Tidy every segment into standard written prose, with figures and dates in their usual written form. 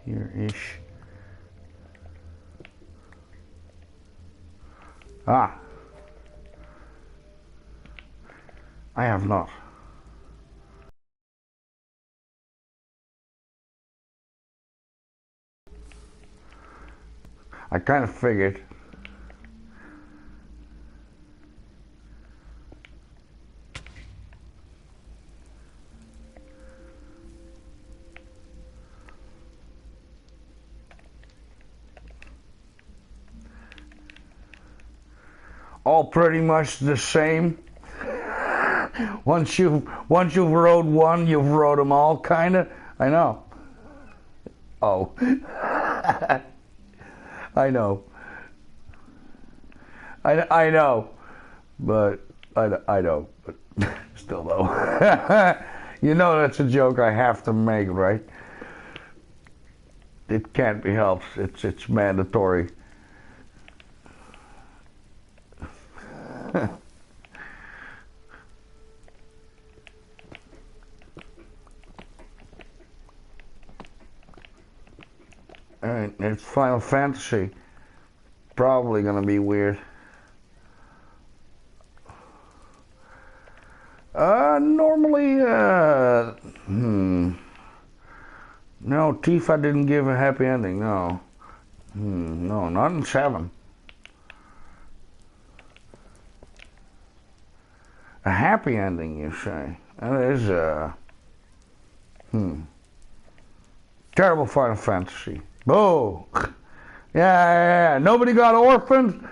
Here-ish. Ah. I have not. I kind of figured. All pretty much the same. Once you've rode one, you've rode them all, kinda. I know. Oh. I know. I know. But I know. But still though. You know that's a joke I have to make, right? It can't be helped. It's mandatory. Alright, it's Final Fantasy. Probably gonna be weird. Normally, no, Tifa didn't give a happy ending, no. No, not in 7. A happy ending, you say? That is, terrible Final Fantasy. Boo! Yeah, nobody got orphaned?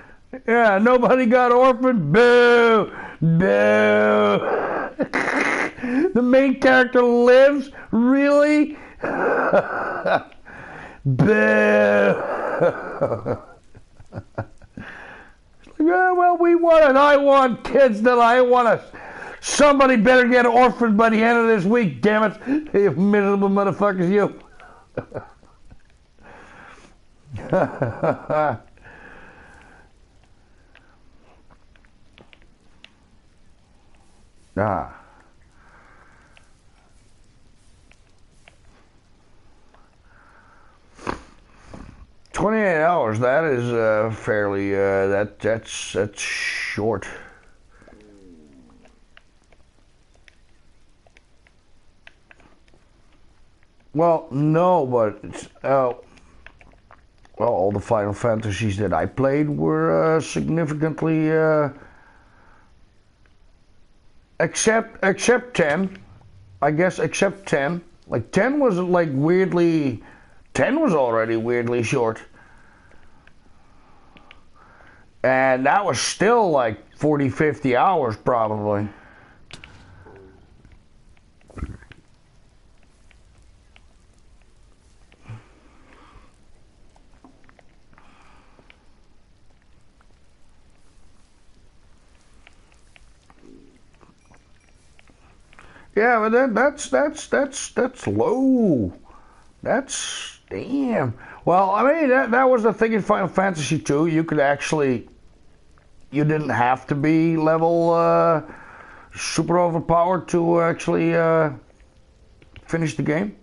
Yeah, nobody got orphaned? Boo! Boo! The main character lives? Really? Boo! Yeah, well, we want it. I want kids that I want us. Somebody better get orphaned by the end of this week, damn it. You miserable motherfuckers, you. Ah. 28 hours, that is fairly, that's short. Well, no, but it's, well, all the Final Fantasies that I played were significantly, except 10, I guess, except 10. Like 10 was like weirdly, 10 was already weirdly short. And that was still like 40, 50 hours probably. Yeah, but that's low. That's damn. Well, I mean that was the thing in Final Fantasy 2. You could actually, you didn't have to be level super overpowered to actually finish the game.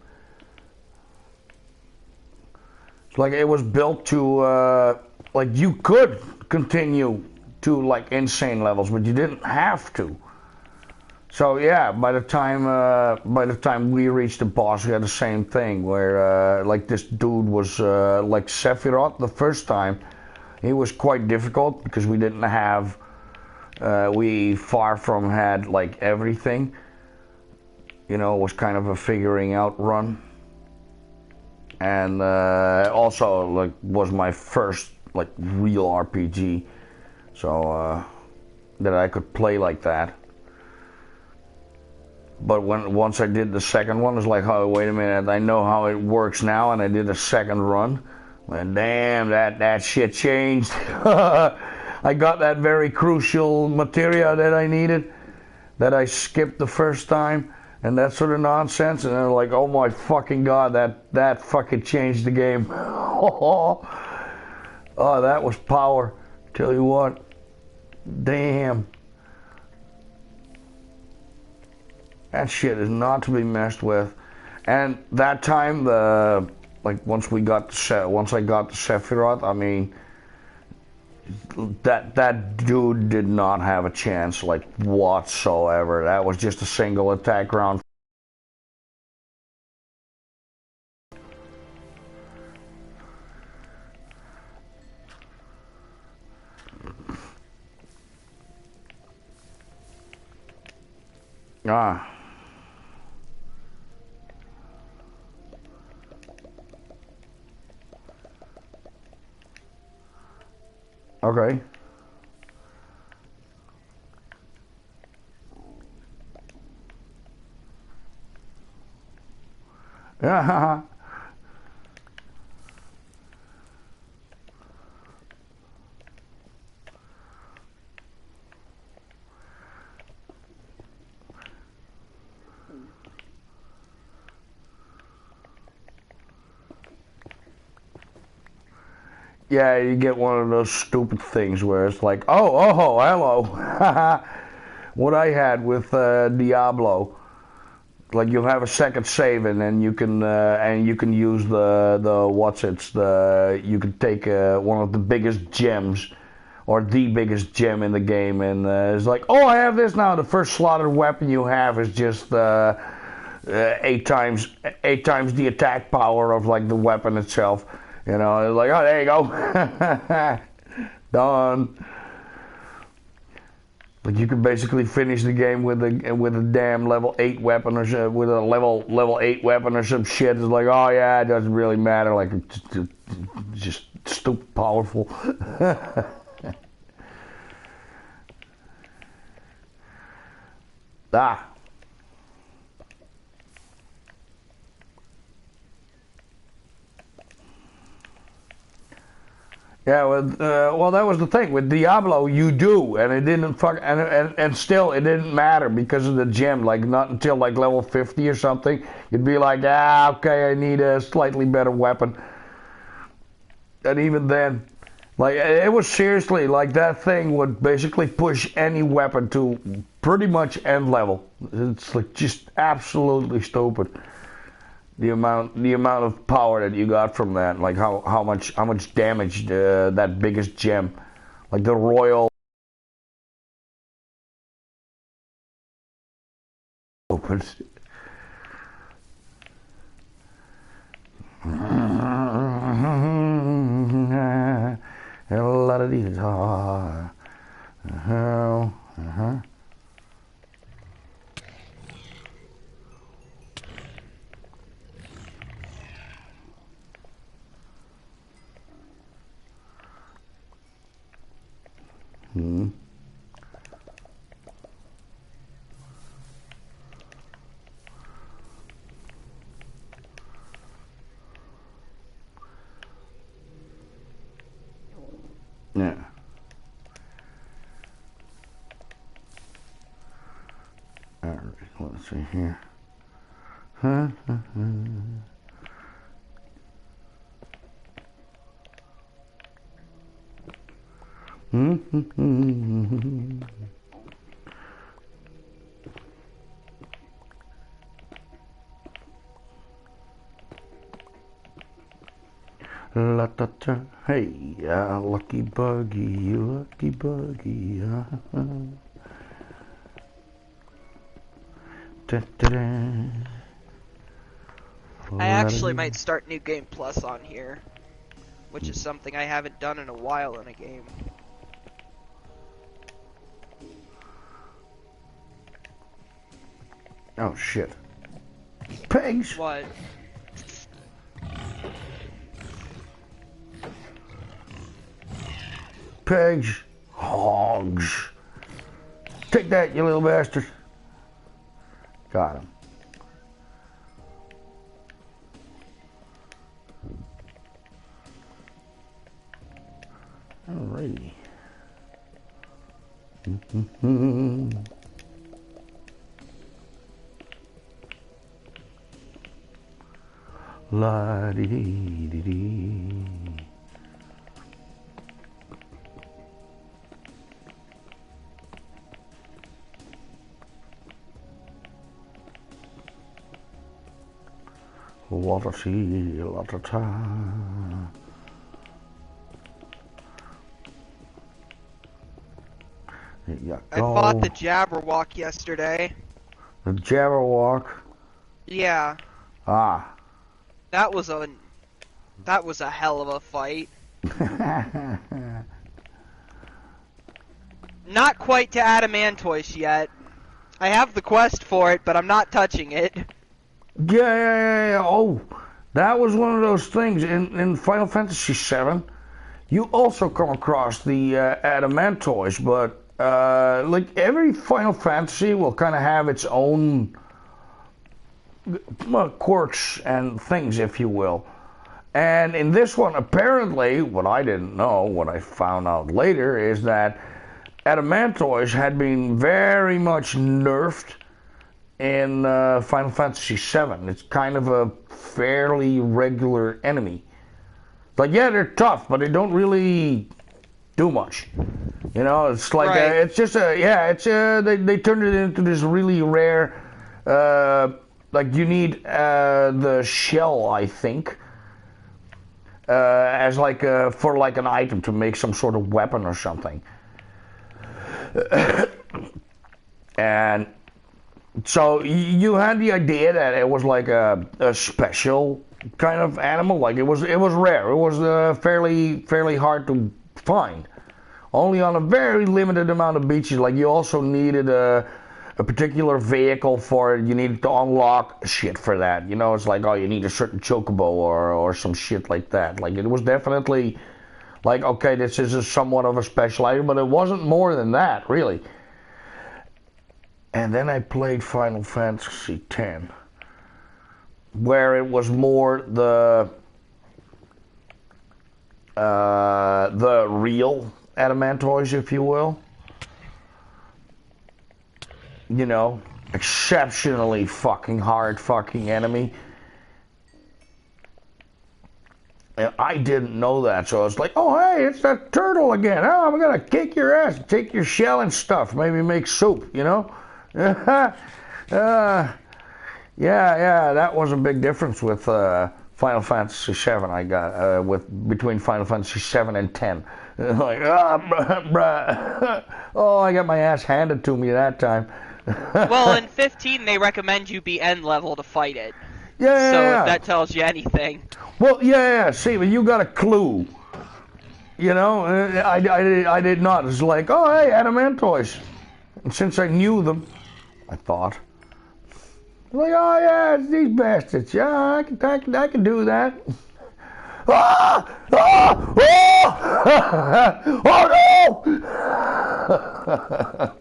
It's like it was built to like you could continue to like insane levels, but you didn't have to. So yeah, by the time we reached the boss, we had the same thing where like this dude was like Sephiroth the first time. He was quite difficult because we didn't have, we far from had like everything. You know, it was kind of a figuring out run. And also like was my first like real RPG, so that I could play like that. But once I did the second one, it's like, oh, wait a minute, I know how it works now, and I did a second run. And damn, that shit changed. I got that very crucial materia that I needed, that I skipped the first time, and that sort of nonsense. And I'm like, oh my fucking god, that fucking changed the game. Oh, that was power. Tell you what, damn. That shit is not to be messed with. And that time, like once I got the Sephiroth, I mean, that dude did not have a chance, like, whatsoever. That was just a single attack round. Ah. Okay. Yeah. Yeah, you get one of those stupid things where it's like, oh, hello. What I had with Diablo, like you'll have a second save and you can use you can take one of the biggest gems or the biggest gem in the game, and it's like, oh, I have this now. The first slotted weapon you have is just eight times the attack power of like the weapon itself. You know, it's like, oh, there you go. Done. Like you can basically finish the game with a damn level 8 weapon or with a level 8 weapon or some shit. It's like, oh yeah, it doesn't really matter. Like it's just stupid powerful. Ah. Yeah, well, that was the thing with Diablo. You do, and it didn't and still it didn't matter because of the gem. Like not until like level 50 or something, you'd be like, ah, okay, I need a slightly better weapon. And even then, like it was seriously like that thing would basically push any weapon to pretty much end level. It's like just absolutely stupid. The amount of power that you got from that, like how much damage that biggest gem, like the royal opens. A lot of these are. Yeah. All right. Let's see here. La ta ta, hey, lucky buggy, lucky buggy. Da, da, da. I actually might start New Game Plus on here, which is something I haven't done in a while in a game. Oh shit. Pigs! What? Pigs! Hogs! Take that, you little bastard! Got him. Alrighty. La dee dee dee dee. What a sea, lot of time. I fought the Jabberwock yesterday. The Jabberwock? Yeah. Ah. That was a hell of a fight. Not quite to Adamantoise yet. I have the quest for it, but I'm not touching it. Yeah. Oh, that was one of those things in Final Fantasy VII. You also come across the Adamantoise, but like every Final Fantasy will kind of have its own quirks and things, if you will. And in this one, apparently, what I didn't know, what I found out later, is that Adamantoise had been very much nerfed in Final Fantasy VII. It's kind of a fairly regular enemy. Like, yeah, they're tough, but they don't really do much. You know, it's like right. It's just they turned it into this really rare. Like you need the shell, I think, as like for like an item to make some sort of weapon or something. And so you had the idea that it was like a special kind of animal, like it was rare. It was fairly hard to find. Only on a very limited amount of beaches. Like you also needed a particular vehicle for it. You needed to unlock shit for that. You know, it's like, oh, you need a certain chocobo or some shit like that. Like it was definitely like, okay, this is somewhat of a special item, but it wasn't more than that, really. And then I played Final Fantasy X, where it was more the real Adamantoise, if you will. You know, exceptionally fucking hard fucking enemy. And I didn't know that, so I was like, oh, hey, it's that turtle again. Oh, I'm gonna kick your ass, take your shell and stuff, maybe make soup, you know? Yeah, that was a big difference with Final Fantasy VII. I got between Final Fantasy VII and X. Like, bruh. Oh, I got my ass handed to me that time. Well, in 15 they recommend you be end level to fight it. Yeah. So if that tells you anything. Well, yeah. See, but you got a clue. You know, I did not. It's like, oh, hey, Adamantoise. And since I knew them, I thought, like, oh yeah, it's these bastards. Yeah, I can do that. Ah! Ah! Oh! Oh no!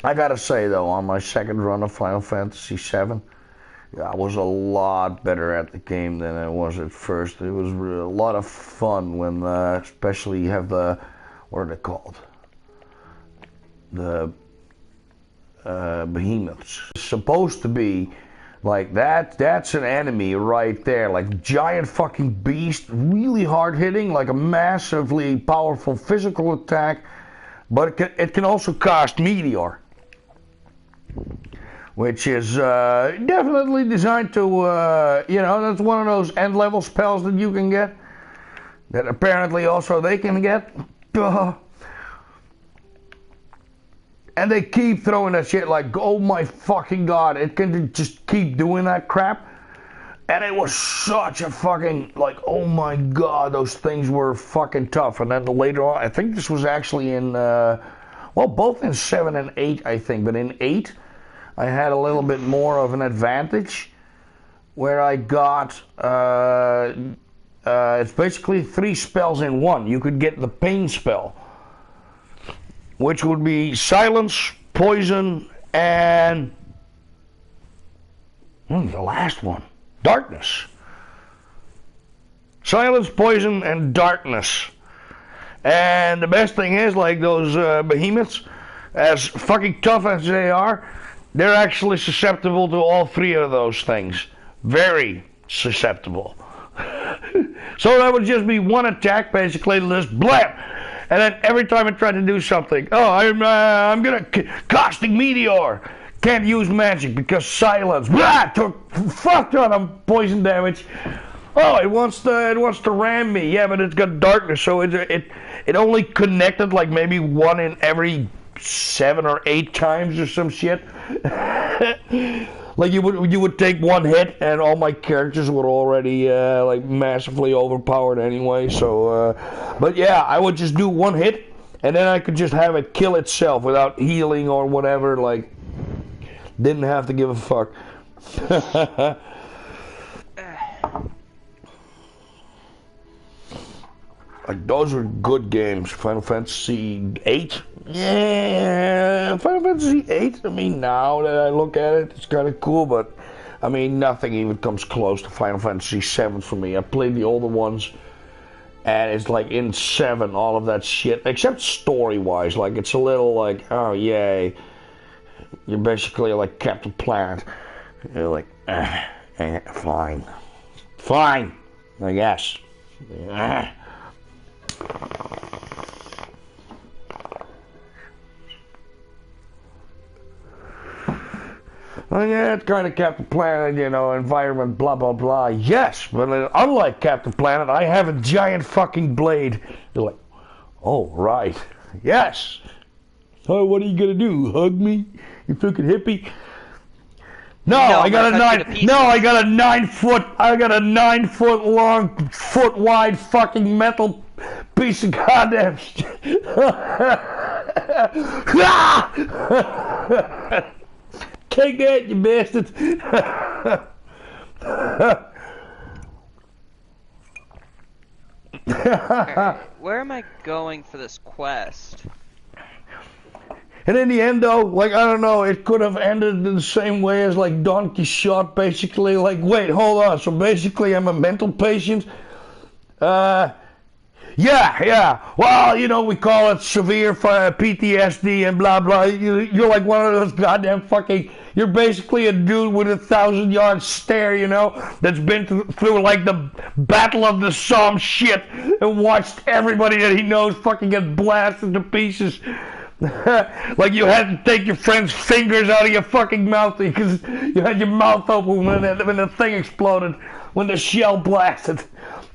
I gotta say though, on my second run of Final Fantasy VII, I was a lot better at the game than I was at first. It was a lot of fun when, especially you have the, what are they called? The behemoths. It's supposed to be like that. That's an enemy right there, like giant fucking beast, really hard hitting, like a massively powerful physical attack, but it can also cast meteor, which is definitely designed to, you know, that's one of those end level spells that you can get, that apparently also they can get. And they keep throwing that shit like, oh my fucking god, it can just keep doing that crap. And it was such a fucking, like, oh my god, those things were fucking tough. And then later on, I think this was actually in, well, both in 7 and 8, I think. But in 8, I had a little bit more of an advantage, where I got, it's basically 3 spells in one. You could get the pain spell, which would be silence, poison, and the last one, darkness. Silence, poison, and darkness. And the best thing is, like those behemoths, as fucking tough as they are, they're actually susceptible to all 3 of those things. Very susceptible. So that would just be one attack, basically, just blam! And then every time I try to do something, oh, I'm gonna caustic meteor, Can't use magic because silence. Blah, took fuck ton of poison damage. Oh, it wants to ram me. Yeah, but it's got darkness, so it only connected like maybe 1 in every 7 or 8 times or some shit. Like you would take 1 hit and all my characters were already like massively overpowered anyway. So, but yeah, I would just do 1 hit and then I could just have it kill itself without healing or whatever. Like, didn't have to give a fuck. Like, those were good games. Final Fantasy VIII. Yeah, Final Fantasy VIII. I mean, now that I look at it, it's kind of cool, but I mean, nothing even comes close to Final Fantasy VII for me. I played the older ones, and it's like in 7, all of that shit, except story-wise. Like, it's a little like, oh, yay. You're basically like Captain Planet. You're like, fine. Fine, I guess. Well, yeah, it's kind of Captain Planet, you know, environment, blah, blah, blah. Yes, but unlike Captain Planet, I have a giant fucking blade. You're like, oh, right. Yes. Oh, what are you going to do? Hug me? You fucking hippie? No, I got a 9 foot, I got a 9 foot long, foot wide fucking metal piece of goddamn shit. Take that, you bastard. Right, where am I going for this quest? And in the end, though, like, I don't know, it could have ended in the same way as, like, Don Quixote, basically. Like, wait, hold on. So, basically, I'm a mental patient. Yeah. Well, you know, we call it severe PTSD and blah, blah. You're like one of those goddamn fucking... You're basically a dude with a 1,000-yard stare, you know, that's been through, like, the Battle of the Somme shit and watched everybody that he knows fucking get blasted to pieces. Like you had to take your friend's fingers out of your fucking mouth because you had your mouth open when the thing exploded, when the shell blasted.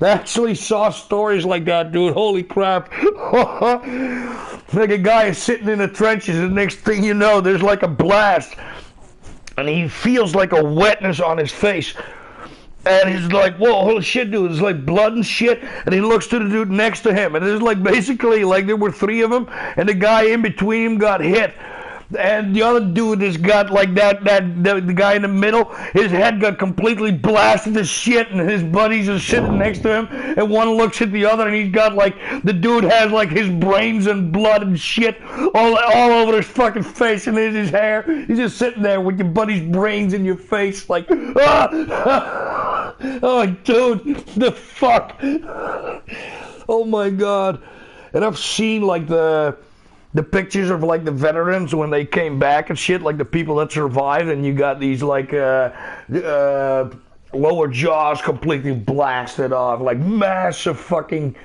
I actually saw stories like that, dude. Holy crap. Like a guy is sitting in the trenches and the next thing you know, there's like a blast. And he feels like a wetness on his face. And he's like, whoa, holy shit, dude, there's like blood and shit. And he looks to the dude next to him. And there's like basically, like there were 3 of them. And the guy in between him got hit. And the other dude has got like the guy in the middle, his head got completely blasted to shit. And his buddies are sitting next to him. And one looks at the other and he's got like, the dude has like his brains and blood and shit all over his fucking face and in his hair. He's just sitting there with your buddy's brains in your face like, ah! Oh, dude, the fuck? Oh my god. And I've seen like the pictures of like the veterans when they came back and shit, like the people that survived, and you got these like lower jaws completely blasted off, like massive fucking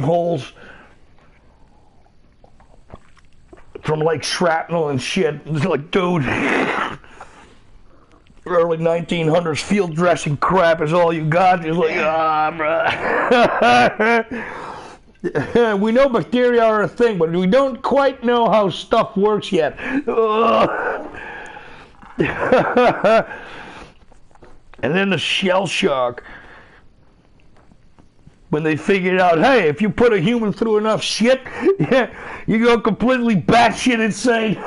holes from like shrapnel and shit. It's like, dude, early 1900s field dressing crap is all you got. It's like, bruh. We know bacteria are a thing, but we don't quite know how stuff works yet. And then the shell shock. When they figured out, hey, if you put a human through enough shit, you go completely batshit insane.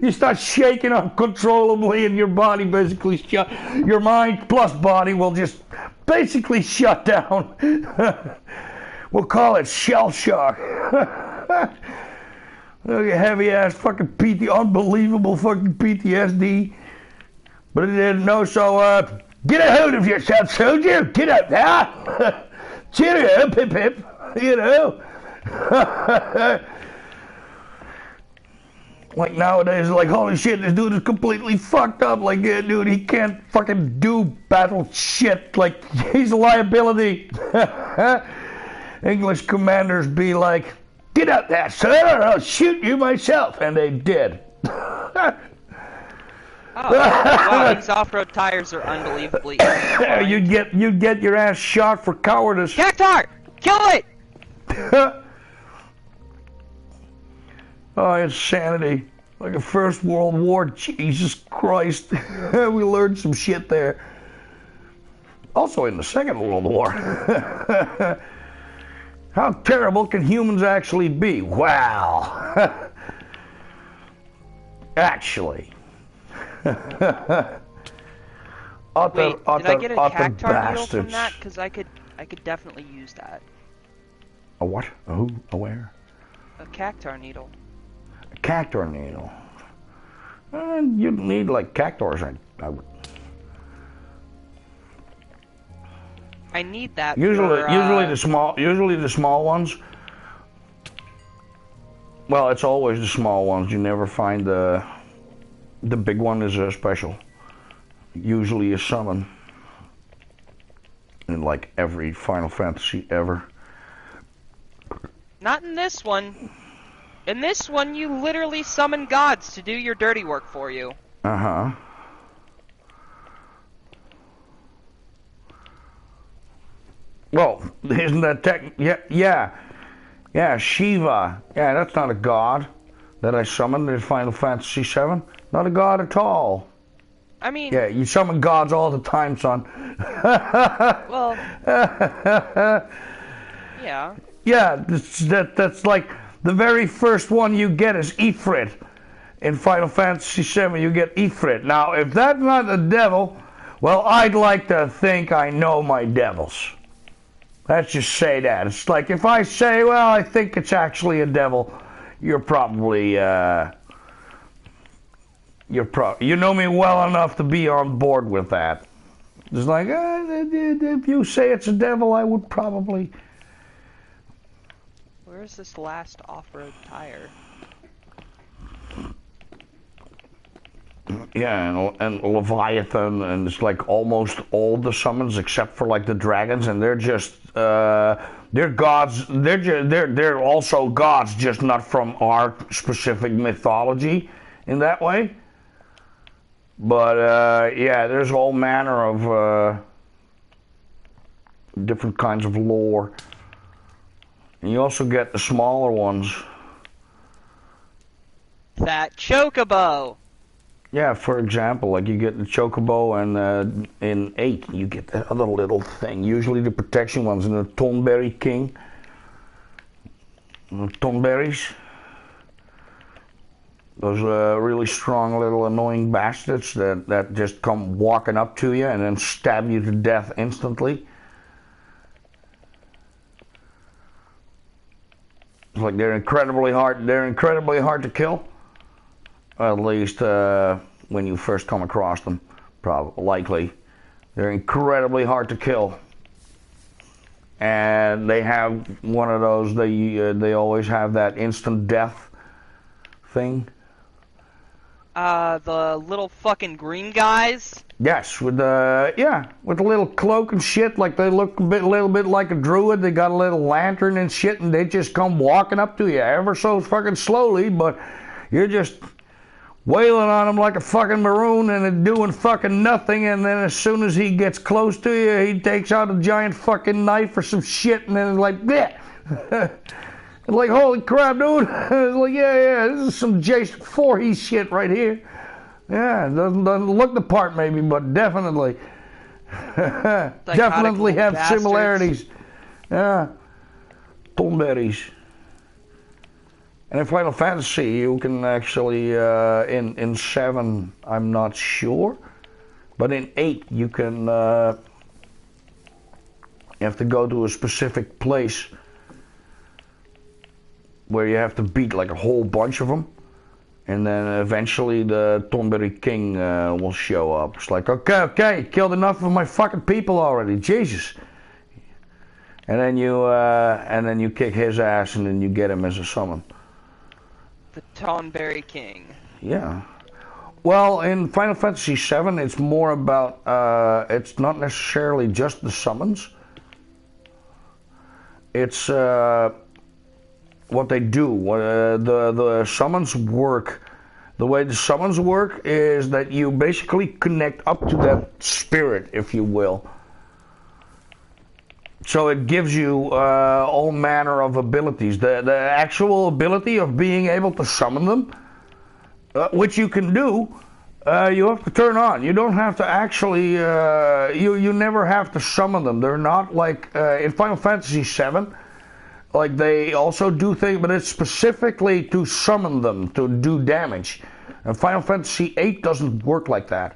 You start shaking uncontrollably and your body basically shut. Your mind plus body will just basically shut down. We'll call it shell shock. Heavy ass fucking unbelievable fucking PTSD. But I didn't know, so get a hold of yourself, soldier. Get up now. Cheerio, pip pip. You know. Like nowadays, like, holy shit, this dude is completely fucked up. Like, dude, he can't fucking do battle shit. Like, he's a liability. English commanders be like, get up there, sir, or I'll shoot you myself. And they did. Oh, wow, these off-road tires are unbelievably easy to find. You'd get your ass shot for cowardice. Cactar! Kill it! Oh, insanity. Like a First World War. Jesus Christ. We learned some shit there. Also in the Second World War. How terrible can humans actually be? Wow. Actually. Wait, did I get a cactar needle from that? Because I could definitely use that. A what? A who? A where? A cactar needle. A cactar needle. You'd need like cactars. I need that. Usually the small ones. Well, it's always the small ones. You never find the big one is a special. Usually a summon in like every Final Fantasy ever. Not in this one. In this one, you literally summon gods to do your dirty work for you. Uh-huh. Well, isn't that Yeah, Shiva. Yeah, that's not a god that I summoned in Final Fantasy VII. Not a god at all. I mean... Yeah, you summon gods all the time, son. Well... yeah. Yeah, that's like the very first one you get is Ifrit. In Final Fantasy VII, you get Ifrit. Now, if that's not the devil, well, I'd like to think I know my devils. Let's just say that. It's like if I say, well, I think it's actually a devil, you're probably... you know me well enough to be on board with that. It's like, if you say it's a devil, I would probably... Where's this last off-road tire? Yeah, and Leviathan, and it's like almost all the summons except for like the dragons, and they're just they're gods. They're also gods, just not from our specific mythology in that way. But yeah, there's all manner of different kinds of lore. And you also get the smaller ones. That chocobo! Yeah, for example, like you get the chocobo, and in 8 you get that other little thing. Usually the protection ones, and the Tonberry King. The Tonberries. Those really strong little annoying bastards that just come walking up to you and then stab you to death instantly. It's like they're incredibly hard to kill. At least when you first come across them, likely. They're incredibly hard to kill. And they have one of those, they always have that instant death thing. The little fucking green guys? Yes, with the little cloak and shit, like they look a little bit like a druid. They got a little lantern and shit, and they just come walking up to you ever so fucking slowly, but you're just wailing on him like a fucking maroon and doing fucking nothing, and then as soon as he gets close to you, he takes out a giant fucking knife or some shit, and then it's like, bleh. It's like, holy crap, dude. It's like, yeah, this is some Jason Voorhees shit right here. Yeah, doesn't look the part maybe, but definitely. Definitely have bastards. Similarities. Yeah. Tomberries. And in Final Fantasy, you can actually, in 7, I'm not sure, but in 8, you can, you have to go to a specific place where you have to beat like a whole bunch of them, and then eventually the Tonberry King will show up. It's like, okay, killed enough of my fucking people already, Jesus. And then you kick his ass, and then you get him as a summon. The Tonberry King. Yeah. Well, in Final Fantasy VII, it's more about, it's not necessarily just the summons. It's what they do. The summons work The way the summons work is that you basically connect up to that spirit, if you will. So it gives you all manner of abilities. The actual ability of being able to summon them, which you can do, you have to turn on. You don't have to actually, you never have to summon them. They're not like in Final Fantasy VII. Like they also do things, but it's specifically to summon them to do damage. And Final Fantasy VIII doesn't work like that.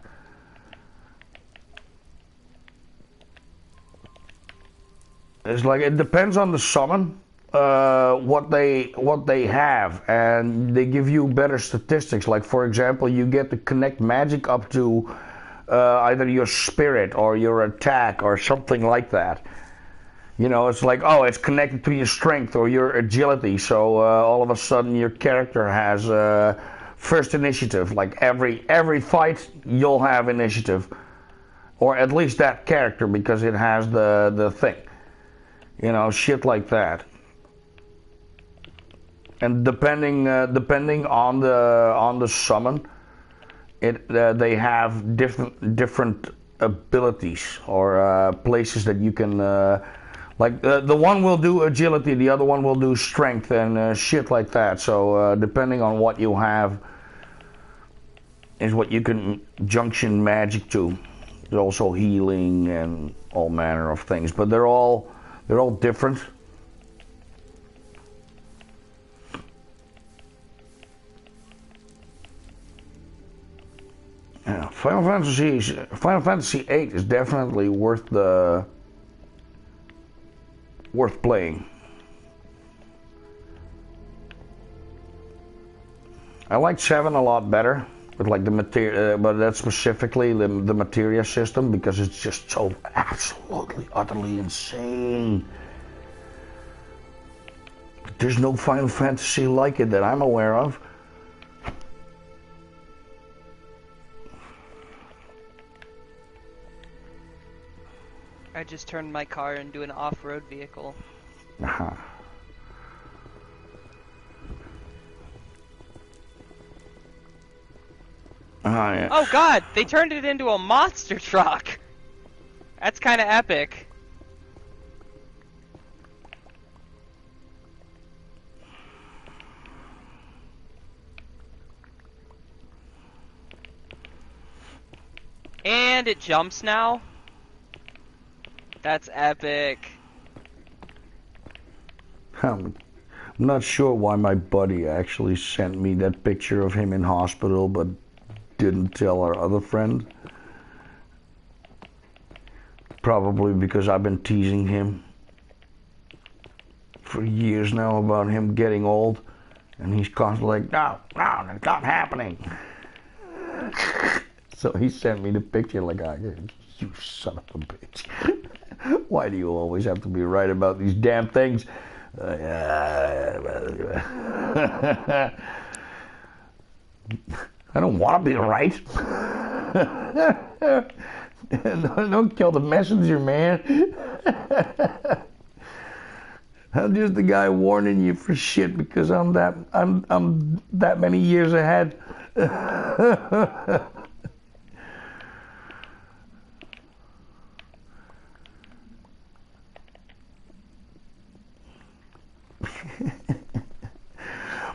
It's like it depends on the summon, what they have, and they give you better statistics. Like for example, you get to connect magic up to either your spirit or your attack or something like that. You know, it's like, oh, it's connected to your strength or your agility, so all of a sudden your character has first initiative. Like every fight, you'll have initiative, or at least that character, because it has the thing. You know, shit like that. And depending on the summon, they have different abilities or places that you can. Like the one will do agility, the other one will do strength and shit like that. So depending on what you have, is what you can junction magic to. There's also healing and all manner of things, but they're all different. Yeah, Final Fantasy VIII is definitely worth playing. I like 7 a lot better, with like the materia, but that's specifically the materia system, because it's just so absolutely utterly insane. There's no Final Fantasy like it that I'm aware of. I just turned my car into an off-road vehicle. Uh-huh. Yeah. Oh god, they turned it into a monster truck! That's kinda epic. And it jumps now? That's epic. I'm not sure why my buddy actually sent me that picture of him in hospital, but didn't tell our other friend. Probably because I've been teasing him for years now about him getting old, and he's constantly like, no, that's not happening. So he sent me the picture like, oh, you son of a bitch. Why do you always have to be right about these damn things? I don't want to be right. Don't kill the messenger, man. I'm just the guy warning you for shit because I'm that many years ahead.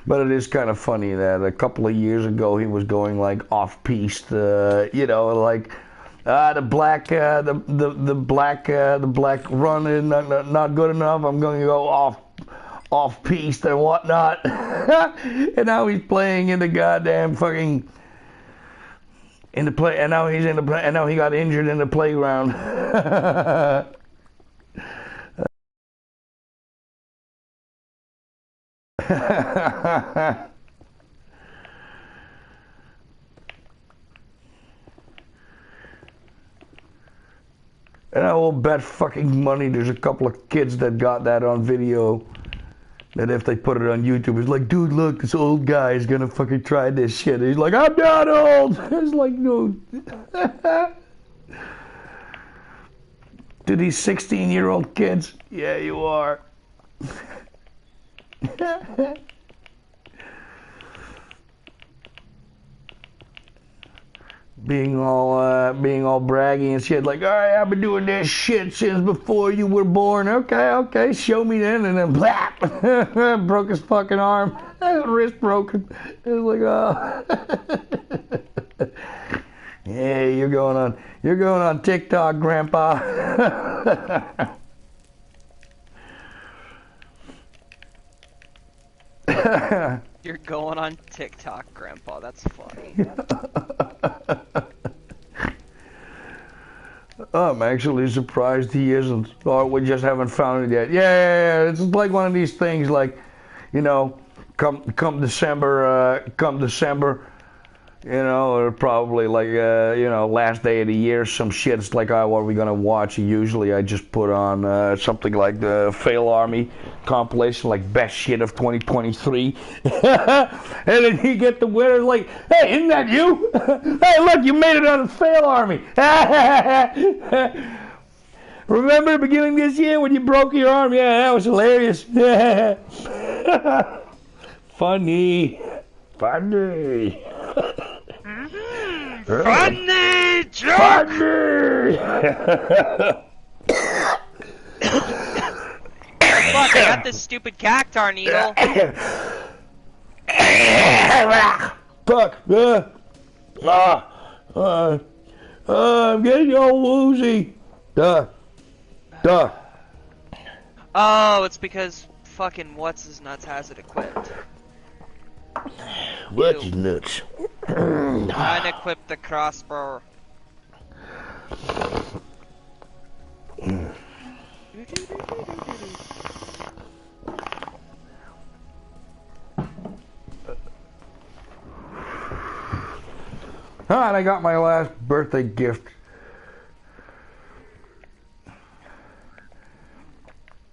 But it is kind of funny that a couple of years ago he was going like off-piste, you know, like the black run is not good enough. I'm going to go off-piste and whatnot. And now he's playing in the goddamn fucking in the play, and now he's in the play, and now he got injured in the playground. And I will bet fucking money there's a couple of kids that got that on video, that if they put it on YouTube, it's like, dude, look, this old guy is gonna fucking try this shit. And he's like, I'm not old. It's like, no. To these 16-year-old kids, yeah, you are. being all braggy and shit, like, all right, I've been doing this shit since before you were born. Okay, show me then. And then, blap, broke his fucking arm, wrist broken. It was like, oh, yeah, you're going on TikTok, Grandpa. You're going on TikTok, Grandpa. That's funny. I'm actually surprised he isn't. Or we just haven't found it yet. Yeah. It's like one of these things, like, you know, come December, you know, or probably like, you know, last day of the year, some shit. It's like, oh, what are we gonna watch? Usually I just put on something like the Fail Army compilation, like best shit of 2023. And then you get the winner, like, hey, isn't that you? Hey, look, you made it on the Fail Army. Remember the beginning of this year when you broke your arm? Yeah, that was hilarious. Funny. Funny joke! Funny! Fuck, I got this stupid cactar needle. Fuck. I'm getting all woozy. Duh. Oh, it's because fucking what's-his-nuts has it equipped. What's his nuts? Unequip the crossbow. And I got my last birthday gift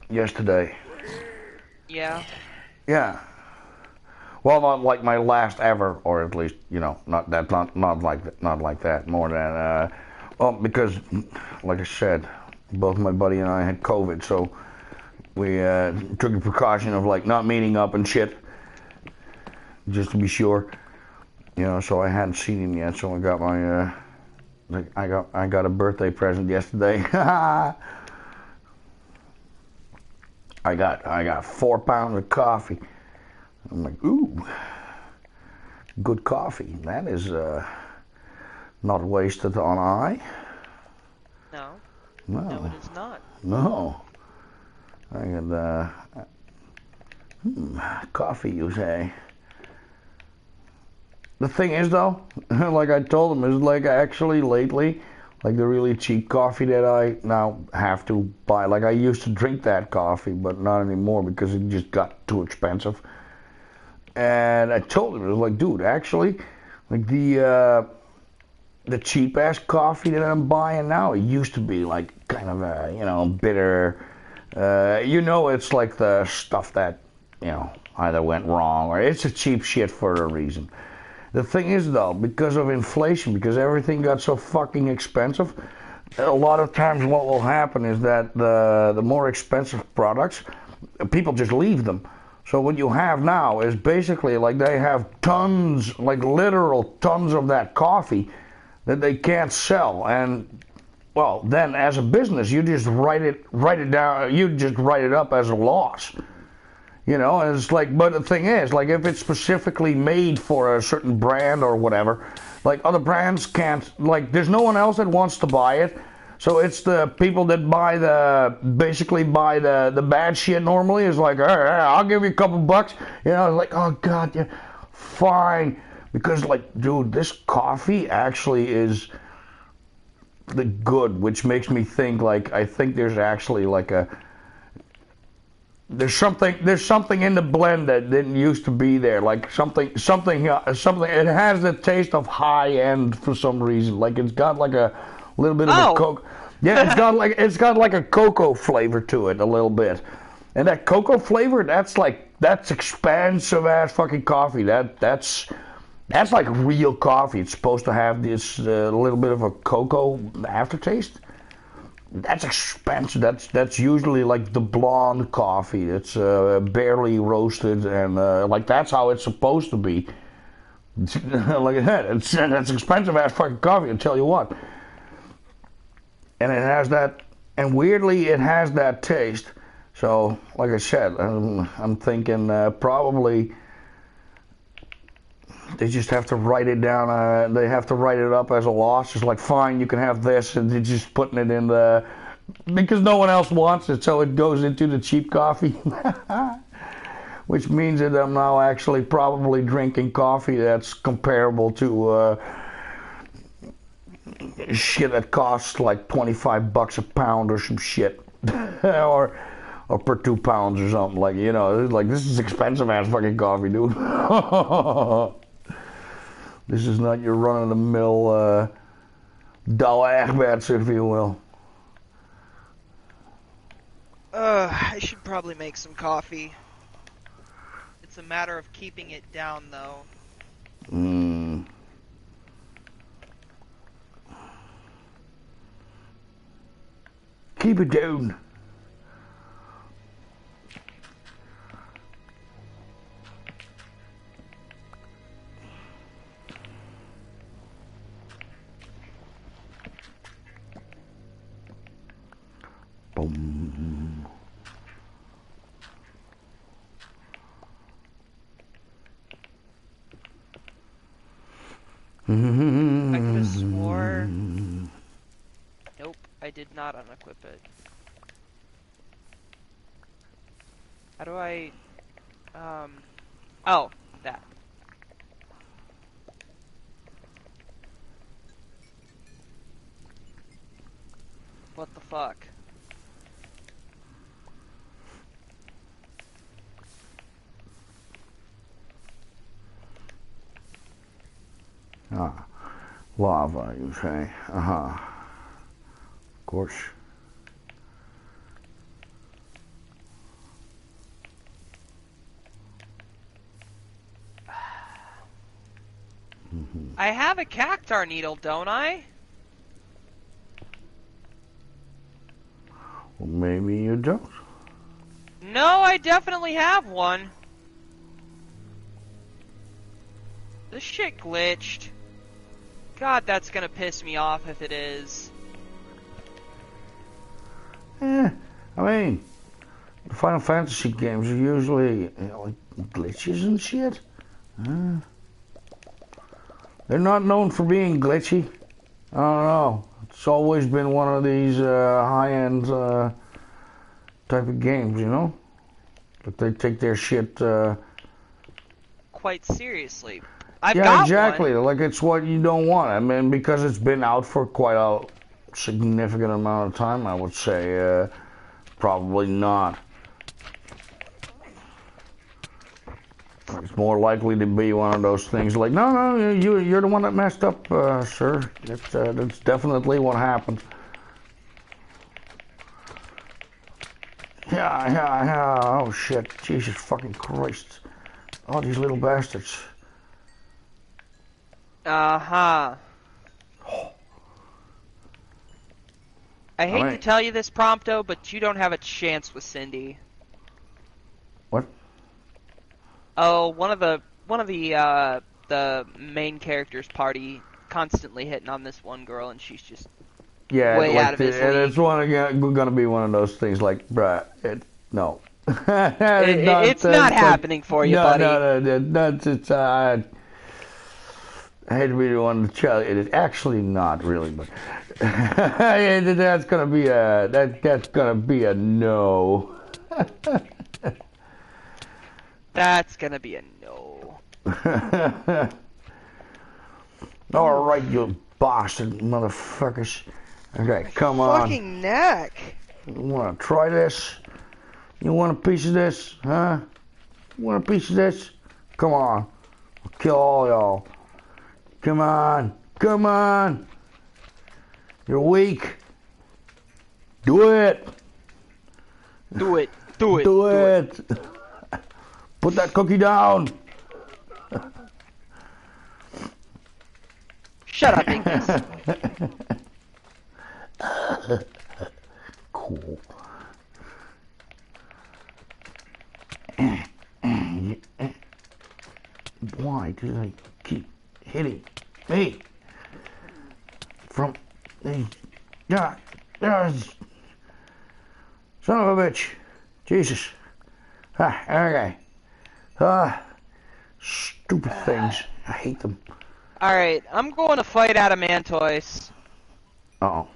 yesterday. Yeah. Yeah. Well, not like my last ever, or at least, you know, not like that. More than well, because, like I said, both my buddy and I had COVID, so we took the precaution of like not meeting up and shit, just to be sure. You know, so I hadn't seen him yet, so I got my I got a birthday present yesterday. I got 4 pounds of coffee. I'm like, ooh, good coffee. That is not wasted on I. No, it is not. No. I got coffee, you say. The thing is, though, like I told him, is like actually lately, like the really cheap coffee that I now have to buy. Like I used to drink that coffee, but not anymore because it just got too expensive. And I told him, it was like, dude, actually, like the cheap ass coffee that I'm buying now, it used to be like kind of a, you know, bitter. You know, it's like the stuff that, you know, either went wrong or it's a cheap shit for a reason. The thing is, though, because of inflation, because everything got so fucking expensive, a lot of times what will happen is that the more expensive products, people just leave them. So what you have now is basically like they have tons, like literal tons of that coffee that they can't sell. And well, then as a business, you just write it down, you just write it up as a loss. You know, and it's like, but the thing is, like if it's specifically made for a certain brand or whatever, like other brands can't, like there's no one else that wants to buy it. So it's the people that basically buy the bad shit normally. Is like, all right, I'll give you a couple bucks. You know, like, oh God, yeah, fine. Because like, dude, this coffee actually is the good, which makes me think like, I think there's actually like there's something in the blend that didn't used to be there. Like something. It has the taste of high end for some reason. Like it's got like a little bit of a coke. Yeah, it's got like a cocoa flavor to it a little bit, and that cocoa flavor, that's expensive ass fucking coffee. That's like real coffee. It's supposed to have this little bit of a cocoa aftertaste. That's expensive. That's usually like the blonde coffee. It's barely roasted and like that's how it's supposed to be. Like I said, that's expensive ass fucking coffee, I'll tell you what. And it has that, and weirdly, it has that taste. So, like I said, I'm thinking probably they just have to write it down. They have to write it up as a loss. It's like, fine, you can have this, and they're just putting it in the, because no one else wants it, so it goes into the cheap coffee. Which means that I'm now actually probably drinking coffee that's comparable to shit that costs like $25 a pound or some shit. or per 2 pounds or something, like, you know, like, this is expensive ass fucking coffee, dude. This is not your run-of-the-mill dollar if you will. I should probably make some coffee. It's a matter of keeping it down, though. Keep it down. Boom. I could have swore. Nope, I did not unequip it. How do I... Oh, that. What the fuck? Ah, lava, you say? Of course. I have a cactar needle, don't I? Well, maybe you don't. No, I definitely have one. This shit glitched. God, that's gonna piss me off if it is. I mean, the Final Fantasy games are usually, you know, like glitches and shit. They're not known for being glitchy. I don't know. It's always been one of these high-end type of games, you know? But they take their shit Quite seriously. I've yeah, got exactly. one. Like, it's what you don't want. I mean, because it's been out for quite a significant amount of time, I would say probably not. It's more likely to be one of those things like, no, you're the one that messed up, sir. That's definitely what happened. Yeah. Oh, shit. Jesus fucking Christ. All these little bastards. Uh-huh. I hate to tell you this, Prompto, but you don't have a chance with Cindy. What? Oh, one of the main character's party constantly hitting on this one girl, and she's just way like out of his league. it's gonna be one of those things like, bruh, no. It's not happening for you, buddy. No, that's it's. I hate to be the one to tell you, it is actually not really, but that's gonna be a no. That's gonna be a no. All right, you bastard motherfuckers. Okay, come on. Fucking neck. You wanna try this? You want a piece of this, huh? You want a piece of this? Come on. I'll kill all y'all. Come on. You're weak. Do it. Do it. Put that cookie down. Shut up, Dingus. Cool. Why did I keep hitting me from the... God, son of a bitch. Jesus. Okay. Stupid things. I hate them. Alright, I'm going to fight Adamantoise. Uh-oh.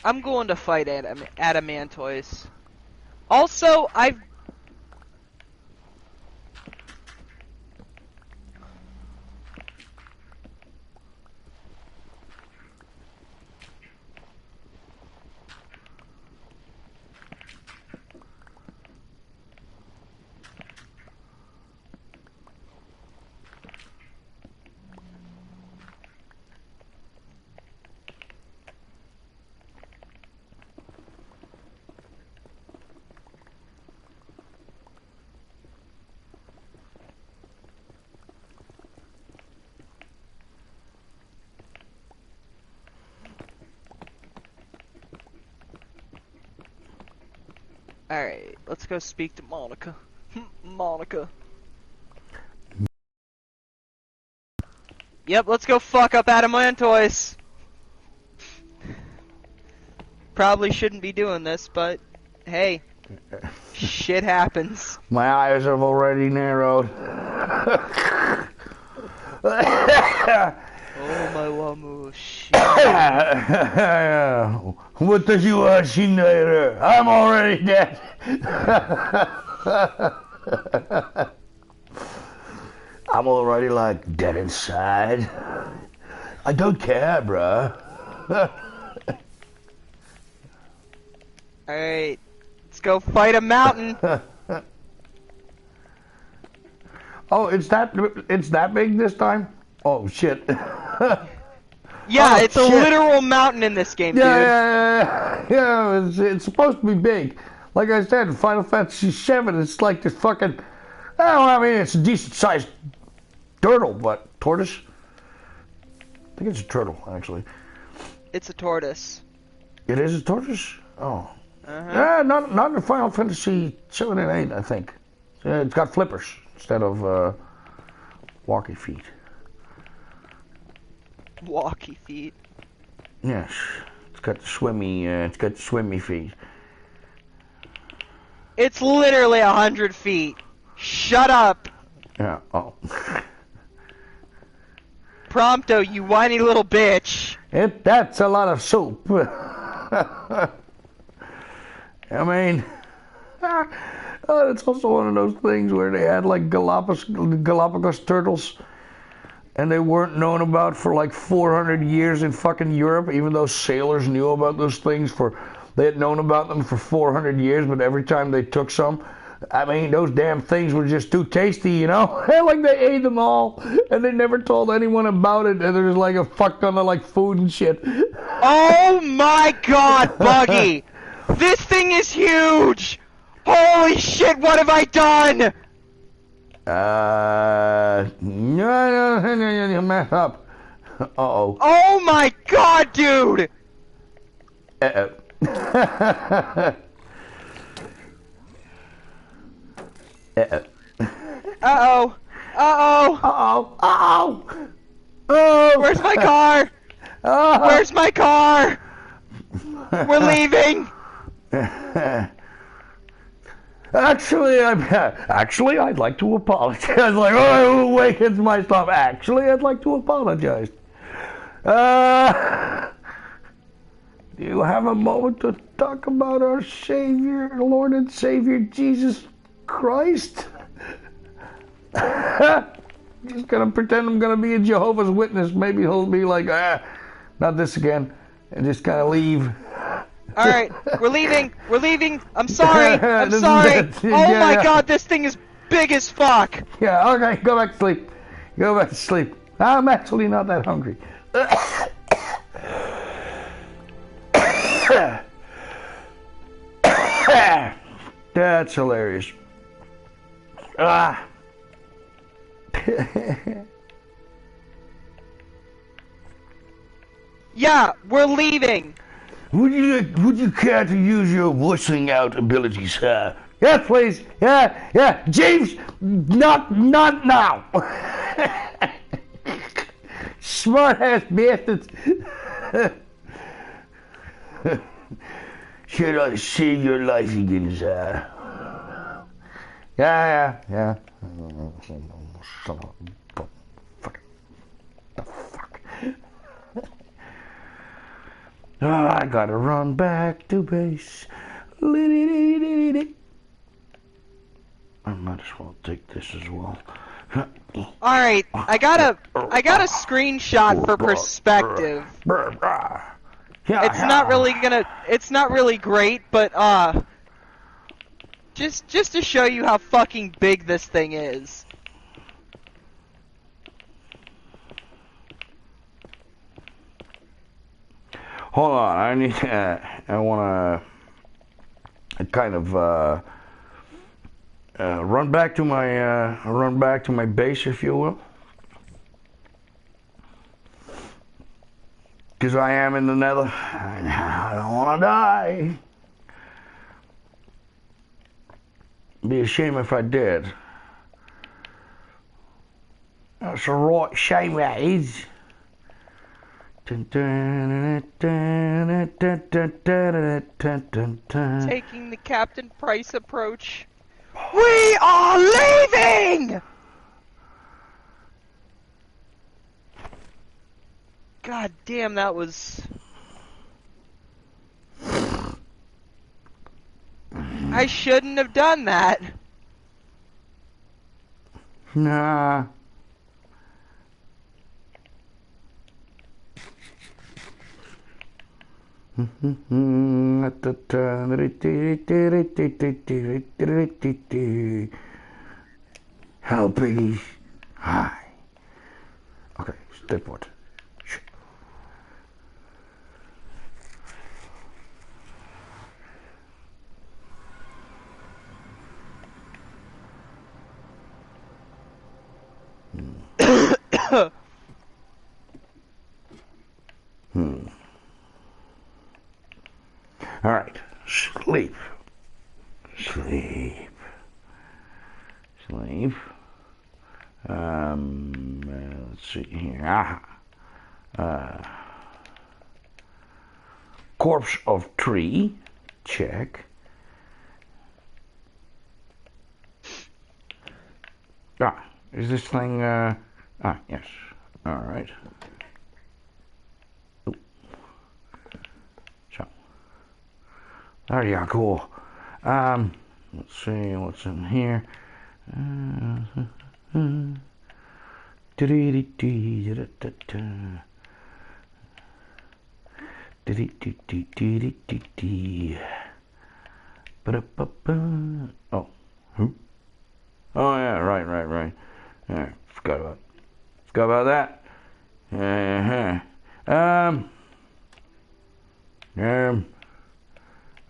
I'm going to fight Adamantoise. Also, I've... Alright, let's go speak to Monica. Monica. Yep, let's go fuck up Adamantoise. Probably shouldn't be doing this, but hey, shit happens. My eyes have already narrowed. Oh my Wamu, shit. What does you want, Schneider? I'm already dead. I'm already like dead inside. I don't care, bruh. Alright, let's go fight a mountain. Oh, it's that big this time? Oh shit. Yeah, Oh, it's a shit. literal mountain in this game, dude. Yeah, it's supposed to be big. Like I said, in Final Fantasy VII, it's like this fucking... Oh, I mean, it's a decent-sized turtle, but... Tortoise? I think it's a turtle, actually. It's a tortoise. It is a tortoise? Oh. Uh-huh. Yeah, not in Final Fantasy 7 and 8, I think. It's got flippers instead of walkie feet. Walkie feet. Yes, it's got the swimmy feet. It's literally 100 feet. Shut up. Yeah. Oh. Prompto, you whiny little bitch. That's a lot of soup. I mean, it's also one of those things where they had like Galapagos turtles, and they weren't known about for like 400 years in fucking Europe, even though sailors knew about those things they had known about them for 400 years, but every time they took some, I mean, those damn things were just too tasty, you know? Like they ate them all, and they never told anyone about it, and there's like a fuck ton of like food and shit. Oh my god, Buggy! This thing is huge! Holy shit, what have I done? No, mess up. Uh-oh. Oh my god, dude! Uh-oh. Uh-oh. Uh-oh. Uh-oh. Uh-oh. Uh-oh. Oh. Where's my car? Where's my car? We're leaving! Actually, I'd like to apologize. Like, oh, who wakens my stuff? Actually, I'd like to apologize. Do you have a moment to talk about our Savior, Lord and Savior, Jesus Christ? Just gonna pretend I'm gonna be a Jehovah's Witness. Maybe he'll be like, not this again, and just kind of leave. Alright, we're leaving. We're leaving. I'm sorry. I'm sorry. Oh my god, this thing is big as fuck. Yeah, okay, go back to sleep. Go back to sleep. I'm actually not that hungry. That's hilarious. Yeah, we're leaving. Would you care to use your voicing out ability, sir? Yeah, please. Yeah. James, not now. Smart ass bastards. Should I save your life again, sir? Yeah. Son of a fuck. The fuck. I gotta run back to base. I might as well take this as well. Alright, I got a screenshot for perspective. It's not really great, but just to show you how fucking big this thing is. Hold on, I wanna kind of run back to my base, if you will, because I am in the Nether. I don't want to die. Be a shame if I did. That's a right shame, that is. Taking the Captain Price approach. We are leaving! God damn, that was... I shouldn't have done that. Nah. How big is high? Okay, stay put. All right, sleep. Let's see here. Corpse of tree, check. Is this thing? Yes. All right. There you go. Let's see what's in here. Oh. Oh yeah, right. Forgot about that.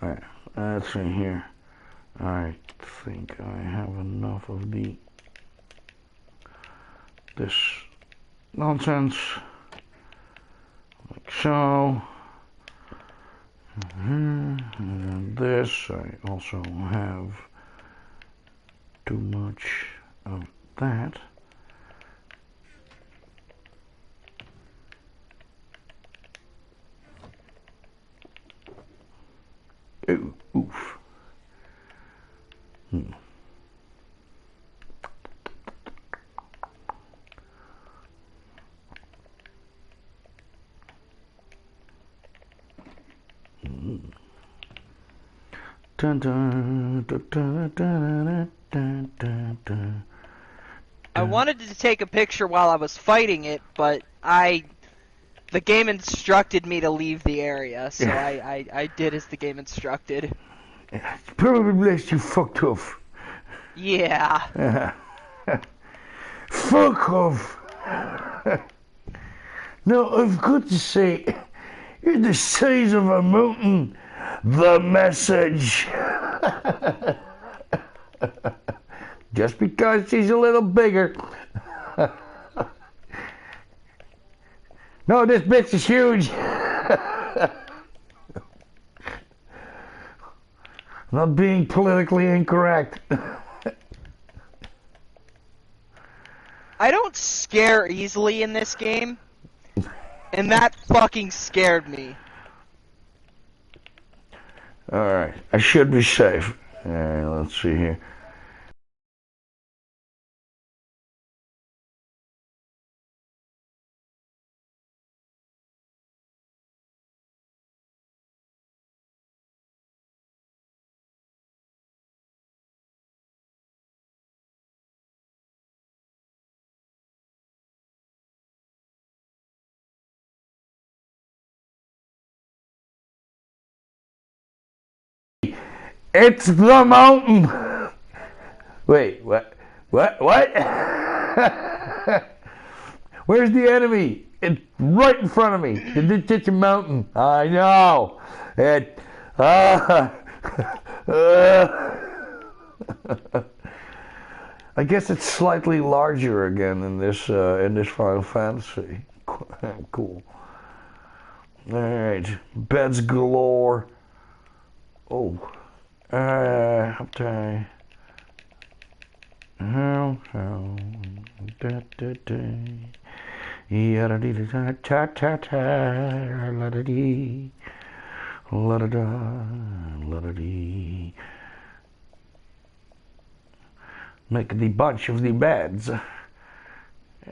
Alright, let's see here. I think I have enough of this nonsense. Like so. And this, I also have too much of that. Ooh, oof. Dun, dun, dun, dun, dun, dun, dun, dun. I wanted to take a picture while I was fighting it, but the game instructed me to leave the area, so I did as the game instructed. Probably less you fucked off. Yeah. Fuck off. No, I've got to say, you're the size of a mountain. The message. Just because she's a little bigger. No, this bitch is huge. Not being politically incorrect. I don't scare easily in this game, and that fucking scared me. Alright, I should be safe. Alright, let's see here. It's the mountain! Wait, what? What? Where's the enemy? It's right in front of me. It's a mountain. I know. It. I guess it's slightly larger again in this Final Fantasy. Cool. All right, beds galore. Oh, up there. How da da da. Yada dee da ta ta ta la da dee la da da la da dee. Make the bunch of the beds.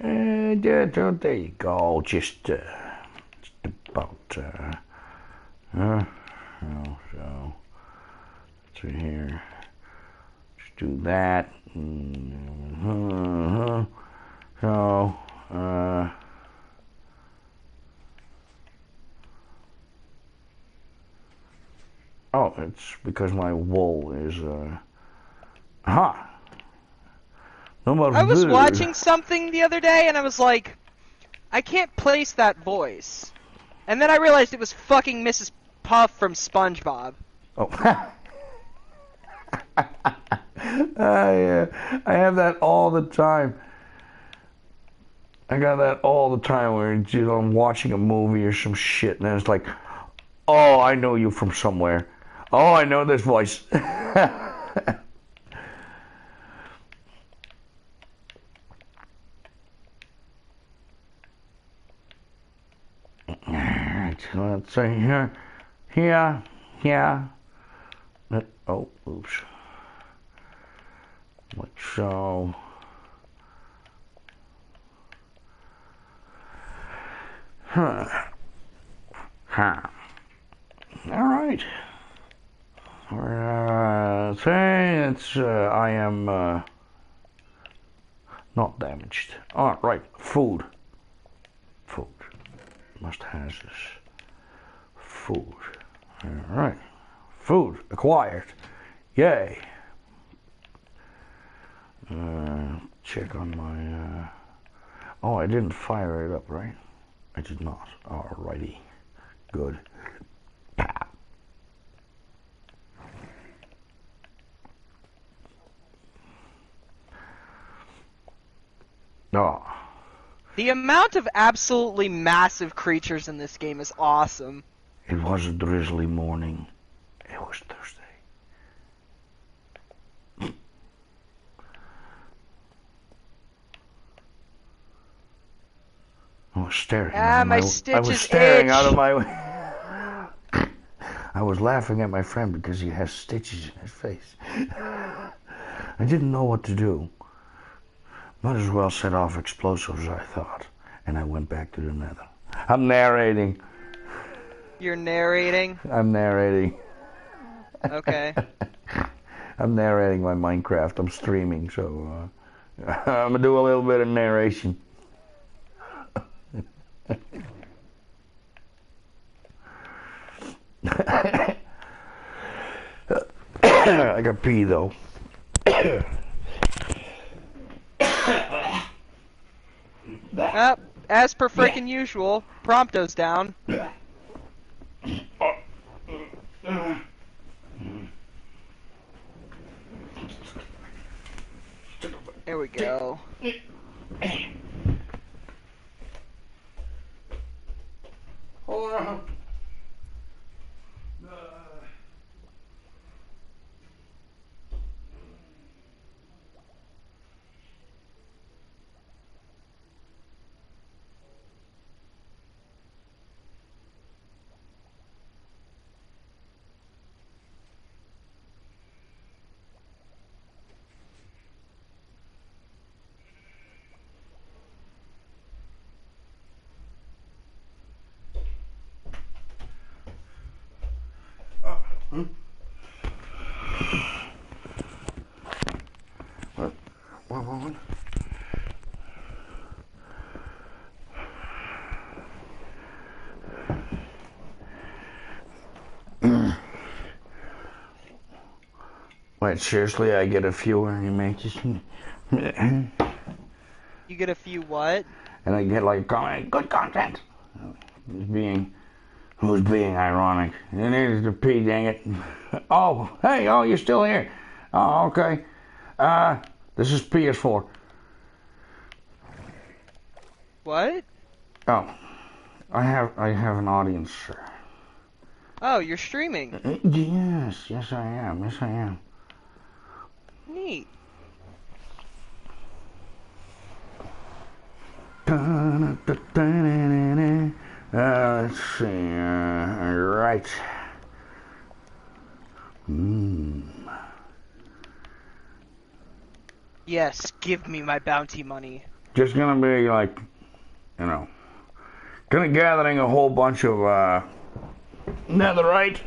There you go. Just about. So let's see here. Just do that. So. Oh, it's because my wool is, aha! No more I was food. watching something the other day, and I was like, I can't place that voice. And then I realized it was fucking Mrs. Puff from SpongeBob. Oh. I have that all the time. I got that all the time where I'm watching a movie or some shit, and then it's like, oh, I know you from somewhere. Oh, I know this voice. Alright, let's see here. Here. Oh, oops. Like so. Huh. Alright. Say it's, I am, not damaged. Alright, food. Must have this. Food. Alright. Food acquired. Yay. Check on my, oh, I didn't fire it up, right? I did not. Alrighty. Good. Oh. The amount of absolutely massive creatures in this game is awesome. It was a drizzly morning. It was Thursday. I was staring. My stitches I was staring itch. out of my. I was laughing at my friend because he has stitches in his face. I didn't know what to do. Might as well set off explosives, I thought, and I went back to the nether. I'm narrating. You're narrating? I'm narrating. Okay. I'm narrating my Minecraft. I'm streaming, so I'm gonna do a little bit of narration. I got pee though. As per freaking usual, Prompto's down. There we go. Hold on. Wait, seriously, I get a few animations. And You get a few what? I get like a comment, good content. Who's being ironic? It is the P, dang it. Oh, hey, oh, you're still here. Oh, okay. This is PS4. What? Oh, I have an audience, sir. Oh, you're streaming. Yes, I am. Yes, I am. Neat. Let's see. Right. Yes, give me my bounty money. Just gonna be like, gonna gathering a whole bunch of netherite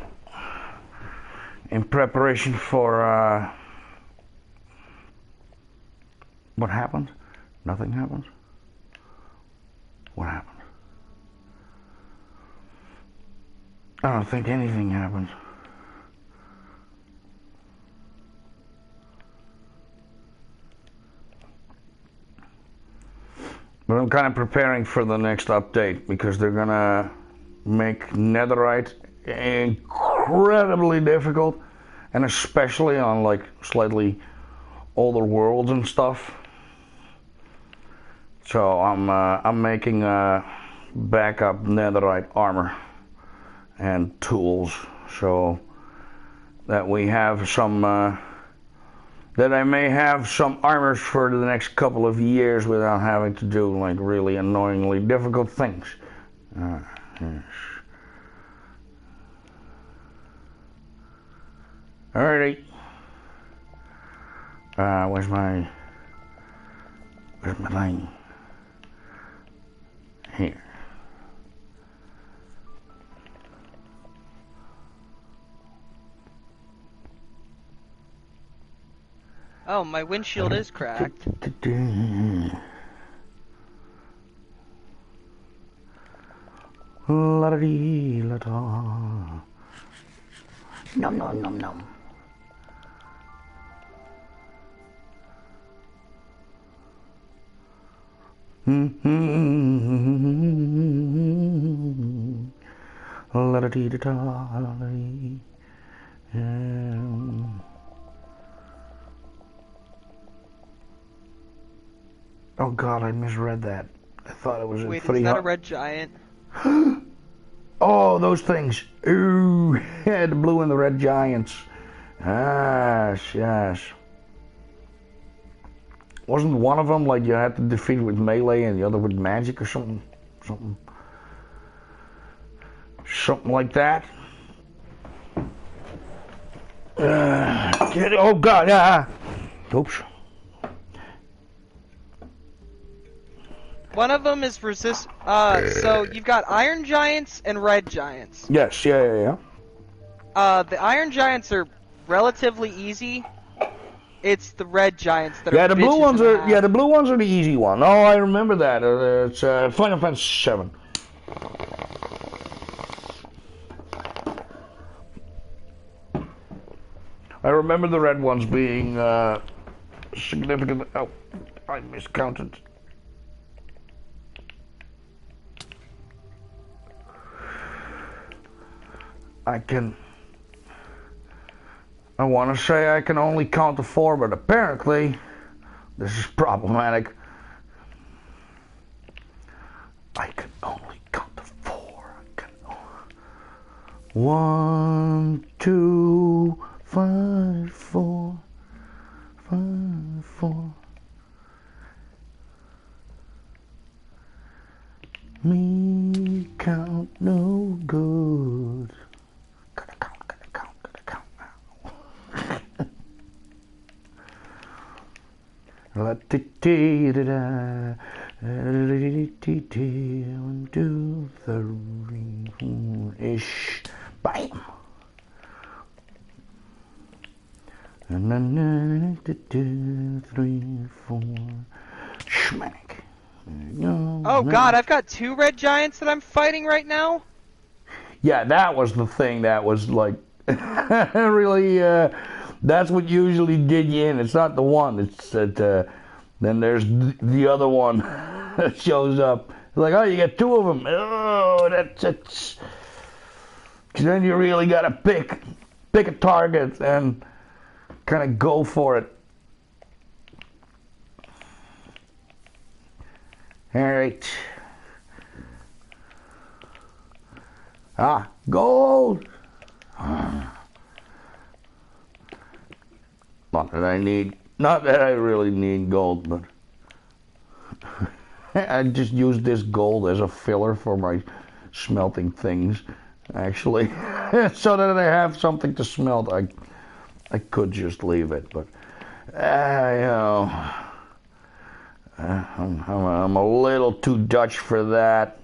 in preparation for what happens? Nothing happens? What happens? I don't think anything happens. But I'm kind of preparing for the next update because they're gonna make netherite incredibly difficult, and especially on like slightly older worlds and stuff. So I'm making backup netherite armor and tools so that we have some that I may have some armors for the next couple of years without having to do like really annoyingly difficult things. Yes. Alrighty. Where's my thing? Here. Oh, my windshield is cracked. La da dee la da. Nom nom nom nom. La da dee da da la dee. Oh God, I misread that. I thought it was in Wait, 300. is that a red giant? Oh, those things. Ooh, yeah, the blue and the red giants. Yes. Wasn't one of them like you had to defeat with melee and the other with magic or something? Something like that? Get it? Oh God, yeah. Oops. One of them is so you've got iron giants and red giants. Yes, yeah. The iron giants are relatively easy. It's the red giants that Yeah, are the blue bitches ones and a are. half. Yeah, the blue ones are the easy one. Oh, I remember that. It's Final Fantasy VII. I remember the red ones being significant. Oh, I miscounted. I want to say I can only count to 4, but apparently this is problematic. I can only count to 4. 1, 2, 5, 4, 5, 4. Me count no good. Gotta count now. La ti ti da da. 1, 2, 3, 4-ish. Bam. And then 2, 3, 4. Schmack. Oh God, I've got 2 red giants that I'm fighting right now. Yeah, that was the thing that was like really That's what usually did you in. It's not the one. It's that. Then there's the other one that shows up. Like, oh, you get two of them. Oh, that's. Because then you really gotta pick a target and kind of go for it. All right. Ah, gold. Not that I really need gold, but I just use this gold as a filler for my smelting things, actually. So that I have something to smelt. I could just leave it, but you know, I'm a little too Dutch for that,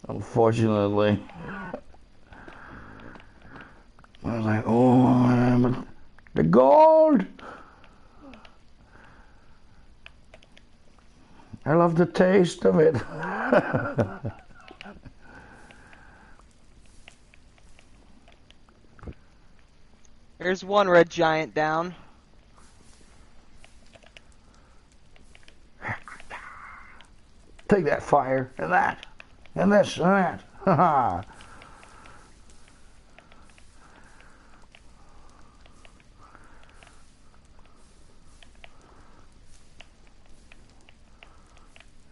unfortunately. I was like, oh, the gold. I love the taste of it. There's one red giant down. Take that fire, and that, and this, and that. Ha ha.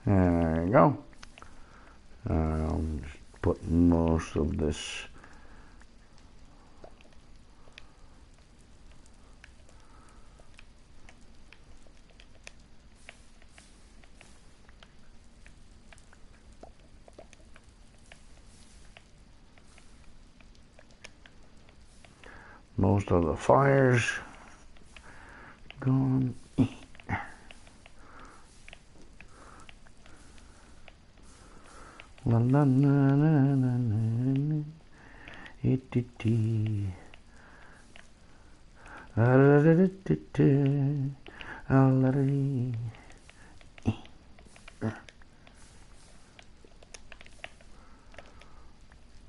There you go. I'll just put most of this. Most of the fires gone. La la la la la la. It.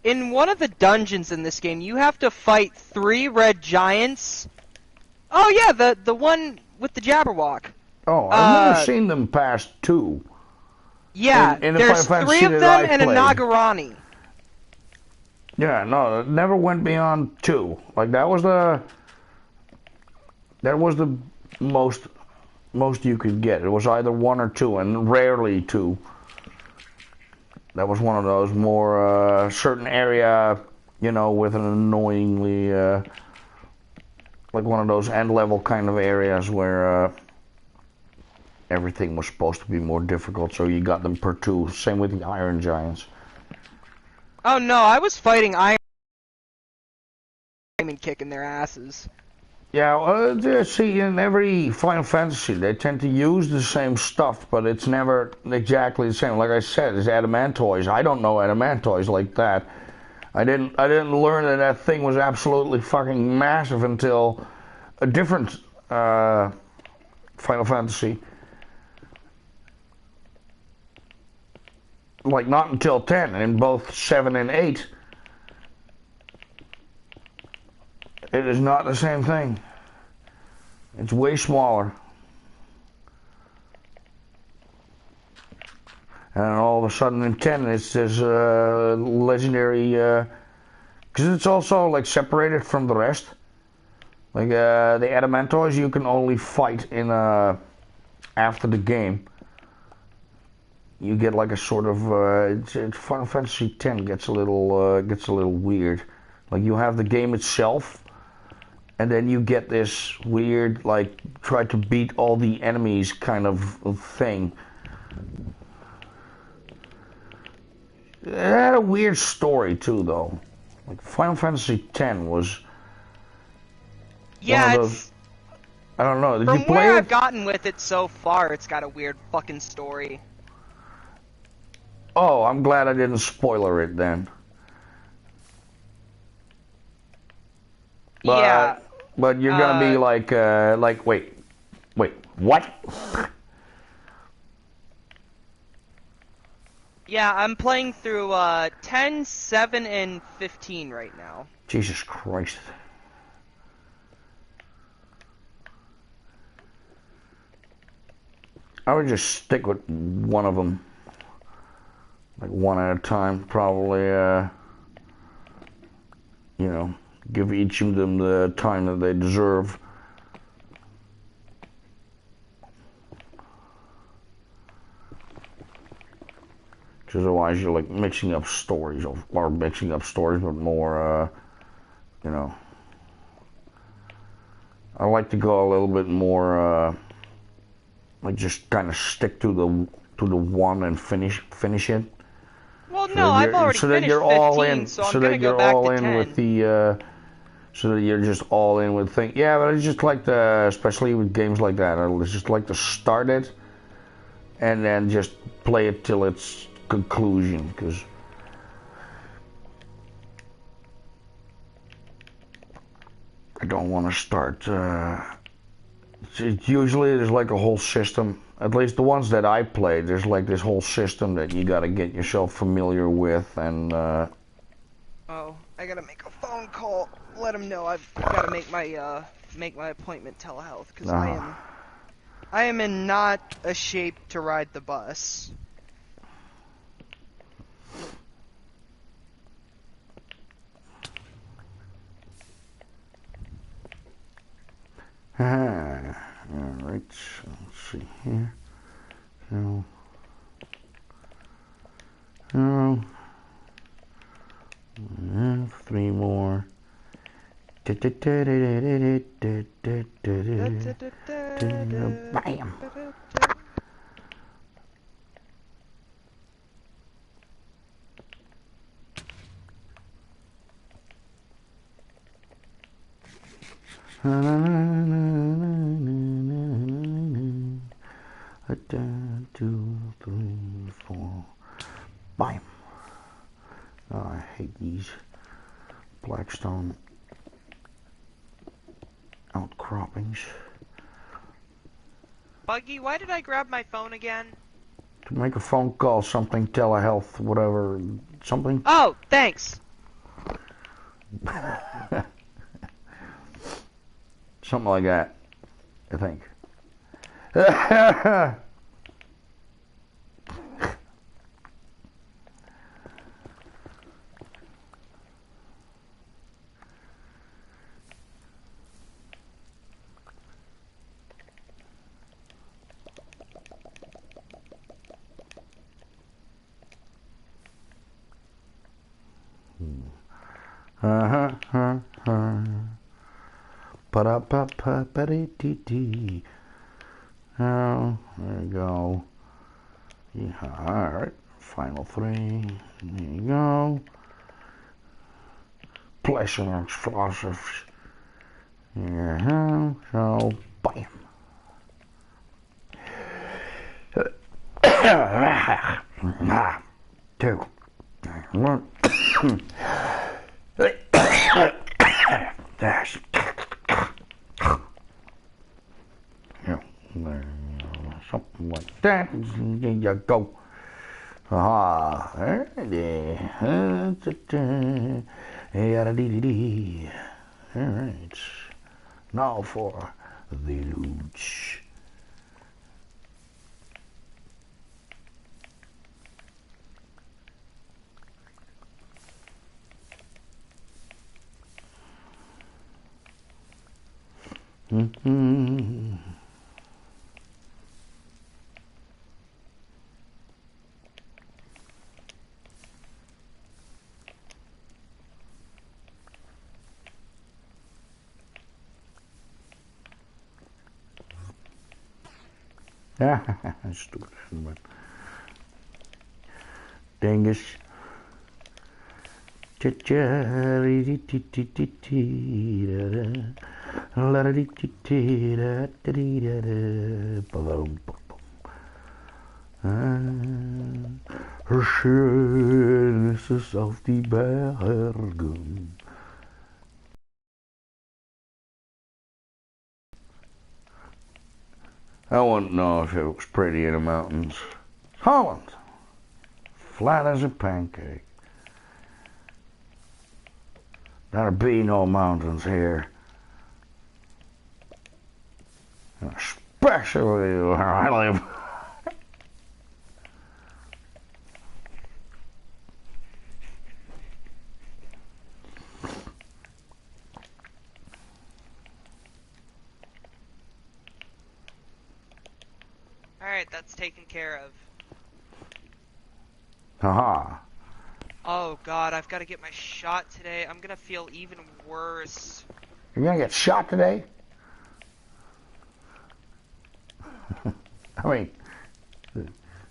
In one of the dungeons in this game, you have to fight 3 red giants. Oh yeah, the one with the Jabberwock. Oh, I've never seen them past 2. Yeah, in the there's Final 3 Fantasy of that them I and a played. Nagarani. Yeah, no, it never went beyond 2. Like that was the most you could get. It was either 1 or 2, and rarely 2. That was one of those more certain area, you know, with an annoyingly like one of those end level kind of areas where everything was supposed to be more difficult, so you got them per 2. Same with the Iron Giants. Oh no, I was fighting Iron and kicking their asses. Yeah, see, in every Final Fantasy, they tend to use the same stuff, but it's never exactly the same. Like I said, it's adamantoids. I don't know adamantoids like that. I didn't learn that thing was absolutely fucking massive until a different Final Fantasy. Like, not until 10, in both 7 and 8. It is not the same thing. It's way smaller. And all of a sudden in 10 it's this legendary, because it's also like separated from the rest. Like the adamantoids you can only fight in after the game. You get like a sort of Final Fantasy X gets a little weird. Like you have the game itself, and then you get this weird like try to beat all the enemies kind of thing. It had a weird story too, though. Like Final Fantasy X was yeah, one of those. I don't know. Did you from play where it? I've gotten with it so far, it's got a weird fucking story. Oh, I'm glad I didn't spoiler it then. But, Yeah. But you're gonna be like wait, what? Yeah, I'm playing through 10, 7, and 15 right now. Jesus Christ. I would just stick with one of them, like one at a time. Probably, you know, give each of them the time that they deserve. Because otherwise you're like mixing up stories, or mixing up stories, but more, you know. I like to go a little bit more, like just kind of stick to the one and finish it. Well, no, I've already finished 15, so I'm gonna go back to 10. With the, so that you're just all in with things. Yeah, but I just like to, especially with games like that, I just like to start it and then just play it till its conclusion, because I don't want to start. Usually there's like a whole system. At least the ones that I played, there's like this whole system that you got to get yourself familiar with, and. Oh, I gotta make a phone call. Let him know I've gotta make my appointment telehealth, because I am in not a shape to ride the bus. Alright, let's see here. So, three more. Bam! One, two, three, four. Bam! Oh, I hate these blackstone outcroppings. Buggy, why did I grab my phone again? To make a phone call, something, telehealth, whatever, something. Oh, thanks. Something like that, I think. Pa-da-pa-pa-pa-dee-dee-dee. Oh, there you go. Yeah, alright, final three. There you go. Pleasure explosives. Yeah, so, bam. Two. One. Dash. Yeah, something like that. There you go. Ah, there it is. Alright. Now for the luge. Mm-hmm. Stupid, but dingus. Schön ist es auf die Bergen. I wouldn't know if it was pretty in the mountains. Holland, flat as a pancake. There'll be no mountains here. Especially where I live. Alright, that's taken care of. Haha. Oh god, I've got to get my shot today. I'm gonna feel even worse. You're gonna get shot today? I mean,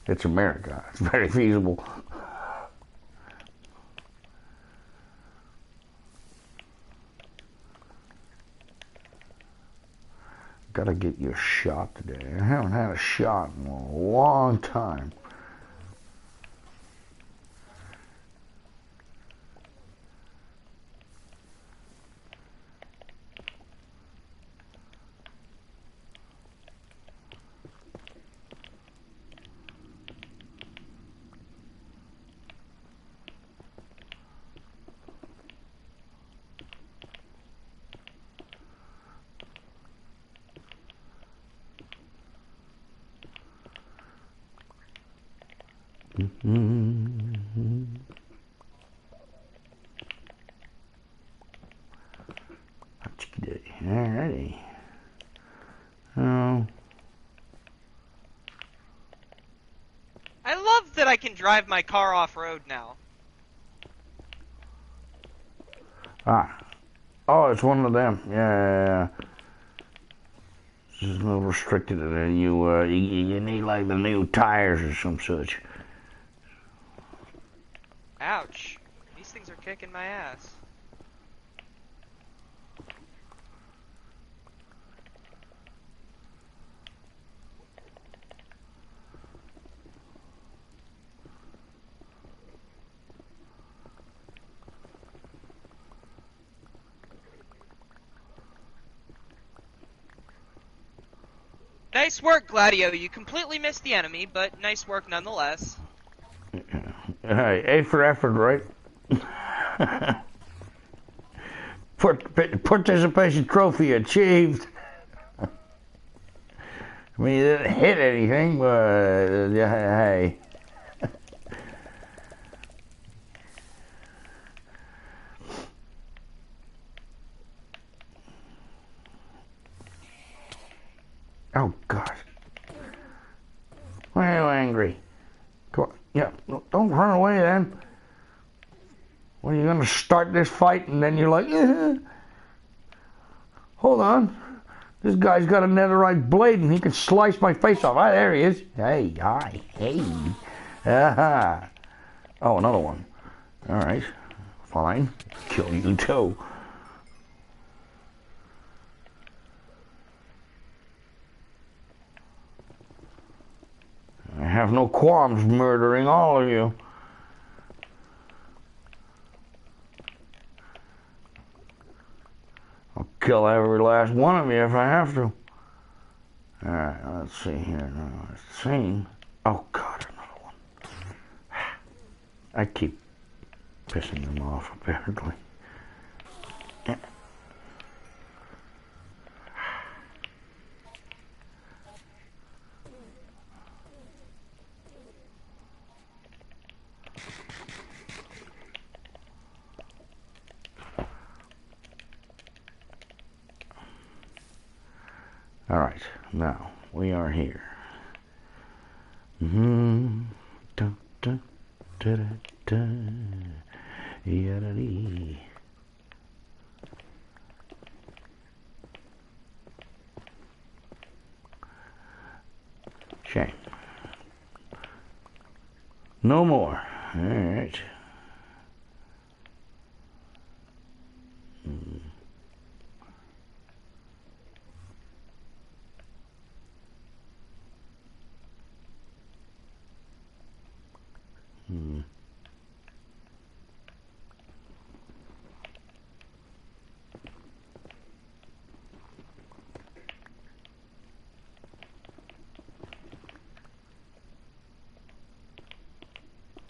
it's America. It's very feasible. Gotta get you a shot today. I haven't had a shot in a long time. Alrighty. Oh. I love that I can drive my car off-road now. Ah. Oh, it's one of them. Yeah. This is a little restricted, and then you need like the new tires or some such. Ouch. These things are kicking my ass. Nice work, Gladio. You completely missed the enemy, but nice work nonetheless. Hey, A for effort, right? Participation trophy achieved. I mean, you didn't hit anything, but hey. Oh, God. Why are you angry? Come on. Yeah, don't run away then. When you're going to start this fight and then you're like, hold on. This guy's got a netherite blade and he can slice my face off. Ah, there he is. Hey, hi, hey. Aha. Oh, another one. All right, fine. Kill you too. I have no qualms murdering all of you. I'll kill every last one of you if I have to. Alright, let's see here now. Let's see. Oh, God, another one. I keep pissing them off, apparently. Alright, now we are here. Dun, dun, da, da, da. Yada-dee. Shame. No more. Alright.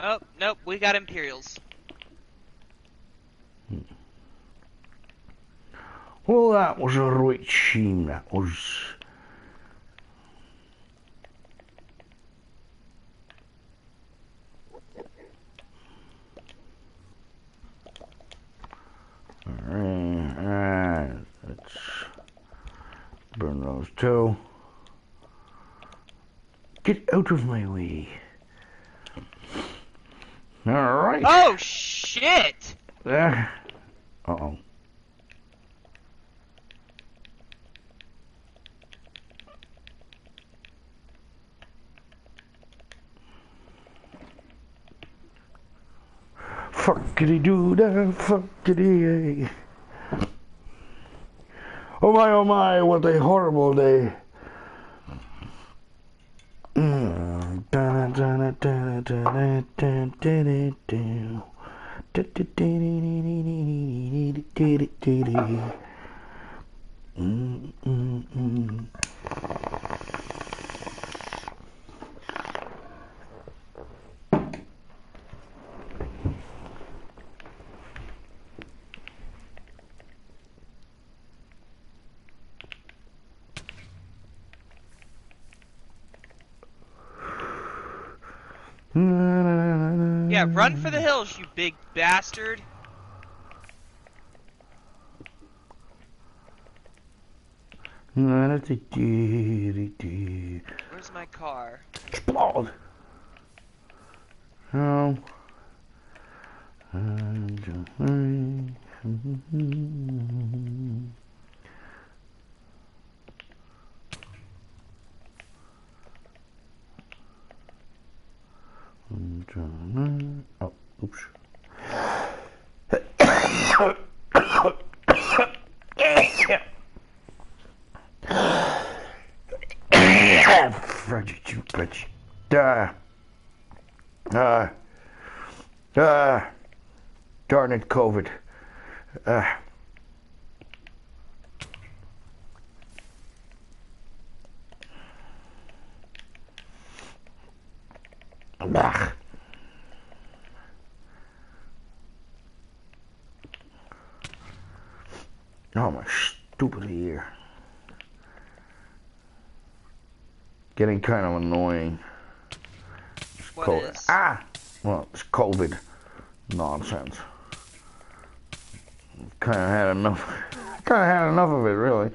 Oh, nope, we got Imperials. Well, that was a right shame, that was. Alright, let's burn those too. Get out of my way. Alright. Oh, shit! Uh-oh. Fuckity-doo-dah, fuckity-yay. Oh my, what a horrible day. Yeah, run for the hills, you big bastard. Where's my car? Explode! Oh. Oh, oops. Freddy, you bitch. Darn it, COVID. Ugh. Oh, my stupid ear. Getting kind of annoying. What is? Well, it's COVID nonsense. Kind of had enough. Kind of had enough of it, really.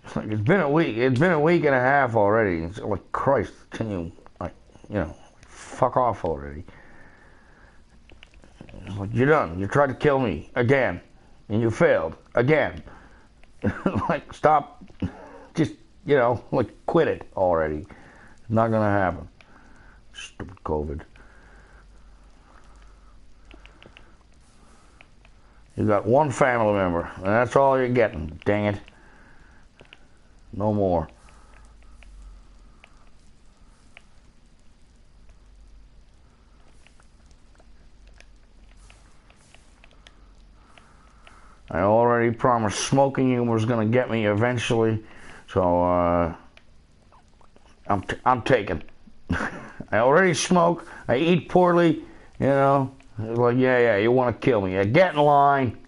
It's like it's been a week. It's been a week and a half already. It's like, Christ, can you, like, fuck off already? It's like, you're done. You tried to kill me again, and you failed again. Like, stop. Just, like, quit it already. It's not gonna happen. Stupid COVID. You got one family member, and that's all you're getting. Dang it. No more. I already promised smoking you was gonna get me eventually, so I'm taking. I already smoke. I eat poorly. It's like, yeah, you want to kill me? Yeah, get in line.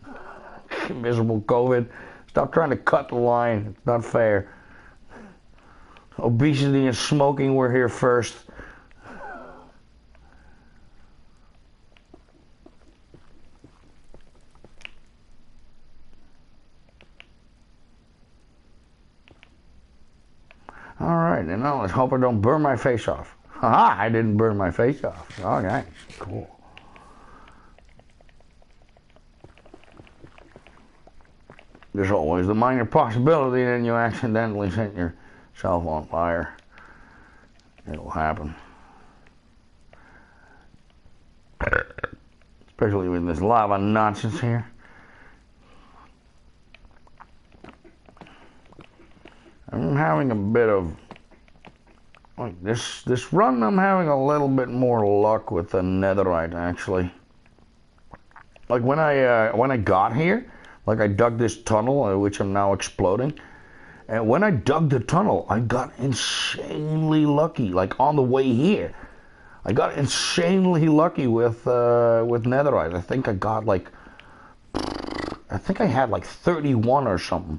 Miserable COVID. Stop trying to cut the line. It's not fair. Obesity and smoking were here first. Alright, and now let's hope I don't burn my face off. Haha, I didn't burn my face off. Okay, cool. There's always the minor possibility that you accidentally set yourself on fire. It'll happen. Especially with this lava nonsense here. I'm having a bit of, like, this run, I'm having a little bit more luck with the netherite, actually. Like, when I got here, like, I dug this tunnel, which I'm now exploding, and when I dug the tunnel, I got insanely lucky. Like, on the way here, I got insanely lucky with netherite. I think I had like 31 or something.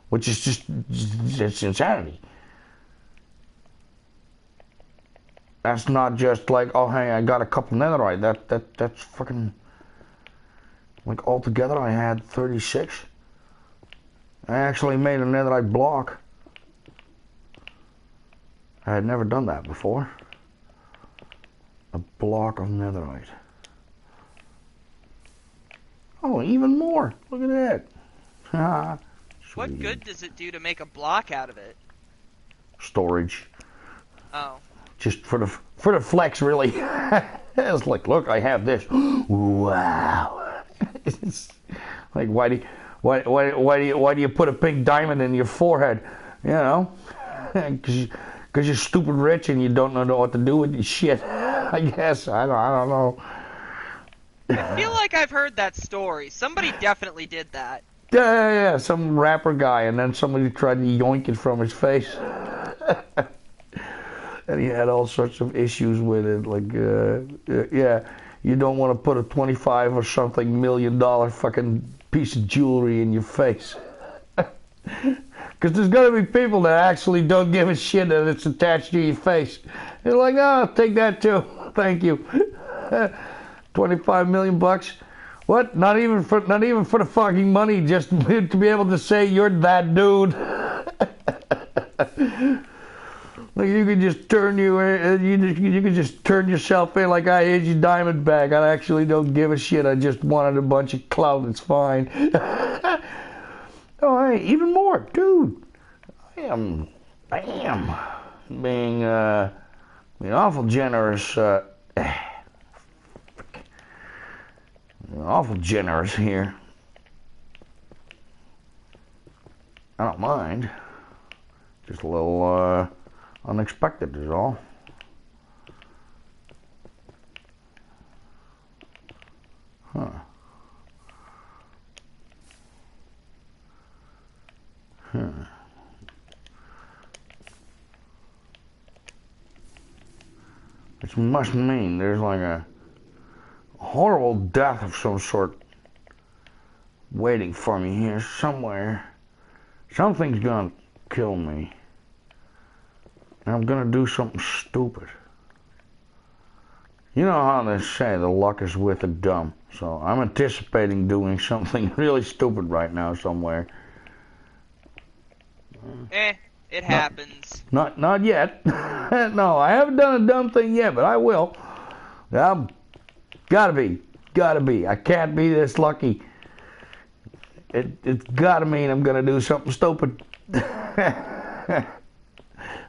Which is just, it's insanity. That's not just like, oh hey, I got a couple netherite. That's fucking, like, altogether I had 36. I actually made a netherite block. I had never done that before. A block of netherite. Oh, even more. Look at that. What good does it do to make a block out of it? Storage. Oh. Just for the flex, really. It's like, look, I have this. Wow. It's like, why do you put a pink diamond in your forehead? You know, because you're stupid rich and you don't know what to do with your shit. I guess I don't know. I feel like I've heard that story. Somebody definitely did that. Yeah. Some rapper guy, and then somebody tried to yoink it from his face. And he had all sorts of issues with it, like, yeah, you don't want to put a 25 or something $1 million fucking piece of jewelry in your face. Because there's going to be people that actually don't give a shit that it's attached to your face. They're like, oh, I'll take that too. Thank you. 25 million bucks? What? Not even for the fucking money, just to be able to say you're that dude. Like you could just turn you could just turn yourself in like, I here's your diamond bag. I actually don't give a shit. I just wanted a bunch of clout. It's fine. Oh, hey, even more, dude. I am being awful generous. Awful generous here. I don't mind. Just a little unexpected is all. Huh. Which must mean there's like a horrible death of some sort waiting for me here somewhere. Something's gonna kill me. And I'm gonna do something stupid. You know how they say the luck is with the dumb. So I'm anticipating doing something really stupid right now somewhere. It happens. Not yet. No, I haven't done a dumb thing yet, but I will. Gotta be. I can't be this lucky. It's gotta mean I'm gonna do something stupid.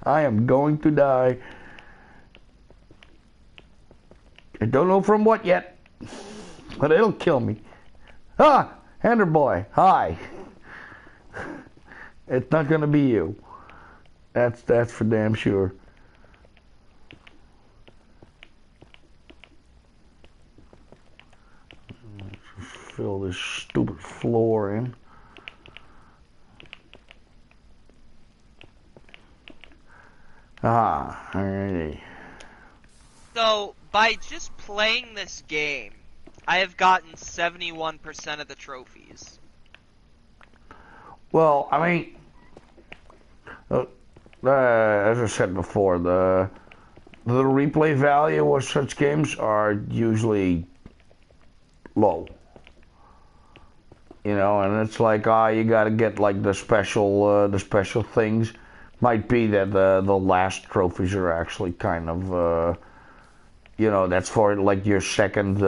I am going to die. I don't know from what yet, but it'll kill me. Ah, Ender Boy, hi. It's not gonna be you. That's for damn sure. Let's fill this stupid floor in. Ah, alrighty. So, by just playing this game, I have gotten 71% of the trophies. Well, I mean, as I said before, the replay value of such games are usually low. You know, and it's like, you gotta get like the special things. Might be that the last trophies are actually kind of, you know, that's for like your second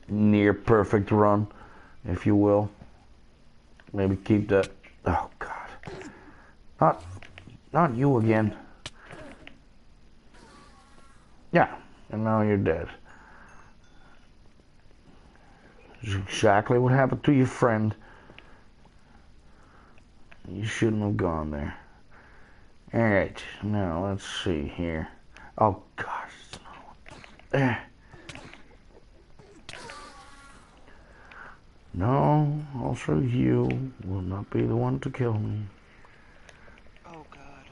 near perfect run, if you will. Maybe keep that. Oh God, not you again. Yeah, and now you're dead. This is exactly what happened to your friend. You shouldn't have gone there. Alright, now let's see here. Oh God. No, also you will not be the one to kill me. Oh God.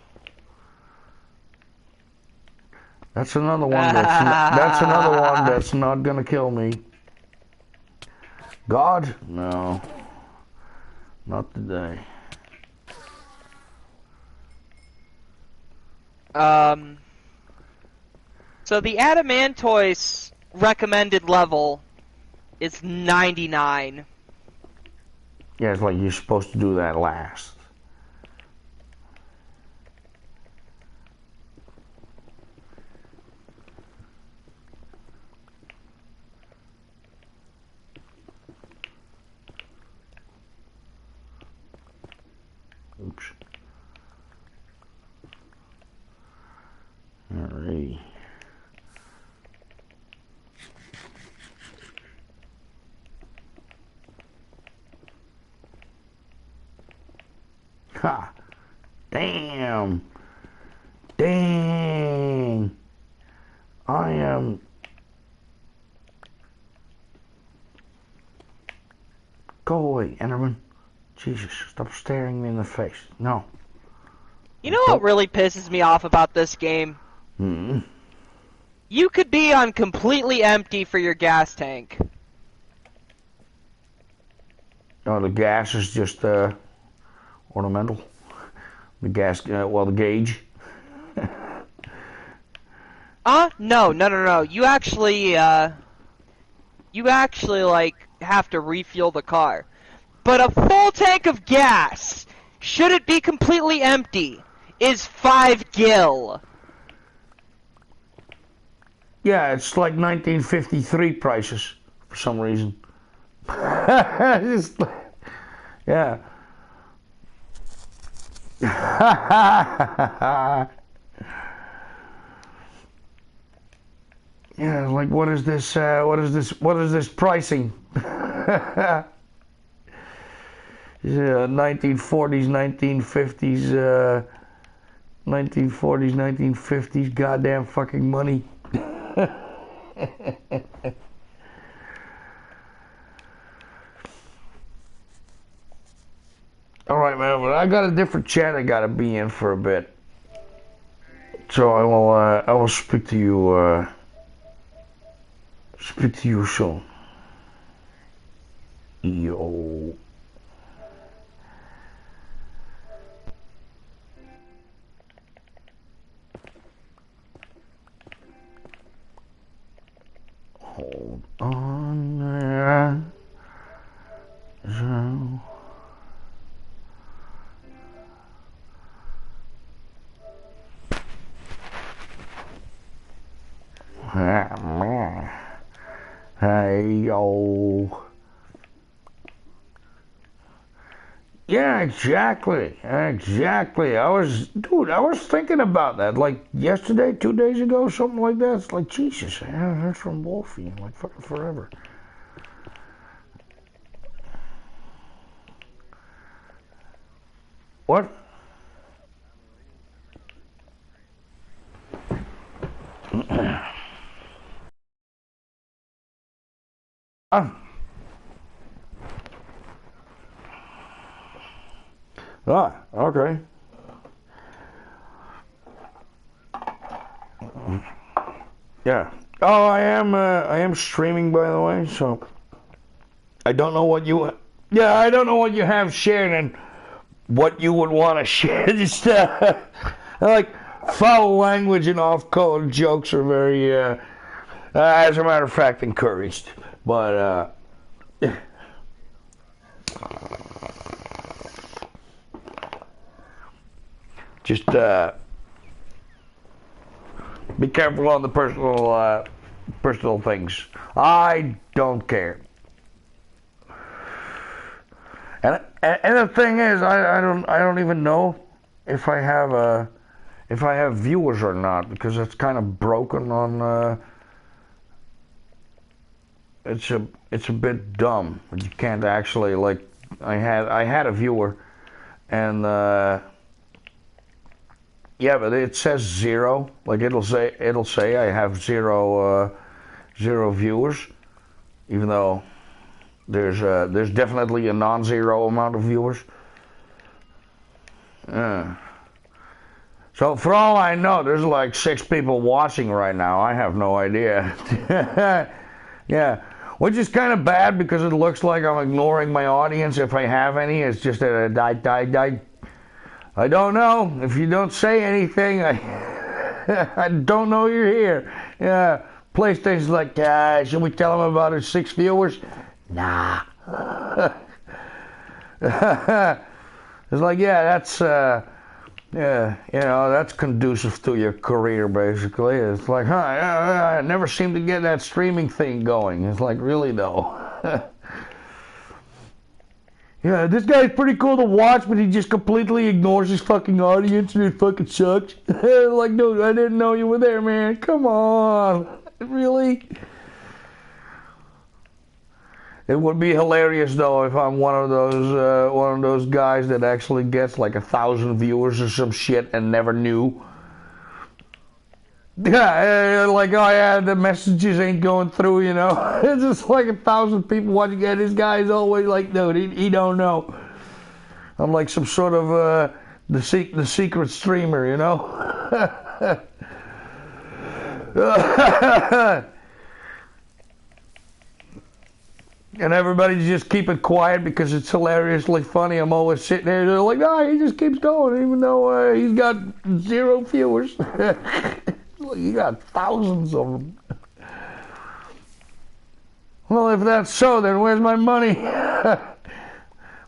That's another one that's another one that's not gonna kill me. God? No. Not today. So the Adamantoise recommended level is 99. Yeah, it's like you're supposed to do that last. Damn. Dang. I am... Go away, Enderman. Jesus, stop staring me in the face. No. You know what really pisses me off about this game? Hmm. You could be on completely empty for your gas tank. Oh, the gas is just ornamental. The gas, well, the gauge. No. You actually like have to refuel the car. But a full tank of gas, should it be completely empty, is 5 gil. Yeah, it's like 1953 prices for some reason. Just, yeah. Yeah, like what is this? What is this? What is this pricing? Yeah, 1940s, 1950s, 1940s, 1950s, goddamn fucking money. All right, man. But I got a different chat I gotta be in for a bit, so I will speak to you. Speak to you soon. Yo. Hold on there. So. Hey, yo. Yeah, exactly. Exactly. I was thinking about that like yesterday, 2 days ago, something like that. It's like, Jesus, I haven't heard from Wolfie in like fucking forever. What? Okay. Yeah. Oh, I am streaming, by the way, so I don't know what you, yeah, I don't know what you have shared and what you would want to share. Just, like, foul language and off-color jokes are very, as a matter of fact, encouraged. But, just, be careful on the personal things. I don't care. And the thing is, I don't even know if I have viewers or not, because it's kind of broken on. It's a bit dumb. You can't actually, like, I had a viewer, and yeah, but it says 0. Like it'll say I have zero viewers, even though there's definitely a non-zero amount of viewers. So for all I know, there's like 6 people watching right now. I have no idea. Yeah, which is kind of bad because it looks like I'm ignoring my audience if I have any. It's just that I don't know. If you don't say anything, I don't know you're here. Yeah, PlayStation's like, should we tell them about our 6 viewers? Nah. It's like, yeah, that's yeah, that's conducive to your career, basically. It's like, I never seem to get that streaming thing going. It's like, really though. Yeah, this guy's pretty cool to watch, but he just completely ignores his fucking audience, and it fucking sucks. Like, dude, I didn't know you were there, man. Come on. Really? It would be hilarious though if I'm one of those guys that actually gets like 1,000 viewers or some shit and never knew. Yeah, like, oh yeah, the messages ain't going through, you know. It's just like 1,000 people watching it. This guy's always like, dude, he don't know. I'm like some sort of the secret streamer, you know. And everybody just keep it quiet because it's hilariously funny. I'm always sitting there, they're like, oh, he just keeps going, even though he's got 0 viewers. You got thousands of them. Well, if that's so, then where's my money?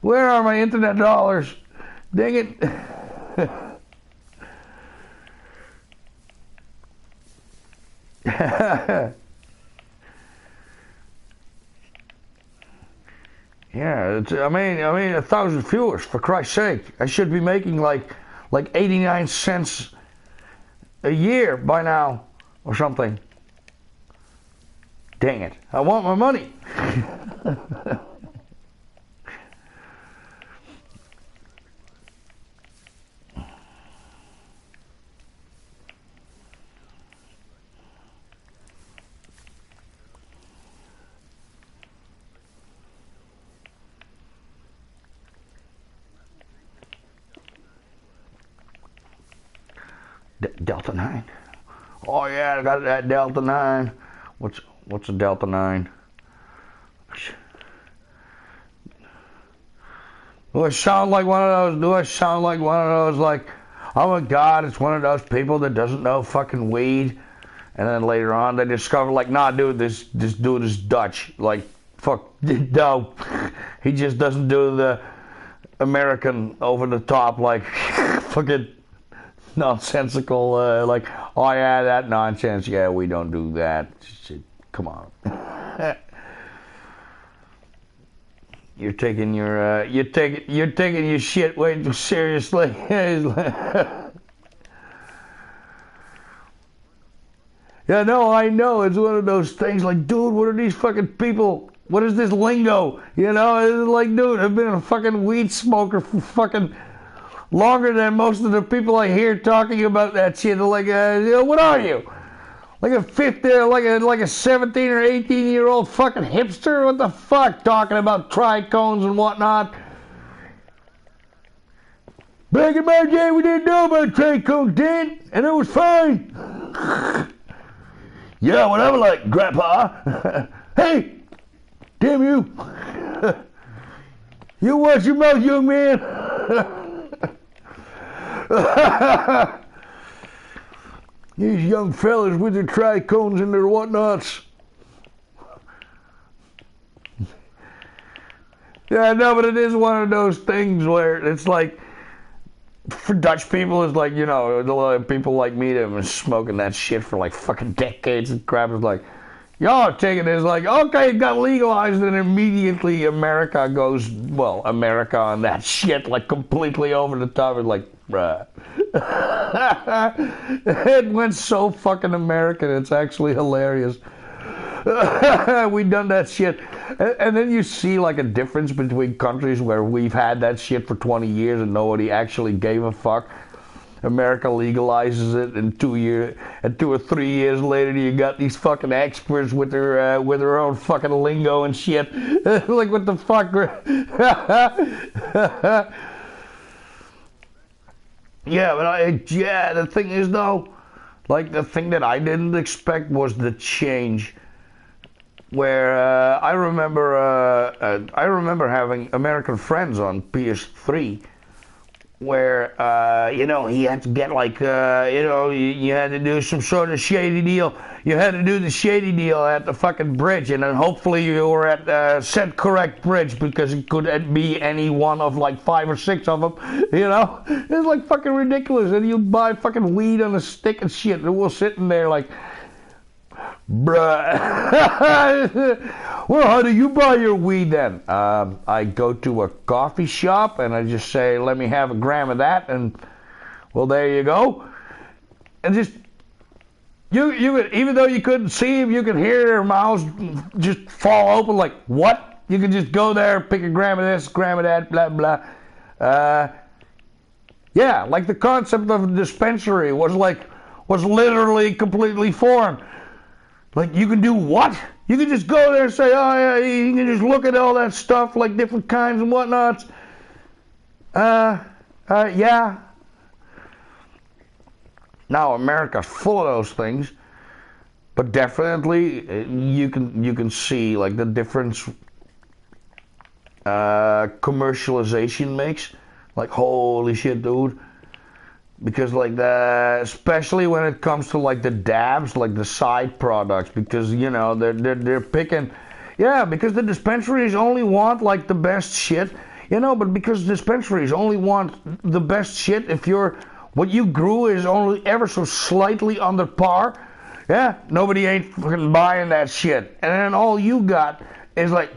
Where are my internet dollars? Dang it. Yeah, I mean, 1,000 viewers, for Christ's sake. I should be making like 89 cents a year by now, or something. Dang it, I want my money. Delta 9. Oh yeah, I got that Delta 9. What's a Delta 9? Do I sound like one of those? Do I sound like one of those like, oh my God, it's one of those people that doesn't know fucking weed, and then later on they discover like, nah, dude, this dude is Dutch. Like, fuck, no, he just doesn't do the American over the top like fucking nonsensical, like, oh yeah, that nonsense. Yeah, we don't do that. Shit, come on. You're taking your shit way too seriously. Yeah, no, I know. It's one of those things like, dude, what are these fucking people? What is this lingo? You know, it's like, dude, I've been a fucking weed smoker for fucking longer than most of the people I hear talking about that shit. They're like, what are you? Like a 17 or 18-year-old fucking hipster? What the fuck? Talking about trichones and whatnot. Back in my day, we didn't know about trichones, did? And it was fine. Yeah, whatever, like, Grandpa. Hey, damn you. You watch your mouth, young man. These young fellas with their trichones and their whatnots. Yeah, no, but it is one of those things where it's like, for Dutch people, it's like, you know, people like me that have been smoking that shit for like fucking decades and crap. It's like, y'all are taking this like, okay, it got legalized, and immediately America goes, well, America on that shit, like completely over the top. It's like, bruh. It went so fucking American, it's actually hilarious. We done that shit. And then you see like a difference between countries where we've had that shit for 20 years and nobody actually gave a fuck. America legalizes it, and 2 or 3 years later, you got these fucking experts with their own fucking lingo and shit. Like, what the fuck? Yeah, but the thing is though, like the thing that I didn't expect was the change. Where I remember having American Friends on PS3. Where, you know, he had to get like, you know, you had to do some sort of shady deal. You had to do the shady deal at the fucking bridge, and then hopefully you were at said correct bridge, because it could be any one of like 5 or 6 of them, you know? It's like fucking ridiculous, and you buy fucking weed on a stick and shit, and we're sitting there like, bruh. Well, how do you buy your weed then? I go to a coffee shop and I just say, let me have a gram of that, and well, there you go. And just you even though you couldn't see them, you could hear their mouths just fall open like, what? You can just go there, pick a gram of this, gram of that, blah, blah. Yeah, like the concept of a dispensary was literally completely foreign. Like, you can do what? You can just go there and say, oh yeah, you can just look at all that stuff, like different kinds and whatnots. Yeah. Now America's full of those things, but definitely you can see like the difference commercialization makes. Like, holy shit, dude. Because like especially when it comes to like the dabs, like the side products, because you know they're picking, yeah, because the dispensaries only want like the best shit, you know, but because dispensaries only want the best shit if what you grew is only ever so slightly under par, yeah, nobody ain't fucking buying that shit, and then all you got is like,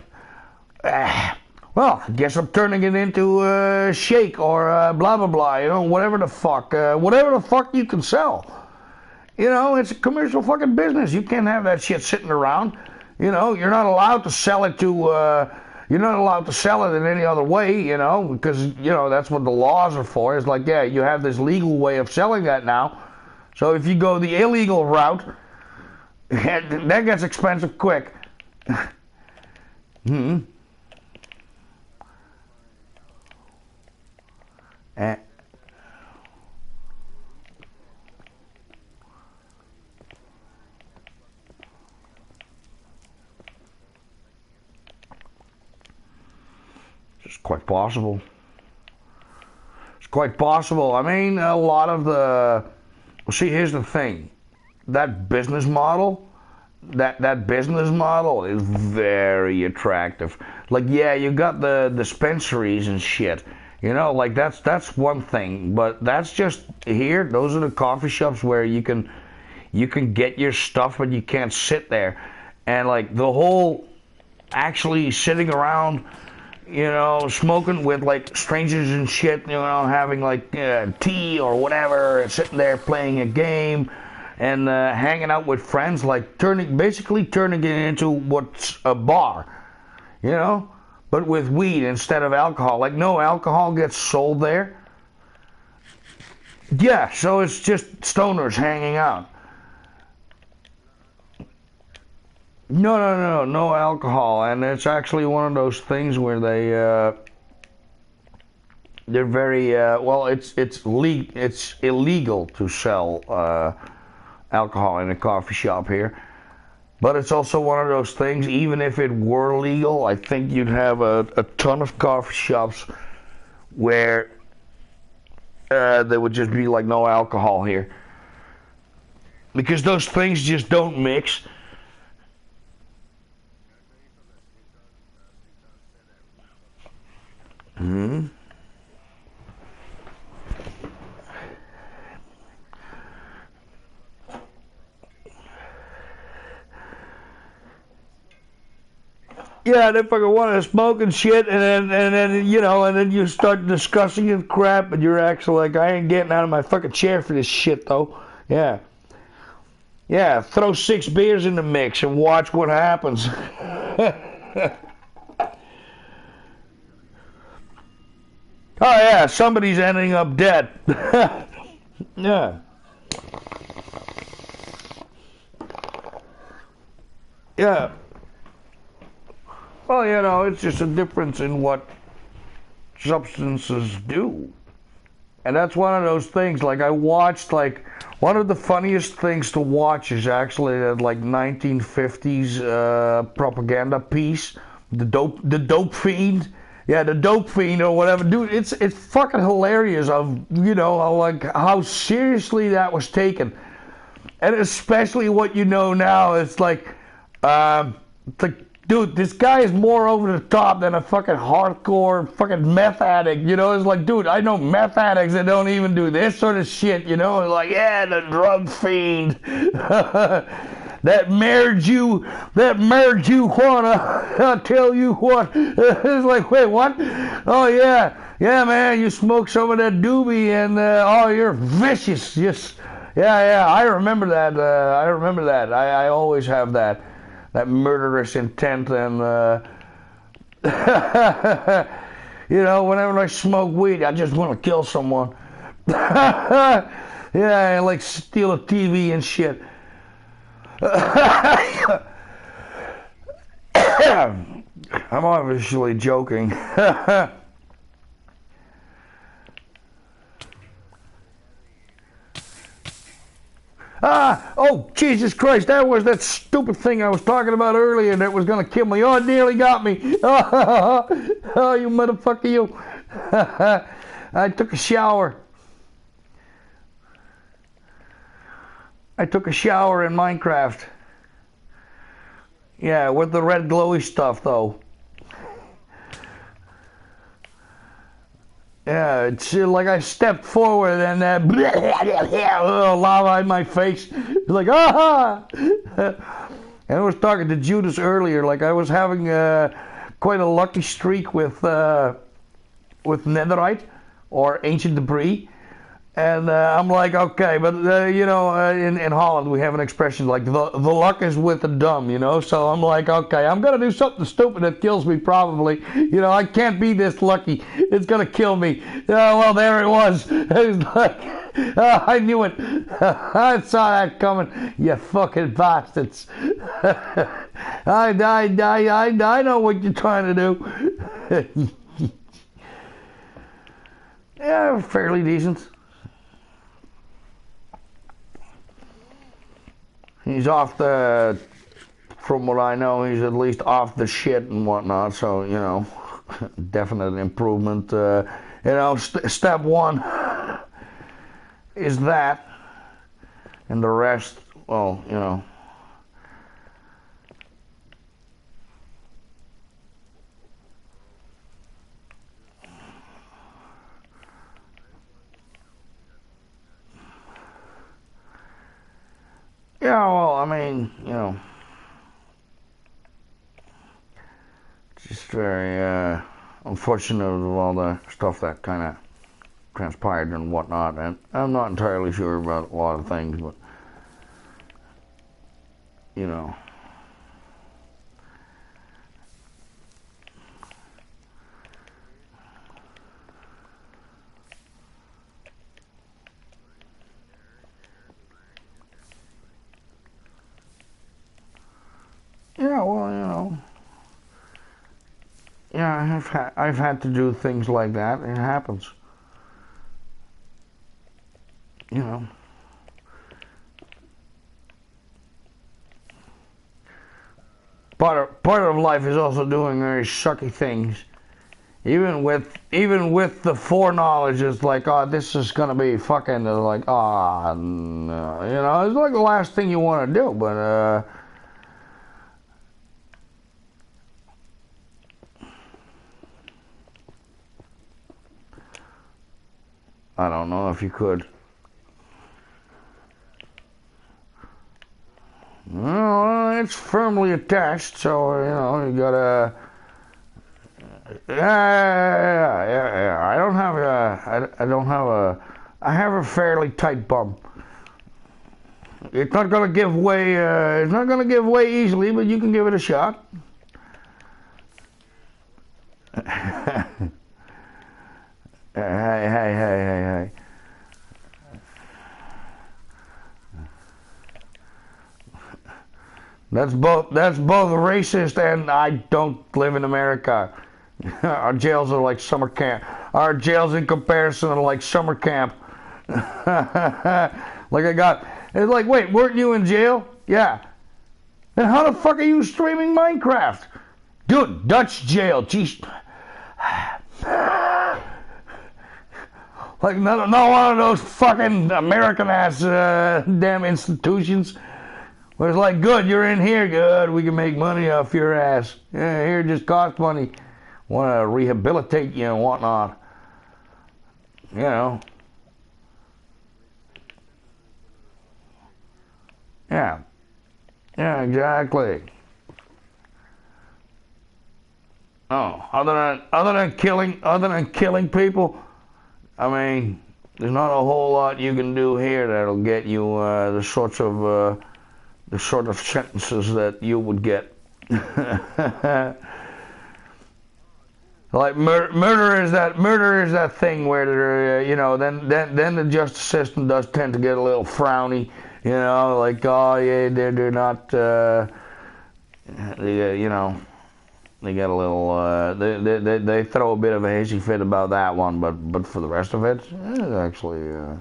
well, I guess I'm turning it into a shake or blah blah blah, you know, whatever the fuck you can sell. You know, it's a commercial fucking business. You can't have that shit sitting around. You know, you're not allowed to sell it you're not allowed to sell it in any other way, you know, because, you know, that's what the laws are for. It's like, yeah, you have this legal way of selling that now. So if you go the illegal route, that gets expensive quick. It's quite possible. It's quite possible. I mean, a lot of see, here's the thing. That business model, that business model is very attractive. Like, yeah, you got the dispensaries and shit. You know, like that's one thing, but that's just here. Those are the coffee shops where you can get your stuff, but you can't sit there. And like the whole actually sitting around, you know, smoking with like strangers and shit, you know, having like tea or whatever, and sitting there playing a game and hanging out with friends, like basically turning it into what's a bar, you know, but with weed instead of alcohol. Like, no alcohol gets sold there. Yeah, so it's just stoners hanging out. No alcohol, and it's actually one of those things where they're very well. It's illegal to sell alcohol in a coffee shop here, but it's also one of those things. Even if it were legal, I think you'd have a ton of coffee shops where there would just be like no alcohol here, because those things just don't mix. Hmm. Yeah, they fucking want to smoke and shit, and then you know, and then you start discussing and crap, and you're actually like, I ain't getting out of my fucking chair for this shit, though. Yeah, yeah. Throw 6 beers in the mix and watch what happens. Oh yeah, somebody's ending up dead. Yeah. Yeah. Well, you know, it's just a difference in what substances do. And that's one of those things, like I watched, like, one of the funniest things to watch is actually that, like, 1950s propaganda piece, the dope fiend. Yeah, the dope fiend or whatever, dude. It's fucking hilarious of, you know, like how seriously that was taken, and especially what you know now. It's like, dude, this guy is more over the top than a fucking hardcore fucking meth addict. You know, it's like, dude, I know meth addicts that don't even do this sort of shit. You know, it's like, yeah, the drug fiend. That marijuana, I'll tell you what. It's like, wait, what? Oh, yeah, man, you smoke some of that doobie and, oh, you're vicious. Just, yeah, I remember that. I always have that murderous intent, and, You know, whenever I smoke weed, I just want to kill someone. Yeah, and like steal a TV and shit. I'm obviously joking. Oh, Jesus Christ, that was that stupid thing I was talking about earlier that was going to kill me. Oh, it nearly got me. Oh, you motherfucker, you. I took a shower. I took a shower in Minecraft. Yeah, with the red glowy stuff, though. Yeah, it's like I stepped forward and lava in my face. It's like, ah! And I was talking to Judas earlier, like I was having quite a lucky streak with netherite or ancient debris. And I'm like, okay, but you know, in Holland we have an expression like the luck is with the dumb, you know. So I'm like, okay, I'm gonna do something stupid that kills me probably. You know, I can't be this lucky. It's gonna kill me. Well, there it was. It was like, I knew it. I saw that coming. You fucking bastards. I know what you're trying to do. Yeah, fairly decent. He's off the, from what I know, he's at least off the shit and whatnot, so, you know, definite improvement. You know, step one is that, and the rest, well, you know. Yeah, well, I mean, you know, it's just very unfortunate of all the stuff that kind of transpired and whatnot, and I'm not entirely sure about a lot of things, but, you know. Yeah, well, you know. Yeah, I've had to do things like that. It happens. You know. Part of life is also doing very sucky things. Even with the foreknowledge, it's like, oh, this is gonna be fucking like, oh, no. You know, it's like the last thing you want to do, but I don't know if you could. No, it's firmly attached, so you know you gotta. Yeah. I don't have a. I don't have a. I have a fairly tight bum. It's not gonna give way. It's not gonna give way easily, but you can give it a shot. Hey. That's both racist and I don't live in America. Our jails are like summer camp. Our jails in comparison are like summer camp. Like I got, it's like, wait, weren't you in jail? Yeah. Then how the fuck are you streaming Minecraft? Dude, Dutch jail, jeez. Like not one of those fucking American ass damn institutions. Where it's like, good, you're in here, good, we can make money off your ass. Yeah, here just cost money. Want to rehabilitate you and whatnot. You know. Yeah. Yeah, exactly. Oh, other than killing people, I mean, there's not a whole lot you can do here that'll get you the sort of. The sort of sentences that you would get. You know, Like murder is that thing where they're, then the justice system does tend to get a little frowny, like, oh yeah, they're not, they get a little, they throw a bit of a hissy fit about that one, but for the rest of it, it's actually.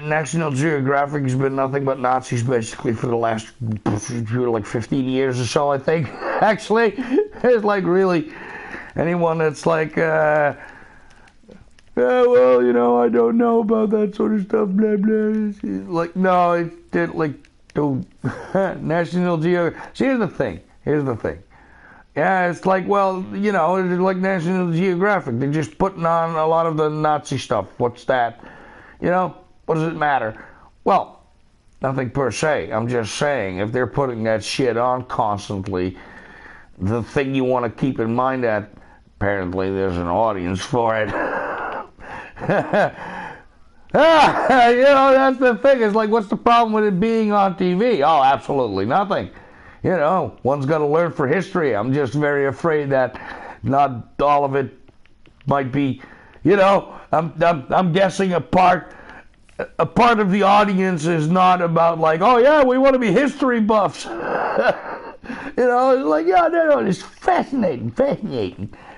National Geographic has been nothing but Nazis basically for the last like 15 years or so, I think. Actually, it's like really anyone that's like, yeah, well, I don't know about that sort of stuff, blah blah. Like, no, it did like, dude, National Geographic. See, here's the thing. Yeah, it's like, well, it's like National Geographic. They're just putting on a lot of the Nazi stuff. What's that? What does it matter? Well, nothing per se. I'm just saying, if they're putting that shit on constantly, the thing you want to keep in mind that apparently there's an audience for it. That's the thing. It's like, what's the problem with it being on TV? Oh, absolutely nothing. One's got to learn for history. I'm just very afraid that not all of it might be, I'm guessing a part of the audience is not about like, oh yeah, we want to be history buffs. It's like, yeah, no, it's fascinating.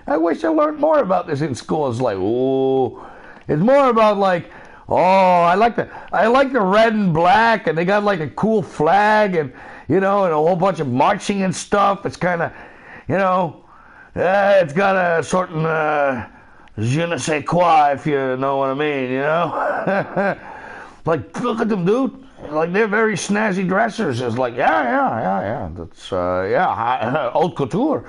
I wish I learned more about this in school. It's like, oh, it's more about like, oh, I like the red and black, and they got like a cool flag, and and a whole bunch of marching and stuff. It's kind of, it's got a certain je ne sais quoi, if you know what I mean, Like, look at them, dude. Like, they're very snazzy dressers. It's like, yeah. That's, haute couture.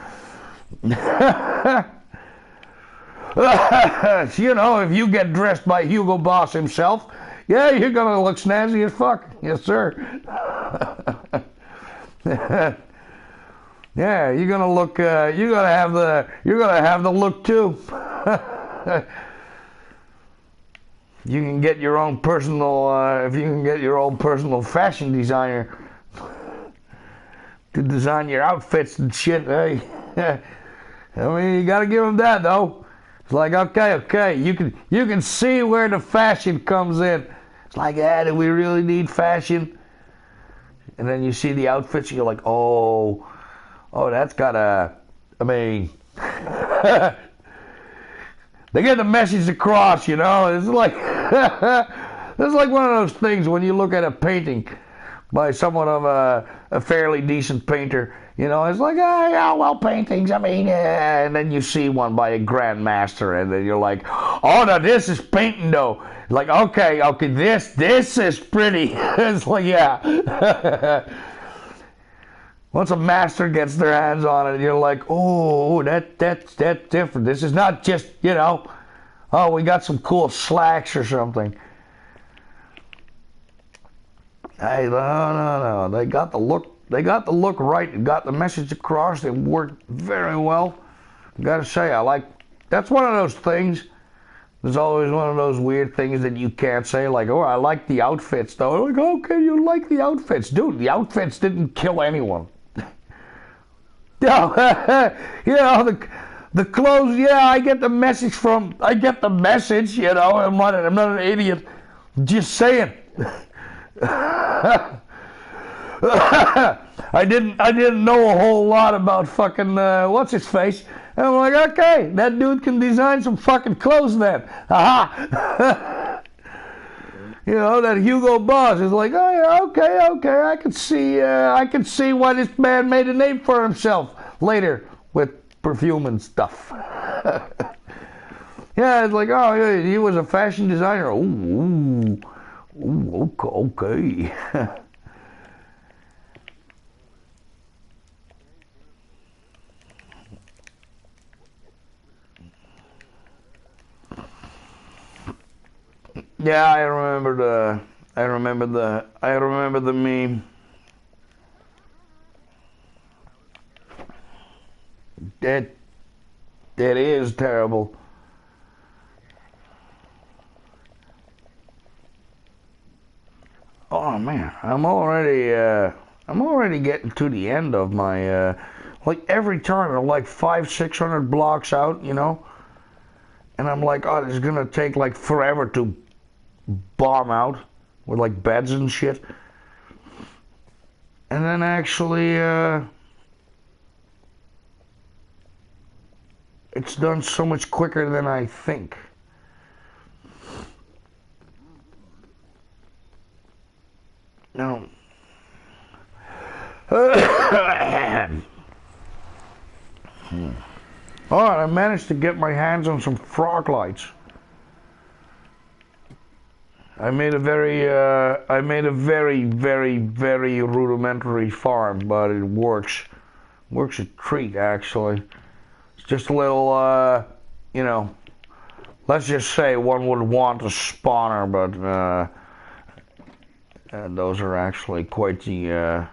If you get dressed by Hugo Boss himself, yeah, you're gonna look snazzy as fuck. Yes, sir. Yeah, you're gonna look. You're gonna have the look too. You can get your own personal. If you can get your own personal fashion designer to design your outfits and shit, hey. I mean, you gotta give them that though. It's like, okay, you can see where the fashion comes in. It's like, do we really need fashion? And then you see the outfits, and you're like, oh, that's gotta. I mean, they get the message across, It's like, it's like one of those things when you look at a painting by someone of a fairly decent painter. It's like, well, paintings, I mean, and then you see one by a grandmaster, and then you're like, oh, now this is painting, though. Like, okay, this is pretty. It's like, yeah. Once a master gets their hands on it, you're like, oh, that's different. This is not just, oh, we got some cool slacks or something. Hey, no. They got the look. They got the look right and got the message across. It worked very well. Gotta say, that's one of those things. There's always one of those weird things that you can't say, like, oh, I like the outfits, though. Like, okay, you like the outfits. Dude, the outfits didn't kill anyone. No, the clothes, yeah, I get the message, I'm not an idiot. Just saying. I didn't know a whole lot about fucking what's his face. And I'm like, okay, that dude can design some fucking clothes then. Aha. That Hugo Boss is like, oh yeah, okay, I can see why this man made a name for himself later with perfume and stuff. Yeah, it's like, oh yeah, he was a fashion designer. Ooh, okay. Yeah, I remember I remember the meme. That is terrible. Oh man, I'm already getting to the end of my like every time I'm like 500-600 blocks out, you know, and I'm like, oh, this is gonna take like forever to bomb out with like beds and shit, and then actually it's done so much quicker than I think. Now, alright, I managed to get my hands on some frog lights. I made a very, very rudimentary farm, but it works. Works a treat, actually. It's just a little, you know, let's just say one would want a spawner, but, those are actually quite the,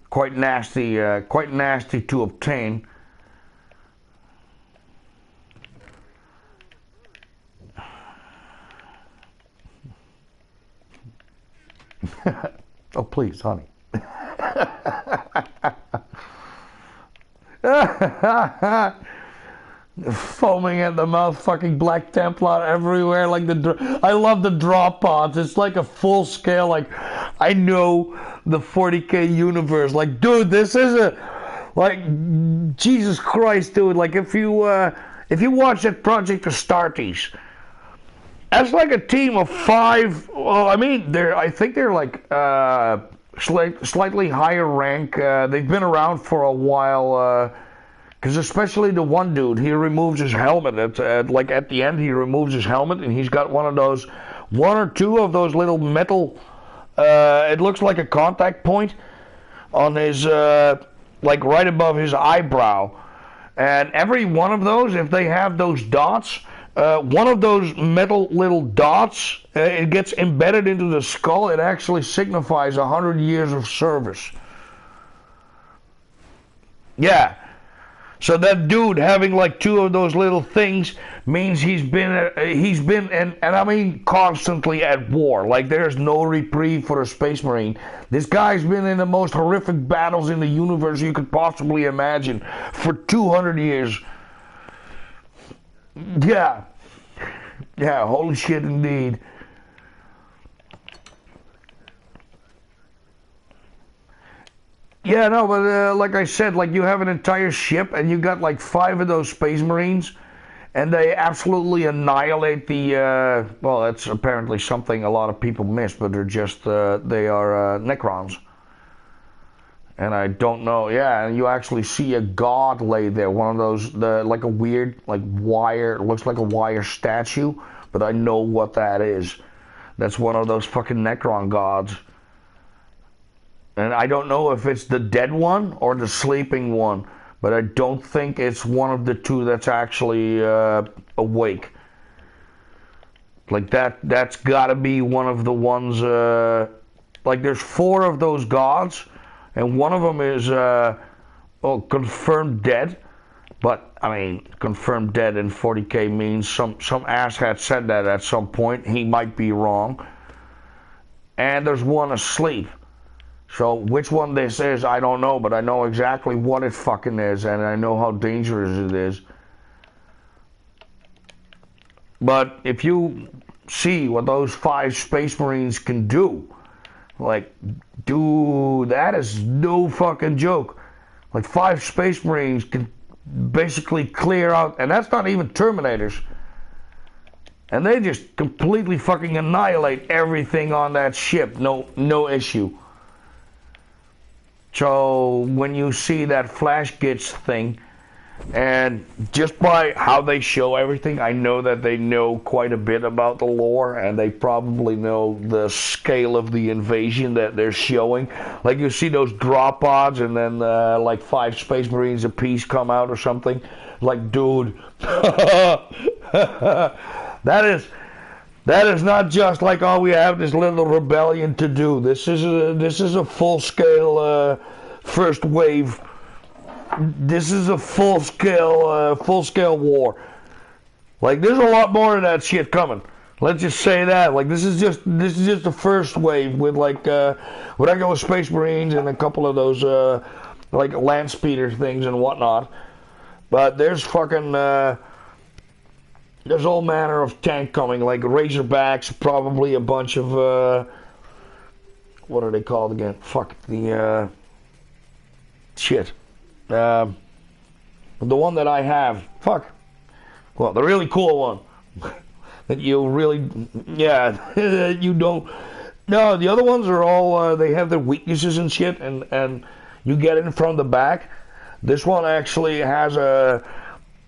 quite nasty to obtain. Oh, please, honey. Foaming at the mouth, fucking Black Templar everywhere. Like I love the drop pods. It's like a full scale. Like I know the 40K universe. Like, dude, this is like Jesus Christ, dude. Like if you watch that Project Astartes, that's like a team of 5. Well, I mean, I think they're like slightly higher rank. They've been around for a while. Because especially the one dude, he removes his helmet. Like at the end, he removes his helmet, and he's got one or two of those little metal. It looks like a contact point on his, like right above his eyebrow. And every one of those, if they have those dots, one of those metal little dots, it gets embedded into the skull. It actually signifies 100 years of service. Yeah. So that dude having like 2 of those little things means he's been and I mean constantly at war. Like there's no reprieve for a space marine. This guy's been in the most horrific battles in the universe you could possibly imagine for 200 years. Yeah, holy shit indeed. Yeah, no, but like I said, like you have an entire ship and you got like 5 of those space marines, and they absolutely annihilate the. Well, that's apparently something a lot of people miss, but they're just they are Necrons. And I don't know. Yeah, and you actually see a god lay there, one of those like a weird like wire. It looks like a wire statue, but I know what that is. That's one of those fucking Necron gods. And I don't know if it's the dead one or the sleeping one, but I don't think it's one of the 2 that's actually awake. Like that's gotta be one of the ones, like there's 4 of those gods, and one of them is, confirmed dead. But, I mean, confirmed dead in 40K means some asshat said that at some point. He might be wrong. And there's one asleep. So which one this is, I don't know, but I know exactly what it fucking is, and I know how dangerous it is. But if you see what those 5 Space Marines can do, like, dude, that is no fucking joke. Like 5 Space Marines can basically clear out, and that's not even Terminators. And they just completely fucking annihilate everything on that ship, no issue. So when you see that Flash Gits thing, and just by how they show everything, I know that they know quite a bit about the lore, and they probably know the scale of the invasion that they're showing. Like you see those drop pods, and then like 5 Space Marines apiece come out or something. Like, dude, that is That is not just like, oh, we have this little rebellion to do. This is a full-scale first wave. This is a full-scale war. Like, there's a lot more of that shit coming. Let's just say that. Like, this is just the first wave with like regular Space Marines and a couple of those like land speeder things and whatnot. But there's fucking there's all manner of tank coming, like Razorbacks, probably a bunch of what are they called again? Fuck the shit. The one that I have. Fuck. Well, the really cool one. That you really, yeah, you don't. No, the other ones are all, they have their weaknesses and shit, and you get in from the back. This one actually has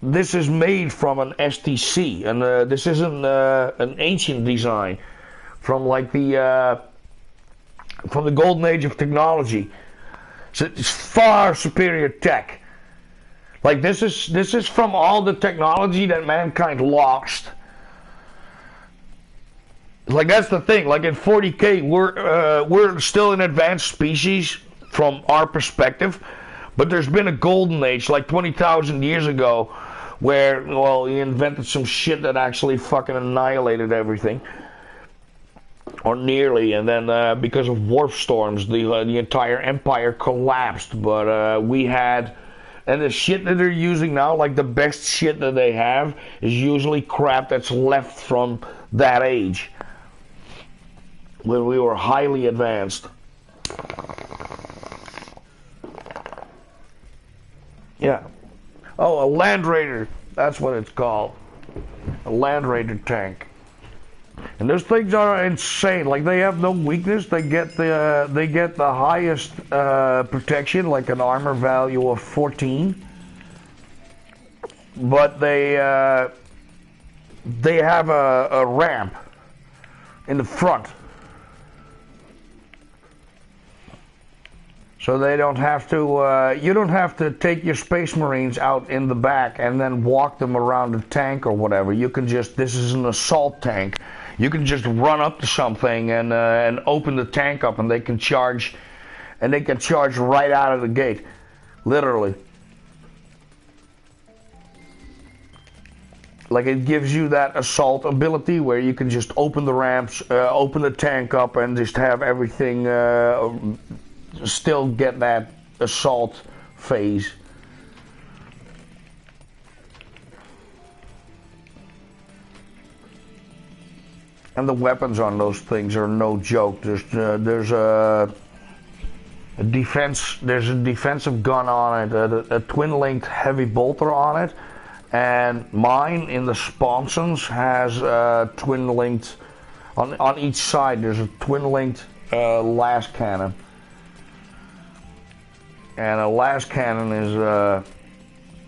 this is made from an STC, and this isn't an ancient design from like from the golden age of technology. So it's far superior tech. Like this is from all the technology that mankind lost. Like that's the thing. Like in 40K, we're still an advanced species from our perspective, but there's been a golden age, like 20,000 years ago, where he invented some shit that actually fucking annihilated everything, or nearly, and then because of warp storms, the entire empire collapsed. But we had. And the shit that they're using now, like the best shit that they have, is usually crap that's left from that age, when we were highly advanced. Yeah. Oh, a Land Raider. That's what it's called. A Land Raider tank. And those things are insane. Like they have no weakness. They get the highest protection, like an armor value of 14. But they have a ramp in the front, so they don't have to. You don't have to take your Space Marines out in the back and then walk them around the tank or whatever. You can just. This is an assault tank. You can just run up to something and open the tank up, and they can charge, right out of the gate, literally. Like it gives you that assault ability where you can just open the ramps, open the tank up, and just have everything still get that assault phase. And the weapons on those things are no joke. There's a defensive gun on it, a twin-linked heavy bolter on it, and mine in the sponsons has twin-linked on each side. There's a twin-linked las cannon, and a las cannon is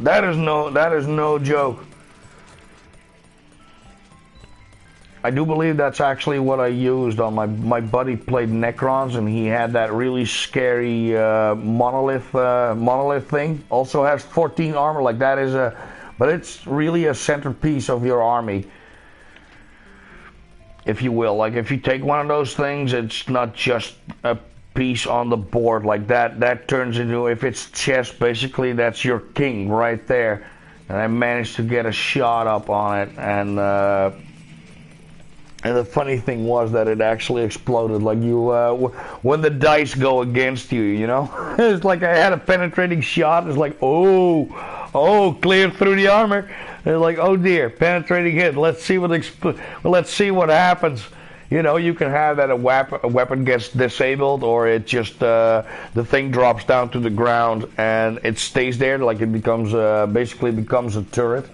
that is no joke. I do believe that's actually what I used on my buddy played Necrons, and he had that really scary monolith thing. Also has 14 armor. Like that is but it's really a centerpiece of your army, if you will. Like if you take one of those things, it's not just a piece on the board like that. That turns into, if it's chess, basically that's your king right there. And I managed to get a shot up on it, and the funny thing was that it actually exploded. Like when the dice go against you, you know? It's like I had a penetrating shot. It's like, oh, clear through the armor. And it's like, oh dear, penetrating hit. Let's see what happens. You know, you can have that a weapon gets disabled, or it just the thing drops down to the ground and it stays there, like it becomes basically becomes a turret.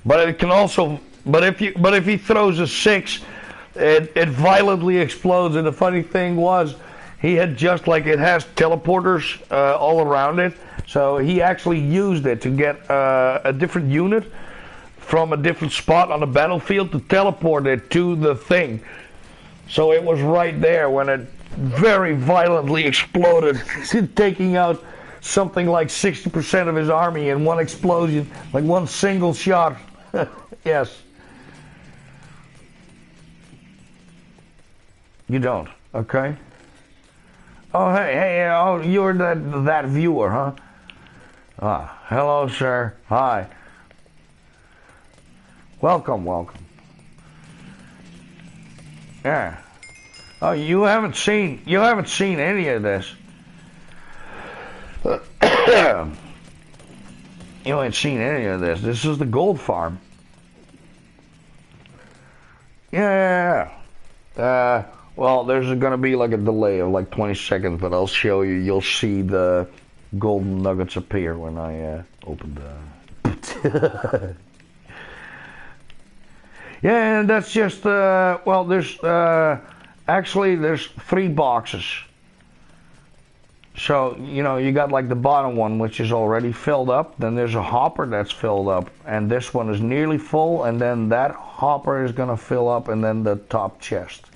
But it can also. But if he throws a 6, it violently explodes. And the funny thing was, he had just like it has teleporters all around it, so he actually used it to get a different unit from a different spot on the battlefield to teleport it to the thing. So it was right there when it very violently exploded, taking out something like 60% of his army in one explosion, like one single shot. Yes. You don't. Okay. Oh, hey, oh, you're that viewer, huh? Ah, hello, sir. Hi. Welcome. Yeah. Oh, you haven't seen any of this. You ain't seen any of this. This is the gold farm. Yeah. Well, there's gonna be like a delay of like 20 seconds, but I'll show you. You'll see the golden nuggets appear when I open the. Yeah, and that's just well, there's actually there's 3 boxes. So, you know, you got like the bottom one, which is already filled up. Then there's a hopper that's filled up. And this one is nearly full. And then that hopper is going to fill up. And then the top chest.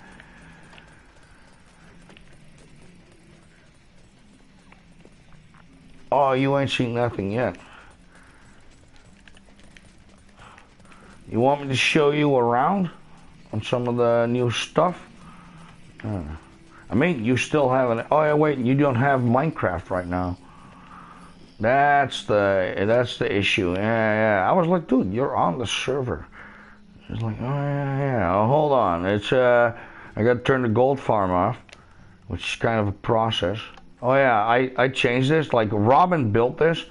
Oh, you ain't seen nothing yet. You want me to show you around on some of the new stuff? I mean, you still have an. Oh yeah, wait, you don't have Minecraft right now. That's the issue. Yeah. I was like, dude, you're on the server. It's like, oh yeah. Oh, hold on. It's I got to turn the gold farm off, which is kind of a process. Oh yeah, I changed this. Like Robin built this,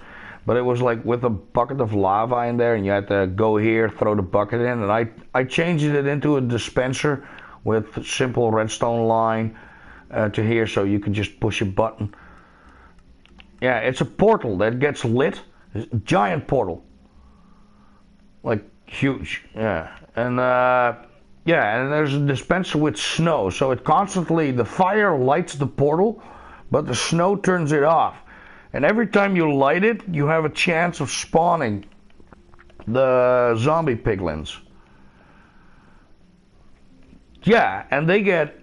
but it was like with a bucket of lava in there, and you had to go here, throw the bucket in, and I changed it into a dispenser with simple redstone line. To here, so you can just push a button. Yeah, it's a portal that gets lit. It's a giant portal, like huge. Yeah, and there's a dispenser with snow, so it constantly the fire lights the portal, but the snow turns it off. And every time you light it, you have a chance of spawning the zombie piglins. Yeah, and they get.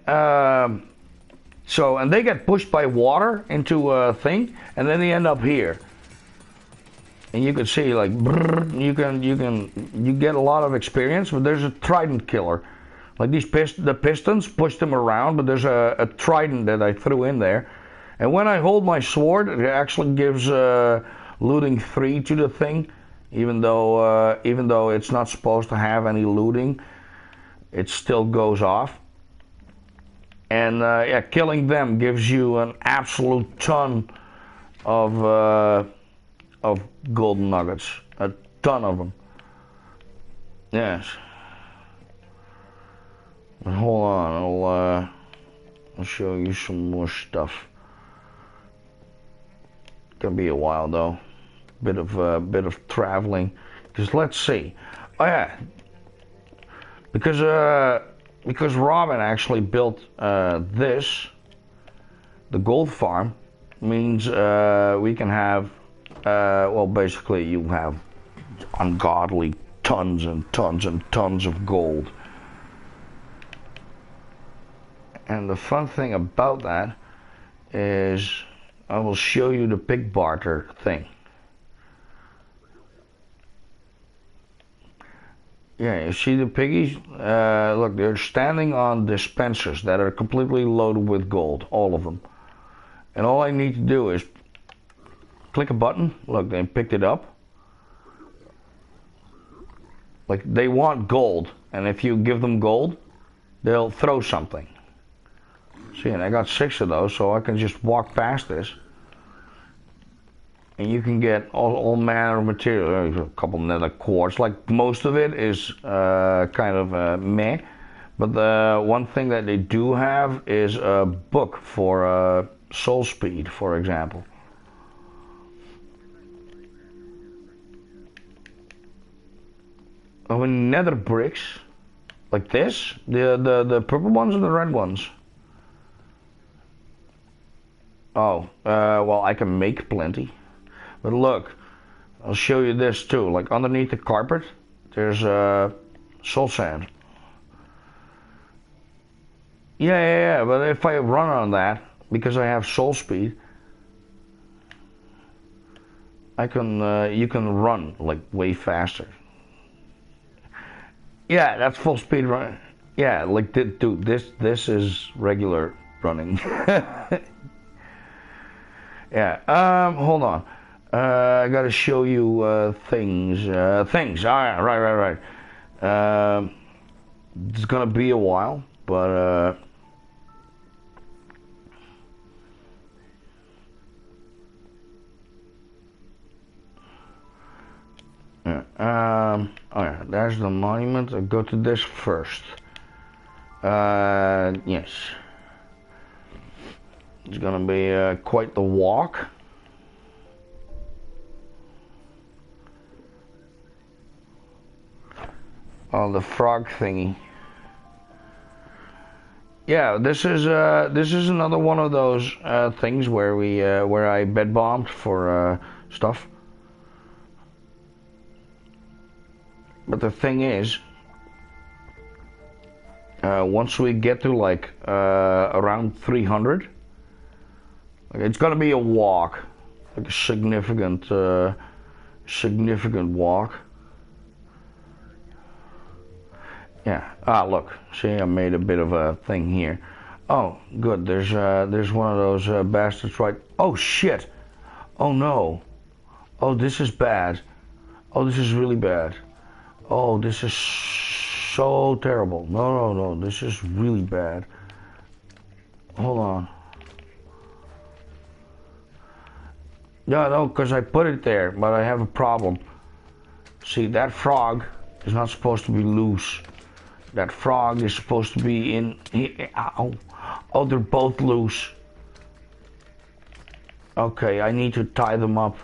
And they get pushed by water into a thing, and then they end up here. And you can see, like, you get a lot of experience. But there's a trident killer, like the pistons push them around. But there's a trident that I threw in there, and when I hold my sword, it actually gives looting 3 to the thing, even though it's not supposed to have any looting, it still goes off. And killing them gives you an absolute ton of golden nuggets, a ton of them. Yes. But hold on, I'll show you some more stuff. Gonna be a while though, bit of traveling. Because let's see. Oh yeah, because Robin actually built this, the gold farm, means we can have, well, basically you have ungodly tons and tons and tons of gold. And the fun thing about that is I will show you the pig barter thing. Yeah, you see the piggies? Look, they're standing on dispensers that are completely loaded with gold, all of them. And all I need to do is click a button. Look, they picked it up. Like, they want gold, and if you give them gold, they'll throw something. See, and I got 6 of those, so I can just walk past this. And you can get all manner of material. There's a couple nether quartz. Like, most of it is kind of meh. But the one thing that they do have is a book for soul speed, for example. Oh, and nether bricks, like this, the purple ones or the red ones? Oh, well, I can make plenty. But look, I'll show you this too. Like underneath the carpet, there's soul sand. Yeah. But if I run on that, because I have soul speed, I can. You can run like way faster. Yeah, that's full speed run. Yeah, like dude, this is regular running. Yeah. Hold on. I gotta show you things. Things. All right, right. It's gonna be a while, but yeah. Oh yeah, there's the monument. I'll go to this first. Yes. It's gonna be quite the walk. Oh, the frog thingy. Yeah, this is another one of those things where we where I bed bombed for stuff. But the thing is, once we get to like around 300, like, it's gonna be a walk, like a significant walk. Yeah. Ah, look. See, I made a bit of a thing here. Oh, good. There's one of those bastards right. Oh shit. Oh no. Oh, this is bad. Oh, this is really bad. Oh, this is so terrible. No. This is really bad. Hold on. Yeah, no, because I put it there, but I have a problem. See, that frog is not supposed to be loose. That frog is supposed to be in here. Ow. Oh, they're both loose. Okay, I need to tie them up.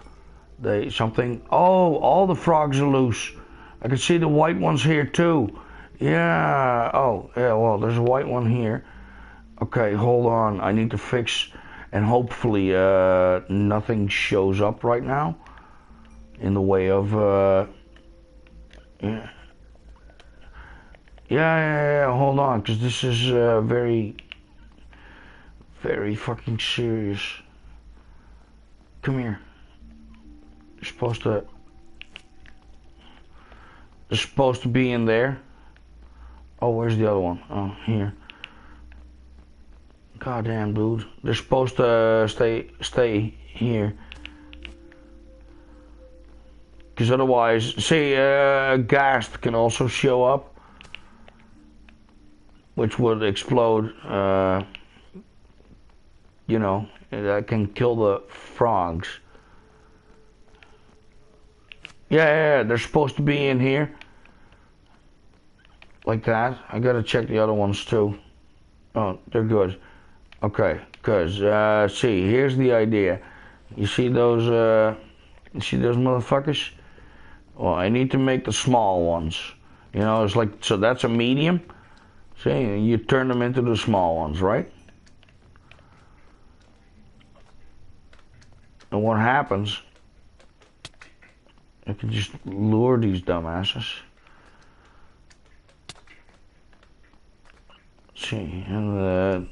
Something. Oh, all the frogs are loose. I can see the white ones here too. Yeah. Oh, yeah. Well, there's a white one here. Okay, hold on. I need to fix, and hopefully nothing shows up right now in the way of. Yeah. Yeah. Hold on, because this is very, very fucking serious. Come here. You're supposed to. They're supposed to be in there. Oh, where's the other one? Oh, here. Goddamn, dude. They're supposed to stay here. Because otherwise, see, gas can also show up, which would explode. You know, that can kill the frogs. Yeah, they're supposed to be in here. Like that. I gotta check the other ones too. Oh, they're good. Okay, because, see, here's the idea. You see those motherfuckers? Well, I need to make the small ones. You know, it's like, so that's a medium. See, you turn them into the small ones, right? And what happens, I can just lure these dumbasses. See, and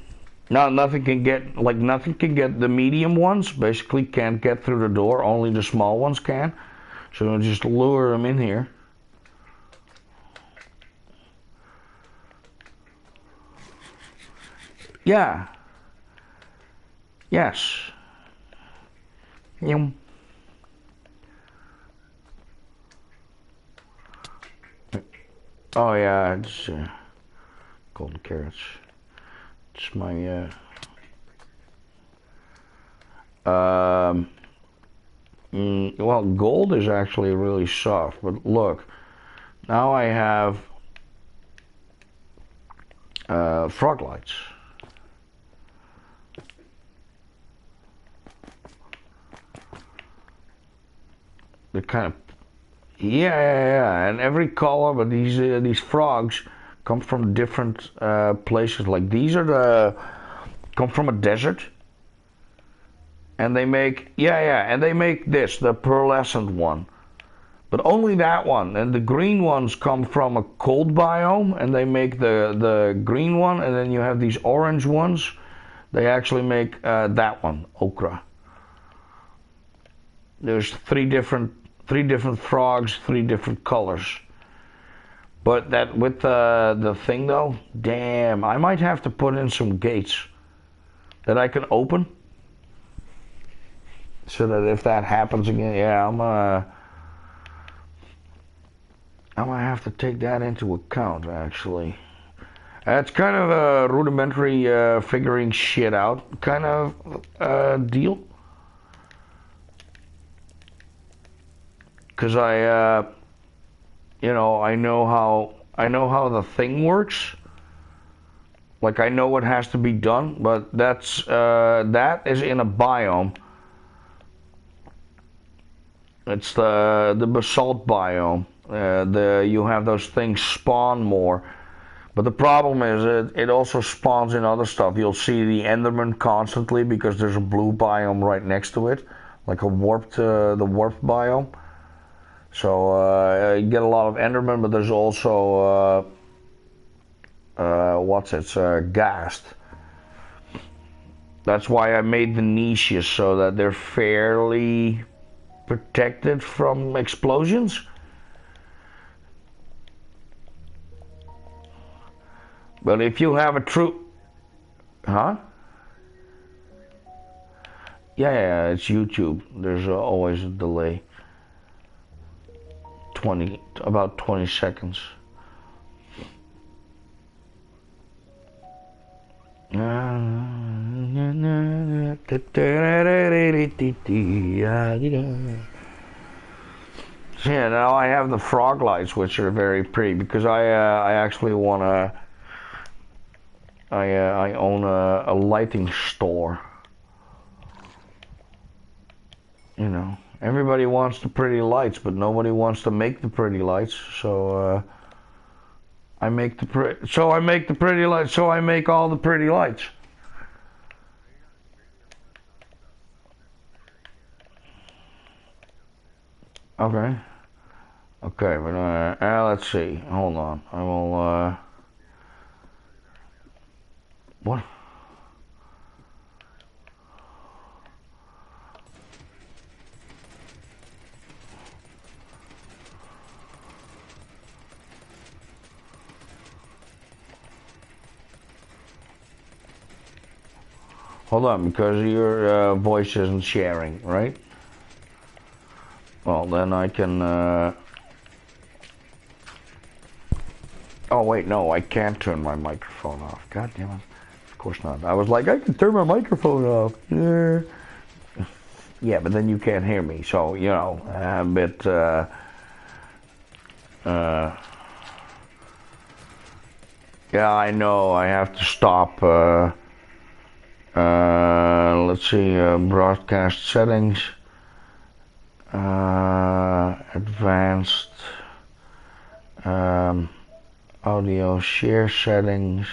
now nothing can get the medium ones. Basically, can't get through the door. Only the small ones can. So I'll just lure them in here. Yeah. Yes. Yum. Oh yeah, it's golden carrots. It's my well, gold is actually really soft, but look, now I have frog lights. They're kind of yeah, and every color, but these frogs come from different places. Like these are come from a desert, and they make and they make this the pearlescent one, but only that one. And the green ones come from a cold biome, and they make the green one. And then you have these orange ones. They actually make that one, ochre. There's three different frogs, three different colors. But that with the thing though, damn, I might have to put in some gates that I can open, so that if that happens again, yeah, I'm gonna have to take that into account actually. It's kind of a rudimentary figuring shit out kind of deal. Because I know how the thing works. Like I know what has to be done, but that is in a biome. It's the basalt biome. You have those things spawn more. But the problem is it also spawns in other stuff. You'll see the Enderman constantly because there's a blue biome right next to it, like the warped biome. So you get a lot of Enderman, but there's also ghast. That's why I made the niches so that they're fairly protected from explosions. But if you have a true, huh? Yeah, it's YouTube. There's always a delay. About 20 seconds. Yeah, now I have the frog lights, which are very pretty because I actually want to. I own a lighting store. You know, everybody wants the pretty lights, but nobody wants to make the pretty lights. So I make the pretty lights. So I make all the pretty lights. Okay. Okay, but let's see. Hold on. I will. What? Hold on, because your voice isn't sharing, right? Well, then I can. Oh wait, no, I can't turn my microphone off. God damn it! Of course not. I was like, I can turn my microphone off. Yeah. Yeah, but then you can't hear me, so a bit. Yeah, I know. I have to stop. Let's see. Broadcast settings. Advanced. Audio share settings.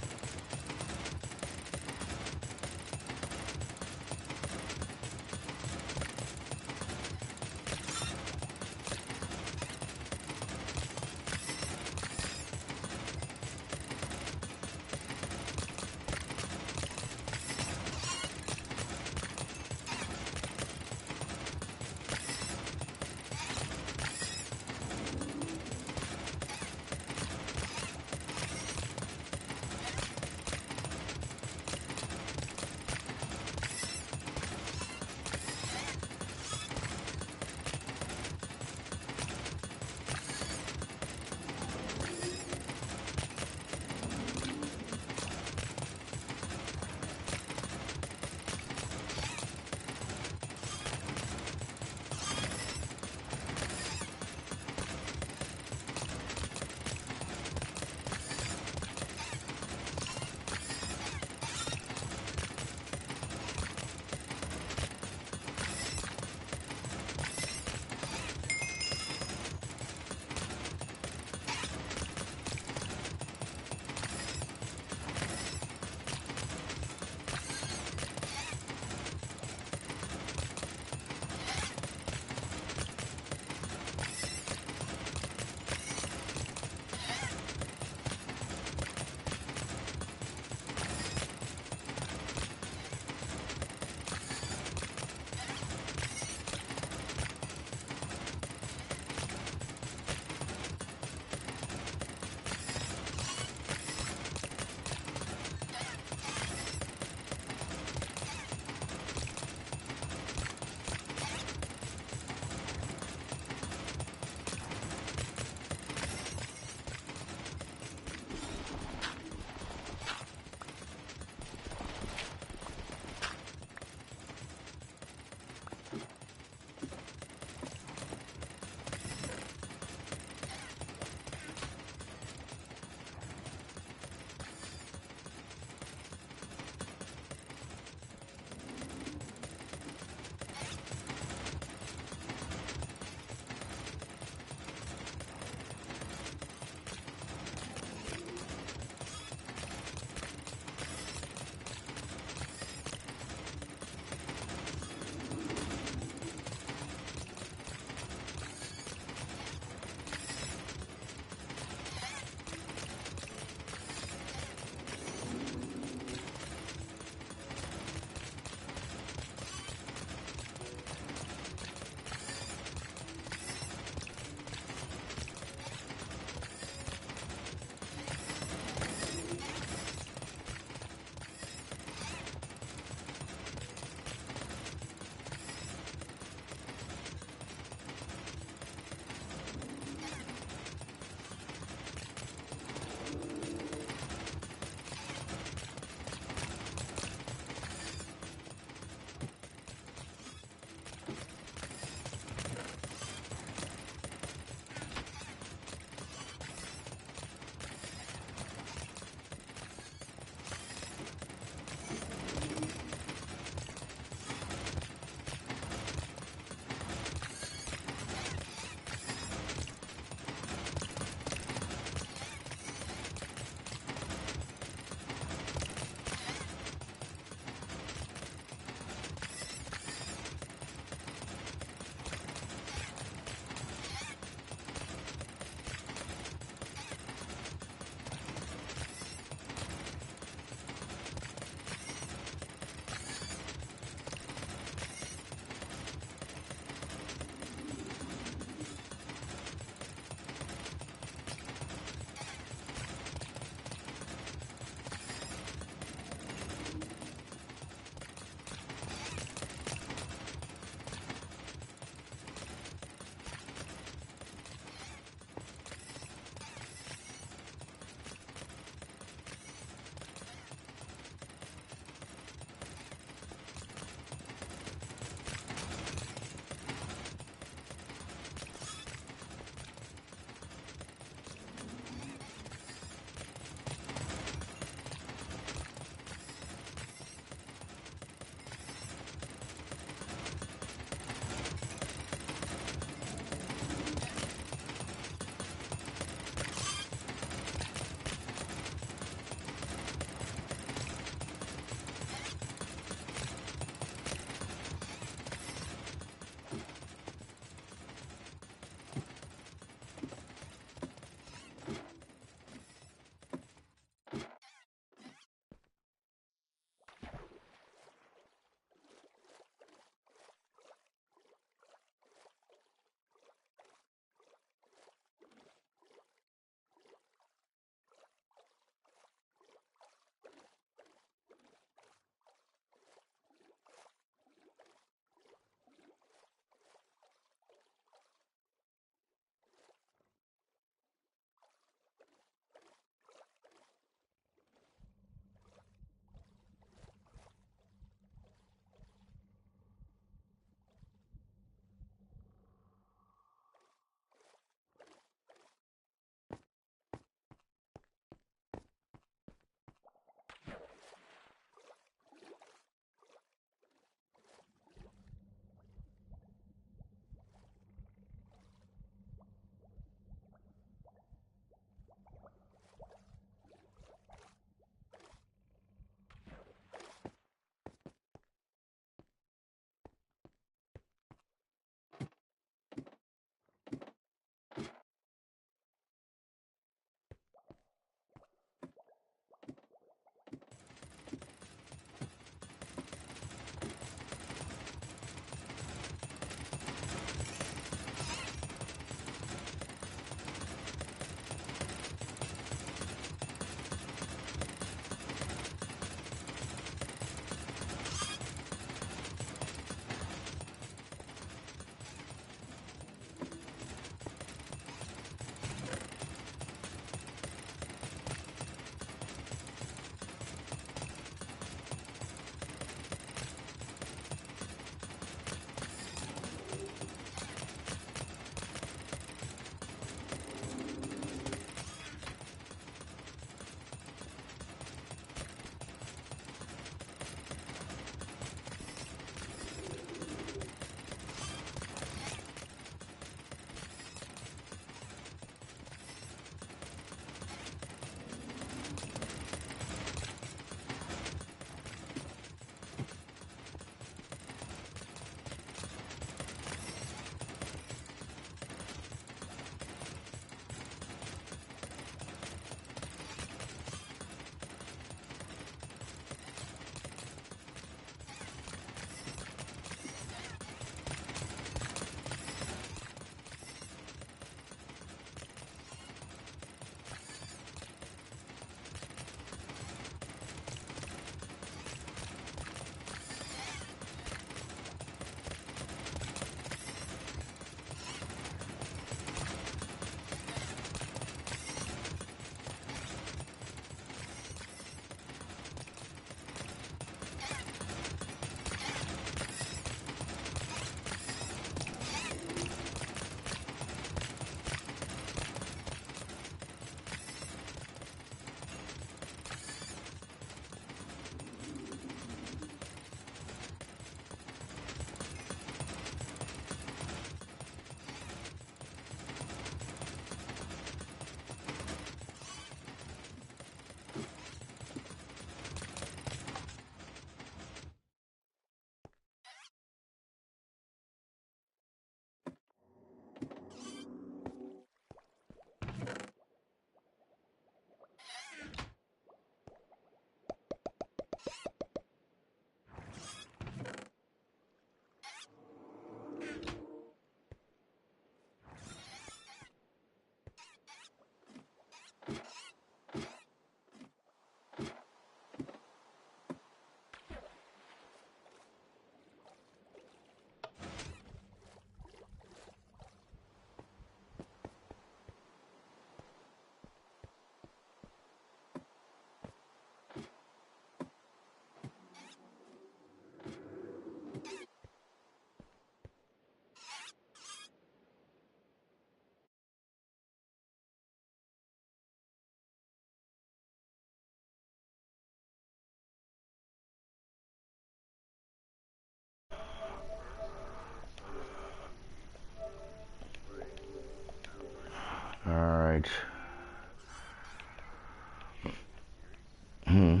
Hmm.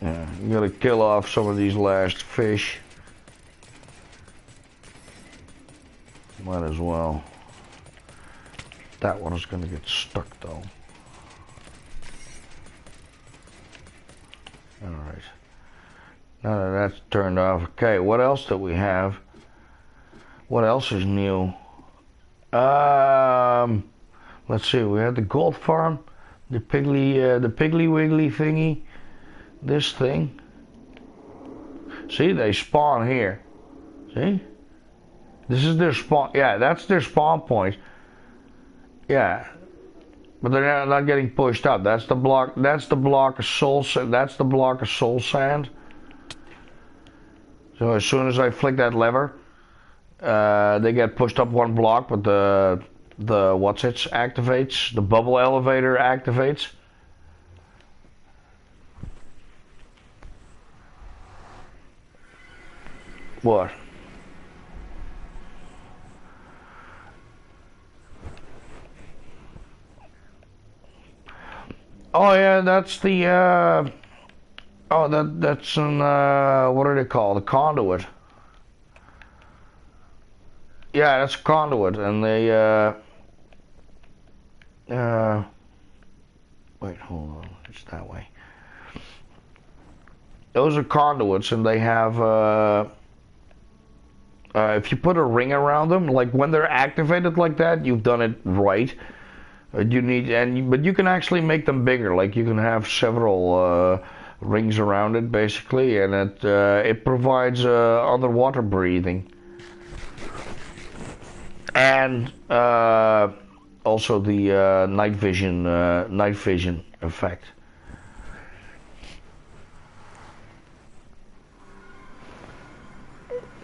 Yeah, you gotta kill off some of these last fish. Might as well. That one is gonna get stuck though. Alright. Now that that's turned off. Okay, what else do we have? What else is new? Let's see, we had the gold farm, the Piggly Wiggly thingy, this thing. See, they spawn here. See? This is their spawn. Yeah, that's their spawn point. Yeah, but they're not getting pushed up. That's the block. That's the block of soul. That's the block of soul sand. So as soon as I flick that lever, they get pushed up one block. But the what's it activates. The bubble elevator activates. What? Oh yeah, that's the oh that's an what do they call the conduit? Yeah, that's a conduit, and they wait, hold on, it's that way. Those are conduits, and they have if you put a ring around them, like when they're activated like that, you've done it right. You need, but you can actually make them bigger. Like you can have several rings around it, basically, and it provides underwater breathing, and also the night vision effect.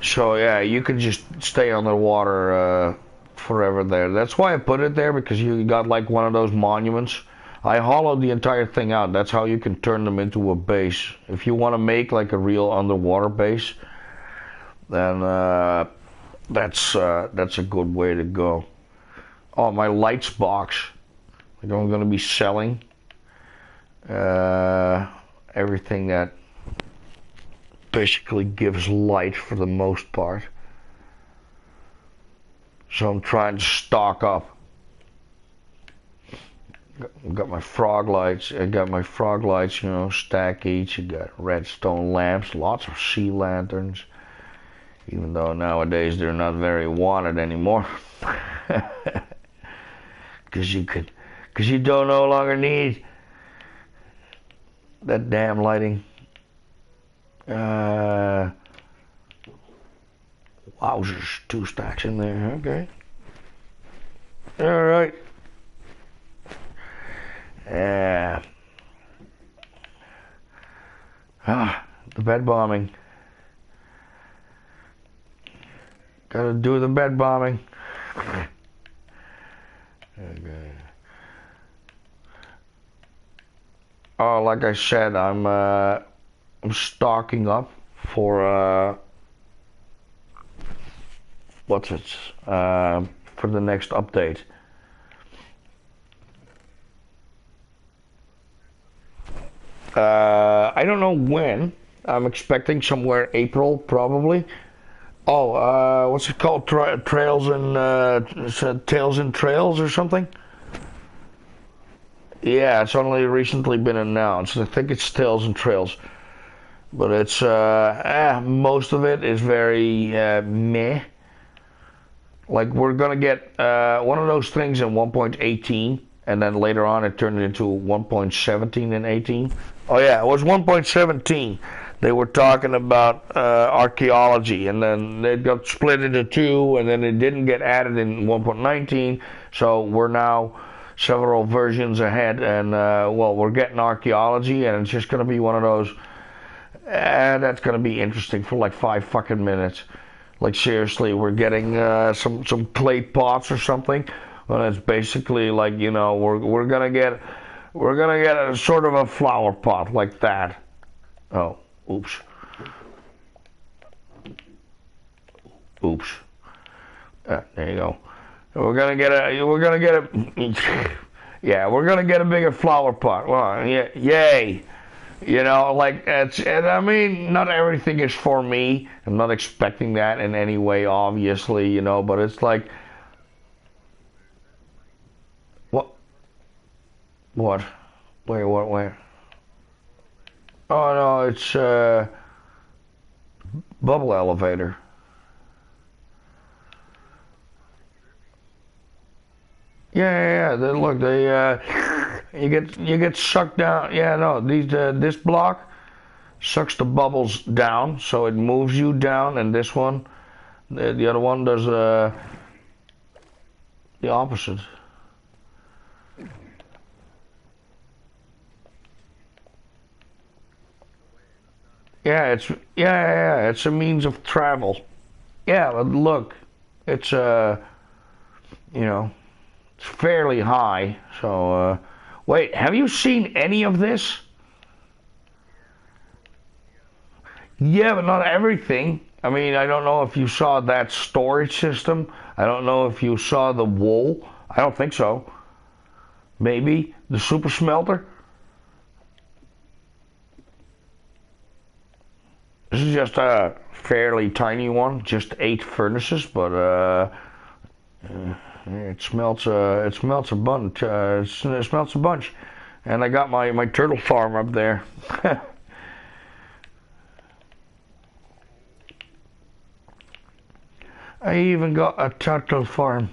So yeah, you can just stay underwater forever there. That's why I put it there, because you got like one of those monuments. I hollowed the entire thing out. That's how you can turn them into a base. If you want to make like a real underwater base, then that's a good way to go. Oh, my lights box. I'm going to be selling everything that basically gives light for the most part. So I'm trying to stock up. Got my frog lights. I got my frog lights, you know, stack each. I got redstone lamps, lots of sea lanterns. Even though nowadays they're not very wanted anymore. Because you don't no longer need that damn lighting. Wowzers, 2 stacks in there. Okay. All right. The bed bombing. Gotta do the bed bombing. Okay. Oh, like I said, I'm stocking up for what's it? For the next update. I don't know when. I'm expecting somewhere April, probably. Oh, what's it called? Trails and Tales and Trails or something? Yeah, it's only recently been announced. I think it's Tales and Trails, but it's most of it is very meh. Like we're gonna get one of those things in 1.18, and then later on it turned into 1.17 and 18. Oh yeah, it was 1.17. They were talking about archaeology, and then it got split into 2, and then it didn't get added in 1.19. So we're now several versions ahead, and well, we're getting archaeology, and it's just gonna be one of those. That's gonna be interesting for like 5 fucking minutes. Like seriously, we're getting some clay pots or something. Well, it's basically like, you know, we're gonna get We're gonna get a sort of a flower pot like that. Oh, oops. Oops. There you go. Yeah, we're gonna get a bigger flower pot. Well, yeah, yay. You know, like and I mean, not everything is for me. I'm not expecting that in any way, obviously, you know, but it's like, what, what, where? Oh no, it's bubble elevator. Yeah. Look, you get sucked down. Yeah, no, this block sucks the bubbles down, so it moves you down, and this one, the other one does the opposite. It's a means of travel. Yeah, but look, it's you know, it's fairly high. So wait, have you seen any of this? Yeah, but not everything. I mean, I don't know if you saw that storage system. I don't know if you saw the wool. I don't think so. Maybe the super smelter. This is just a fairly tiny one, just 8 furnaces, but it smelts a bunch. It smelts a bunch, and I got my turtle farm up there. I even got a turtle farm.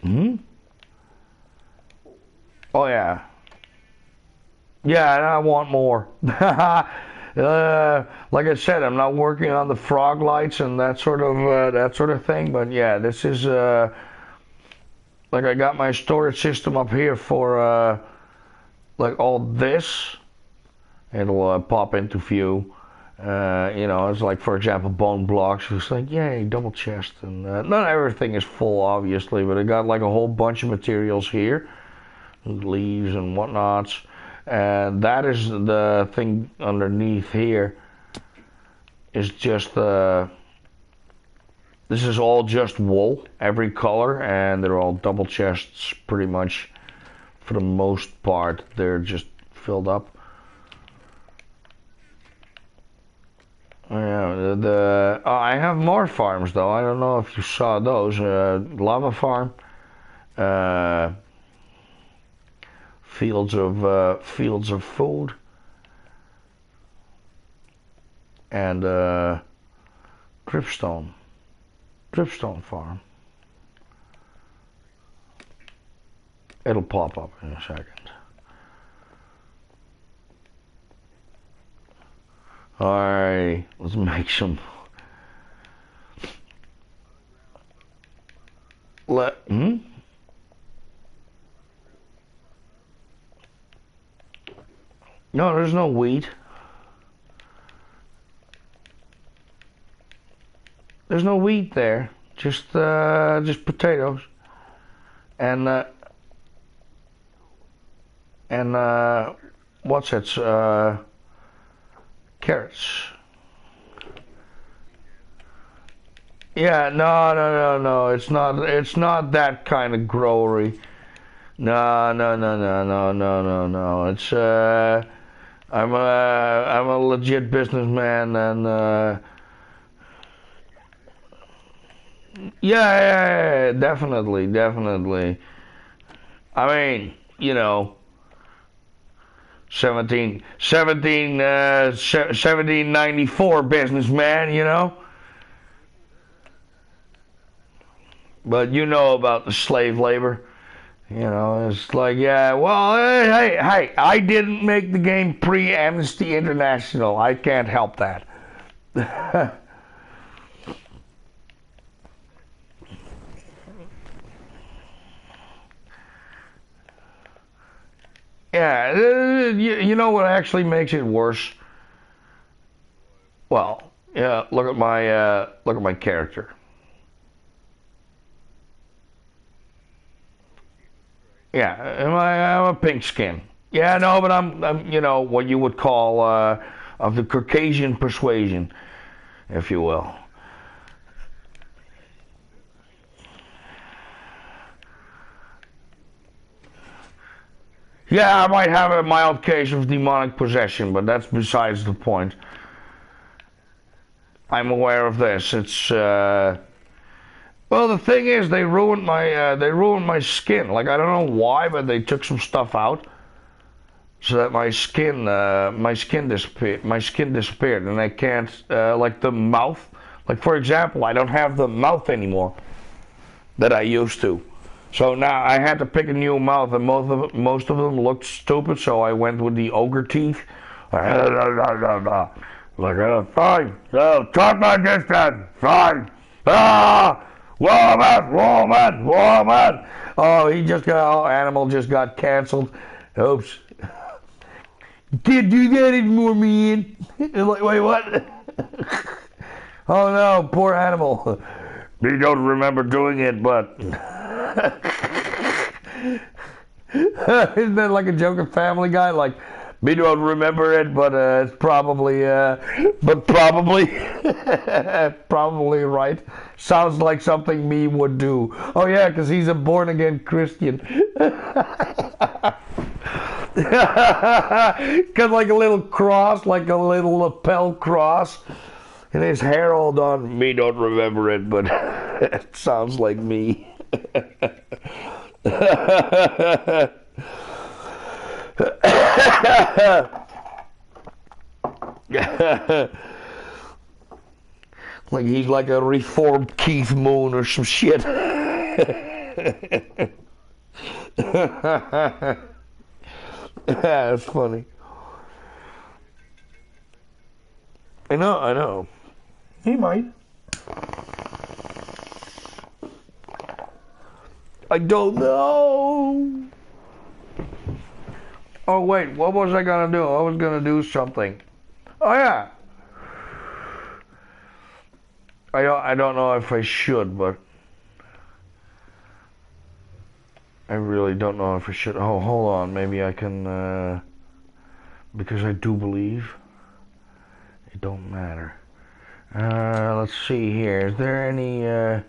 Hmm. Oh yeah. Yeah, and I want more. Like I said, I'm not working on the frog lights and that sort of thing. But yeah, this is like I got my storage system up here for like all this. It'll pop into view. You know, it's like for example bone blocks. It's like yay, double chest, and not everything is full, obviously, but I got like a whole bunch of materials here, leaves and whatnots. And that is the thing underneath here is just this is all just wool, every color, and they're all double chests pretty much for the most part. They're just filled up. Yeah, I have more farms though. I don't know if you saw those. Lava farm, uh, fields of food, and dripstone. Dripstone farm. It'll pop up in a second. Alright, let's make some. Hmm? No, there's no wheat. There's no wheat there. Just potatoes. And what's it? Carrots. Yeah, no. It's not that kind of growery. No. It's I'm a legit businessman, and definitely. I mean, you know, 1794 businessman, you know. But you know about the slave labor. You know, it's like, yeah, well, hey, I didn't make the game pre-Amnesty International. I can't help that. Yeah, you know what actually makes it worse? Well, yeah, look at my character. Yeah, I'm a pink skin. Yeah, no, but I'm you know, what you would call of the Caucasian persuasion, if you will. Yeah, I might have a mild case of demonic possession, but that's besides the point. I'm aware of this. It's well, the thing is, they ruined my skin. Like I don't know why, but they took some stuff out so that my skin disappeared, and I can't like the mouth. Like for example, I don't have the mouth anymore that I used to. So now I had to pick a new mouth, and most of them looked stupid. So I went with the ogre teeth. Like, fine, talk like this then, fine. Ah, woman, woman, woman. Oh, Animal just got canceled. Oops. Can't do that anymore, man. I'm like, wait, what? Oh no, poor Animal. We don't remember doing it, but... Isn't that like a joke of Family Guy? Like, we don't remember it, but it's probably, probably right. Sounds like something me would do. Oh yeah, because he's a born-again Christian. Got like a little cross, like a little lapel cross, and his hair all done. Me don't remember it, but it sounds like me. Like he's like a reformed Keith Moon or some shit. That's funny. I know. He might. I don't know. Oh wait, what was I gonna do? I was gonna do something. Oh yeah. I don't know if I should, but I really don't know if I should. Oh, hold on. Maybe I can, because I do believe. It don't matter. Let's see here. Is there any, I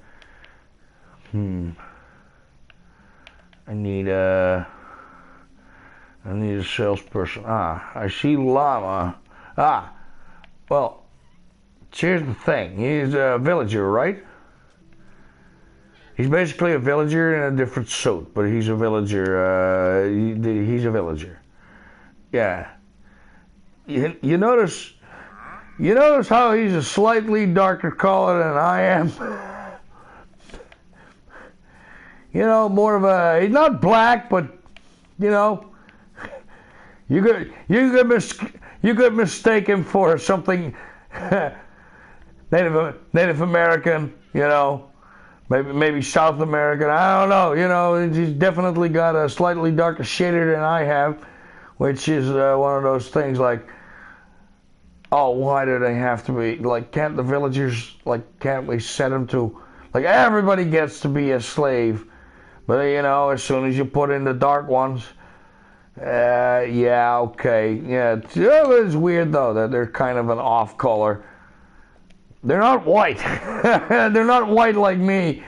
need a salesperson. Ah, I see llama. Ah, well, here's the thing. He's a villager, right? He's basically a villager in a different suit, but he's a villager. He's a villager. Yeah. You notice how he's a slightly darker color than I am? You know, more of a, he's not black, but you know, you could mistake him for something Native American, you know. Maybe South American, I don't know, you know, he's definitely got a slightly darker shader than I have, which is one of those things like, oh, why do they have to be, like, can't the villagers, like, can't we set them to, like, everybody gets to be a slave, but, you know, as soon as you put in the dark ones, yeah, okay, yeah, it's weird, though, that they're kind of an off color. They're not white. They're not white like me.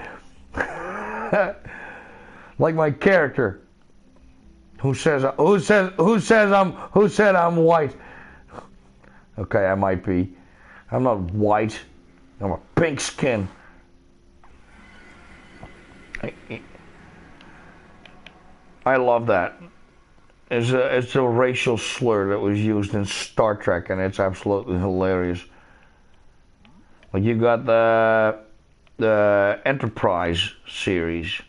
Like my character. Who said I'm white? Okay, I might be. I'm not white. I'm a pink skin. I love that. It's a racial slur that was used in Star Trek, and it's absolutely hilarious. Like you got the Enterprise series,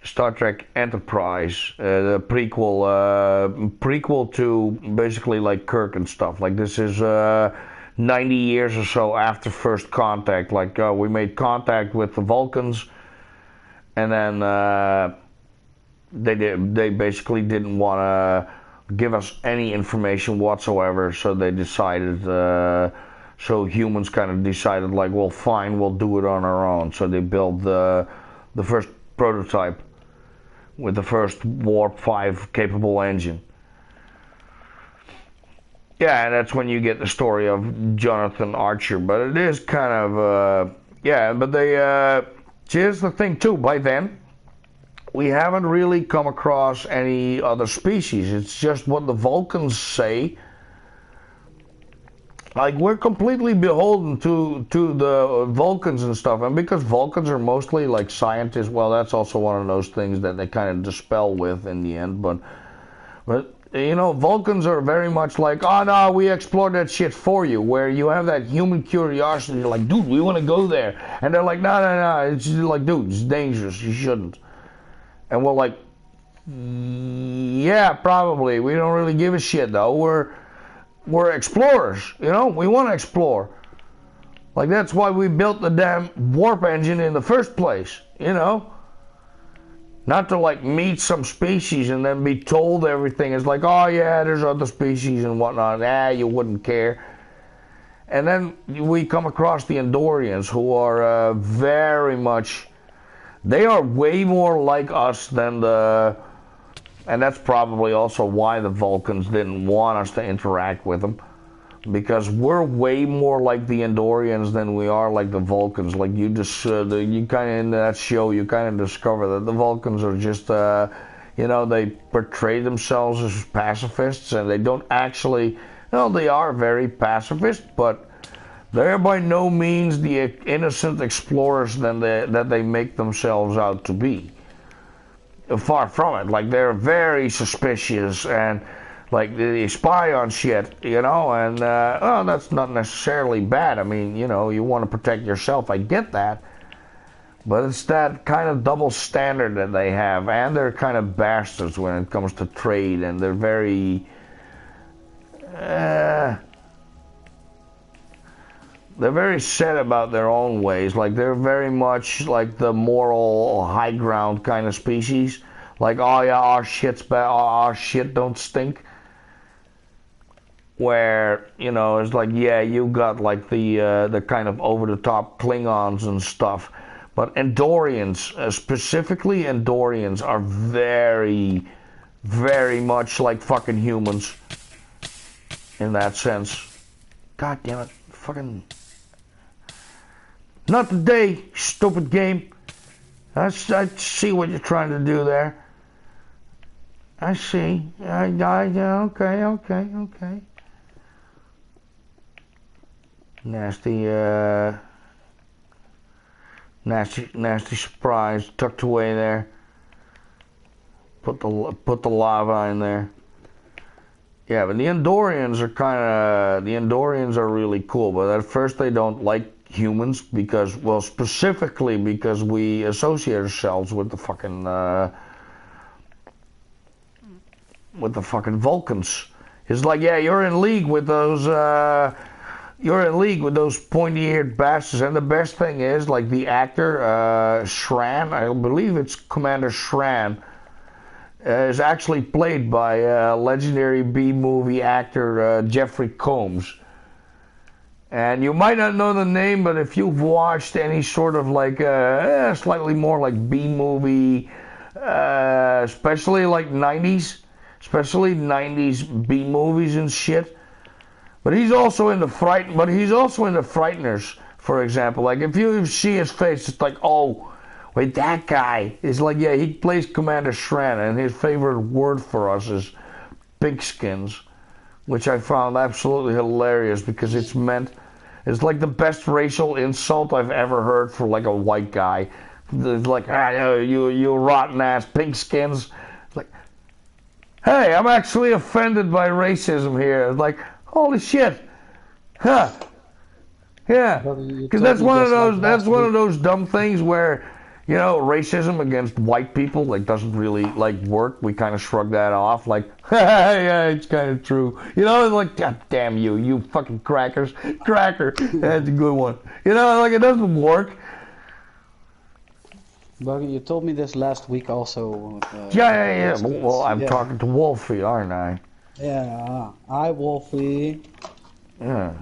Star Trek Enterprise, the prequel to basically like Kirk and stuff. Like this is 90 years or so after first contact. Like we made contact with the Vulcans, and then they basically didn't want to give us any information whatsoever, so they decided. So humans kind of decided, like, well, fine, we'll do it on our own. So they built the first prototype, with the first Warp 5 capable engine. Yeah, and that's when you get the story of Jonathan Archer. But it is kind of, yeah, but they, here's the thing too, by then, we haven't really come across any other species. It's just what the Vulcans say. Like, we're completely beholden to the Vulcans and stuff. And because Vulcans are mostly like scientists, well, that's also one of those things that they kind of dispel with in the end. But you know, Vulcans are very much like, oh no, we explored that shit for you. Where you have that human curiosity, you're like, dude, we want to go there. And they're like, no, it's just like, dude, it's dangerous, you shouldn't. And we're like, yeah, probably. We don't really give a shit though. We're explorers, you know? We want to explore. Like, that's why we built the damn warp engine in the first place, you know? Not to, like, meet some species and then be told everything. It's like, oh, yeah, there's other species and whatnot. You wouldn't care. And then we come across the Andorians, who are very much... They are way more like us than the... And that's probably also why the Vulcans didn't want us to interact with them. Because we're way more like the Andorians than we are like the Vulcans. Like, you just, you kind of, in that show, you kind of discover that the Vulcans are just, you know, they portray themselves as pacifists, and they don't actually, no, they are very pacifist, but they're by no means the innocent explorers that they make themselves out to be. Far from it. Like, they're very suspicious, and like, they spy on shit, you know, and well, that's not necessarily bad. I mean, you know, you want to protect yourself, I get that, but it's that kind of double standard that they have, and they're kind of bastards when it comes to trade, and they're very set about their own ways. Like, they're very much like the moral high ground kind of species. Like, oh yeah, our shit's bad, our shit don't stink. Where, you know, it's like, yeah, you got like the kind of over-the-top Klingons and stuff. But Andorians, specifically Andorians, are very, very much like fucking humans. In that sense. God damn it. Fucking... Not today, stupid game. I see what you're trying to do there. I see. Yeah, okay. Nasty surprise tucked away there. Put the lava in there. Yeah, but the Andorians are really cool. But at first they don't like humans because, well, specifically because we associate ourselves with the fucking Vulcans. It's like, yeah, you're in league with those pointy-eared bastards. And the best thing is, like, the actor Shran, I believe it's Commander Shran, is actually played by legendary B-movie actor Jeffrey Combs. And you might not know the name, but if you've watched any sort of like slightly more like B-movie, especially like 90s B-movies and shit. But he's also in the Frighteners, for example. Like, if you see his face, it's like, oh, wait, that guy is like, yeah, he plays Commander Shran, and his favorite word for us is pigskins, which I found absolutely hilarious because it's like the best racial insult I've ever heard for like a white guy. It's like, you rotten ass pigskins. It's like, hey, I'm actually offended by racism here. It's like, holy shit, huh? Yeah, because that's one of those dumb things where, you know, racism against white people like doesn't really like work. We kind of shrug that off, like, yeah, it's kind of true. You know, it's like, God damn you fucking cracker. That's a good one. You know, like, it doesn't work. But you told me this last week also. Yeah. Well, I'm talking to Wolfie, aren't I? Yeah, hi Wolfie. Yeah.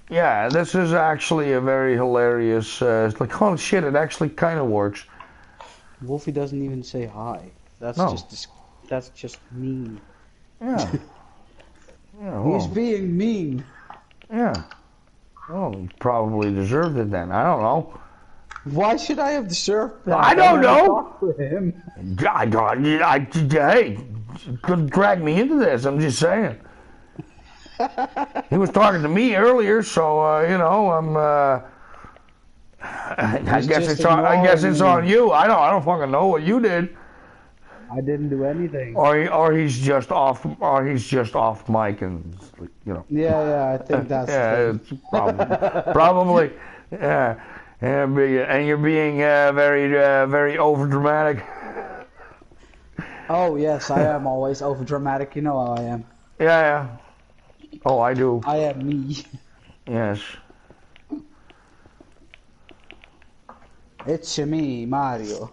Yeah, this is actually a very hilarious, it's like, oh shit, it actually kind of works. Wolfie doesn't even say hi. That's No. that's just mean. Yeah. Yeah. He's Well. being mean. Yeah. Well, he probably deserved it then. I don't know. Why should I have deserved that? I don't never know. talked to him. Hey, couldn't drag me into this. I'm just saying. He was talking to me earlier, so you know, I He's guess just I guess ignoring it's me. on you. I don't fucking know what you did, I didn't do anything. or he's just off, mic, and you know. Yeah, I think that's Yeah, the it's thing. probably, yeah, and you're being very over dramatic. Oh yes, I am always over dramatic. You know how I am. Yeah. Oh, I do. I am me. Yes. It's me, Mario.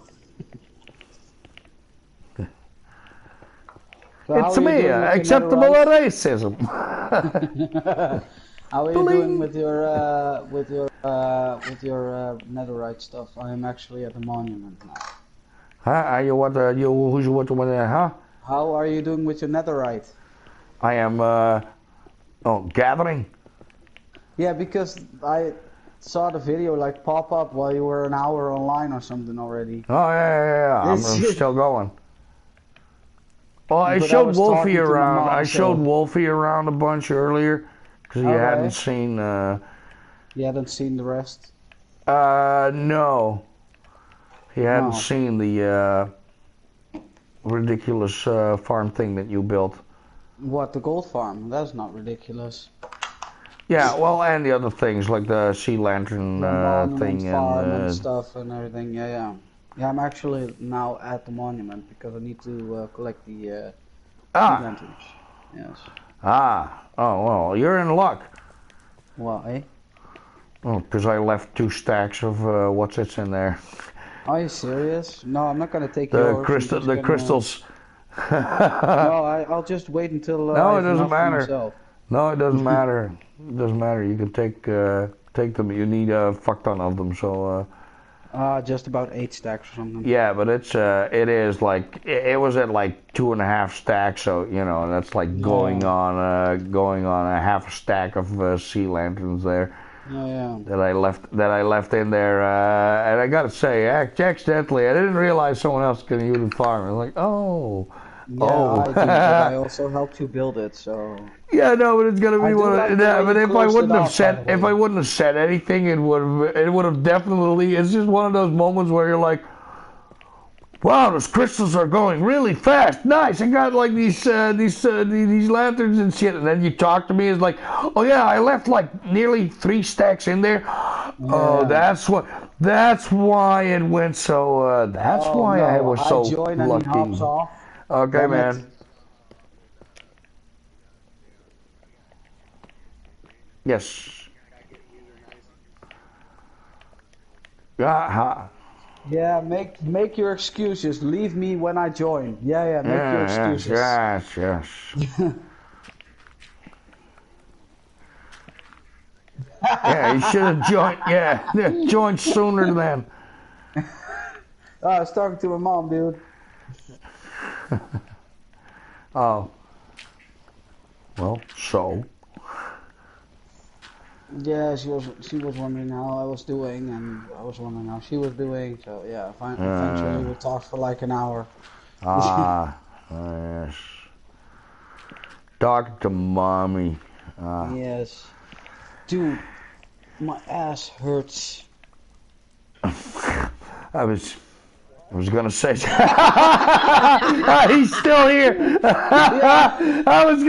So how It's are you me, doing with your acceptable netherite? racism. How are you Bling. doing with your netherite stuff? I am actually at the monument now. Huh? Are you what? Who's you what? Huh? How are you doing with your netherite? I am. Gathering. Yeah, because I saw the video like pop up while you were an hour online or something already. Oh yeah. I'm It's- still going. Well, I But I showed was Wolfie talking to my around. mom, I showed so- Wolfie around a bunch earlier because he hadn't Okay. seen. You hadn't seen the rest? No, he hadn't No. seen the ridiculous farm thing that you built. What, the gold farm? That's not ridiculous. Yeah, well, and the other things like the sea lantern The monument thing farm and and stuff and everything. Yeah. Yeah, I'm actually now at the monument because I need to collect the sea lanterns. Yes. oh well, you're in luck. Why? Oh, because I left 2 stacks of what's it's in there. Are you serious? No, I'm not gonna take The yours. I'm crystal, just the gonna- crystals. No, I'll just wait until No, I it have doesn't enough for matter. myself. No, it doesn't matter. It doesn't matter. You can take them. You need a fuck ton of them. So Just about 8 stacks or something. yeah, but it is like it was at like 2.5 stacks. So you know that's like going on a half a stack of sea lanterns there. Yeah. That I left in there, and I gotta say, accidentally, I didn't realize someone else could use the farm. I was like, oh. Yeah, I do, but I also helped you build it, so. Yeah, no, but it's gonna I be do one. like Of, the yeah, way but you if I closed wouldn't it have off, by said, the if I way. wouldn't have said anything, it would have definitely. It's just one of those moments where you're like, wow, those crystals are going really fast. Nice. I got like these lanterns and shit. And then you talk to me, it's like, oh yeah, I left like nearly 3 stacks in there. Oh, that's why it went so. That's Oh, why I no, was I so join and he hops lucky. off. Okay, Damn it. man. Yes. Yeah. Yeah, make your excuses. Leave me when I join. Yeah, make your excuses. Yes. Yeah, you should have joined. Yeah, joined sooner then. I was talking to my mom, dude. Oh. Well, so. Yeah, she was wondering how I was doing, and I was wondering how she was doing. So yeah, eventually we talked for like an hour. Yes. Talk to mommy. Yes, dude, my ass hurts. I was gonna say he's still here. I was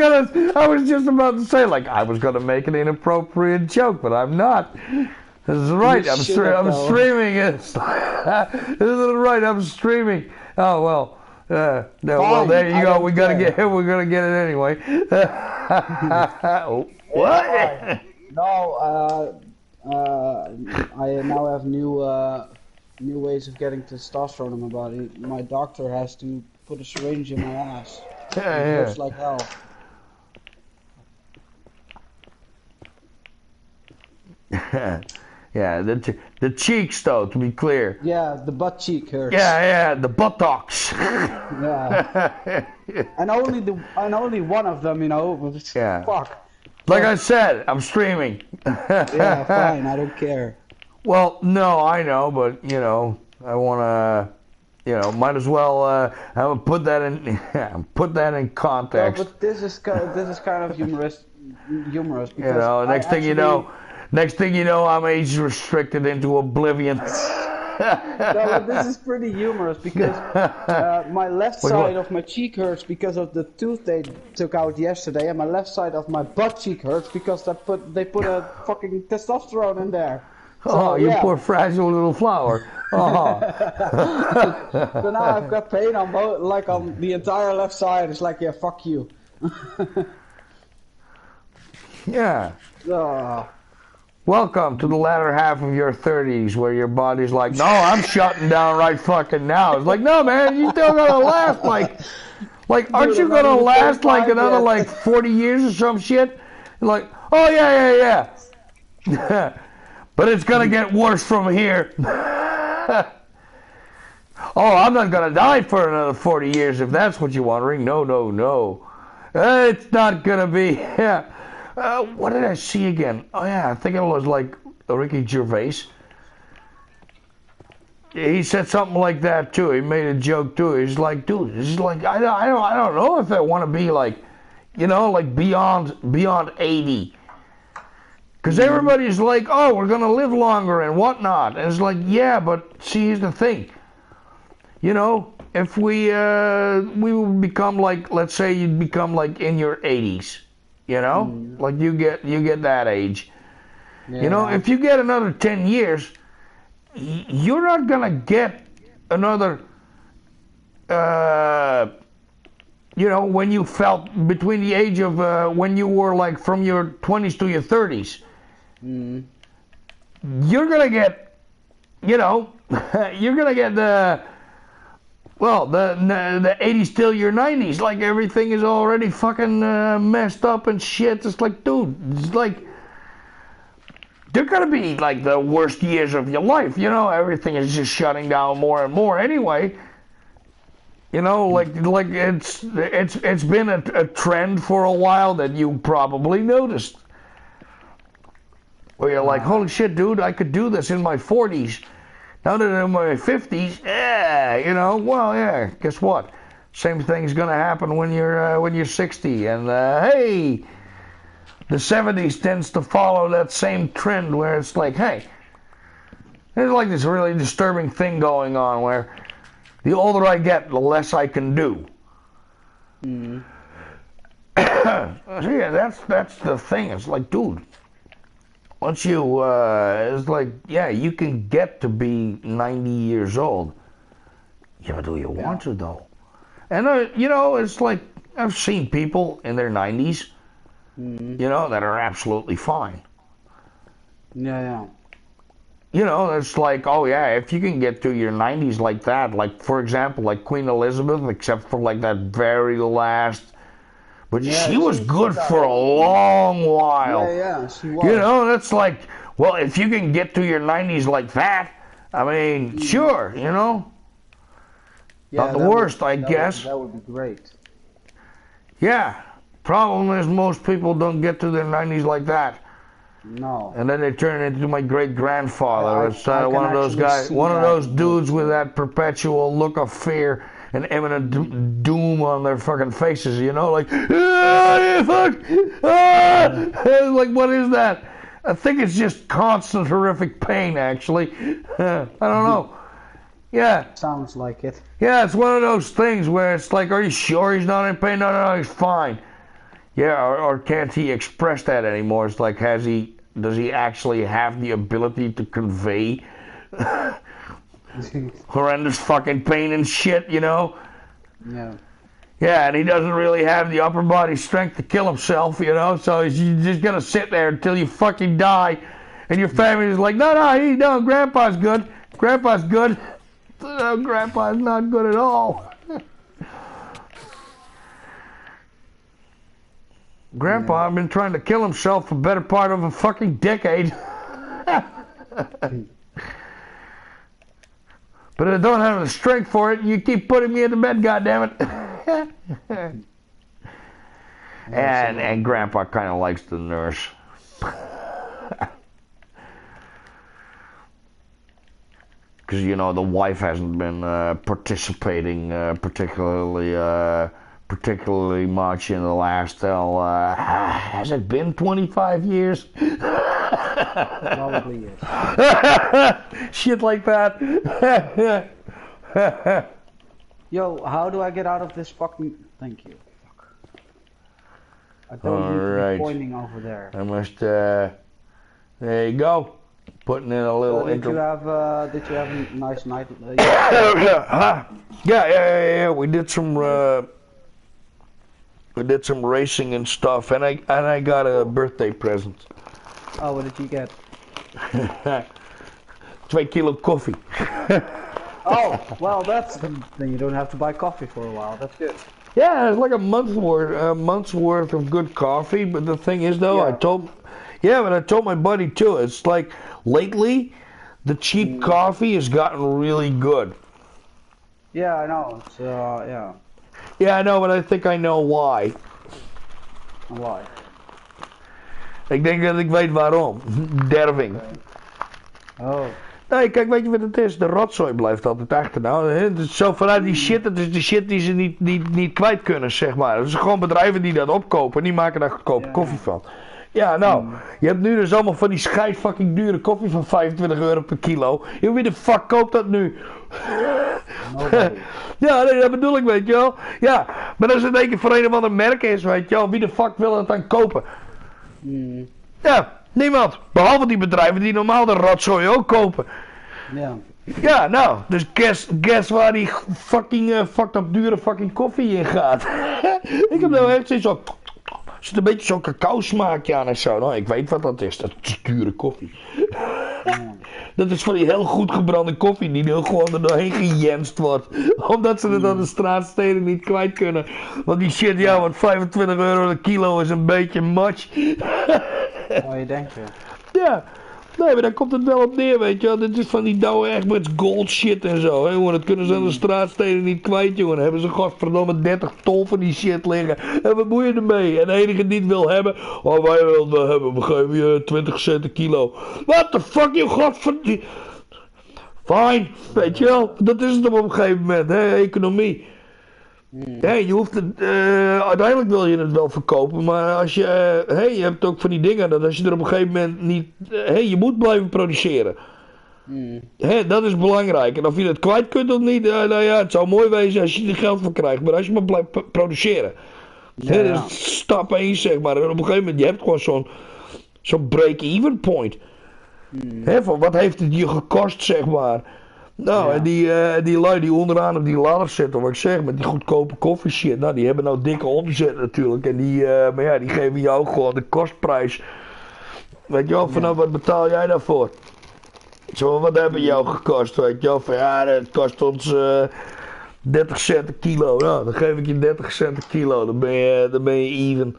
just about to say like I was gonna make an inappropriate joke, but I'm not. This is right. I'm streaming it. This is right. I'm streaming. Oh well. No, well there you go. We're gonna get it anyway. Oh, what? No, I now have new ways of getting testosterone in my body. My doctor has to put a syringe in my ass. It hurts like hell. Yeah, the cheeks though, to be clear. Yeah, the butt cheek hurts. Yeah, the buttocks. Yeah. And only one of them, you know. Yeah. Fuck. Like I said, I'm streaming. Yeah, fine. I don't care. Well, no, I know, but you know, I wanna, might as well. I would put that in. Put that in No, context. but this is kind of humorous because You know, next thing you know, I'm age restricted into oblivion. No, but this is pretty humorous because my left side of my cheek hurts because of the tooth they took out yesterday, and my left side of my butt cheek hurts because they put a fucking testosterone in there. Oh, you poor fragile little flower. Oh. So now I've got pain on both, like on the entire left side. It's like, yeah, fuck you. Yeah. Oh. Welcome to the latter half of your 30s where your body's like, no, I'm shutting down right fucking now. It's like, no, man, you still gonna last like, aren't you gonna last like another like 40 years or some shit? Like, oh yeah. But it's gonna get worse from here. Oh, I'm not gonna die for another 40 years if that's what you're wondering. No. It's not gonna be. Yeah. What did I see again? Oh yeah, I think it was like Ricky Gervais. He said something like that too. He made a joke too. He's like, dude, he's like, I don't know if I want to be like, like beyond 80. Because everybody's like, oh, we're gonna live longer and whatnot. And it's like, yeah, but see, here's the thing. If we would become like, let's say you'd become like in your 80s. Like you get that age. Yeah. If you get another 10 years, you're not gonna get another. When you felt between the age of when you were like from your 20s to your 30s, you're gonna get, you're gonna get the 80s till your 90s, like everything is already fucking messed up and shit. It's like, dude, it's like, they're gonna be like the worst years of your life, everything is just shutting down more and more anyway. Like it's been a trend for a while that you probably noticed. Where you're like, holy shit, dude, I could do this in my 40s. Now that I'm in my 50s, yeah, guess what? Same thing's gonna happen when you're 60, and hey, the 70s tends to follow that same trend where it's like, hey, there's like this really disturbing thing going on where the older I get, the less I can do. So yeah, that's the thing. It's like, dude, once you, it's like, yeah, you can get to be 90 years old. Yeah, but do you want to, though? And, it's like, I've seen people in their 90s, that are absolutely fine. Yeah. It's like, oh, yeah, if you can get to your 90s like that, like, for example, like Queen Elizabeth, except for, like, that very last... But she was good for a long while. Yeah, she was. That's like, well, if you can get to your 90s like that, I mean, sure, Yeah, not the worst, I guess. That would be great. Yeah. Problem is most people don't get to their 90s like that. No. And then they turn into my great-grandfather. It's one of those guys, one of those dudes with that perpetual look of fear and imminent doom on their fucking faces, like, fuck, like, what is that? I think it's just constant horrific pain, actually. I don't know. Yeah. Sounds like it. Yeah, it's one of those things where it's like, are you sure he's not in pain? No, he's fine. Yeah, or can't he express that anymore? It's like, does he actually have the ability to convey horrendous fucking pain and shit, Yeah. Yeah, and he doesn't really have the upper body strength to kill himself, so he's just gonna sit there until you fucking die, and your family's like, no, Grandpa's good. No, Grandpa's not good at all. Grandpa had been trying to kill himself for the better part of a fucking decade. But I don't have the strength for it. You keep putting me in the bed, goddammit. And Grandpa kind of likes the nurse. Because, you know, the wife hasn't been participating particularly much in the last, has it been 25 years? Probably yes. Shit like that. Yo, how do I get out of this fucking... Thank you. Fuck. I don't need to be pointing over there. I must, there you go. Putting in a little did you have a nice night? Yeah. We did some racing and stuff, and I got a birthday present. Oh, what did you get? 2 kilo coffee. Oh, well, then you don't have to buy coffee for a while. That's good. Yeah, it's like a month's worth of good coffee. But the thing is, though, Yeah. I told my buddy too. It's like lately, the cheap coffee has gotten really good. Yeah, I know. It's yeah. Yeah, I know, but I think I know why. Why? Ik denk dat ik weet waarom. Derving. Oh. Nee, kijk, weet je wat het is? De rotzooi blijft altijd achterna. Het is zo vanuit die shit, het is de shit die ze niet kwijt kunnen, zeg maar. Het zijn gewoon bedrijven die dat opkopen en die maken daar goedkope koffie van. Ja, nou, je hebt nu dus allemaal van die schijt fucking dure koffie van 25 euro per kilo. Wie de fuck koopt dat nu? Ja, nee, dat bedoel ik, weet je wel. Ja, maar als het een keer voor een of ander merk is, weet je wel, wie de fuck wil het dan kopen? Ja, niemand. Behalve die bedrijven die normaal de rotzooi ook kopen. Ja. Ja, nou, dus guess waar die fucking fucked up dure fucking koffie in gaat. Ik heb nou echt zo'n... Er zit een beetje zo'n cacao smaakje aan en zo. Nou, ik weet wat dat is. Dat is dure koffie. Dat is van die heel goed gebrande koffie die er gewoon er doorheen gejenst wordt. Omdat ze het aan de straatsteden niet kwijt kunnen. Want die shit, ja, want 25 euro een kilo is een beetje much. Oh, je denkt ja. Ja. Nee, maar daar komt het wel op neer, weet je wel. Dit is van die Douwe Egberts gold shit en zo, hè, jongen. Dat kunnen ze aan de straatsteden niet kwijt, jongen. Dan hebben ze godverdomme 30 ton van die shit liggen. En wat moet je ermee? En de enige die het wil hebben, oh, wij willen het wel hebben, we geven je 20 cent een kilo. What the fuck, je godverdomme... Fine, weet je wel. Dat is het op een gegeven moment, hè, economie. Hey, je hoeft het, uiteindelijk wil je het wel verkopen, maar als je, je hebt ook van die dingen dat als je er op een gegeven moment niet, je moet blijven produceren. Dat is belangrijk. En of je dat kwijt kunt of niet, nou ja, het zou mooi wezen als je er geld voor krijgt, maar als je maar blijft produceren. Ja. Dat is stap 1, zeg maar. En op een gegeven moment, je hebt gewoon zo'n break-even point. Van wat heeft het je gekost, zeg maar. Nou, en die lui die onderaan op die ladder zitten, wat ik zeg, met die goedkope koffie shit, nou, die hebben nou dikke omzet natuurlijk. En maar ja, die geven jou ook gewoon de kostprijs. Weet je wel, vanaf wat betaal jij daarvoor? Zo, wat hebben jou gekost, weet je wel? Van ja, het kost ons 30 cent een kilo. Nou, dan geef ik je 30 cent een kilo, dan ben je even.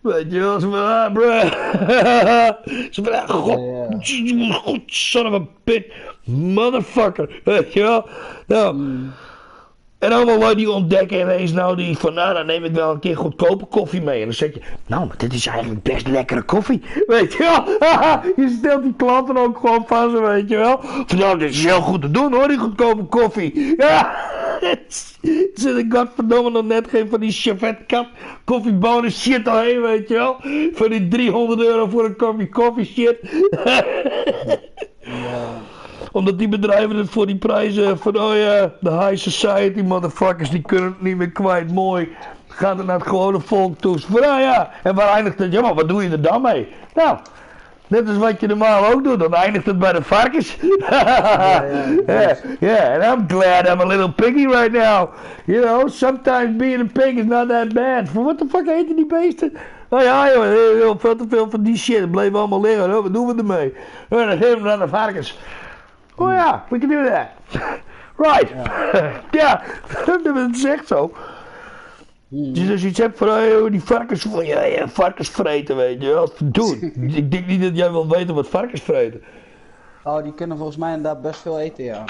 Weet je wel, ze van, bruh. Ze van, god, son of a bitch, motherfucker, weet je wel. Nou, en allemaal lui die ontdekken ineens nou die van, nou, dan neem ik wel een keer goedkope koffie mee. En dan zeg je, nou, maar dit is eigenlijk best lekkere koffie, weet je wel. Je stelt die klanten ook gewoon vast, weet je wel. Van, nou, dit is heel goed te doen hoor, die goedkope koffie. Ja. Zit ik godverdomme nog net geen van die chevetkat koffiebonen shit doorheen, weet je wel. Voor die 300 euro voor een kopje koffie shit. Omdat die bedrijven het voor die prijzen van, oh ja, de high society motherfuckers, die kunnen het niet meer kwijt, mooi. Gaat het naar het gewone volk toe. Van, nou ja, en waar eindigt het? Ja, maar wat doe je er dan mee? Nou, net als wat je normaal ook doet, dan eindigt het bij de varkens. Yeah, and I'm glad I'm a little piggy right now. You know, sometimes being a pig is not that bad. For what the fuck heten die beesten? Nou ja, joh, veel te veel van die shit. Het bleef allemaal liggen. Oh, wat doen we ermee? Dan geven we naar de varkens. Oh ja, we can do that. Right. Ja, dat is echt zo. Dus als je iets hebt van die varkens, van varkens vreten, weet je wel. Dude, ik denk niet dat jij wil weten wat varkens vreten. Oh, die kunnen volgens mij inderdaad best veel eten, ja.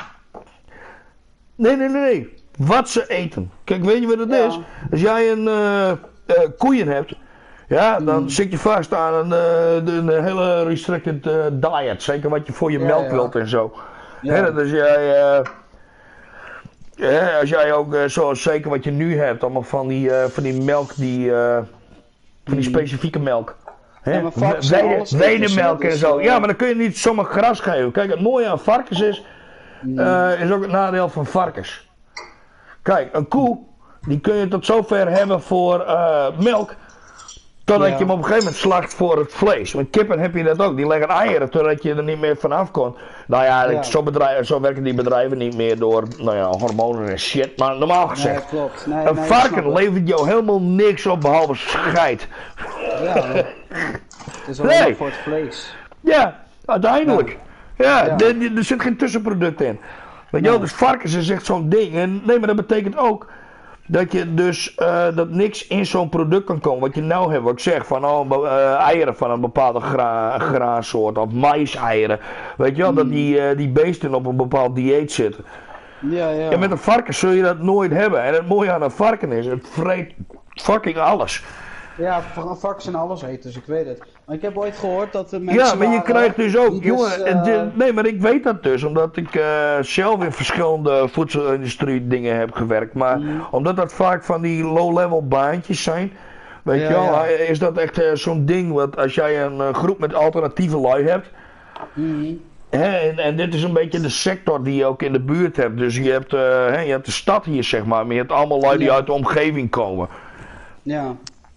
Nee. Wat ze eten. Kijk, weet je wat het Ja. is? Als jij een koeien hebt, ja, dan zit je vast aan een hele restricted diet. Zeker wat je voor je melk wilt en zo. Ja. Hè, dus als jij ook, zoals zeker wat je nu hebt, allemaal van die melk, van die specifieke melk. Ja, maar varkens zijn alles eten, Wedemelk en dus, zo. Ja, maar dan kun je niet zomaar gras geven. Kijk, het mooie aan varkens is ook het nadeel van varkens. Kijk, een koe, die kun je tot zover hebben voor melk, totdat je hem op een gegeven moment slacht voor het vlees. Met kippen heb je dat ook, die leggen eieren totdat je er niet meer vanaf kon. Nou ja, zo werken die bedrijven niet meer door hormonen en shit, maar normaal gezegd. Nee, klopt. Nee, Een varken levert jou helemaal niks op behalve scheid. Ja, het is alleen maar voor het vlees. Ja, uiteindelijk. Ja. Ja. Er zit geen tussenproduct in. Weet je wel, dus varkens is echt zo'n ding. En nee, maar dat betekent ook dat je dus dat niks in zo'n product kan komen. Wat je nou hebt, wat ik zeg, van eieren van een bepaalde graansoort of maïseieren. Weet je wel, dat die beesten op een bepaald dieet zitten. Ja. En met een varken zul je dat nooit hebben. En het mooie aan een varken is, het vreet fucking alles. Ja, varkens zijn alleseters, ik weet het. Maar ik heb ooit gehoord dat de mensen. Ja, maar je krijgt dus ook, jongen, nee, maar ik weet dat dus, omdat ik zelf in verschillende voedselindustrie dingen heb gewerkt. Maar omdat dat vaak van die low-level baantjes zijn, weet je wel, is dat echt zo'n ding, wat als jij een groep met alternatieve lui hebt, en dit is een beetje de sector die je ook in de buurt hebt. Dus je hebt de stad hier, zeg maar je hebt allemaal lui die uit de omgeving komen. Ja.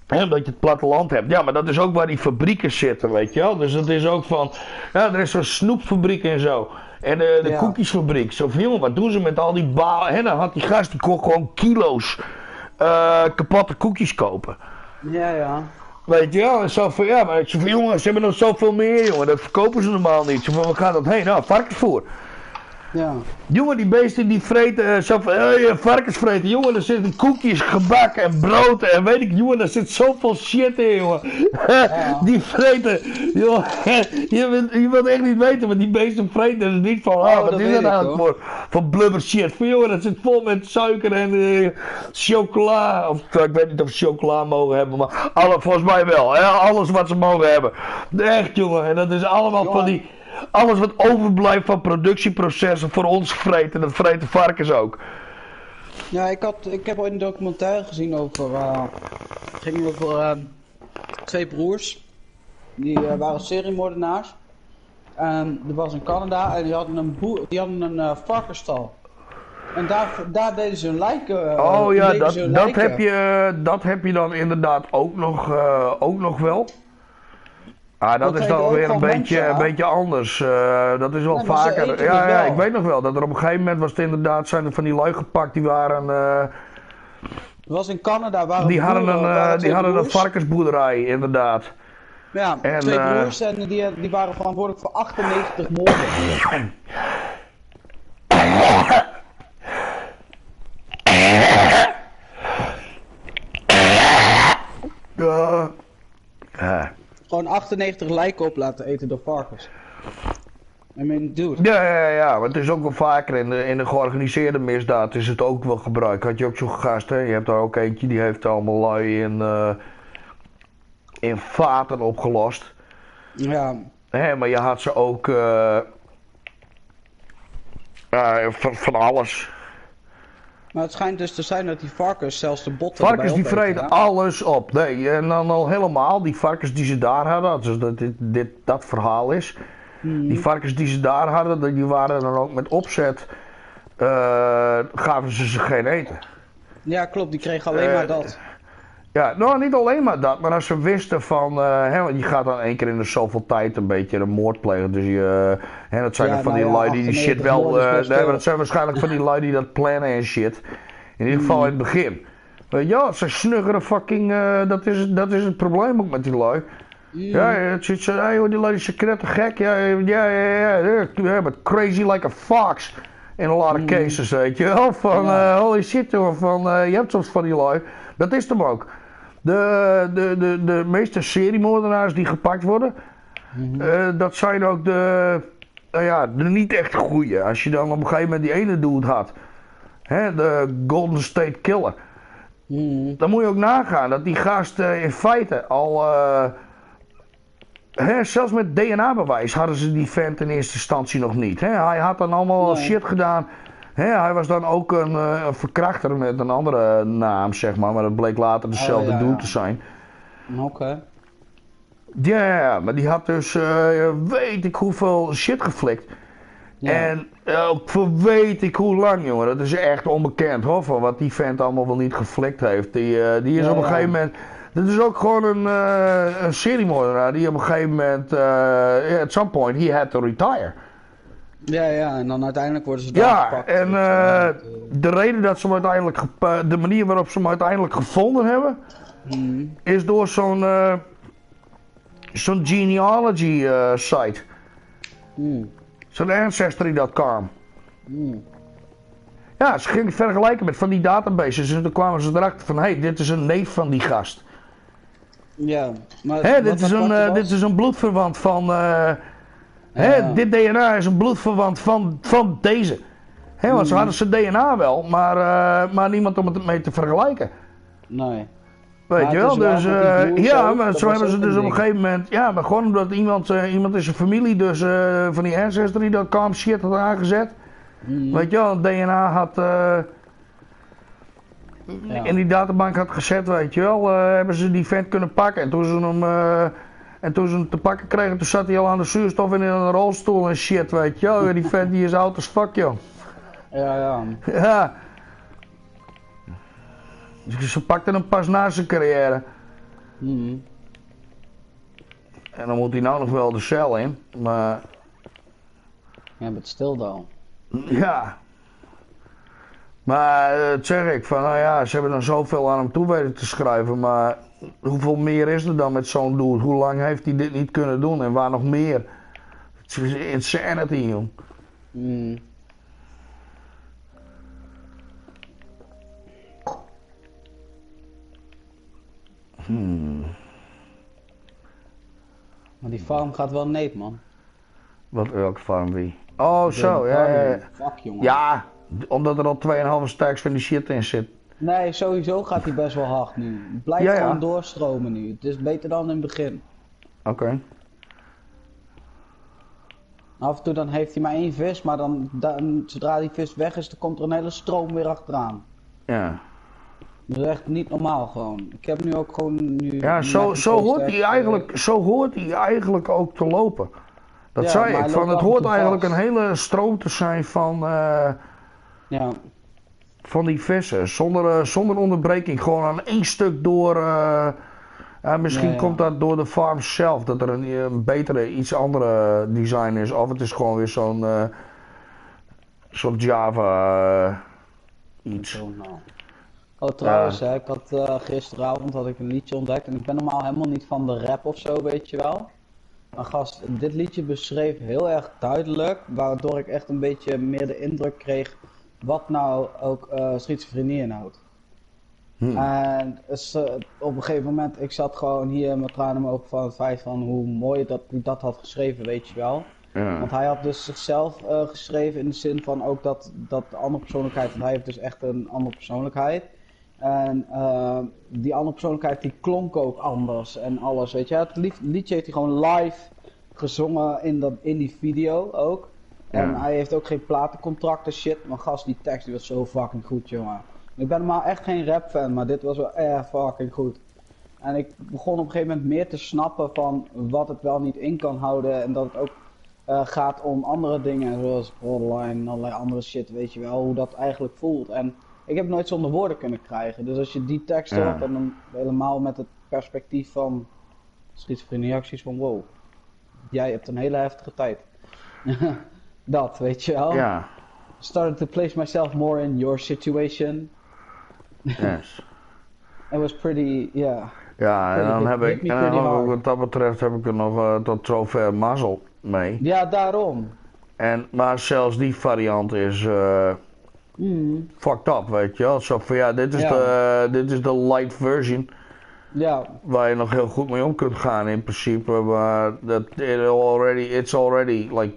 Omdat je het platteland hebt. Ja, maar dat is ook waar die fabrieken zitten, weet je wel. Dus dat is ook van, er is zo'n snoepfabriek en zo. En de koekjesfabriek. Zo van, jongen, wat doen ze met al die balen? Dan had die gast, die kon gewoon kilo's kapotte koekjes kopen. Ja. Weet je wel, en zo van, maar ik zeg van, jongen, ze hebben nog zoveel meer, jongen. Dat verkopen ze normaal niet. Zo van, waar gaat dat heen? Nou, varkensvoer. Ja. Jongen, die beesten die vreten, zo van, varkens vreten. Jongen, er zitten koekjes, gebak en brood en weet ik, jongen, er zit zoveel shit in, jongen. Ja. Die vreten, jongen, je wilt echt niet weten wat die beesten vreten. Dat is niet van, wat is dat eigenlijk voor blubber shit. Van, jongen, dat zit vol met suiker en chocola. Of ik weet niet of ze chocola mogen hebben, maar volgens mij wel. Alles wat ze mogen hebben. Echt, jongen, en dat is allemaal van die... Alles wat overblijft van productieprocessen voor ons vreten, dat vreten varkens ook. Ja, ik heb ooit een documentaire gezien over, het ging over twee broers. Die waren seriemoordenaars. Er was in Canada en die hadden een varkensstal. En daar deden ze hun lijken. Dat heb je dan inderdaad ook nog wel. Ah, dat is dan weer een beetje anders. Dat is wel vaker. Ja, ik weet nog wel dat er op een gegeven moment was het inderdaad, zijn er van die lui gepakt die waren. Het was in Canada. Die hadden een varkensboerderij, inderdaad. Ja, en, twee broers en die waren verantwoordelijk voor 98 moorden. Gewoon 98 lijken op laten eten door varkens. I mean, dude. Ja, maar het is ook wel vaker in de georganiseerde misdaad is het ook wel gebruikt. Had je ook zo'n gast, hè? Je hebt daar ook eentje die heeft allemaal lui in vaten opgelost. Ja. Maar je had ze ook van alles. Maar het schijnt dus te zijn dat die varkens zelfs de botten varkens die vreten alles op. Nee, en dan al helemaal die varkens die ze daar hadden, dus dat verhaal is. Die varkens die ze daar hadden, die waren dan ook met opzet, gaven ze geen eten. Ja, klopt, die kregen alleen maar dat. Ja, nou niet alleen maar dat, maar als ze wisten van, want je gaat dan 1 keer in de zoveel tijd een beetje een moord plegen, dus dat zijn van die lui die shit wel, maar dat zijn waarschijnlijk van die lui die dat plannen en shit. In ieder geval in het begin. Weet je, ze snuggeren fucking, dat is het probleem ook met die lui. Ja, het zit zo, hey, die lui is gek, ja, but crazy like a fox. In a lot of cases, weet je wel, van holy shit hoor, van je hebt soms van die lui, dat is hem ook. De meeste seriemoordenaars die gepakt worden, dat zijn ook nou ja, de niet echt goeie. Als je dan op een gegeven moment die ene dude had, hè, de Golden State Killer. Dan moet je ook nagaan dat die gast in feite al, hè, zelfs met DNA-bewijs hadden ze die vent in eerste instantie nog niet. Hè. Hij had dan allemaal shit gedaan. Hè, hij was dan ook een verkrachter met een andere naam, zeg maar dat bleek later dezelfde dude te zijn. Oké. Ja, maar die had dus weet ik hoeveel shit geflikt. Ja. En voor weet ik hoe lang, jongen. Dat is echt onbekend, hoor. Van wat die vent allemaal wel niet geflikt heeft. Die is op een gegeven moment... Dat is ook gewoon een seriemoordenaar die op een gegeven moment... at some point, he had to retire. Ja, en dan uiteindelijk worden ze daar gepakt. En de reden dat ze hem uiteindelijk... de manier waarop ze hem uiteindelijk gevonden hebben... is door zo'n genealogy site. Zo'n ancestry.com. Ja, ze gingen vergelijken met van die databases en toen kwamen ze erachter van, hé, dit is een neef van die gast. Ja, maar... Dit is een bloedverwant van... dit DNA is een bloedverwant van deze. Want ze hadden zijn DNA wel, maar niemand om het mee te vergelijken. Nee. Weet je wel, dus maar zo hebben ze dus op een gegeven moment, ja, maar gewoon omdat iemand in zijn familie dus van die ancestry.com shit had aangezet. Weet je wel, DNA had in die databank had gezet, weet je wel, hebben ze die vent kunnen pakken. En toen ze hem te pakken kregen, toen zat hij al aan de zuurstof en in een rolstoel en shit, weet je wel. Die vent die is oud as fuck, joh. Ja. Dus ze pakten hem pas na zijn carrière. En dan moet hij nou nog wel de cel in, maar... Ja, maar stil dan. Ja. Maar dat zeg ik, van nou ja, ze hebben dan zoveel aan hem toe weten te schrijven, maar hoeveel meer is er dan met zo'n dude? Hoe lang heeft hij dit niet kunnen doen en waar nog meer? Het is insanity, joh. Maar die farm gaat wel neep, man. Welke farm wie? Oh, zo, ja. Fuck, jongen. Ja, omdat er al 2,5 stacks van die shit in zit. Nee, sowieso gaat hij best wel hard nu. Het blijft gewoon doorstromen nu. Het is beter dan in het begin. Oké. Af en toe dan heeft hij maar 1 vis, maar dan zodra die vis weg is, dan komt er een hele stroom weer achteraan. Ja. Dat is echt niet normaal gewoon. Ik heb nu ook gewoon... Ja, zo hoort hij eigenlijk ook te lopen. Dat zei ik, van het hoort eigenlijk een hele stroom te zijn van die vissen. Zonder onderbreking, gewoon aan 1 stuk door. Misschien komt dat door de farm zelf, dat er een betere, iets andere design is. Of het is gewoon weer zo'n soort Java iets. Oh, trouwens, ik had gisteravond had ik een liedje ontdekt en ik ben normaal helemaal niet van de rap of zo, weet je wel. Maar gast, dit liedje beschreef heel erg duidelijk, waardoor ik echt een beetje meer de indruk kreeg wat nou ook schizofrenie inhoudt. En op een gegeven moment, ik zat gewoon hier met tranen in mijn ogen van het feit van hoe mooi dat hij dat had geschreven, weet je wel. Ja. Want hij had dus zichzelf geschreven in de zin van ook dat de andere persoonlijkheid, want hij heeft dus echt een andere persoonlijkheid. En die andere persoonlijkheid die klonk ook anders en alles, weet je. Het liedje heeft hij gewoon live gezongen in die video ook. En hij heeft ook geen platencontracten shit, maar gast, die tekst die was zo fucking goed, jongen. Ik ben normaal echt geen rap fan, maar dit was wel erg fucking goed. En ik begon op een gegeven moment meer te snappen van wat het wel niet in kan houden en dat het ook gaat om andere dingen, zoals borderline en allerlei andere shit, weet je wel, hoe dat eigenlijk voelt. En ik heb nooit zonder woorden kunnen krijgen. Dus als je die tekst hoort en dan helemaal met het perspectief van schizofrenie, acties van wow, jij hebt een hele heftige tijd. Dat, weet je wel. Ja. Started to place myself more in your situation. Yes. It was pretty, yeah. Ja, en dan heb ik, wat dat betreft heb ik er nog tot zover mazzel mee. Ja, daarom. Maar zelfs die variant is fucked up, weet je wel. Zo van ja, dit is de light version. Ja. Waar je nog heel goed mee om kunt gaan in principe. Maar it's already like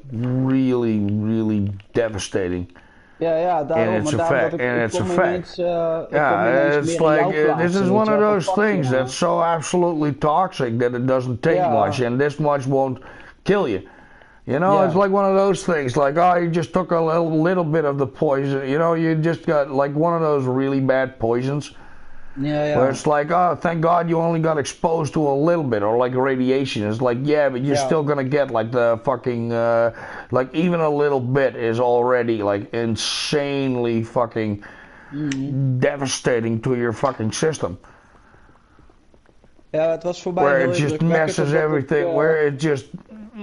really, really devastating Ja, in daarom. its En daarom dat effect. In ik its kom effect. ineens, ik kom Yeah, ineens it's meer in like jouw this is plaatsen, weet one je of wel. those Van fuck things jongen. that's so absolutely toxic that it doesn't take much, Ja, and this much won't kill you. You know, it's ja, like one of those things, like, oh, you just took a little bit of the poison. You know, you just got like one of those really bad poisons where ja, it's like, oh, thank God you only got exposed to a little bit, or like radiation. It's like, yeah, but you're ja. still gonna get like the fucking, like even a little bit is already like insanely fucking Mhm. devastating to your fucking system. Ja, het was voor mij Where heel it just indrukwekkend messes omdat ik, everything, where it just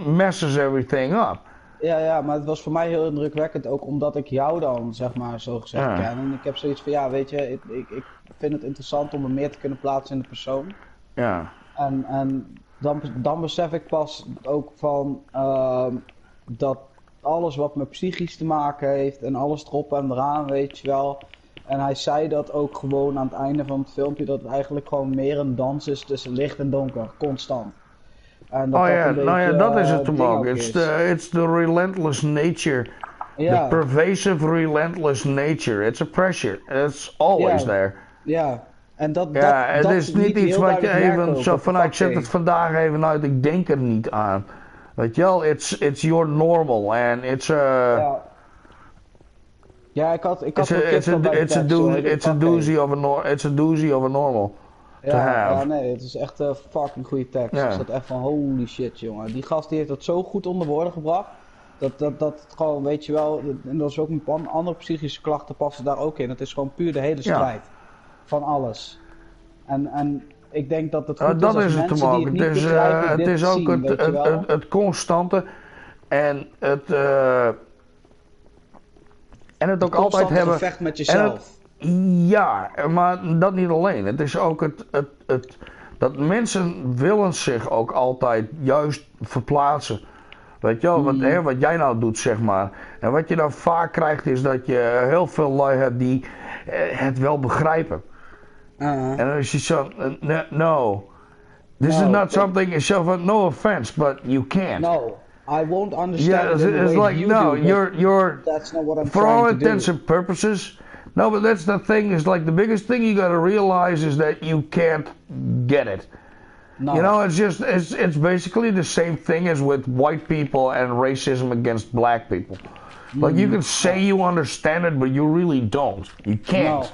messes everything up. ja, maar het was voor mij heel indrukwekkend ook omdat ik jou dan, zeg maar, zo gezegd Ja. ken. En ik heb zoiets van, ja, weet je, ik vind het interessant om me meer te kunnen plaatsen in de persoon. Ja. En dan besef ik pas ook van dat alles wat met psychisch te maken heeft en alles erop en eraan, weet je wel. En hij zei dat ook gewoon aan het einde van het filmpje, dat het eigenlijk gewoon meer een dans is tussen licht en donker, constant. En dat Oh dat ja, een nou ja, beetje dat is het het hem ding ook. ook is. It's the relentless nature, the Ja, pervasive relentless nature. It's a pressure. It's always ja, there. ja. En Ja, het dat is niet liet hij iets heel wat je duidelijk merken even ook zo op de vanuit, ik zet het vakday. vandaag even uit, ik denk er niet aan. Weet je wel, it's your normal and it's a Ja, ja, ik had it's a wel it's a kipvel bij de it's a tekst, joh, de it's a vakday. doozy of it's a doozy of a normal to Ja, have. nee, het is echt een fucking goede tekst. Er Ja. staat echt van holy shit, jongen. Die gast die heeft dat zo goed onder woorden gebracht. Dat het gewoon, weet je wel, en dat is ook met andere psychische klachten passen daar ook in. Het is gewoon puur de hele Ja. strijd van alles. En ik denk dat het goed is Dat als is het hem mensen die ook. het niet begrijpen Het dit is ook zien, weet je wel. het constante en het ook Het altijd constante hebben. gevecht met En jezelf. ja, maar dat niet alleen. Het is ook dat mensen willen zich ook altijd juist verplaatsen. Weet je wel, wat jij nou doet, zeg maar. En wat je dan vaak krijgt is dat je heel veel lui hebt die het wel begrijpen. En dan is je zo, no. This is No, not something, so no offense, but you can't. no, I won't Yeah, understand it in the it's way like, you no, do, but you're, that's not what I'm for all trying to intents do. and purposes, no, but that's the thing, is like the biggest thing you gotta realize is that you can't get it. No, You know, it's basically the same thing as with white people and racism against black people. Like you can say you understand it, but you really don't. You can't.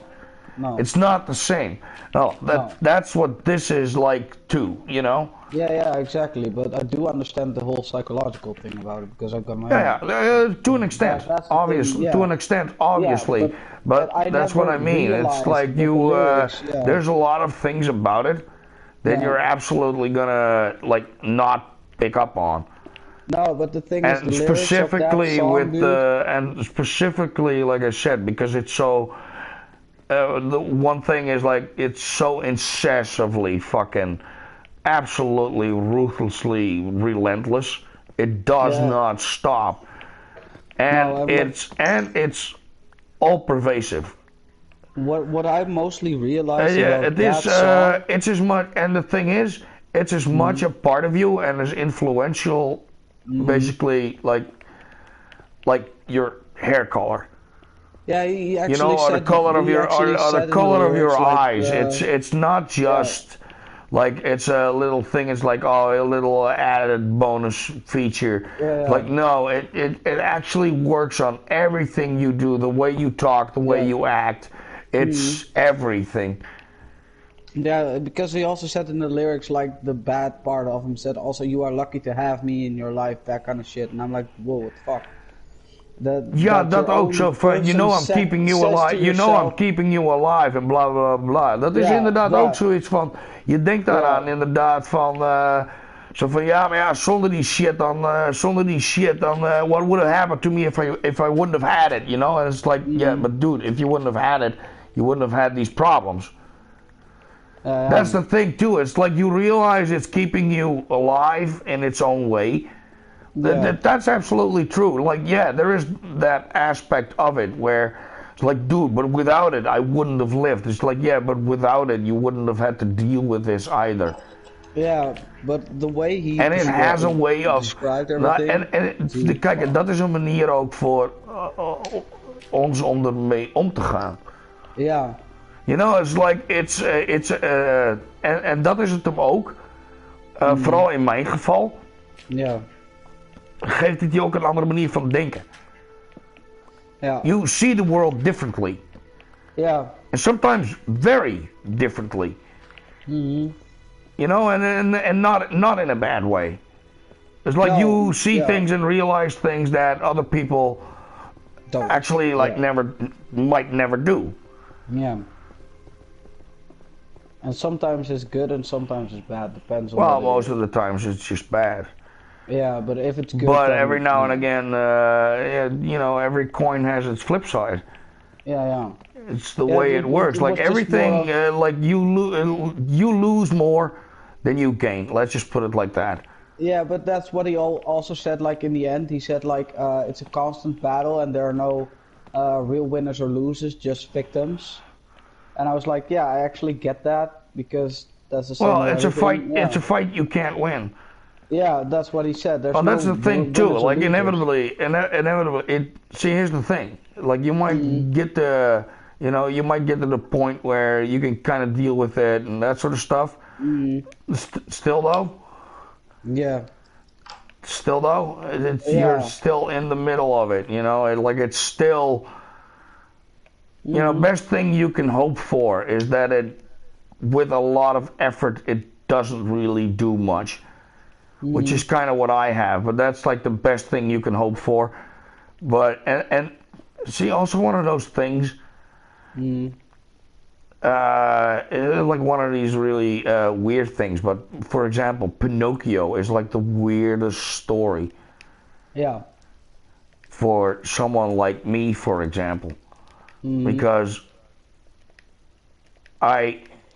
no. It's not the same. No, that's what this is like too, you know? Yeah, exactly. But I do understand the whole psychological thing about it because I've got my own. Yeah, to an extent, that's the obviously, thing, yeah. to an extent, obviously, Yeah, but I that's what I never mean. It's realized like that the you, lyrics, yeah. there's a lot of things about it that Yeah. you're absolutely gonna like not pick up on. No, but the thing is, And the lyrics of that specifically song, with dude. and specifically, like I said, because it's so. The one thing is like it's so incessively fucking, absolutely ruthlessly relentless. It does Yeah. not stop, No, and and it's all pervasive. what I mostly realized Yeah, about it that is. song. It's as much, and the thing is, it's as much a part of you and as influential, basically, like your hair color. Yeah, he You actually know, or the said color of he your, actually or said the in color of lyrics, your like, eyes. It's not just like it's a little thing. It's like, oh, a little added bonus feature. Yeah. Like no, it actually works on everything you do, the way you talk, the way Yeah. you act. It's everything. Yeah, because he also said in the lyrics, like the bad part of him said also, "You are lucky to have me in your life," that kind of shit. And I'm like, whoa, what the fuck? Ja, that dat your ook own zo van, you know I'm person keeping you says to alive, you know I'm yourself- keeping you alive en bla bla bla. Dat is Ja, inderdaad ja. ook zoiets van, je denkt daaraan inderdaad van, zo van ja, maar ja, zonder die shit dan, what would have happened to me if I wouldn't have had it, you know? And it's like, yeah, but dude, if you wouldn't have had it, you wouldn't have had these problems. That's the thing too, it's like you realize it's keeping you alive in its own way. Yeah. That's absolutely true. Like, yeah, there is that aspect of it where It's like, dude, but without it, I wouldn't have lived. It's like, yeah, but without it, you wouldn't have had to deal with this either. Yeah, but the way he En it has a way of... described Nou, everything. kijk, dat is een manier ook voor ons om ermee om te gaan. Ja. You know, it's like, en dat is het hem ook. Vooral in mijn geval. Ja. Geeft het je ook een andere manier van denken. Ja. You see the world differently. Ja. And sometimes very differently. Mm-hmm. You know, and not in a bad way. It's like you see things and realize things that other people Don't. actually might never do. Yeah. And sometimes it's good and sometimes it's bad. Depends on. Well, most of the times it's just bad. Yeah, but if it's good. But every now and again, you know, every coin has its flip side. Yeah. It's the way it works. Like everything, like you lose more than you gain. Let's just put it like that. Yeah, but that's what he also said. Like in the end, he said like it's a constant battle and there are no real winners or losers, just victims. And I was like, yeah, I actually get that because that's the same. Well, it's a fight. Yeah. It's a fight you can't win. Yeah, that's what he said. There's That's the thing too. Like inevitably, inevitably. See, here's the thing. Like you might get to, you know, you might get to the point where you can kind of deal with it and that sort of stuff. Still though. Yeah. Still though, you're still in the middle of it. You know, it's still. You know, best thing you can hope for is that with a lot of effort, it doesn't really do much. Which is kind of what I have, but that's like the best thing you can hope for. But and see, also one of those things. It's like one of these really weird things. But for example, Pinocchio is like the weirdest story. Yeah. For someone like me, for example, because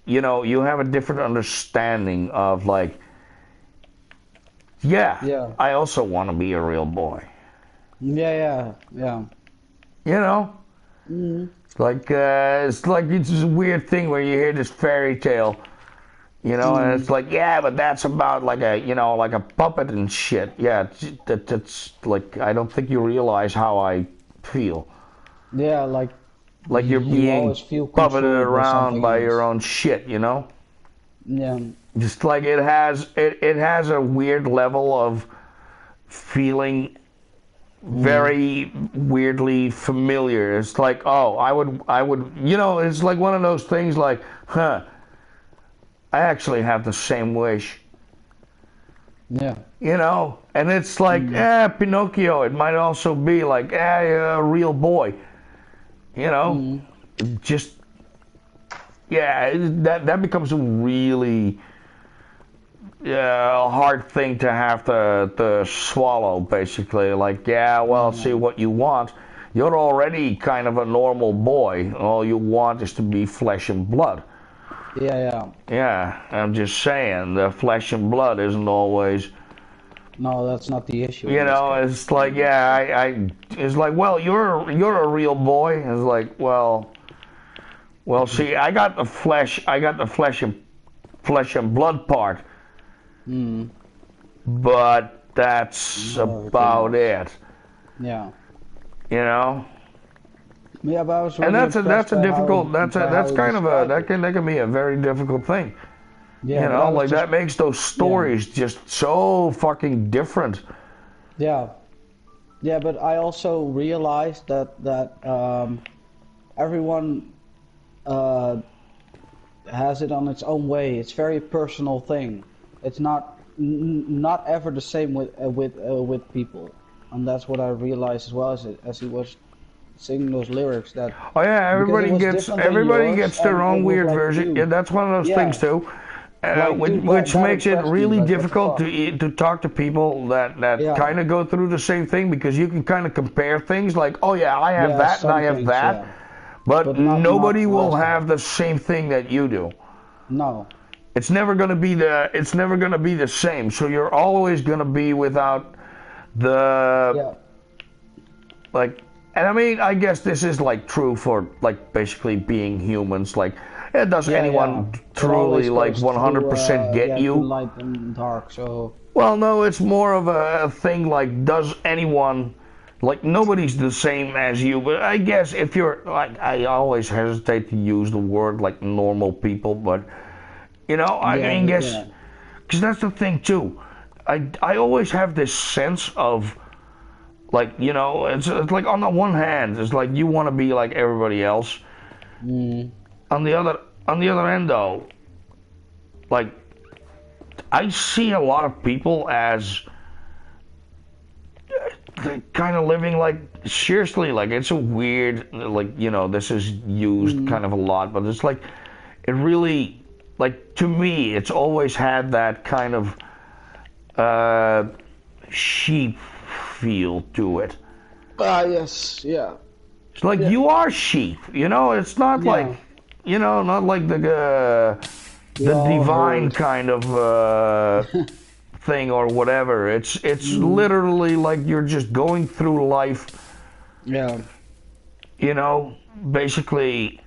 you know, you have a different understanding of like. Yeah. I also want to be a real boy. Yeah. You know, it's like it's just a weird thing where you hear this fairy tale, you know, and it's like, yeah, but that's about like a puppet and shit. Yeah, that's like I don't think you realize how I feel. Yeah, like you're being puppeted around by your own shit, you know. Yeah. Just like it has a weird level of feeling very weirdly familiar. It's like, oh, I would, you know, it's like one of those things like, I actually have the same wish. Yeah. You know, and it's like, Pinocchio, it might also be like, a real boy. You know, just, yeah, that becomes a really... a hard thing to have to swallow, basically. Like, see what you want. You're already kind of a normal boy. All you want is to be flesh and blood. Yeah. Yeah, I'm just saying, the flesh and blood isn't always... No, that's not the issue. You know, it's like, it's like, well, you're a real boy. It's like, well, see, I got the flesh and blood part. But that's about it. Yeah. You know. Yeah, but I was really and that's a difficult. That can be a very difficult thing. Yeah. You know, like that makes those stories just so fucking different. Yeah. Yeah, but I also realized that everyone has it on its own way. It's a very personal thing. It's not ever the same with people, and that's what I realized as well as he was singing those lyrics. That everybody gets their own weird version. Yeah, that's one of those things too, which makes it really difficult to talk to people that kind of go through the same thing, because you can kind of compare things like, oh yeah, I have that and I have that, but nobody will have the same thing that you do. No. It's never gonna be the same. So you're always gonna be without the like And I mean, I guess this is like true for like basically being humans. Like, does Yeah, anyone yeah. It truly always like goes 100% through, get yeah, through you? light and dark. So Well, no, it's more of a thing like, does anyone, like, nobody's the same as you, but I guess if you're, like, I always hesitate to use the word, like, normal people, but, you know, I yeah, mean, guess, yeah. because that's the thing, too. I always have this sense of, like, you know, it's like, on the one hand, it's like, you want to be like everybody else. Mm. On the other end, though, like, I see a lot of people as kind of living like seriously, like it's a weird, like, you know, this is used kind of a lot, but it's like it really, like, to me it's always had that kind of sheep feel to it. Ah, yes, yeah, It's like yeah, you are sheep, you know. It's not like, yeah. you know, not like We the all divine heard. kind of thing or whatever. It's Mm. literally like you're just going through life, Yeah, you know, basically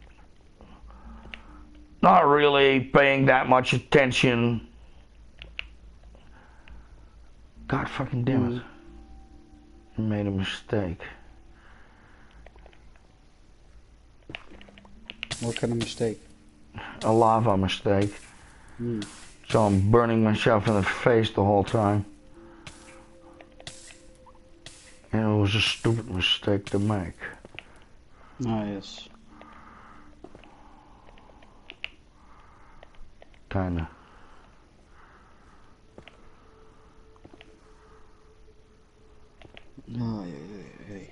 not really paying that much attention. God fucking damn it. mm. I made a mistake. What kind of mistake? A lava mistake. Mm. So I'm burning myself in the face the whole time. And it was a stupid mistake to make. Ah, yes. Kinda. Ah, jee.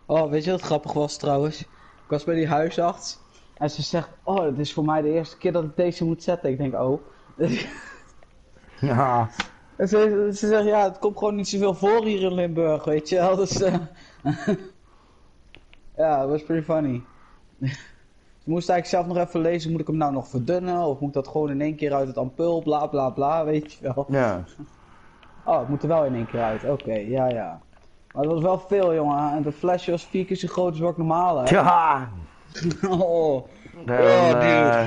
Oh, weet je wat grappig was trouwens? Ik was bij die huisarts en ze zegt, oh, het is voor mij de eerste keer dat ik deze moet zetten. Ik denk, oh. Ja. En ze zegt, ja, het komt gewoon niet zoveel voor hier in Limburg, weet je wel. Dus, ja, dat was pretty funny. Ze moest eigenlijk zelf nog even lezen, moet ik hem nou nog verdunnen? Of moet dat gewoon in één keer uit het ampul, bla bla bla, weet je wel. Ja. Oh, het moet er wel in één keer uit, oké, ja ja. Maar het was wel veel, jongen. En dat flesje was 4 keer zo groot als wat ik normaal heb. Ja. Oh, Dan, dude.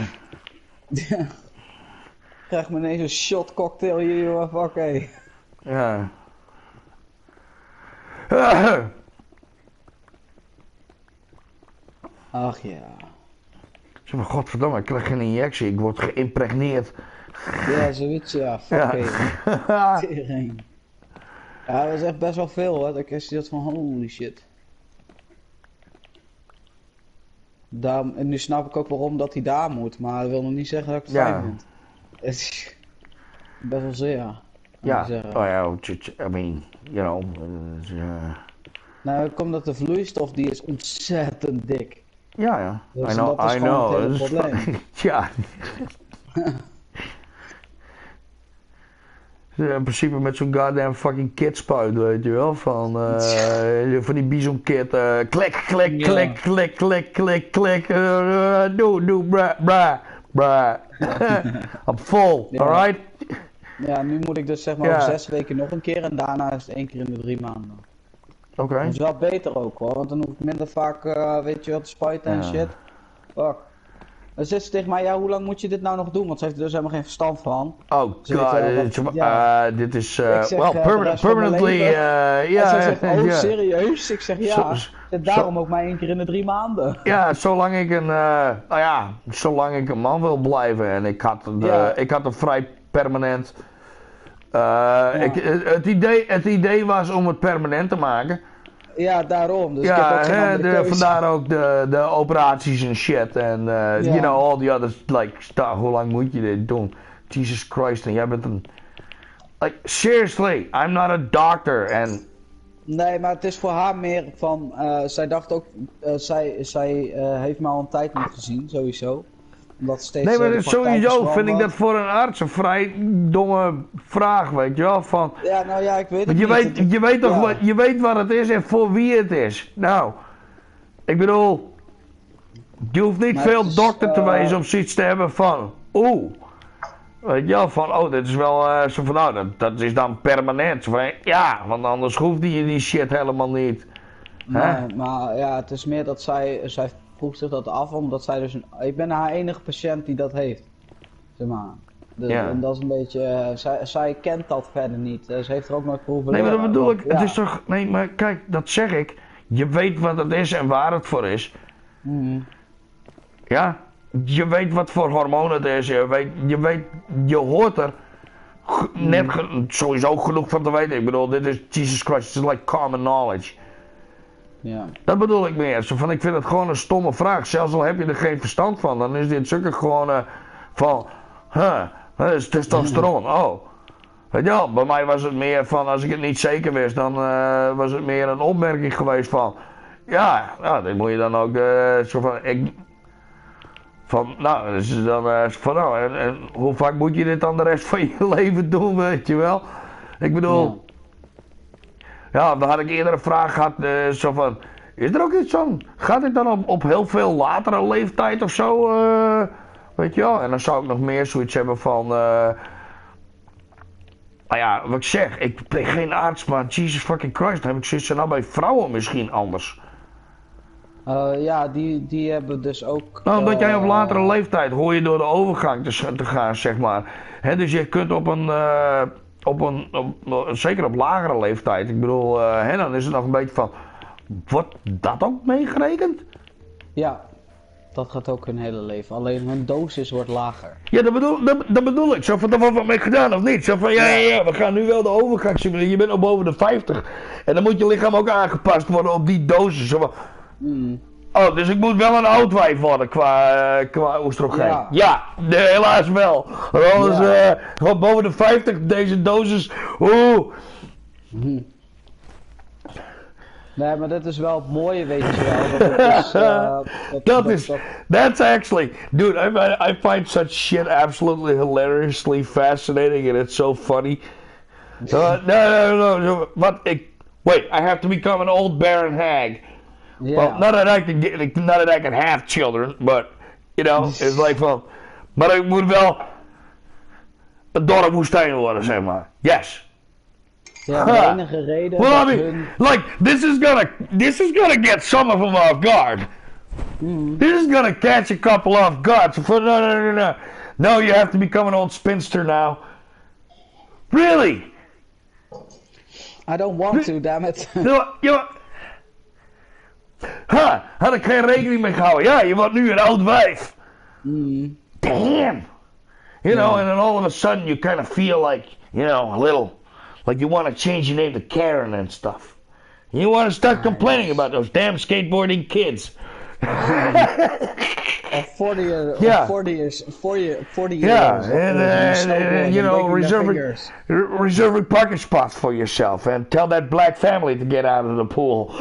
Krijg me ineens een shot cocktail hier, jongen. Oké. ja. Ach ja. Zeg maar, godverdomme, ik krijg een injectie. Ik word geïmpregneerd. Ja, zoiets, ja. Ja. Fuck tering. Ja, dat was echt best wel veel, hoor. Dat ik dat van holy shit. En nu snap ik ook waarom dat hij daar moet, maar dat wil nog niet zeggen dat ik het fijn vind. Het is best wel zeer. Ja, zeggen. oh ja, I mean, you know. Nou, het komt dat de vloeistof die is ontzettend dik. Ja, ja. Dus I know, dat is I gewoon know. het hele probleem. Ja. In principe met zo'n goddamn fucking kitspuit, weet je wel, van die bizonkit, klik, klik, klik, klik, klik, klik, klik, doe, bra. I'm full, Ja. alright? Ja, nu moet ik dus zeg maar Ja. over 6 weken nog een keer en daarna is het 1 keer in de 3 maanden. Oké. Dat is wel beter ook hoor, want dan hoef ik minder vaak, weet je wel, te spuiten en Ja. shit. Fuck. Dan zegt ze tegen mij, ja, hoe lang moet je dit nou nog doen? Want ze heeft er dus helemaal geen verstand van. Oh Ze weet god, wel wat- dit is, Ik zeg, well, de rest van mijn permanently, leven. En ja, ze zegt, oh ja. serieus? Ik zeg, ja. Zo- En daarom ook maar 1 keer in de 3 maanden. Ja, zolang ik zolang ik een man wil blijven en ik had een vrij permanent, het idee was om het permanent te maken. Ja, daarom. Dus ik Ja, heb ook geen andere keuze. vandaar ook de operaties en shit en you know, all the others, like, hoe lang moet je dit doen? Jesus Christ, en jij bent een, like, seriously, I'm not a doctor and... Nee, maar het is voor haar meer van, zij dacht ook, zij heeft me al een tijd niet gezien, sowieso. Omdat steeds, Nee, maar de praktijk sowieso is vind ik wat. dat voor een arts een vrij domme vraag, weet je wel, van... Ja, nou ja, ik weet het Want niet. je weet toch ja. je weet wat het is en voor wie het is. Nou, ik bedoel, je hoeft niet Maar veel het is, dokter te wezen om zoiets te hebben van, Weet je wel, van oh, dit is wel zo van nou, dat is dan permanent. Zo van, ja, want anders hoeft die shit helemaal niet. Nee, maar ja, het is meer dat zij vroeg zich dat af, omdat zij dus ik ben haar enige patiënt die dat heeft. Zeg maar. Dus, Ja. En dat is een beetje, zij kent dat verder niet. Ze heeft er ook nooit proeven. Nee, maar dat bedoel ik, Ja. het is toch, nee, maar kijk, dat zeg ik. Je weet wat het is en waar het voor is. Ja, je weet wat voor hormoon het is, je hoort er sowieso genoeg van te weten. Ik bedoel, dit is, Jesus Christ, het is like common knowledge. Ja. Dat bedoel ik meer. Zo van, ik vind het gewoon een stomme vraag. Zelfs al heb je er geen verstand van, dan is dit zulke gewoon van, dat is testosteron, oh. Weet je wel, bij mij was het meer van, als ik het niet zeker wist, dan was het meer een opmerking geweest van, ja, nou, dit moet je dan ook zo van, nou, dus dan van, nou, en hoe vaak moet je dit dan de rest van je leven doen, weet je wel? Ik bedoel, ja, dan had ik eerder een vraag gehad, zo van, is er ook iets van, gaat dit dan op heel veel latere leeftijd of zo, weet je wel? En dan zou ik nog meer zoiets hebben van, nou ja, wat ik zeg, ik ben geen arts, maar Jesus fucking Christ, dan heb ik zoiets van, nou bij vrouwen misschien anders. Ja, die hebben dus ook... Nou, omdat jij op latere leeftijd hoor je door de overgang te gaan, zeg maar. Hè, dus je kunt zeker op lagere leeftijd, ik bedoel, dan is het nog een beetje van, wordt dat ook meegerekend? Ja, dat gaat ook hun hele leven. Alleen hun dosis wordt lager. Ja, dat bedoel ik. Zo van, dat wordt wat mee gedaan of niet? Zo van, ja, we gaan nu wel de overgang zien. Je bent al boven de 50. En dan moet je lichaam ook aangepast worden op die dosis. Zo van, oh, dus ik moet wel een oud wijf worden qua oestrogeen. Ja, helaas wel. Want anders, gewoon boven de 50, deze dosis, Nee, maar dat is wel het mooie, weet je wel. That's actually, dude, I find such shit absolutely hilariously fascinating and it's so funny. No, wait, I have to become an old barren hag. Yeah. Well, not that I can have children, but, you know, it's like van, maar ik moet wel een dorre woestijn worden, zeg maar. Yes. Ja, de enige reden well, dat I mean, hun... like, this is gonna get some of them off guard. This is gonna catch a couple off guard. So, no. No, you have to become an old spinster now. Really? I don't want to, damn it. Had ik geen rekening mee gehouden. Ja, je wordt nu een oud wijf. Damn. You know, and then all of a sudden you kind of feel like, you know, a little, like you want to change your name to Karen and stuff. You want to start complaining about those damn skateboarding kids. Of 40 years. Yeah, and you know, reserving parking spots for yourself and tell that black family to get out of the pool.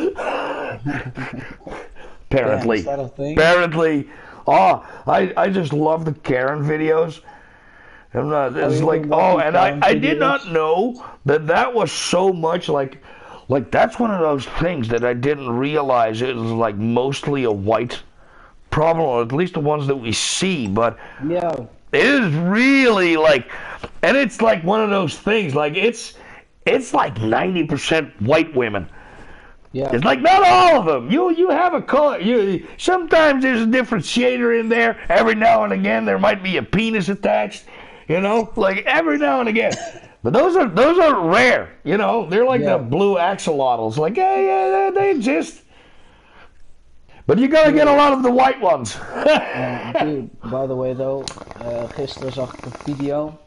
Apparently. Yeah, is that a thing? Apparently. Oh, I just love the Karen videos. It's like, oh, and I did not know that was so much like that's one of those things that I didn't realize it was like mostly a white problem, or at least the ones that we see, but yeah, it is really like, and it's like one of those things, like it's like 90% white women. Yeah. It's like not all of them. You have a color. Sometimes there's a different shader in there. Every now and again there might be a penis attached. You know, like every now and again. But those are rare. You know, they're like the blue axolotls. Like yeah, they exist. But you gotta get a lot of the white ones. Dude, by the way though, gisteren zag ik een video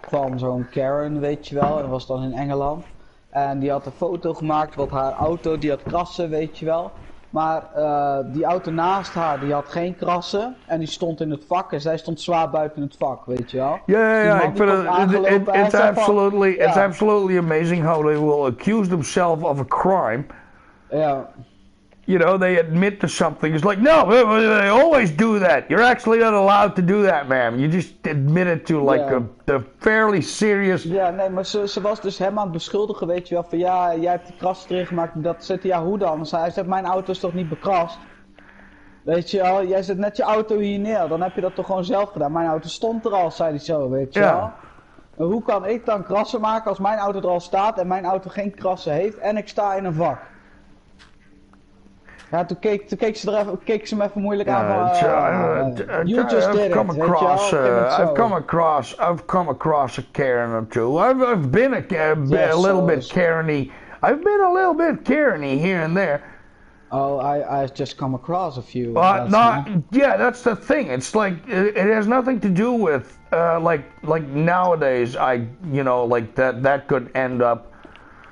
van zo'n Karen, weet je wel, en dat was dan in Engeland. En die had een foto gemaakt, wat haar auto, die had krassen, weet je wel. Maar die auto naast haar, die had geen krassen. En die stond in het vak en zij stond zwaar buiten het vak, weet je wel. Ja, ik vind het it's absolutely amazing how they will accuse themselves of a crime. Ja. You know, they admit to something. It's like, no, they always do that. You're actually not allowed to do that, ma'am. You just admit it to like a fairly serious... Ja, nee, maar ze was dus hem aan het beschuldigen, weet je wel. Van ja, jij hebt die kras teruggemaakt. Dat zegt ja, hoe dan? Hij zegt, mijn auto is toch niet bekrast? Weet je wel, jij zet net je auto hier neer, dan heb je dat toch gewoon zelf gedaan. Mijn auto stond er al, zei hij zo, weet je Ja. wel. En hoe kan ik dan krassen maken als mijn auto er al staat en mijn auto geen krassen heeft en ik sta in een vak? Ja, toen keek ze me even moeilijk aan van, you just did it, weet je wel. I've come across a Karen or two. I've been a little bit Karen-y. I've been a little bit Karen-y here and there. Oh, I just come across a few. Yeah, that's the thing. It's like it has nothing to do with like nowadays. Like that could end up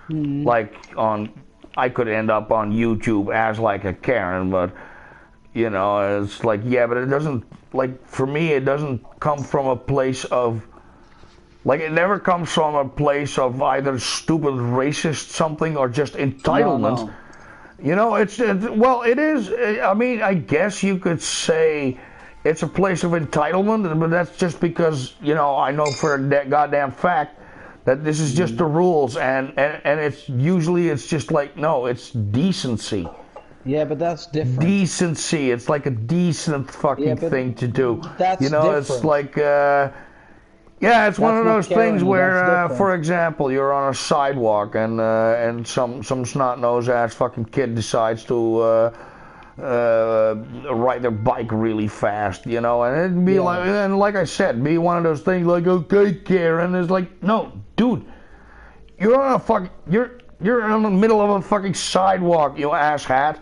like on. I could end up on YouTube as like a Karen, but it's like but it doesn't like for me. It doesn't come from a place of like it never comes from a place of either stupid racist something or just entitlement. No. It is. I mean, I guess you could say it's a place of entitlement, but that's just because I know for a goddamn fact that this is just the rules, and it's usually just like no, it's decency. Yeah, but that's different. Decency. It's like a decent fucking thing to do. That's different. It's like. It's one of those things where, for example, you're on a sidewalk and some snot-nosed ass fucking kid decides to ride their bike really fast, and it'd be like I said, be one of those things like, okay, Karen, it's like, no, dude, you're in the middle of a fucking sidewalk, you asshat.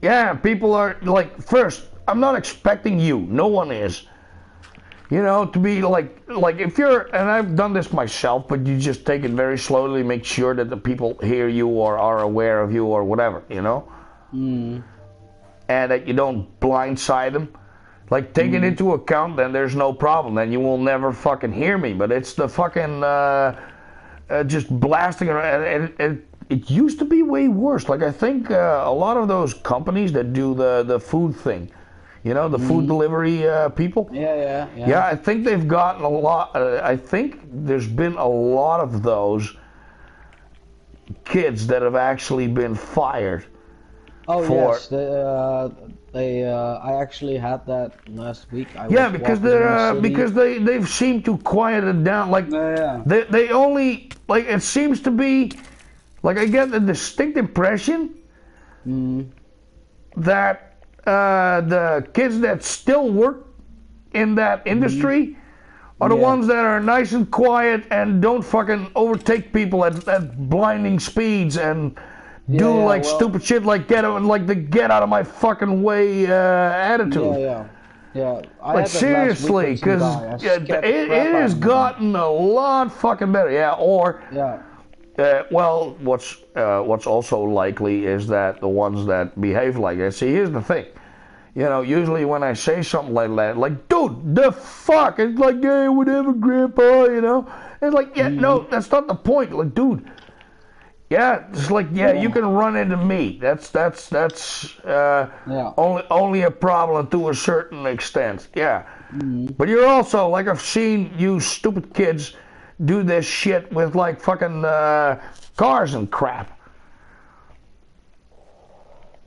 Yeah, people are like, first, I'm not expecting you, no one is. To be like if you're, and I've done this myself, but you just take it very slowly, make sure that the people hear you or are aware of you or whatever, and that you don't blindside them. Like, take it into account, then there's no problem, then you will never fucking hear me, but it's the fucking, just blasting around, and it used to be way worse. Like, I think a lot of those companies that do the food thing, the food delivery people. Yeah. Yeah, I think they've gotten a lot. I think there's been a lot of those kids that have actually been fired. Oh yes, I actually had that last week. Because they've seemed to quiet it down. Like they only like it seems to be like I get the distinct impression that. The kids that still work in that industry are the ones that are nice and quiet and don't fucking overtake people at blinding speeds and do stupid shit like get out of my fucking way attitude. Yeah. Like seriously, because it has gotten a lot fucking better. What's also likely is that the ones that behave like that. See, here's the thing. Usually when I say something like that, like, dude, the fuck? It's like, hey, whatever, grandpa, It's like, no, that's not the point. Like, dude, it's like, you can run into me. That's only a problem to a certain extent. Yeah. But you're also, like, I've seen you stupid kids do this shit with like fucking cars and crap.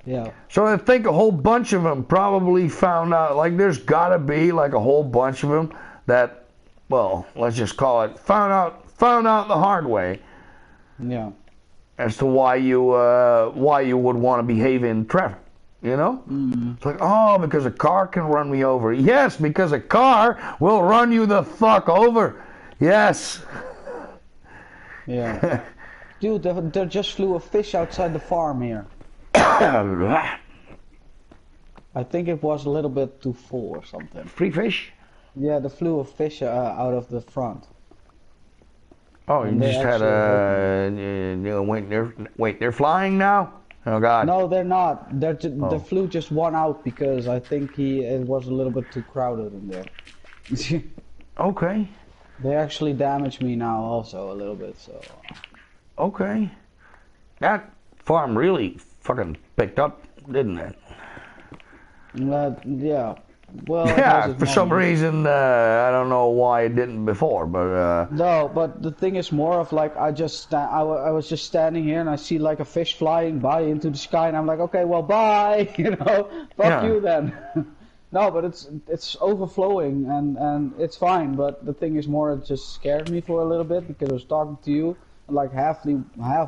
Yeah. So I think a whole bunch of them probably found out, like there's gotta be like a whole bunch of them that, well, let's just call it, found out the hard way. Yeah. As to why you would want to behave in traffic. It's like, oh, because a car can run me over. Yes, because a car will run you the fuck over. Yes. Yeah. Dude, there just flew a fish outside the farm here. I think it was a little bit too full or something. Free fish? Yeah, there flew a fish out of the front. Oh, you just had wait, they're flying now? Oh God. No, they're not. There flew just one out because I think it was a little bit too crowded in there. Okay. They actually damaged me now also a little bit, so. Okay. That farm really fucking picked up, didn't it? Yeah. Well, it has Yeah, its for some moments. reason, I don't know why it didn't before, but No, but the thing is more of like I was just standing here and I see like a fish flying by into the sky and I'm like, okay, well, bye, fuck yeah. you then. No, but it's overflowing and it's fine. But the thing is more, it just scared me for a little bit because I was talking to you, like half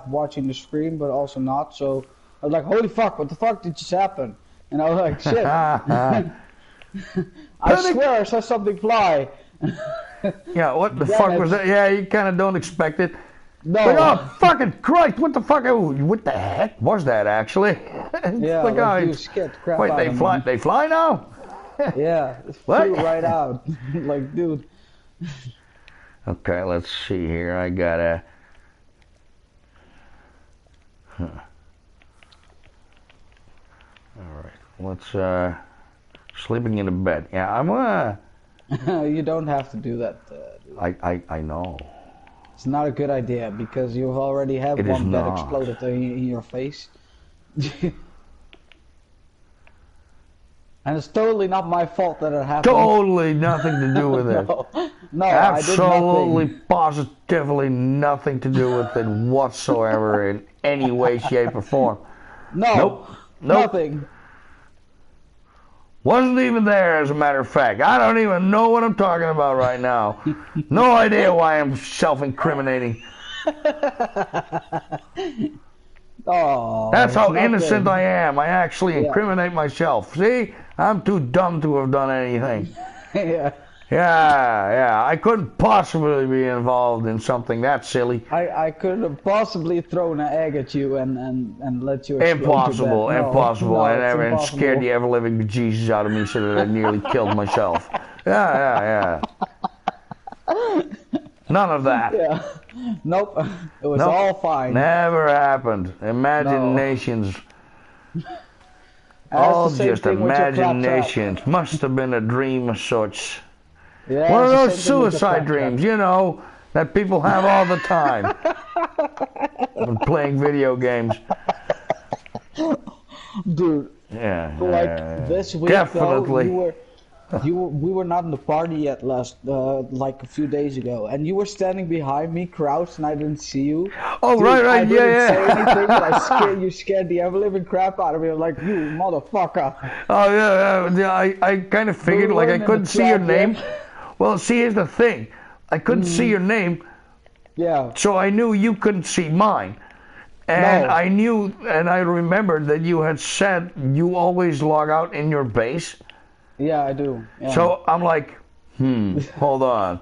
watching the screen, but also not. So I was like, holy fuck, what the fuck did just happen? And I was like, shit, I Panic! swear I saw something fly. Yeah, what the Damn fuck was it. that? Yeah, you kind of don't expect it. Like, No. oh, fucking Christ, what the fuck? Oh, what the heck was that, actually? It's Yeah, like, like oh, dude, scared the crap wait, out they of fly, me. they fly now? Yeah, it What? flew right out. Like, dude. Okay, let's see here. I gotta. Huh. All right, let's. Sleeping in a bed. Yeah, I'm. You don't have to do that, dude. I know. It's not a good idea because you already have It is one bed not. exploded in your face. And it's totally not my fault that it happened. Totally nothing to do with it. No, no, I did Absolutely, nothing. positively nothing to do with it whatsoever in any way, shape, or form. No, Nope. Nope. nothing. Wasn't even there, as a matter of fact. I don't even know what I'm talking about right now. No idea why I'm self-incriminating. Oh, That's it's how innocent nothing. I am. I actually Yeah, incriminate myself. See? I'm too dumb to have done anything. yeah. Yeah. I couldn't possibly be involved in something that silly. I could have possibly thrown an egg at you and let you explode your bed. Impossible, No, impossible, no, it's and scared impossible. the ever-living bejesus out of me so that I nearly killed myself. Yeah. None of that. Yeah. Nope. It was Nope. all fine. Never happened. No. Imaginations. That's All the same just thing with your imaginations. claptrap. Must have been a dream of sorts. Yeah, One of it's the those same thing with your suicide claptrap. dreams, that people have all the time when playing video games. Dude, Yeah. like this week though, Definitely. we were not in the party yet like a few days ago, and you were standing behind me, crouched, and I didn't see you. Oh, Dude, right, I didn't say anything, but yeah. you scared the ever living crap out of me. I'm like, you motherfucker. Oh, yeah. I kind of But we figured, like, I weren't in the couldn't see your trap name. yet. Well, see, here's the thing. I couldn't see your name, Yeah. so I knew you couldn't see mine. And No. I knew, and I remembered that you had said you always log out in your base. Yeah, I do. Yeah. So I'm like, hold on.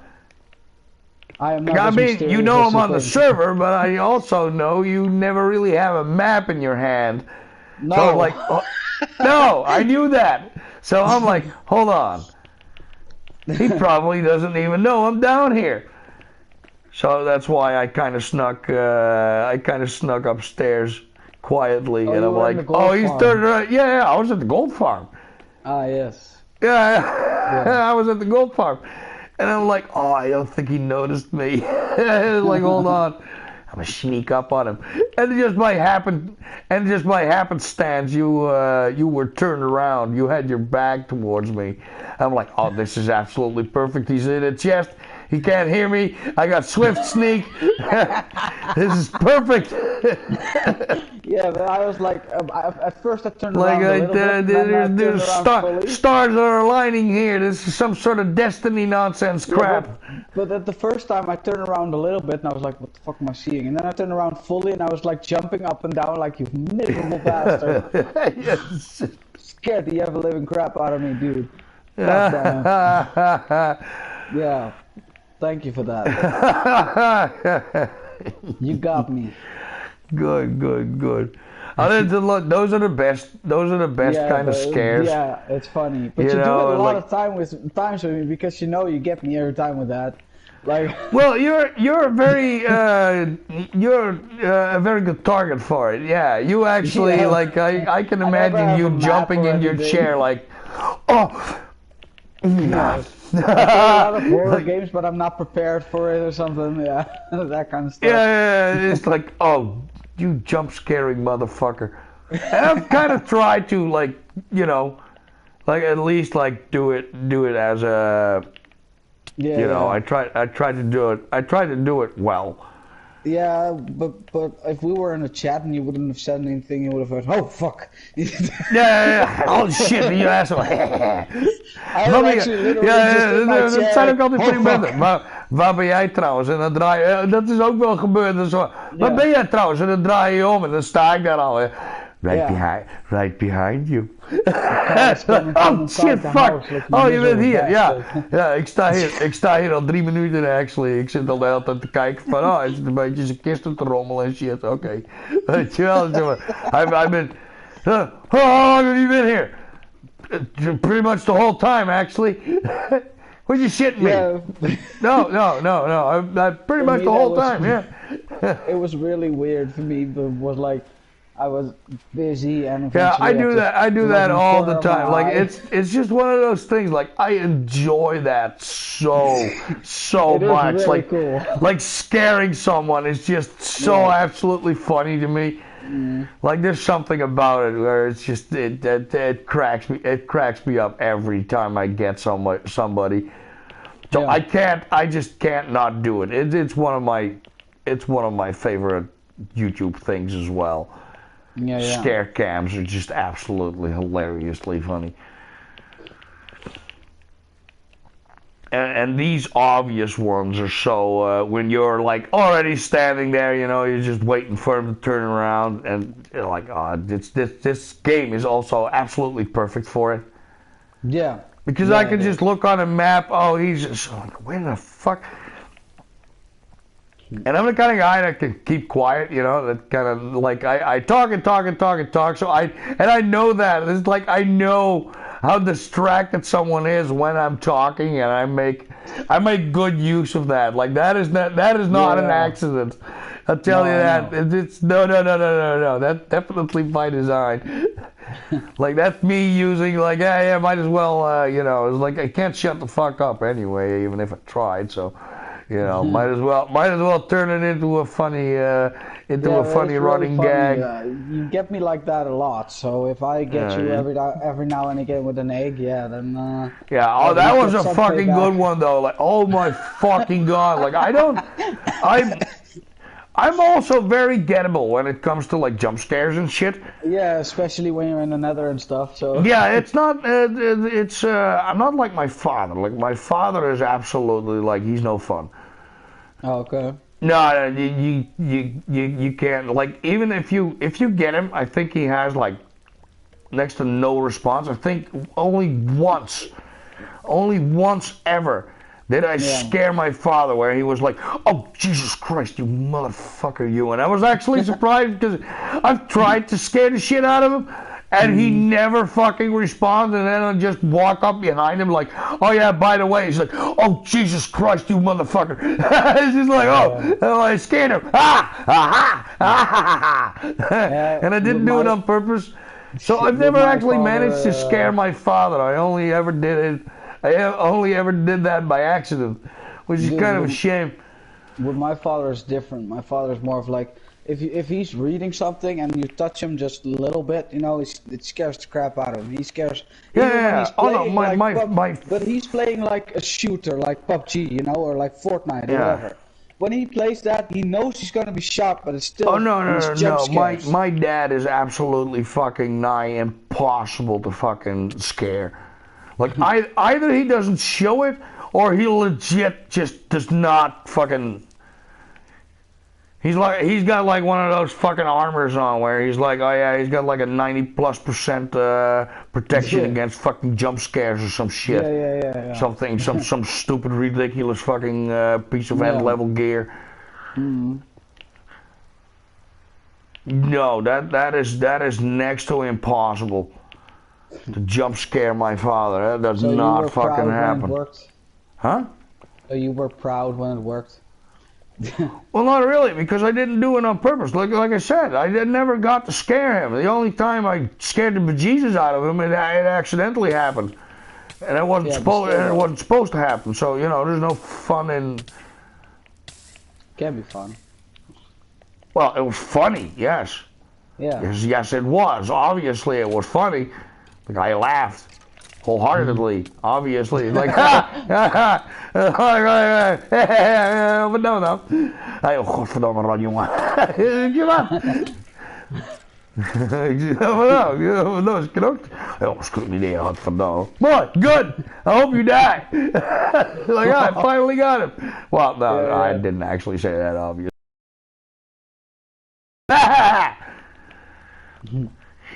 I am not I as mean, mysterious you know as I'm you on the think. server, but I also know you never really have a map in your hand. No. So I'm like, oh, no, I knew that. So I'm like, hold on. He probably doesn't even know I'm down here. So that's why I kind of snuck upstairs quietly, Oh, and you I'm were in like, the gold oh, he's farm. turned around. Yeah, I was at the gold farm. Ah, yes. Yeah, Yeah. I was at the gold farm. And I'm like, oh, I don't think he noticed me. Like, hold on. I'm gonna sneak up on him. And just by happenstance, you were turned around. You had your back towards me. I'm like, oh, this is absolutely perfect. He's in a chest. He can't hear me. I got swift sneak. This is perfect. Yeah, but I was like, at first I turned Like, around a little bit, and then I turned there's around fully. stars are aligning here. This is some sort of destiny nonsense Yeah, crap. but at the first time I turned around a little bit, and I was like, what the fuck am I seeing? And then I turned around fully, and I was like jumping up and down like, you miserable bastard. Yes. Scared the ever living crap out of me, dude. God damn. Yeah. Thank you for that. You got me. Good. Those are the best. Those are the best Yeah, kind of but, scares. yeah, it's funny. But You you do it know, a lot like- of times with me because you know you get me every time with that. Like, Well, you're a very a very good target for it. Yeah, you actually Yeah. I can I never imagine have a you map jumping or in your anything. chair like, oh. yeah. I play a lot of horror Like- games, but I'm not prepared for it or something. Yeah, that kind of stuff. Yeah, it's like, oh, you jump scaring motherfucker. And I've kind of tried to like at least like do it as a, Yeah, you know, yeah. I tried to do it. I tried to do it well. Yeah, but if we were in a chat and you wouldn't have said anything, you would have heard, "Oh fuck!" Ja. Oh shit, you asshole. I was actually literally just in my dat chair. zijn ook Like, altijd oh fuck! fragmenten. Waar ben jij trouwens? En dan draai je, dat is ook wel gebeurd. En zo. Waar Ja. ben jij trouwens? En dan draai je om en dan sta ik daar al. Ja. Right behind you. Cars coming from Oh inside shit, the fuck. house looking Oh, je bent miserable hier. Ja, bastard. ja, ik sta hier al 3 minuten actually. Ik zit al de hele tijd te kijken van, oh, hij zit een beetje zijn kisten te rommelen en shit. Oké. Weet je wel, zeg maar. I've been, how long have you been here? Pretty much the whole time, actually. Would you shit me? Yeah. No. I pretty For much me, the that whole was- time, yeah. It was really weird for me, but it was like I was busy and Yeah, I eventually do just that. I do looked that in the all corner the of my time. Like eye. it's just one of those things. Like I enjoy that so It is much. really Like cool. like scaring someone is just so Yeah. absolutely funny to me. Like there's something about it where it's just it cracks me up every time I get somebody. So Yeah. I just can't not do it. It's one of my favorite YouTube things as well. Yeah, yeah. Scare cams are just absolutely hilariously funny. And these obvious ones are so, when you're like already standing there, you know, you're just waiting for him to turn around, and you're like, oh, this game is also absolutely perfect for it. Yeah. Because Yeah, I can it just is. look on a map, oh, he's just like, where the fuck? And I'm the kind of guy that can keep quiet, you know, that kind of like I talk and talk and talk and talk. So I know that. It's like I know how distracted someone is when I'm talking, and I make good use of that. Like that is not an Yeah. accident. I'll tell No, you I that. know. It's no. That's definitely by design. Like that's me using like yeah, might as well you know, it's like I can't shut the fuck up anyway, even if I tried. So. You know, might as well turn it into a funny Yeah, funny it's really running funny. gag. You get me like that a lot. So if I get you Yeah. every now and again with an egg, yeah, then Yeah, oh, I'll that get was a some fucking payback. good one though. Like, oh my fucking god! Like, I'm also very gettable when it comes to like jump scares and shit. Yeah, especially when you're in the nether and stuff. So Yeah, it's not. It's. I'm not like my father. Like my father is absolutely like he's no fun. Oh, okay. No, you can't. Like even if you get him, I think he has like next to no response. I think only once ever did I scare my father where he was like, "Oh Jesus Christ, you motherfucker, you!" And I was actually surprised because I've tried to scare the shit out of him. And he never fucking responds, and then I just walk up behind him like, oh yeah, by the way, he's like, oh Jesus Christ, you motherfucker. It's just like, oh, I scared him. And I didn't do it on purpose. So I've never actually managed to scare my father. I only ever did that by accident, which is kind of a shame. With my father is different. My father is more of like, if he's reading something and you touch him just a little bit, you know, it scares the crap out of him. He scares. Even when he's playing but he's playing like a shooter, like PUBG, you know, or like Fortnite or whatever. When he plays that, he knows he's gonna be shot, but it's still. Oh no. Scares. My dad is absolutely fucking nigh impossible to fucking scare. Like either he doesn't show it, or he legit just does not fucking. He's got like one of those fucking armors on where he's like, oh yeah, he's got like a 90+% protection against fucking jump scares or some shit. Yeah. Something, some stupid, ridiculous fucking piece of end level gear. No, that is next to impossible to jump scare my father. That does not fucking happen. When it worked? Huh? So you were proud when it worked? Well, not really, because I didn't do it on purpose. Like I said, I never got to scare him. The only time I scared the bejesus out of him, it accidentally happened, and it wasn't supposed to happen. So you know, there's no fun in. Can be fun. Well, it was funny, yes. Yeah. Yes, it was. Obviously, it was funny. Like I laughed wholeheartedly, obviously. Like, wat nou dan? Hey, oh, godverdomme, rot, jongen. Wat nou, is knokt? Oh, screw me there, godverdomme. Boy, good. I hope you die. Like, I finally got him. Well, no, Yeah. I didn't actually say that, obviously.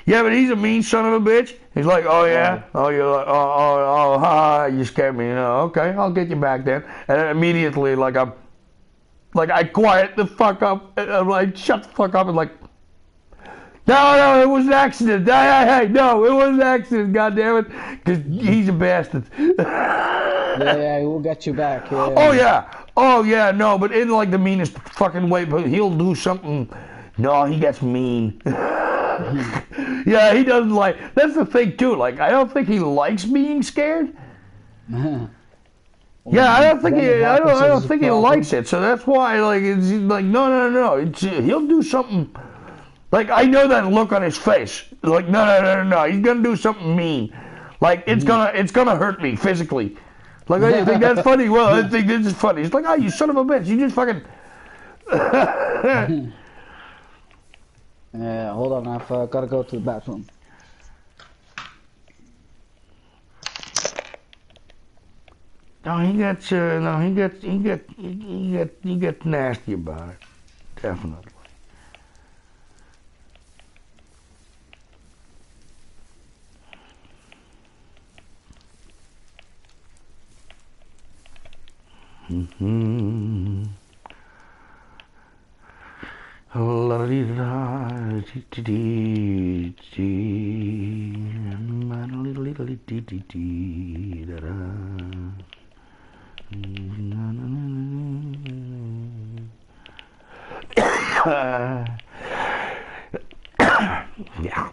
Yeah, but he's a mean son of a bitch. He's like, oh yeah, oh you're like, haha, you scared me. You know, okay, I'll get you back then. And then immediately, like I quiet the fuck up. And I'm like, shut the fuck up, and like, no, it was an accident. Hey, no, it was an accident. God damn it, because he's a bastard. Yeah, he will get you back. Yeah. Oh yeah, no, but in like the meanest fucking way. But he'll do something. No, he gets mean. Yeah, he doesn't like. That's the thing too. Like, I don't think he likes being scared. Yeah, I don't think he likes it. So that's why, like, it's like no. He'll do something. Like, I know that look on his face. Like, no. He's gonna do something mean. Like, it's gonna hurt me physically. Like, I think that's funny. Well, I think this is funny. It's like, oh, you son of a bitch! You just fucking. Hold on, I've gotta go to the bathroom. No, he gets nasty about it. Definitely. Mm-hmm. La dee da dee dee dee da da. Yeah.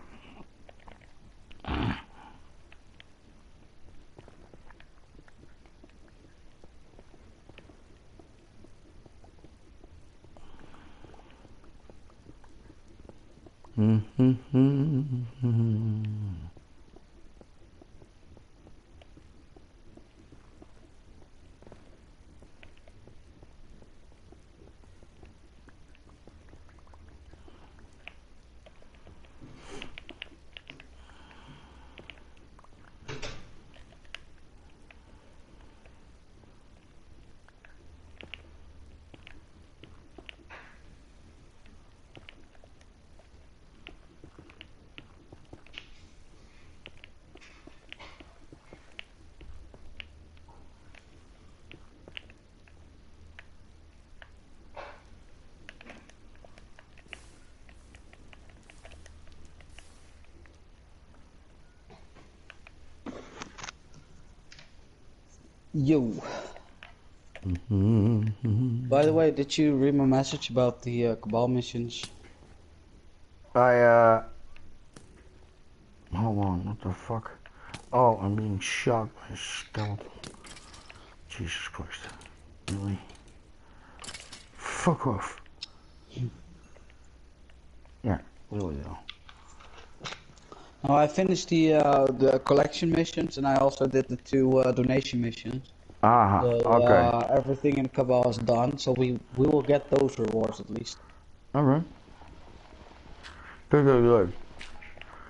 Yo. By the way, did you read my message about the Cabal missions? Hold on, what the fuck? Oh, I'm being shot by a skeleton. Jesus Christ. Really? Fuck off. Yeah, really though. Oh, I finished the collection missions, and I also did the 2 donation missions. Ah, So okay. everything in Cabal is done, so we will get those rewards at least. Alright. Good.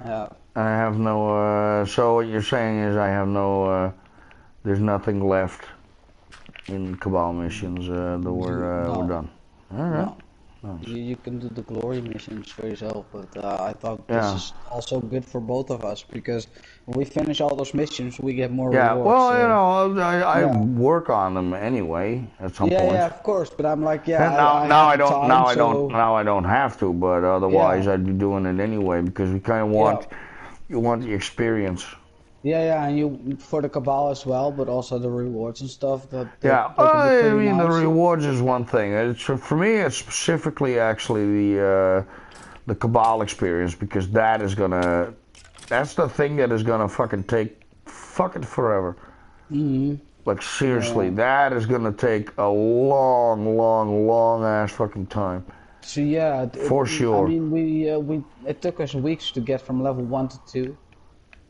Yeah. I have no, so what you're saying is I have no, there's nothing left in Cabal missions that we're done. Alright. No. Nice. You can do the glory missions for yourself, but I thought Yeah. this is also good for both of us, because when we finish all those missions, we get more Yeah, rewards. well, so. you know, I Yeah. work on them anyway at some Yeah, point. yeah, of course, but I'm like, And yeah, now I have don't time, now I so... don't now I don't have to, but otherwise Yeah. I'd be doing it anyway because we kind of want you want the experience. Yeah, and you for the Cabal as well, but also the rewards and stuff. That they can be I pretty mean the nice. rewards is one thing. It's for me. It's specifically actually the Cabal experience because that's the thing that is gonna fucking take fucking forever. Like seriously, Yeah. that is gonna take a long ass fucking time. So yeah, For sure. I mean, we it took us weeks to get from level 1 to 2.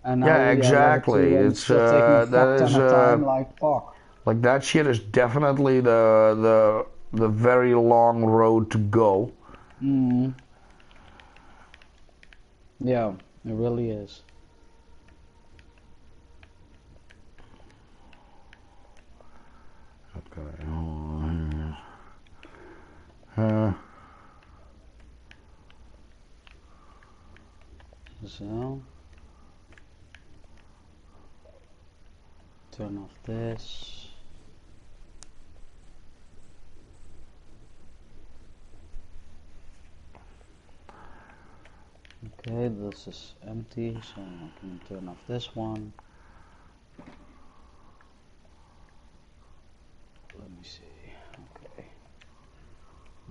And now Yeah, we level exactly. 2 and it's It's still taking a that fuck ton is of time, like fuck. like that shit is definitely the very long road to go. Mm. Yeah, it really is. Okay. So, turn off this. Okay, this is empty, so I can turn off this one. Let me see. Okay.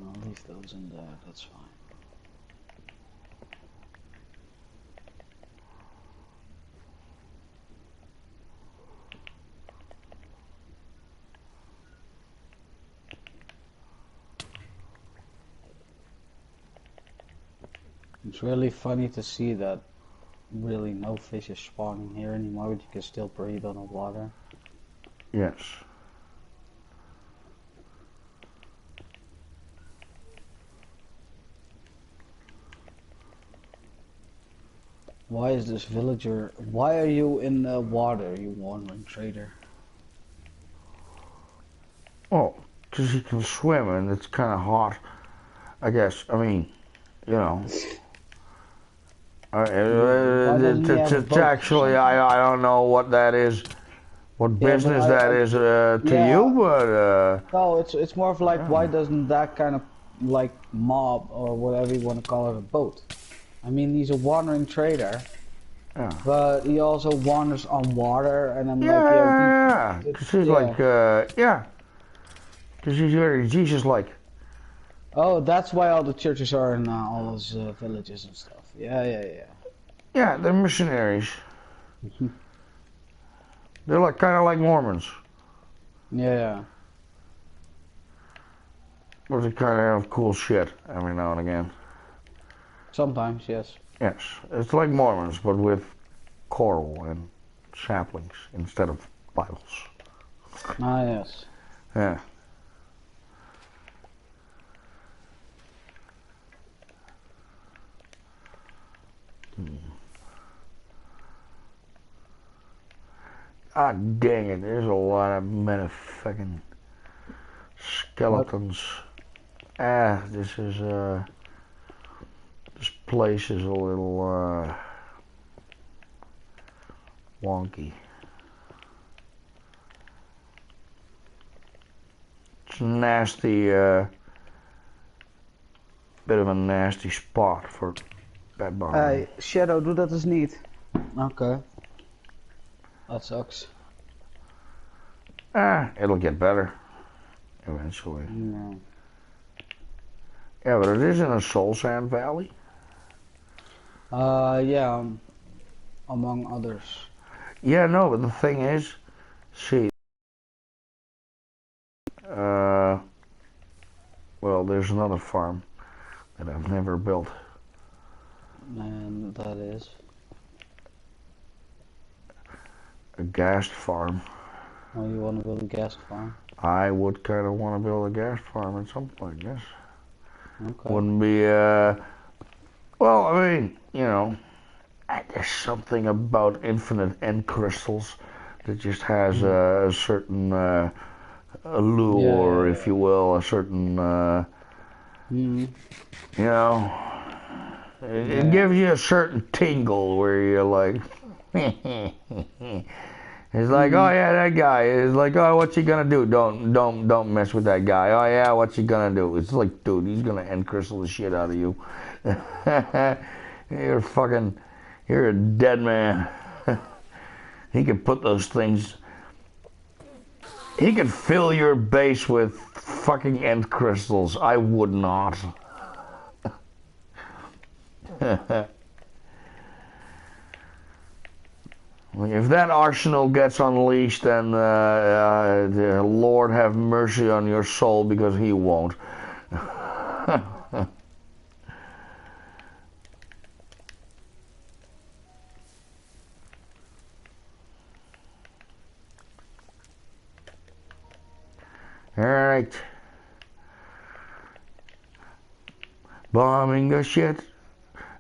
I'll leave those in there, that's fine. It's really funny to see that really no fish is spawning here anymore, but you can still breathe on the water. Yes. Why is this villager... Why are you in the water, you wandering trader? Oh, because he can swim and it's kind of hot, I guess. I mean, you know. Why doesn't he have a It's boat or actually, something? I don't know what that is, what Yeah, but business that is to yeah, you, but no, it's more of like, why yeah. doesn't that kind of, like, mob, or whatever you want to call it, a boat? I mean, he's a wandering trader, Yeah. but he also wanders on water, and I'm like, yeah, Yeah, because he's yeah. like, yeah, because he's very Jesus-like. Oh, that's why all the churches are in all those villages and stuff. Yeah, yeah, yeah. Yeah, they're missionaries. They're like kind of like Mormons, Yeah, but they kind of have cool shit every now and again. sometimes, yes. Yes, it's like Mormons, but with coral and saplings instead of Bibles. Ah, yes. Yeah. Ah, dang it, there's a lot of motherfucking What? skeletons. Ah, this place is a little, wonky. It's a nasty, bit of a nasty spot for bed bugging. Shadow, doe dat eens niet. Oké. That sucks. Ah, it'll get better eventually. No. Yeah, but it is in a soul sand valley. Yeah, among others. Yeah, no, but the thing is, see, well, there's another farm that I've never built. And that is. A gas farm. Oh, you want to build a gas farm? I would kind of want to build a gas farm at some point, yes. Okay. Wouldn't be, well, I mean, you know, there's something about infinite end crystals that just has a certain allure, if you will, a certain, Mm. you know, it gives you a certain tingle where you're like, it's like, oh yeah, that guy. It's like, oh, what's he gonna do? Don't mess with that guy. Oh yeah, what's he gonna do? It's like, dude, he's gonna end crystal the shit out of you. You're a dead man. He could put those things. He could fill your base with fucking end crystals. I would not. If that arsenal gets unleashed, then the Lord have mercy on your soul, because he won't. Alright. Bombing the shit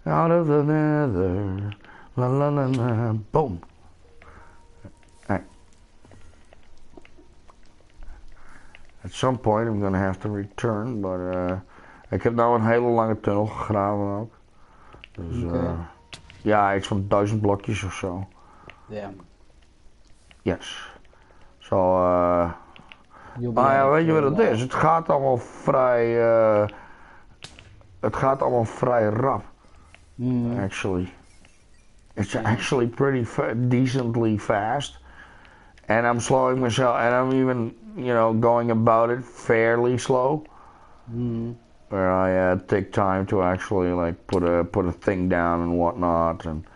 out of the nether. La la la la. Boom. Alright. At some point I'm gonna have to return, but ik heb nou een hele lange tunnel gegraven ook. Dus ja, iets van 1000 blokjes of zo. Ja. Yes. Zo, maar ja, weet je wat het is? Het gaat allemaal vrij rap. Actually. It's actually pretty decently fast. And I'm slowing myself, and I'm even, you know, going about it fairly slow. Where I take time to actually like put a thing down and whatnot, and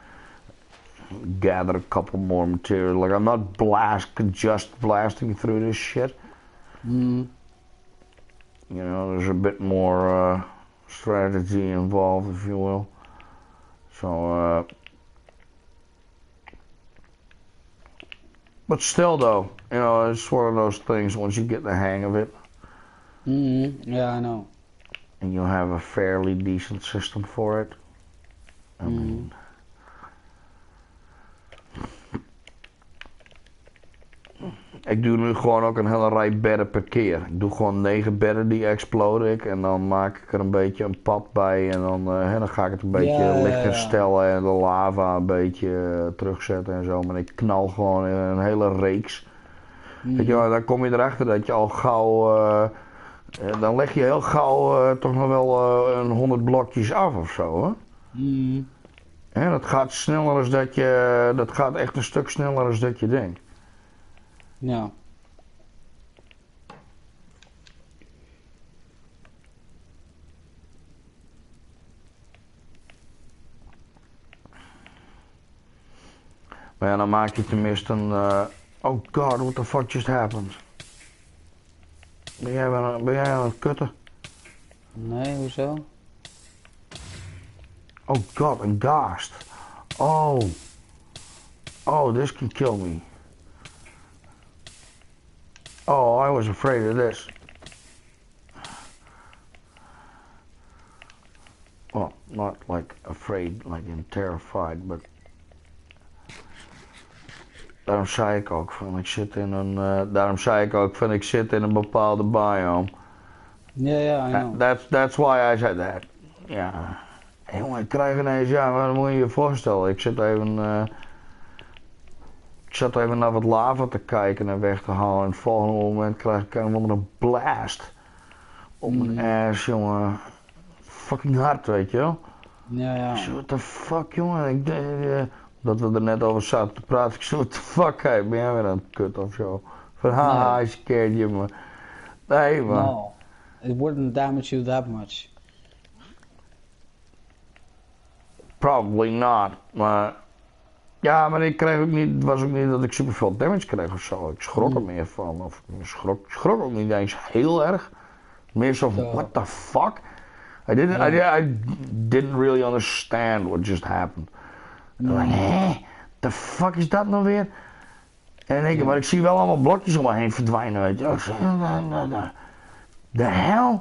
gather a couple more material. Like I'm not just blasting through this shit. You know, there's a bit more strategy involved, if you will. So, but still, though, you know, it's one of those things. Once you get the hang of it, yeah, I know. And you'll have a fairly decent system for it. I mean, ik doe nu gewoon ook een hele rij bedden per keer. Ik doe gewoon 9 bedden, die explode ik. En dan maak ik er een beetje een pad bij. En dan ga ik het een beetje lichter stellen. En de lava een beetje terugzetten en zo. Maar ik knal gewoon in een hele reeks. Weet je wel, dan kom je erachter dat je al gauw... dan leg je heel gauw toch nog wel een 100 blokjes af of zo, hè? En dat gaat sneller als dat je... Dat gaat echt een stuk sneller als dat je denkt. Ja. Maar ja, dan maak je tenminste een... oh god, what the fuck just happened? Ben jij aan het kutten? Nee, hoezo? Oh god, een ghast. Oh. Oh, this can kill me. Oh, I was afraid of this. Well, not like afraid, like in terrified, but... Daarom zei ik ook van ik zit in een bepaalde biome. Ja, I know. That's why I said that. Ja. Jongen, ik krijg ineens, ja, maar dan moet je je voorstellen. Ik zat even naar wat lava te kijken en weg te halen. En het volgende moment krijg ik een blast op mijn ass, jongen. Fucking hard, weet je wel. Ja. What the fuck, jongen. Dat we er net over zaten te praten. Ik zei, what the fuck, hey, ben jij weer aan het kut of zo? Van, haha, I scared you, man. Nee, man. No, it wouldn't damage you that much. Probably not, maar... Ja, maar ik kreeg ook niet, het was ook niet dat ik superveel damage kreeg of zo. Ik schrok er meer van. Of ik schrok ook niet eens heel erg. Meer zo van, what the fuck? I didn't really understand what just happened. Like, the fuck is dat nou weer? En maar ik zie wel allemaal blokjes om me heen verdwijnen, weet je. The hell?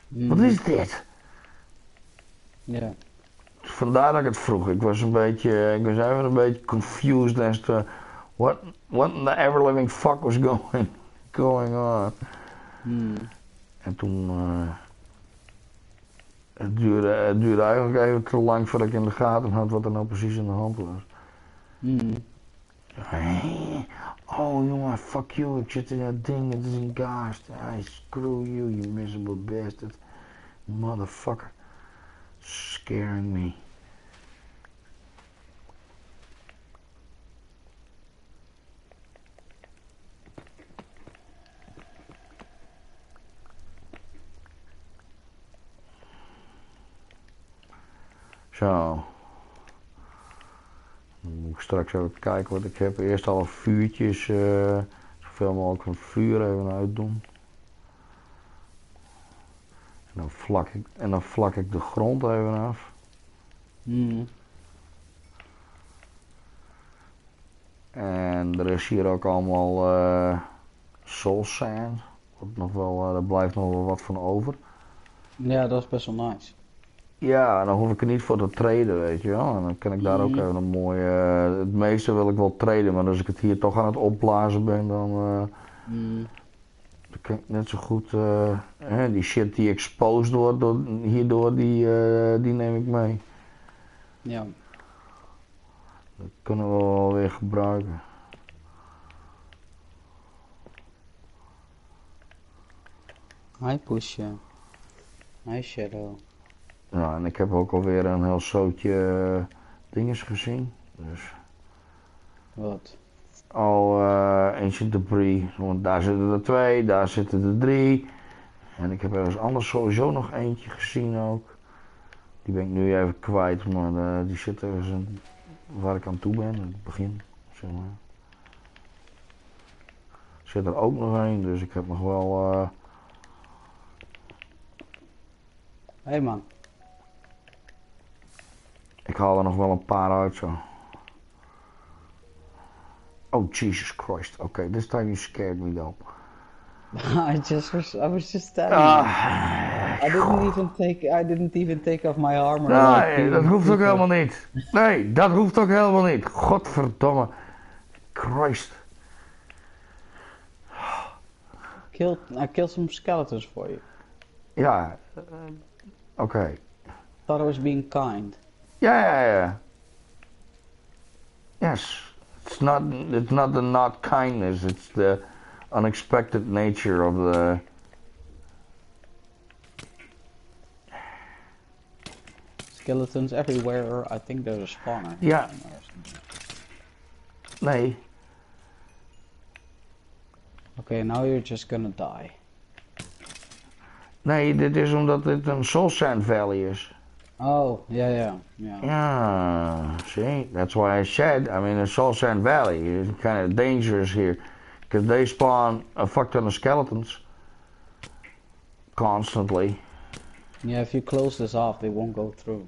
Wat is dit? Ja. Vandaar dat ik het vroeg. Ik was even een beetje confused as to what in the ever living fuck was going on. En toen het duurde eigenlijk even te lang voordat ik in de gaten had wat er nou precies aan de hand was. Oh jongen, fuck you, ik zit in dat ding, het is een ghast. Screw you, you miserable bastard. Motherfucker. Scaring me. Zo. Dan moet ik straks even kijken wat ik heb. Eerst alle vuurtjes, zoveel mogelijk van het vuur even uitdoen. En dan vlak ik de grond even af. En er is hier ook allemaal soul sand. Er blijft nog wel wat van over. Ja, dat is best wel nice. Ja, dan hoef ik er niet voor te traden, weet je wel. En dan kan ik daar ook even een mooie... het meeste wil ik wel traden, maar als ik het hier toch aan het opblazen ben, dan kan ik net zo goed... die shit die exposed wordt hierdoor, die neem ik mee. Ja. Dat kunnen we wel weer gebruiken. Hi Pusje. Hi Shadow. Ja, en ik heb ook alweer een heel zootje dinges gezien. Dus... Wat? Ancient debris. Want daar zitten er 2, daar zitten er 3. En ik heb ergens anders sowieso nog eentje gezien ook. Die ben ik nu even kwijt, maar die zit ergens waar ik aan toe ben, in het begin, zeg maar. Zit er ook nog een, dus ik heb nog wel... Hey man. Ik haal er nog wel een paar uit zo. Oh Jesus Christ, okay, this time you scared me though. I was just standing. I didn't even take off my armor. Nee, dat hoeft ook helemaal niet. Nee, dat hoeft ook helemaal niet. Godverdomme. Christ. I killed some skeletons for you. Ja, oké. Thought I was being kind. Ja. Yes. It's not the not kindness, it's the unexpected nature of the... Skeletons everywhere. I think there's a spawner. Ja. Nee. Okay, now you're just gonna die. Nee, dit is omdat dit een Soul Sand Valley is. Oh, yeah. Yeah, see, that's why I said, I mean, the Soul Sand Valley is kind of dangerous here. Because they spawn a fuck ton of skeletons. Constantly. Yeah, if you close this off, they won't go through.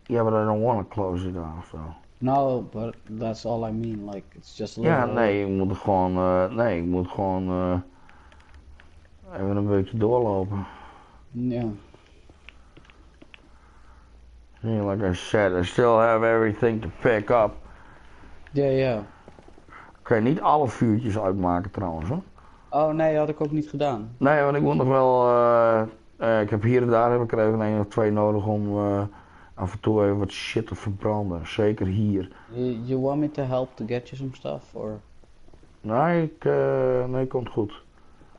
Yeah, but I don't want to close it off, though. No, but that's all I mean, like, it's just a little... Ja, nee, ik moet gewoon even een beetje doorlopen. Yeah. Yeah, like I said, I still have everything to pick up. Yeah. Oké, niet alle vuurtjes uitmaken trouwens, hoor. Oh nee, had ik ook niet gedaan. Nee, want ik moet nog wel... ik heb hier en daar heb ik er even 1 of 2 nodig om af en toe even wat shit te verbranden. Zeker hier. You want me to help to get you some stuff, or? Nee, komt goed.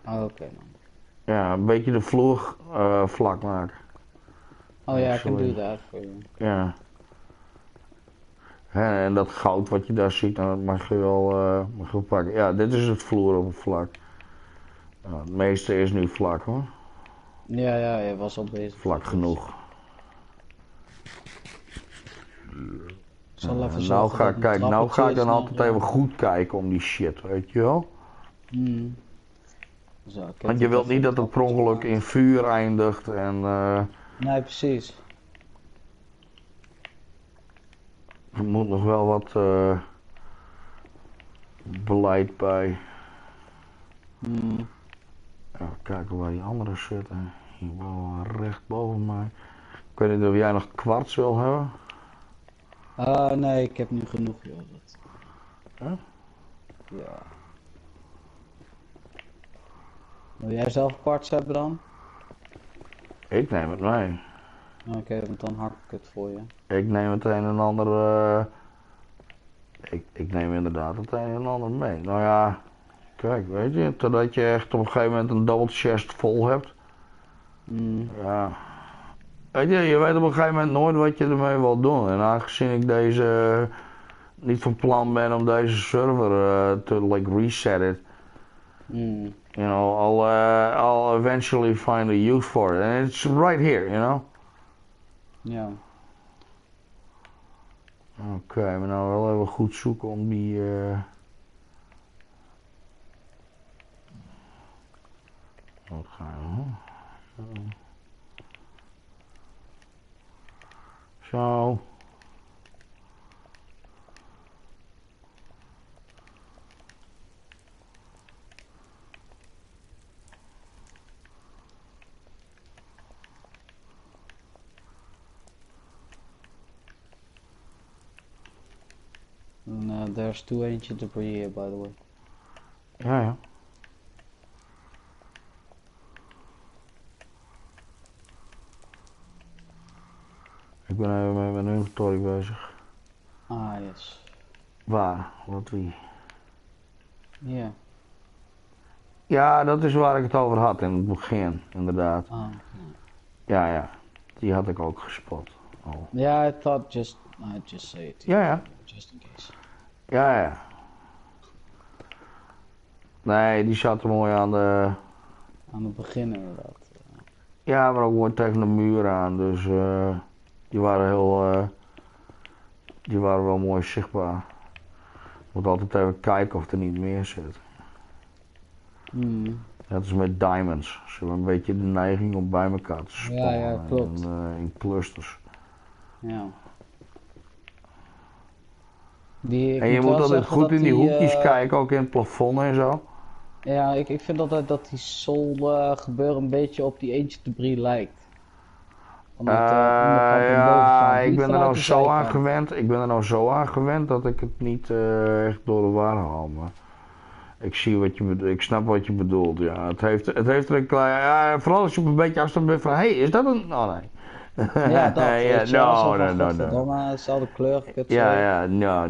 Oh, oké dan. Ja, een beetje de vloer vlak maken. Oh yeah, I can do that for you. Ja. En dat goud wat je daar ziet, dat mag je wel pakken. Ja, dit is het vloeroppervlak. Het meeste is nu vlak, hoor. Ja, je was al bezig. Vlak genoeg. Nou ga ik dan altijd even goed kijken om die shit, weet je wel. Want je wilt niet dat het per ongeluk in vuur eindigt en... Nee, precies. Er moet nog wel wat beleid bij. Ja, kijken waar die anderen zitten. Hier recht boven mij. Ik weet niet of jij nog kwarts wil hebben. Nee, ik heb nu genoeg, joh. Huh? Ja. Wil jij zelf kwarts hebben dan? Ik neem het mee. Oké, want dan hak ik het voor je. Ik neem het een en ander... Ik neem inderdaad het een en ander mee. Nou ja, kijk, weet je, totdat je echt op een gegeven moment een double chest vol hebt. Ja. Weet je weet op een gegeven moment nooit wat je ermee wil doen. En aangezien ik deze niet van plan ben om deze server te like reset it. You know, I'll eventually find a use for it. And it's right here, you know. Ja. Oké, maar nou wel even goed zoeken om die... Wat gaan we... Zo. there's 2 ancient debris here, by the way. Ja, ja. Ik ben even met mijn inventory bezig. Ah, yes. Waar? Wat wie? Ja. Ja, dat is waar ik het over had in het begin, inderdaad. Ah, Ja, ja. Die had ik ook gespot. Oh. yeah, I thought I'd just say it to Ja, you, ja. just in case. Ja, ja. Nee, die zat er mooi aan de... Aan het begin inderdaad. Ja, maar ook mooi tegen de muur aan, dus die waren die waren wel mooi zichtbaar. Moet altijd even kijken of er niet meer zit. Hmm. Net als met diamonds. Ze hebben een beetje de neiging om bij elkaar te spannen. Ja, klopt. In clusters. Ja. En je moet altijd goed in die hoekjes kijken, ook in het plafond en zo. Ja, ik vind altijd dat die soul gebeuren een beetje op die eentje debris lijkt. Ja, ik ben er nou zo aan gewend. Ik ben er nou zo aan gewend dat ik het niet echt door de war haal. Maar ik zie wat je bedoelt. Ik snap wat je bedoelt. Ja, het heeft er een klein. Ja, vooral als je op een beetje afstand bent van, hey, is dat een? Oh nee. Ja, dat. Ja, no. Verdomme, hetzelfde kleur. Ja, no.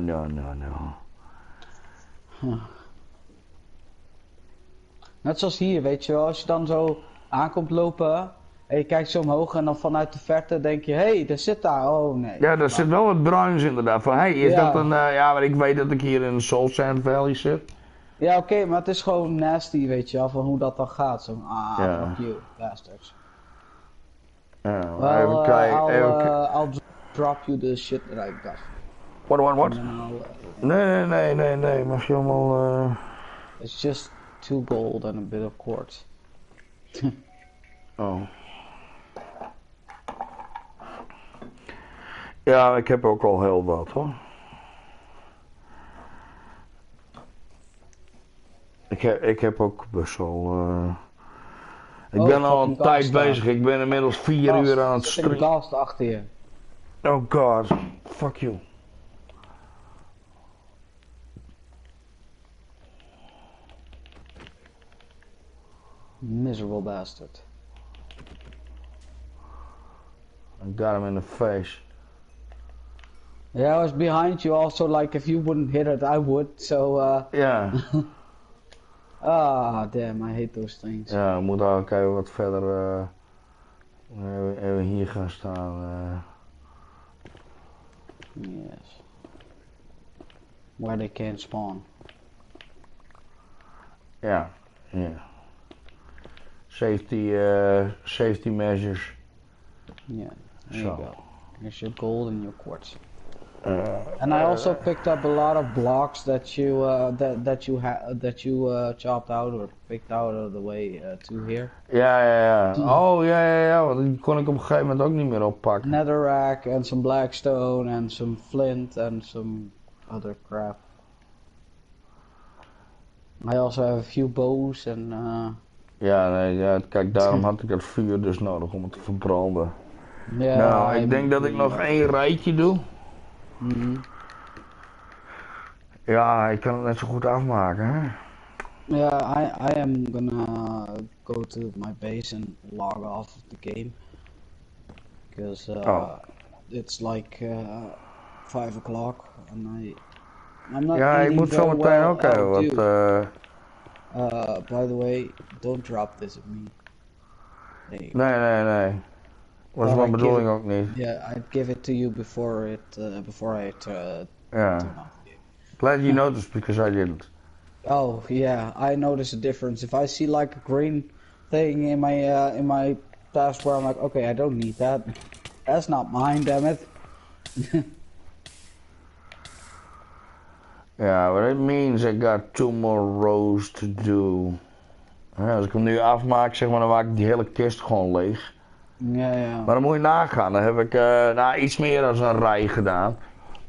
Net zoals hier, weet je wel, als je dan zo aankomt lopen en je kijkt zo omhoog en dan vanuit de verte denk je, hé, er zit daar, oh nee. Ja, er zit wel wat bruins inderdaad. Van, hey, is dat een, ja, maar ik weet dat ik hier in Soul Sand Valley zit. Ja, oké, maar het is gewoon nasty, weet je wel, van hoe dat dan gaat. Zo, fuck you, bastards. Ja, even kijken. I'll drop you the shit that I got. What? Nee, mag je allemaal... It's just 2 gold and a bit of quartz. Oh. Ja, ik heb ook al heel wat hoor. Ik heb ook best wel... Ik ben al een tijd bezig. Ik ben inmiddels 4 uur aan het streamen. Er zit een achter je. Oh god. Fuck you. Miserable bastard. I got him in the face. Yeah, I was behind you also, like if you wouldn't hit it, I would, so Ja. Ah, damn, I hate those things. Ja, we moeten ook even wat verder, even hier gaan staan. Yes. Where they can't spawn. Ja. Safety measures. Yeah, there you go. Here's your gold and your quartz. And I also picked up a lot of blocks that you chopped out or picked out of the way to here. Ja. Oh ja, want die kon ik op een gegeven moment ook niet meer oppakken. Netherrack and some blackstone and some flint and some other crap. I also have a few bows and Ja, kijk, daarom had ik het vuur dus nodig om het te verbranden. Yeah, nou, ik denk dat ik nog 1 rijtje doe. Ja, ik kan het net zo goed afmaken, hè? Yeah, I am gonna go to my base and log off of the game. Because it's like 5 o'clock and I'm not ja, ik moet zo meteen ook even wat... by the way, don't drop this at me. Nee. Was mijn bedoeling ook niet. Yeah, I'd give it to you before I turn off the game. Glad you noticed because I didn't. Oh yeah, I notice a difference. If I see like a green thing in my taskbar, I'm like, okay, I don't need that. That's not mine, damn it. Ja, but it means I got 2 more rows to do. Ja, als ik hem nu afmaak, zeg maar, dan maak ik die hele kist gewoon leeg. Ja. Maar dan moet je nagaan, dan heb ik iets meer dan een rij gedaan.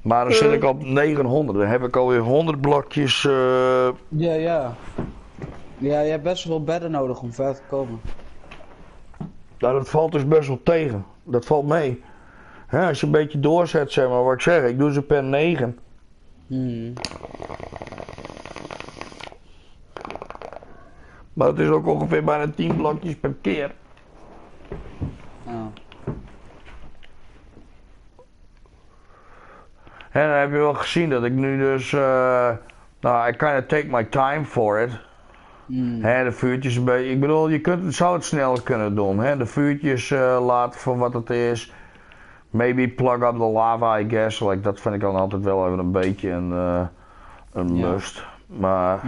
Maar dan zit ik op 900, dan heb ik alweer 100 blokjes. Ja, je hebt best wel bedden nodig om ver te komen. Nou, dat valt dus best wel tegen. Dat valt mee. Als je een beetje doorzet, zeg maar, wat ik zeg, ik doe ze per 9. Hmm. Maar het is ook ongeveer bijna 10 blokjes per keer. Oh. En dan heb je wel gezien dat ik nu dus, nou, I kinda take my time for it. Hè, de vuurtjes een beetje, ik bedoel, zou het sneller kunnen doen. Hè? De vuurtjes laten voor wat het is. Maybe plug up the lava, I guess. Like, dat vind ik dan altijd wel even een beetje een must. Maar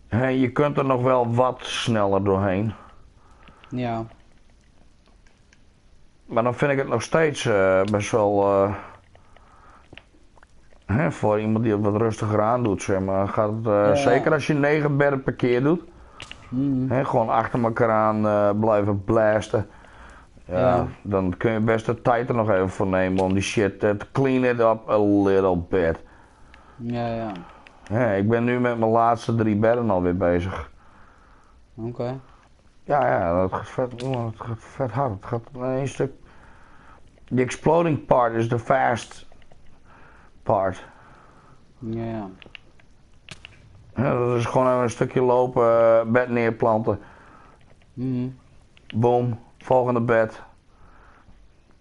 hè, je kunt er nog wel wat sneller doorheen. Ja. Maar dan vind ik het nog steeds best wel... hè, voor iemand die het wat rustiger aan doet, zeg maar. Gaat het, zeker als je 9 bedden per keer doet. Hè, gewoon achter elkaar aan blijven blasten. Ja, dan kun je best de tijd er nog even voor nemen om die shit te clean it up a little bit. Ja. Ja, ik ben nu met mijn laatste 3 bedden alweer bezig. Oké. Ja, dat gaat vet, jongen, het gaat vet hard. Het gaat één stuk. The exploding part is the fast part. Ja. Ja, dat is gewoon even een stukje lopen, bed neerplanten. Boom, volgende bed.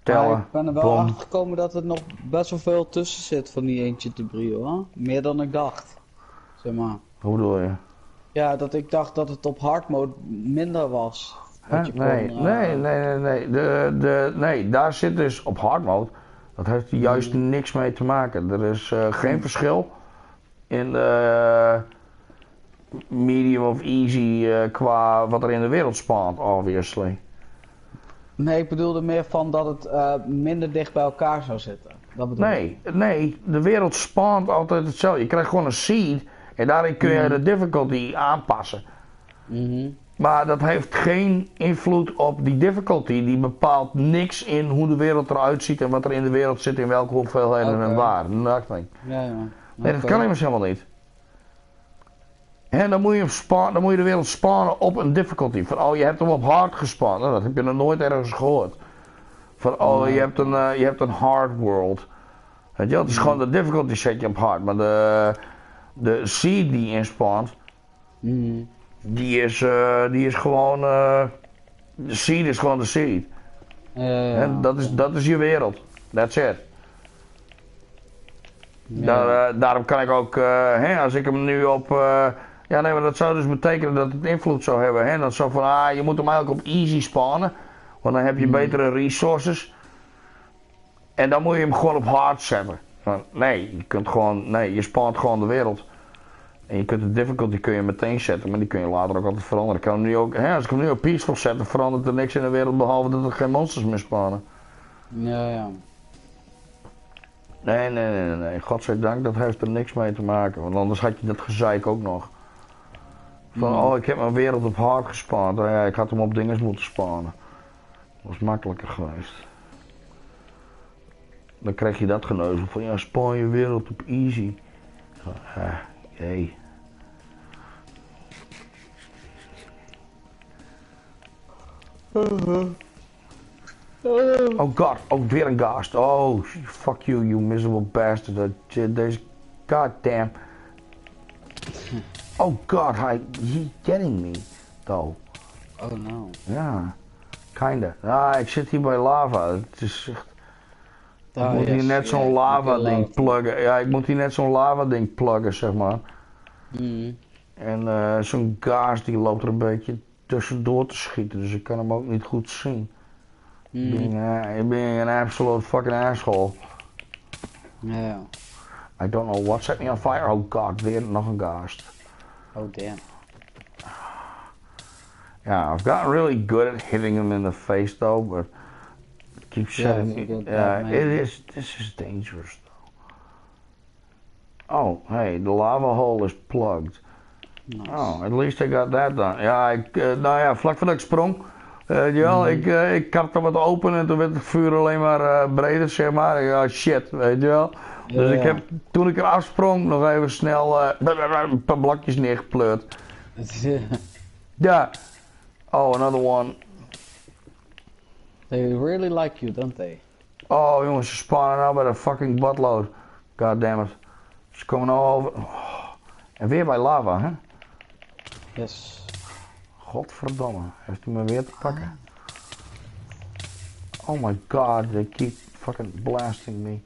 Tellen. Maar ik ben er wel boom. achter gekomen dat er nog best wel veel tussen zit van die eentje debris hoor. Meer dan ik dacht. Zeg maar. Hoe bedoel je? Ja, dat ik dacht dat het op hard mode minder was. Huh? Nee, daar zit dus op hard mode. Dat heeft er juist niks mee te maken. Er is geen verschil in de medium of easy qua wat er in de wereld spaant, obviously. Nee, ik bedoelde meer van dat het minder dicht bij elkaar zou zitten. Dat bedoel ik. Nee, de wereld spaant altijd hetzelfde. Je krijgt gewoon een seed en daarin kun je de difficulty aanpassen. Maar dat heeft geen invloed op die difficulty. Die bepaalt niks in hoe de wereld eruit ziet en wat er in de wereld zit, in welke hoeveelheden en waar. Nothing. Ja. Nee, dat kan immers helemaal niet. En dan moet je de wereld spannen op een difficulty. Van oh, je hebt hem op hard gespannen. Nou, dat heb je nog nooit ergens gehoord. Van oh, je hebt een hard world. Weet je wel, het is gewoon de difficulty zet je op hard. Maar de seed die inspant, die is gewoon, de seed is gewoon de seed. En dat is je wereld. That's it. Daarom kan ik ook, als ik hem nu op, ja nee, maar dat zou dus betekenen dat het invloed zou hebben. Hè? Dat zo van, je moet hem eigenlijk op easy spannen, want dan heb je betere resources. En dan moet je hem gewoon op hard zetten. Nee, je spant gewoon de wereld. En je kunt de difficulty kun je meteen zetten, maar die kun je later ook altijd veranderen. Ik kan hem nu ook, als ik hem nu op peaceful zet, dan verandert er niks in de wereld behalve dat er geen monsters meer spannen. Ja. Nee. Godzijdank, dat heeft er niks mee te maken. Want anders had je dat gezeik ook nog. Van, ik heb mijn wereld op hard gespannen. Ja, ik had hem op dinges moeten spannen. Dat was makkelijker geweest. Dan krijg je dat geneuzel van, ja, span je wereld op easy. Jee. Oh god, weer een gast. Oh, fuck you, you miserable bastard. Deze, goddamn. Oh god, he's getting me, though. Oh no. Ja, kinda. Ik zit hier bij lava. Het is echt... Ik moet hier net zo'n lava ding pluggen. Ja, ik moet hier net zo'n lava ding pluggen, zeg maar. En zo'n gaas die loopt er een beetje tussendoor te schieten, dus ik kan hem ook niet goed zien. Being an absolute fucking asshole. Ja. I don't know what set me on fire. Oh god, weer nog een gast. Oh damn. Yeah, I've gotten really good at hitting him in the face though, but it keeps setting me. This is dangerous though. Oh, hey, the lava hole is plugged. Nice. Oh, at least I got that done. Ja, vlak voordat ik sprong, ik had er wat open en toen werd het vuur alleen maar breder, zeg maar. Ja, shit, weet je wel. Dus ik heb, toen ik er afsprong, nog even snel een paar blokjes neergepleurd. Ja. Oh, another one. They really like you, don't they? Oh, jongens, ze spannen nou bij de fucking buttload. God damn it. Ze komen nou over. Oh. En weer bij lava, hè? Yes. Godverdomme, heeft hij me weer te pakken. Oh my god, they keep fucking blasting me.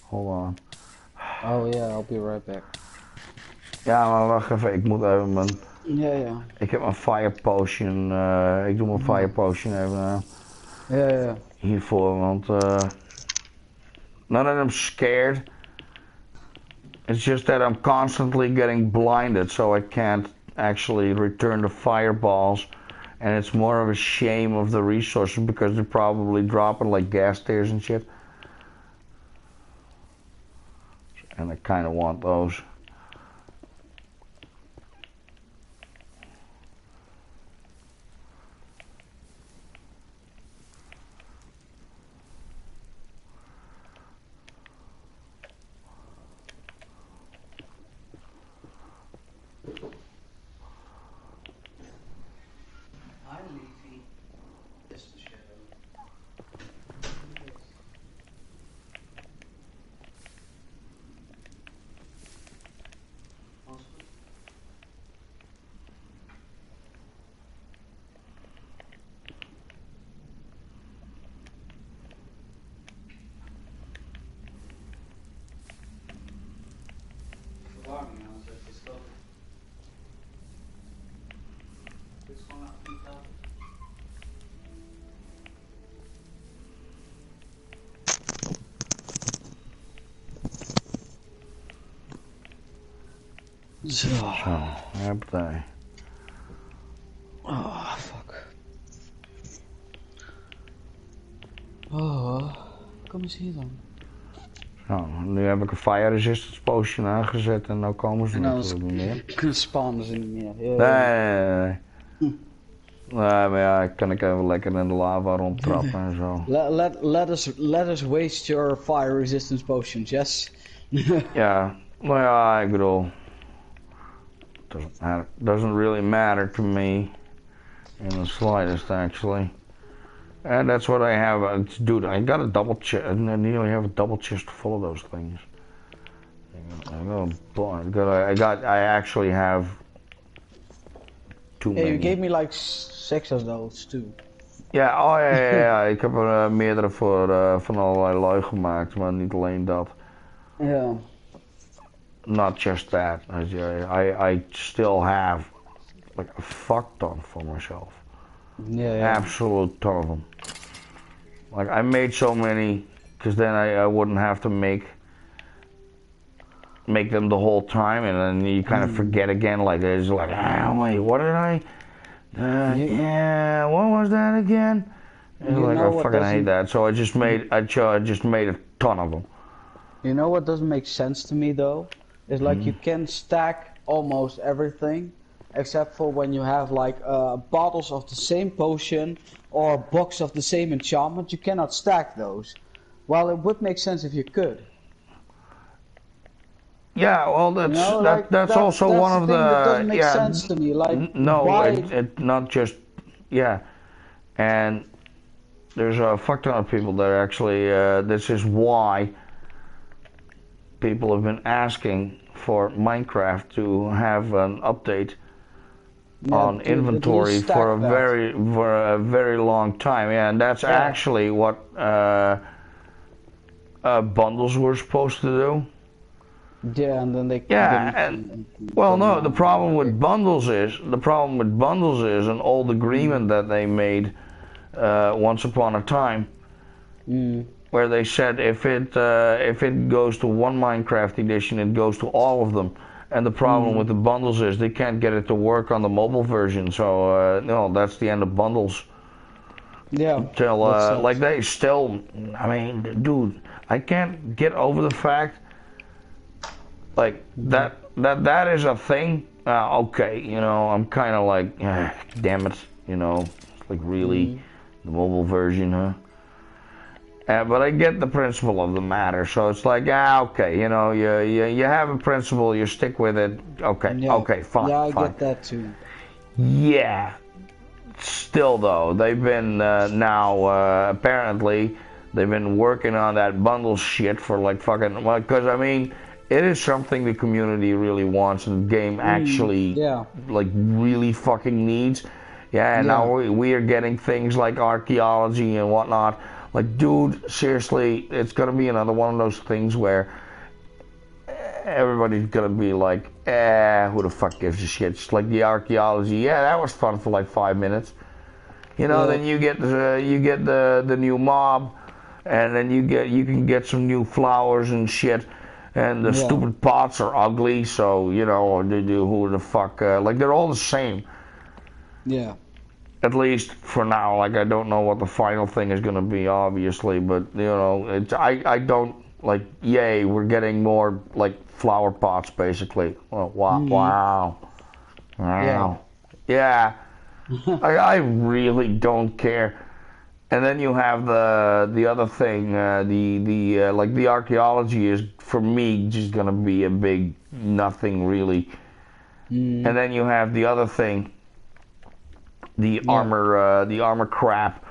Hold on. Oh yeah, I'll be right back. Ja, maar wacht even, ik moet even mijn... Ja. Ik heb mijn fire potion, ik doe mijn fire potion even Ja. hiervoor, want not that I'm scared. It's just that I'm constantly getting blinded, so I can't actually return the fireballs. And it's more of a shame of the resources because they're probably dropping like gas stairs and shit. And I kind of want those. Zo, Hoppatee. Oh, fuck. Oh, kom eens hier dan. Zo, nu heb ik een fire resistance potion aangezet en nou komen ze natuurlijk niet meer. Kunnen spannen ze niet meer. Nee. Nee, maar ja, kan ik even lekker in de lava rondtrappen en zo. Let us waste your fire resistance potions, yes? Ja, nou ja, ik bedoel... Doesn't really matter to me in the slightest, actually. And that's what I have. Dude, I got a double chest. I nearly have a double chest full of those things. I actually have too many. You gave me like 6 of those too. Ja, oh ja. Ik heb er meerdere voor van allerlei lui gemaakt, maar niet alleen dat. Yeah. Not just that. I still have like a fuck ton for myself. Yeah. Absolute ton of them. Like I made so many, because then I wouldn't have to make them the whole time, and then you kind of forget again. Like it's like, wait, what did I? Yeah, what was that again? And like I fucking hate that. So I just made a ton of them. You know what doesn't make sense to me though? Is like you can stack almost everything, except for when you have like bottles of the same potion or a box of the same enchantment. You cannot stack those. Well, it would make sense if you could. Yeah, well, that's also one of the. That doesn't make sense to me. Like no, why? it not just and there's a fuck ton of people that actually. This is why people have been asking for Minecraft to have an update on inventory for a very long time. Yeah, and that's actually what bundles were supposed to do. Yeah, and then they. Well, no. The problem with bundles is an old agreement that they made once upon a time, where they said if it goes to one Minecraft edition, it goes to all of them. And the problem with the bundles is they can't get it to work on the mobile version. So no, that's the end of bundles. Yeah. Till like they still. I mean, dude, I can't get over the fact. Like that is a thing. Okay, you know, I'm kind of like, damn it, you know, like really, the mobile version, huh? But I get the principle of the matter, so it's like, okay, you know, you have a principle, you stick with it. Okay, okay, fine. Yeah, I get that too. Yeah. Still though, they've been now apparently they've been working on that bundle shit for like fucking. Well, because I mean. it is something the community really wants and the game actually Yeah. like really fucking needs. Yeah, and now Yeah. we are getting things like archaeology and whatnot. Like, dude, seriously, it's gonna be another one of those things where everybody's gonna be like, who the fuck gives a shit? It's like the archaeology. Yeah, that was fun for like 5 minutes. You know, Yeah. then you get the new mob, and then you can get some new flowers and shit. And the Yeah. stupid pots are ugly, so you know, who the fuck? Like they're all the same. Yeah. At least for now. Like I don't know what the final thing is gonna be, obviously, but you know, I don't like. Yay, we're getting more like flower pots, basically. Oh, wow, Mm. wow, Yeah. wow. Yeah, I really don't care. And then you have the other thing, the like the archaeology is for me just gonna be a big nothing really. And Mm. then you have the other thing, Yeah. the armor crap.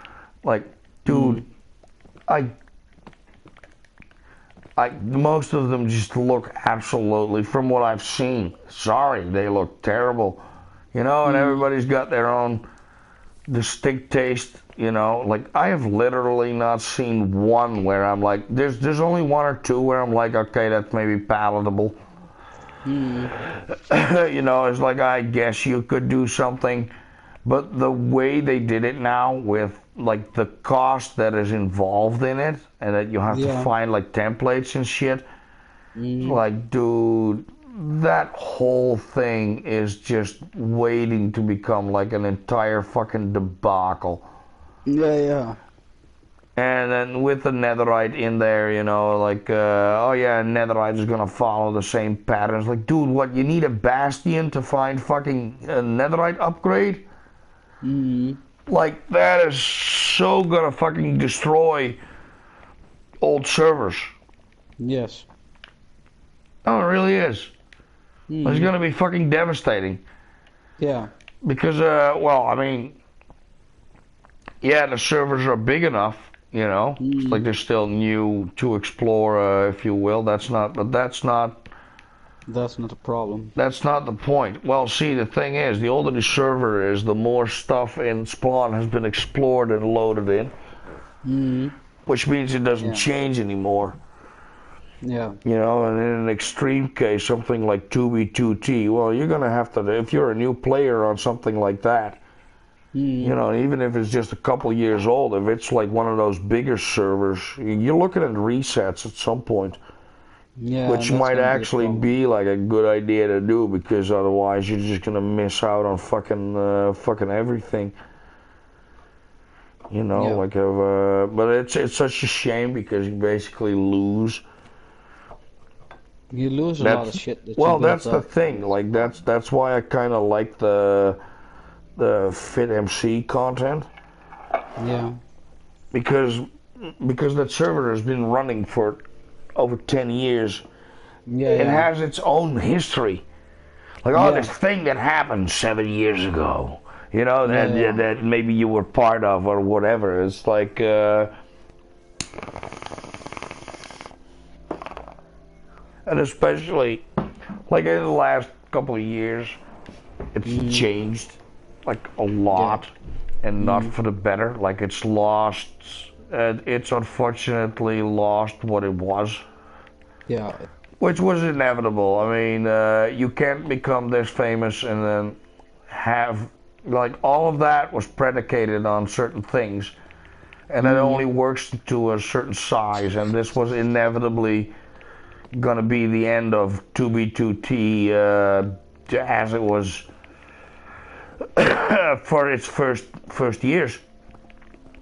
Like, dude, Mm. I most of them just look absolutely, from what I've seen. Sorry, they look terrible. You know, and Mm. everybody's got their own distinct taste, you know. Like I have literally not seen one where I'm like, there's only one or two where I'm like, okay, that's maybe palatable. Mm. You know, it's like I guess you could do something, but the way they did it now with like the cost that is involved in it, and that you have to Yeah. find like templates and shit, Mm. like dude, that whole thing is just waiting to become like an entire fucking debacle. Yeah. Yeah. And then with the netherite in there, you know, like, oh yeah, netherite is gonna follow the same patterns. Like, dude, what, you need a bastion to find fucking a netherite upgrade? Mm. Like, that is so gonna fucking destroy old servers. Yes. Oh, it really is. It's Mm. gonna be fucking devastating. Yeah. Because, well, I mean, yeah, the servers are big enough, you know. It's like Mm. they're still new to explore, if you will. But That's not a problem. that's not the point. Well, see, the thing is, the older the server is, the more stuff in spawn has been explored and loaded in, Mm. which means it doesn't Yeah. change anymore. Yeah. You know, and in an extreme case, something like 2v2t, well, you're gonna have to, if you're a new player on something like that, you Mm. know, even if it's just a couple years old, if it's like one of those bigger servers, you're looking at resets at some point, Yeah, which and that's might gonna be a actually problem. be like a good idea to do, because otherwise you're just gonna miss out on fucking everything. You know, Yeah. like but it's such a shame because you basically lose. You lose a lot of That's shit that you well, built that's the up. thing. Like that's why I kind of like the fit MC content, Yeah. because that server has been running for over 10 years. Yeah. It Yeah. has its own history. Like, oh, Yeah. this thing that happened 7 years ago, you know, Yeah. Yeah. that maybe you were part of or whatever. It's like, and especially, like in the last couple of years, it's Mm. changed, like a Yeah. lot, and not Mm. for the better. Like it's lost, it's unfortunately lost what it was. Yeah. Which was inevitable. I mean, you can't become this famous and then have, like, all of that was predicated on certain things, and it Mm. only works to a certain size, and this was inevitably gonna be the end of 2B2T as it was for its first years.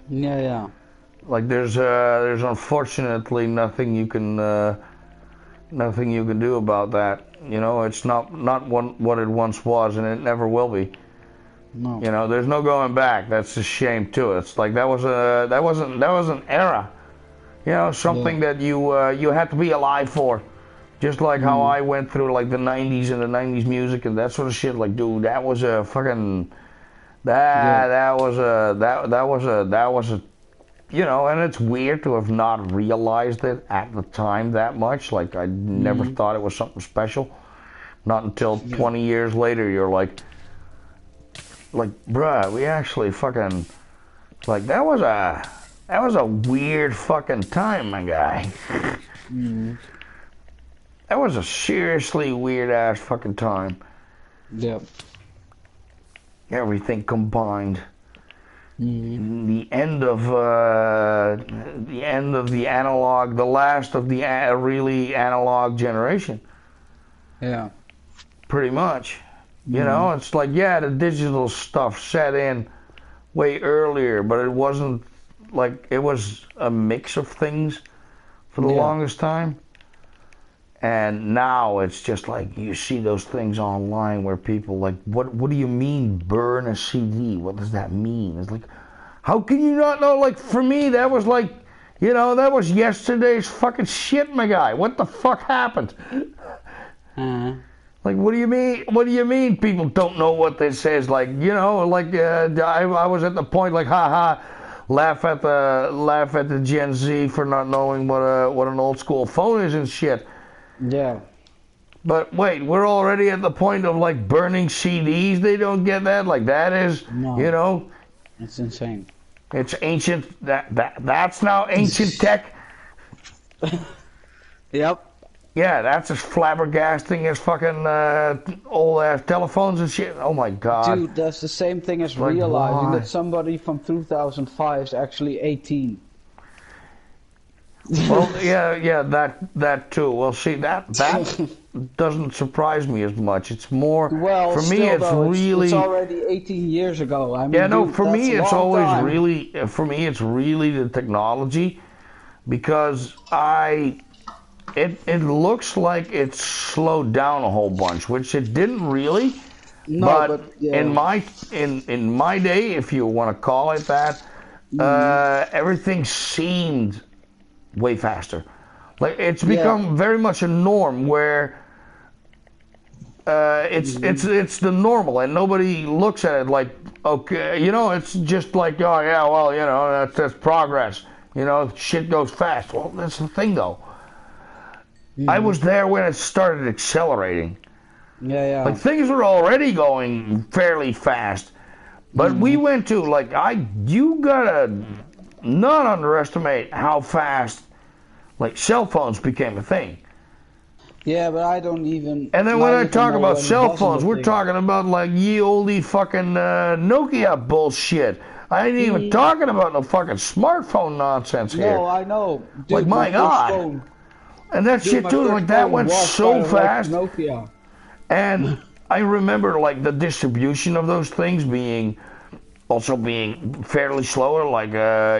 Yeah. Yeah. Like, there's unfortunately nothing you can do about that. You know, it's not what it once was, and it never will be. No. You know, there's no going back. That's a shame too. It's like that was an era. You know, Yeah. something that you had to be alive for. Just like how Mm. I went through like the '90s and the '90s music and that sort of shit. Like, dude, that was a fucking Yeah. that was a you know, and it's weird to have not realized it at the time that much. Like, I never thought it was something special. Not until 20 years later, you're like, bruh, we actually fucking, like, that was a weird fucking time, my guy. That was a seriously weird ass fucking time. Yep. Everything combined. The end of the analog, the last of the really analog generation. Yeah. Pretty much. You know, it's like, yeah, the digital stuff set in way earlier, but it wasn't like, it was a mix of things for the longest time. And now it's just like, you see those things online where people like, what do you mean burn a CD? What does that mean? It's like, how can you not know? Like, for me, that was like, you know, that was yesterday's fucking shit, my guy. What the fuck happened? Like, what do you mean? What do you mean people don't know what this is? Like, you know, like, I was at the point like, haha, laugh at the Gen Z for not knowing what an old school phone is and shit. Yeah. But wait, we're already at the point of like burning CDs. They don't get that. Like, that is, you know, it's insane. It's ancient. That's now ancient tech. Yep. Yeah, that's as flabbergasting as fucking old ass telephones and shit. Oh my god. Dude, that's the same thing as Like, realizing why? that somebody from 2005 is actually 18. Well, yeah, that too. Well, see, that doesn't surprise me as much. It's more, Well, for me, still, it's though, really. it's already 18 years ago. I mean, Yeah, no, dude, for me, that's it's a long always time. really, for me, it's really the technology, because it looks like it's slowed down a whole bunch, which it didn't really. No, but yeah. in my day, if you want to call it that, everything seemed way faster. Like, it's become very much a norm where it's the normal, and nobody looks at it like, okay, you know, it's just like, oh yeah, well, you know, that's progress. You know, shit goes fast. Well, that's the thing though. I was there when it started accelerating. Yeah. Like, things were already going fairly fast, but we went to, like, you gotta not underestimate how fast, like, cell phones became a thing. Yeah, but I don't even. And then not when I even talk know about when it cell wasn't a phones, we're thing. talking about like ye olde fucking Nokia bullshit. I ain't even talking about no fucking smartphone nonsense here. No, I know. Dude, Like, my first God. phone- And that dude, shit my too, first like, that phone went was so kind of like fast. Nokia. And I remember, like, the distribution of those things being fairly slower. Like,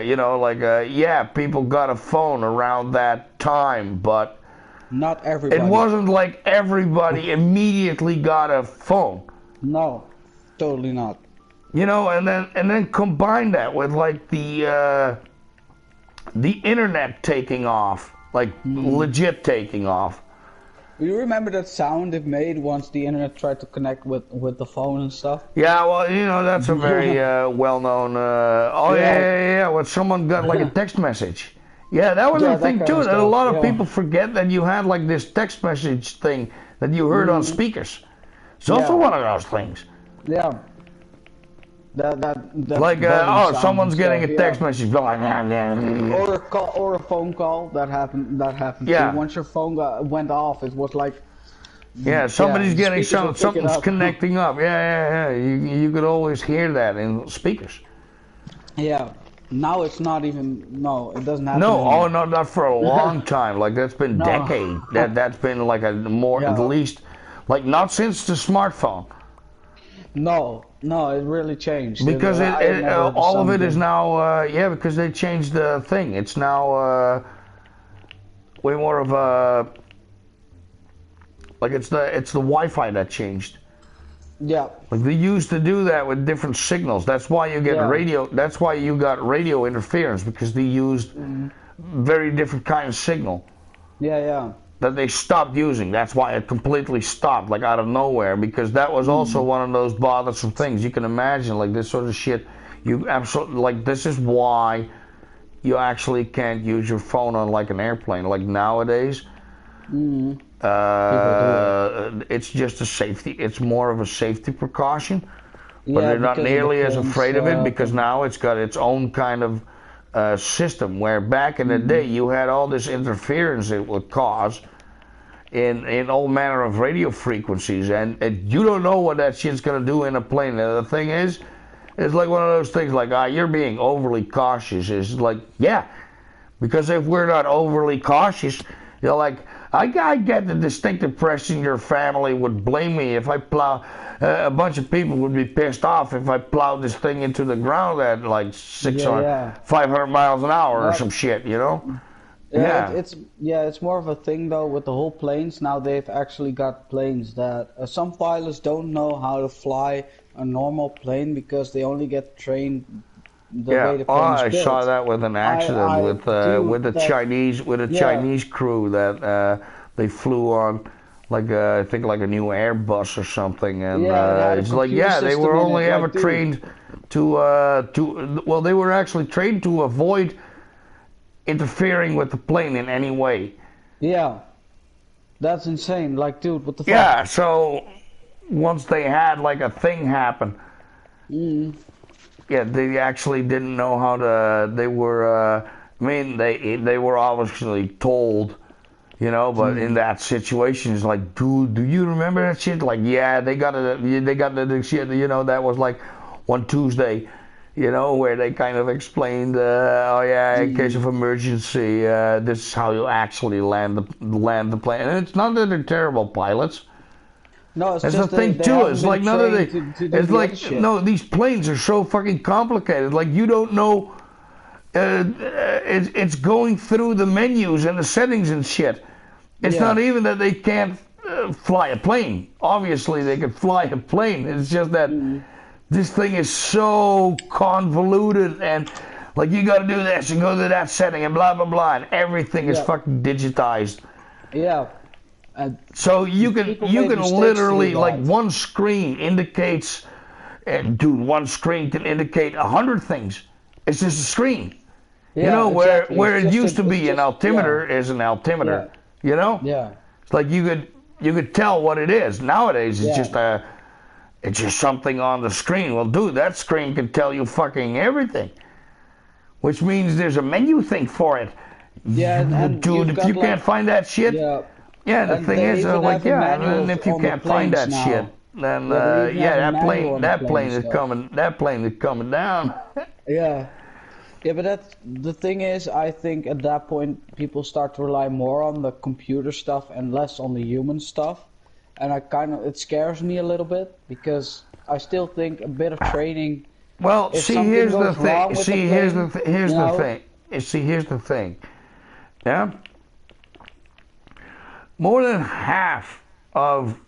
you know, like, yeah, people got a phone around that time, but Not everybody. it wasn't like everybody immediately got a phone. No, totally not. You know, and then combine that with like the internet taking off, like legit taking off. You remember that sound it made once the internet tried to connect with the phone and stuff? Yeah, well, you know, that's a very well-known. Yeah. When someone got like a text message. Yeah, that was Yeah, a that thing kind too. of That a stuff, lot of yeah. people forget that you had like this text message thing that you heard on speakers. It's also one of those things. Yeah. That Like, buzzing sound someone's and getting stuff, a text yeah. message. Like, Or a call, or a phone call that happened. Yeah. too. Once your phone went off, it was like. yeah, somebody's the getting speakers would pick it something's up. connecting up. Yeah. You could always hear that in speakers. Yeah. Now it's not even. No, it doesn't happen. No, anymore. no, not for a long time. Like, that's been No. decades. That's been like a more, Yeah. at least, like, not since the smartphone. No, it really changed. Because I remember all of it is something. now, because they changed the thing. It's now way more of a, like, it's the Wi-Fi that changed. Yeah. Like, they used to do that with different signals. That's why you get radio. That's why you got radio interference, because they used very different kind of signal Yeah. that they stopped using. That's why it completely stopped, like, out of nowhere, because that was also one of those bothersome things. You can imagine, like, this sort of shit. You absolutely, like, this is why you actually can't use your phone on like an airplane. Like nowadays, Mm. People do it. it's just a safety. It's more of a safety precaution, but Yeah, they're not because of the nearly as planes afraid of it because thing. now it's got its own kind of system. Where back in the day, you had all this interference it would cause in all manner of radio frequencies, and you don't know what that shit's gonna do in a plane. And the thing is, it's like one of those things like, you're being overly cautious. It's like, yeah, because if we're not overly cautious, you're like, I get the distinct impression your family would blame me if I plow. A bunch of people would be pissed off if I plowed this thing into the ground at like Yeah, 600, yeah. 500 miles an hour or Well, some shit, you know? yeah, Yeah. it's more of a thing though with the whole planes. Now they've actually got planes that some pilots don't know how to fly a normal plane because they only get trained the way Yeah, the oh, plane is I saw built. that with an accident I with do the that. Yeah, Chinese crew that they flew on like I think like a new Airbus or something, and yeah, it had a it's like computer yeah, they system were in only it. ever Like, dude, trained to well, they were actually trained to avoid interfering with the plane in any way. yeah, that's insane. Like, dude, what the fuck? Yeah, so once they had like a thing happen, Mm, yeah, they actually didn't know how to. They were, I mean, they were obviously told, you know, but in mm. that situation, it's like, dude, do you remember that shit? Like, yeah, they got the shit. You know, that was like one Tuesday, you know, where they kind of explained, oh yeah, in case of emergency, this is how you actually land the plane. And it's not that they're terrible pilots. No, it's That's the just thing they too. haven't It's been like none of trained the. to do It's the other like shit. no, these planes are so fucking complicated. Like you don't know. It's going through the menus and the settings and shit. It's Yeah. not even that they can't fly a plane. Obviously, they can fly a plane. It's just that Mm. this thing is so convoluted and like you got to do this and go to that setting and blah blah blah and everything is Yeah. fucking digitized. Yeah. And So people you make can mistakes to do literally like that. one screen indicates, and dude, one screen can indicate 100 things. It's just a screen, you Yeah, know, exactly. where it used to It's be an just yeah. altimeter is an Yeah. altimeter, you know. Yeah. It's like you could tell what it is. Nowadays, Yeah. it's just something on the screen. Well, dude, that screen can tell you fucking everything, which means there's a menu thing for it. Yeah, and Dude, you've if you got can't like find that shit, yeah, yeah, the and thing they is, even like, have a yeah, manual and if you on the can't find planes that shit, now. then Yeah, they even yeah, have a manual on the that plane planes is though. coming, that plane is coming down. Yeah. Yeah, but that's the thing is, I think at that point people start to rely more on the computer stuff and less on the human stuff. And it scares me a little bit because I still think a bit of training, Well, if see, something here's the goes thing. wrong with the See, plane, here's you the know, thing. See, here's the thing. Yeah, more than half of,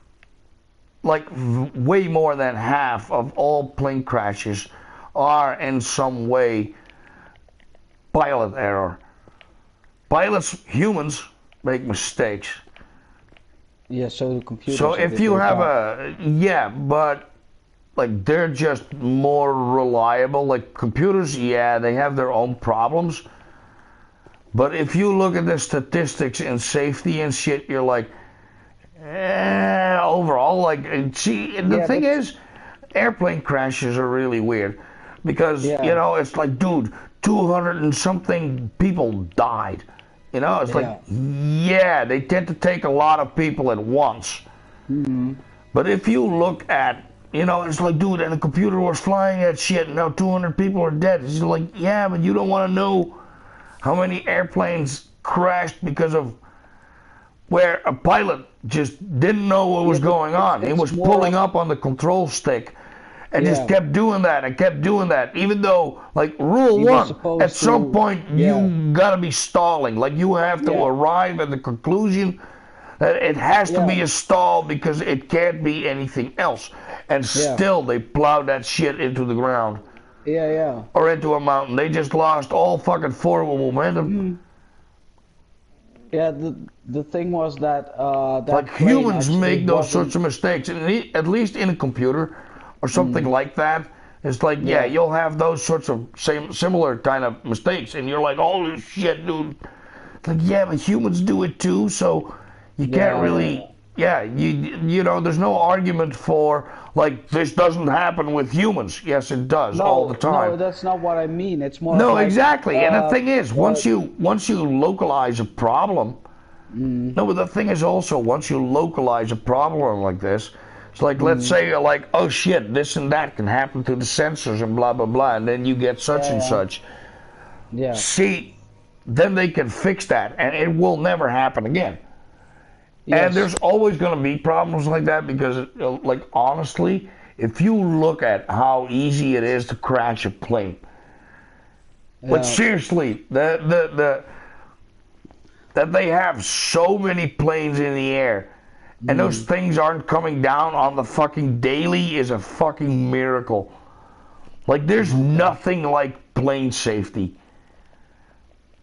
like, way more than half of all plane crashes are in some way pilot error. Pilots, humans, make mistakes. yeah, so the computers So a if bit you like have that. yeah, but like they're just more reliable. Like computers, yeah, they have their own problems. But if you look at the statistics in safety and shit, you're like, overall, like, see, the Yeah, thing but is, airplane crashes are really weird because, you yeah, know, it's like, dude, 200 and something people died. You know, it's like, yeah. yeah, they tend to take a lot of people at once. Hmm. But if you look at, you know, it's like, dude, and the computer was flying that shit, and now 200 people are dead. It's like, yeah, but you don't want to know how many airplanes crashed because of where a pilot just didn't know what Yeah, was but going on. He it's was more pulling of up on the control stick and just yeah. kept doing that and kept doing that. Even though, like, rule He was one, at supposed some to point yeah, you gotta be stalling. Like, you have to yeah, arrive at the conclusion that it has to yeah, be a stall because it can't be anything else. And yeah, still, they plowed that shit into the ground yeah, yeah. or into a mountain. They just lost all fucking forward momentum. Hmm. Yeah, the thing was that Like that plane humans actually make those wasn't. sorts of mistakes, and at least in a computer or something like that, It's like, yeah, you'll have those sorts of similar kind of mistakes, and you're like, holy shit, dude. It's like, yeah, but humans do it too, so you can't really, you know, there's no argument for, like, this doesn't happen with humans. Yes, it does all the time. No, that's not what I mean. It's more No, like, exactly. And the thing is, once you localize a problem, no, but the thing is also, once you localize a problem like this, it's like, let's say, like, oh shit, this and that can happen to the sensors and blah, blah, blah, and then you get such and such. Yeah. See, then they can fix that, and it will never happen again. Yes. And there's always going to be problems like that because, like, honestly, if you look at how easy it is to crash a plane, but seriously, that they have so many planes in the air, and those things aren't coming down on the fucking daily is a fucking miracle. Like, there's nothing like plane safety.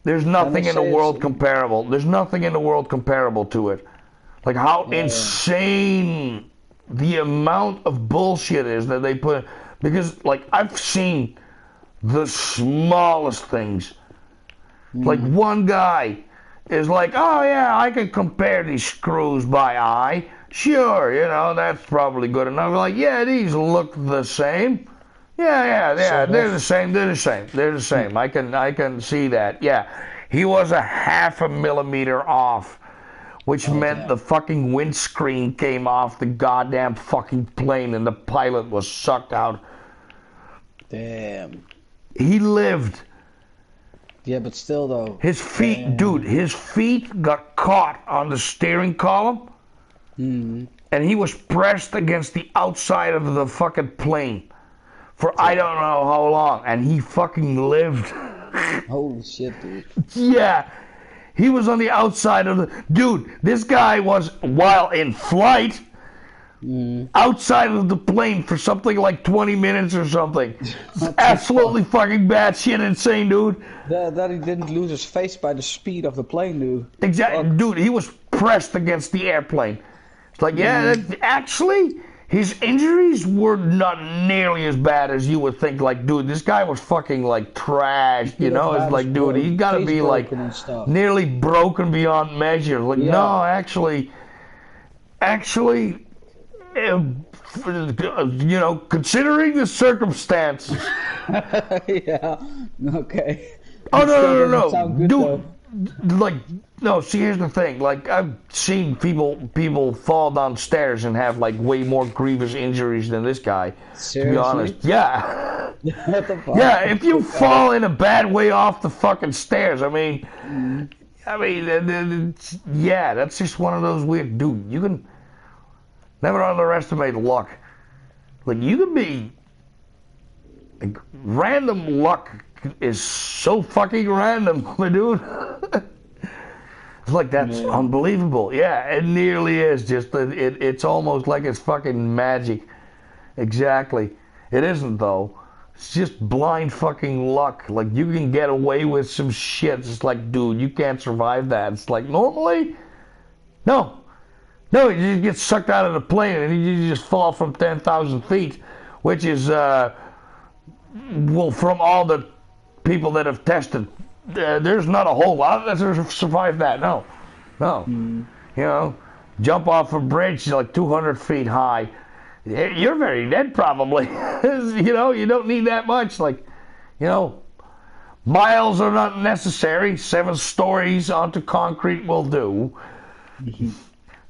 There's nothing in the world comparable. There's nothing in the world comparable to it. Like, how insane the amount of bullshit is that they put. Because, like, I've seen the smallest things. Like, one guy is like, oh yeah, I can compare these screws by eye. Sure, you know, that's probably good enough. Like, yeah, these look the same. Yeah, they're the same, they're the same. I can see that. Yeah, he was a 0.5 millimeter off, which meant the fucking windscreen came off the goddamn fucking plane and the pilot was sucked out. Damn. He lived. Yeah, but still though. His feet, dude, his feet got caught on the steering column, and he was pressed against the outside of the fucking plane for I don't know how long, and he fucking lived. Holy shit, dude. Yeah, he was on the outside of the... Dude, this guy was, while in flight, outside of the plane for something like 20 minutes or something. It's absolutely fucking batshit insane, dude. That he didn't lose his face by the speed of the plane, dude. Exactly, dude, he was pressed against the airplane. It's like, actually, his injuries were not nearly as bad as you would think. Like, dude, this guy was fucking, like, trashed, you know? It's like, dude, he's gotta be, like, nearly broken beyond measure. Like, no, actually, you know, considering the circumstances. Yeah, okay. Oh, no. Good, dude, like, no, see, here's the thing. Like, I've seen people fall downstairs and have, like, way more grievous injuries than this guy. Seriously? To be honest. Yeah. What the fuck? Yeah, if you fall in a bad way off the fucking stairs, I mean, yeah, that's just one of those weird... Dude, you can never underestimate luck. Like, you can be... Like, random luck is so fucking random, dude. It's like, that's unbelievable. Yeah, it nearly is. Just it's almost like it's fucking magic. Exactly. It isn't, though. It's just blind fucking luck. Like, you can get away with some shit. It's like, dude, you can't survive that. It's like, normally, no, you just get sucked out of the plane and you just fall from 10,000 feet, which is, well, from all the people that have tested, there's not a whole lot that have survived that. No. You know, jump off a bridge like 200 feet high. You're very dead, probably. You know, you don't need that much. Like, you know, miles are not necessary. 7 stories onto concrete will do.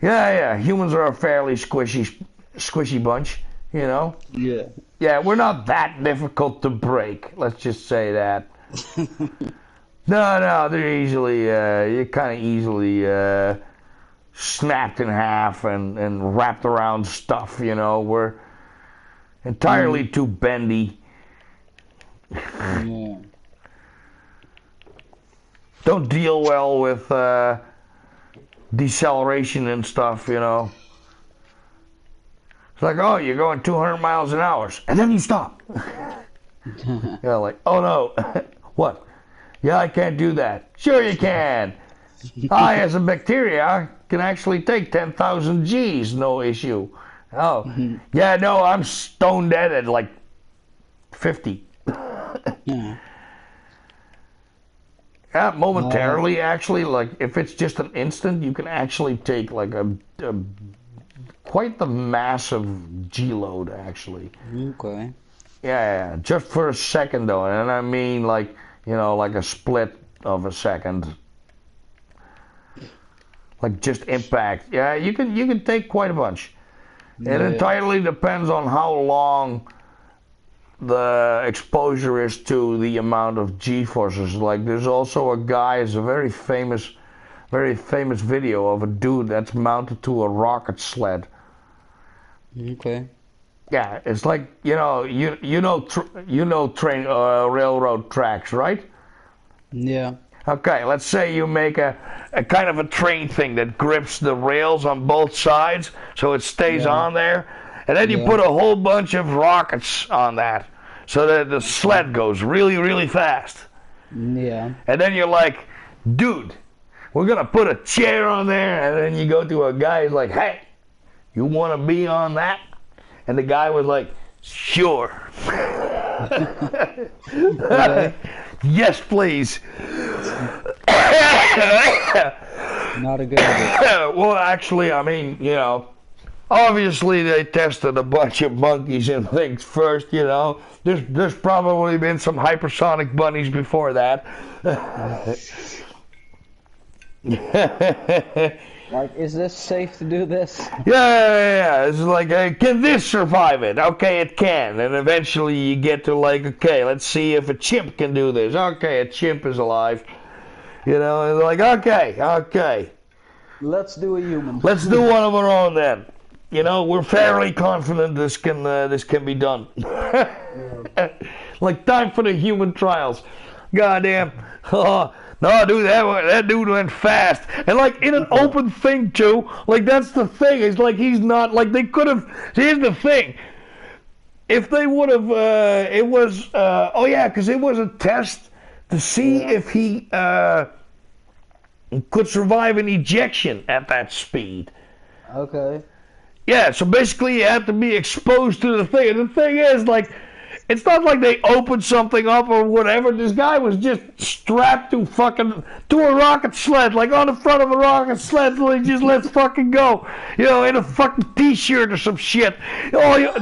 Yeah. Humans are a fairly squishy bunch, you know? Yeah. Yeah, we're not that difficult to break. Let's just say that. No, they're easily, you're kind of easily snapped in half and wrapped around stuff, you know. We're entirely too bendy. Yeah. Don't deal well with deceleration and stuff, you know. It's like, oh, you're going 200 miles an hour, and then you stop. Yeah, like, oh no, what? Yeah, I can't do that. Sure you can. I, as a bacteria, can actually take 10,000 G's, no issue. Oh, yeah, no, I'm stone dead at like 50. Yeah. Yeah, momentarily, actually, like if it's just an instant, you can actually take like a quite the massive G load, actually. Okay. Yeah, just for a second though, and I mean like, you know, like a split of a second. Like just impact. Yeah, you can take quite a bunch. It Yeah. entirely depends on how long the exposure is to the amount of G-forces. Like there's also a guy, it's a very famous video of a dude that's mounted to a rocket sled. Okay. Yeah, it's like, you know, you know train railroad tracks, right? Yeah. Okay, let's say you make a kind of a train thing that grips the rails on both sides so it stays Yeah. on there. And then you Yeah. put a whole bunch of rockets on that so that the sled goes really, really fast. Yeah. And then you're like, dude, we're going to put a chair on there. And then you go to a guy who's like, hey, you want to be on that? And the guy was like, sure. Okay. Yes, please. Not a good idea. Well, actually, I mean, you know, obviously they tested a bunch of monkeys and things first, you know. There's probably been some hypersonic bunnies before that. Like, is this safe to do this? Yeah. It's like, can this survive it? Okay, it can. And eventually you get to like, okay, let's see if a chimp can do this. Okay, a chimp is alive. You know, and like, okay. Let's do a human. Let's do one of our own then. You know, we're fairly confident this can be done. Like time for the human trials. Goddamn. Oh, no, dude, that dude went fast, and like in an open thing too. Like that's the thing. It's like he's not like they could have. Here's the thing. If they would have, it was. Oh yeah, because it was a test to see if he could survive an ejection at that speed. Okay. Yeah, so basically you have to be exposed to the thing. And the thing is, like, it's not like they opened something up or whatever. This guy was just strapped to a rocket sled, like on the front of a rocket sled, so he just let's fucking go. You know, in a fucking t-shirt or some shit. Oh,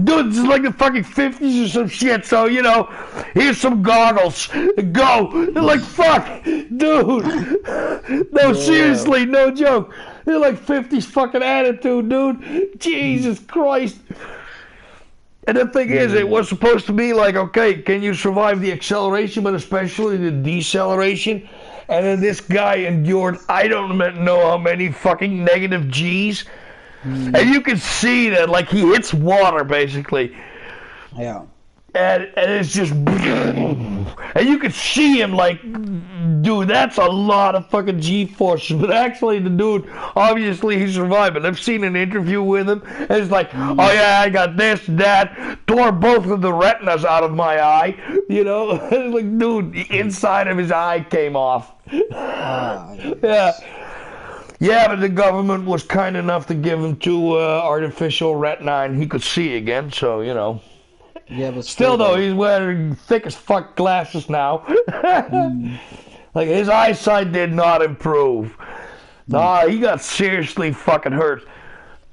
dude, this is like the fucking 50s or some shit. So, you know, here's some goggles. Go. They're like, fuck, dude. No, seriously, no joke. They're like 50s fucking attitude, dude. Jesus Christ. And the thing is, it was supposed to be like, okay, can you survive the acceleration, but especially the deceleration? And then this guy endured, I don't know how many fucking negative G's. And you can see that, like, he hits water, basically. Yeah. And it's just, and you can see him like, dude, that's a lot of fucking G-forces. But actually, the dude, obviously, he survived. And I've seen an interview with him, and it's like, oh yeah, I got this, that, tore both of the retinas out of my eye, you know. Like, dude, the inside of his eye came off. Yeah. Yeah, but the government was kind enough to give him 2 artificial retina, and he could see again. So, you know. Yeah, but Still though, he's wearing thick as fuck glasses now. Like his eyesight did not improve. Nah, he got seriously fucking hurt.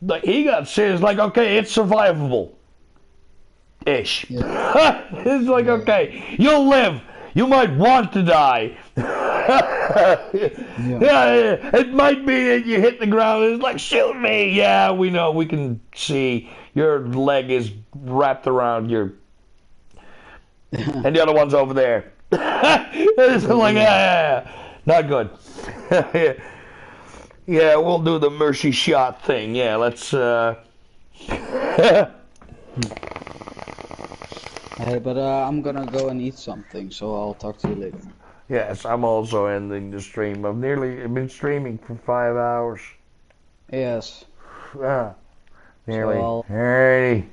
Like he got serious. Like okay, it's survivable. Ish. Yeah. It's like okay, you'll live. You might want to die. Yeah, it might be that you hit the ground and it's like, shoot me. Yeah, we know, we can see your leg is wrapped around your, and the other one's over there. It's like, yeah, not good. Yeah, we'll do the mercy shot thing. Yeah, let's, Hey, but I'm gonna go and eat something, so I'll talk to you later. Yes, I'm also ending the stream. I've nearly been streaming for 5 hours. Yes. Nearly. So Alrighty.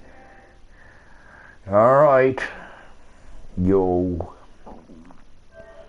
Alright. Yo.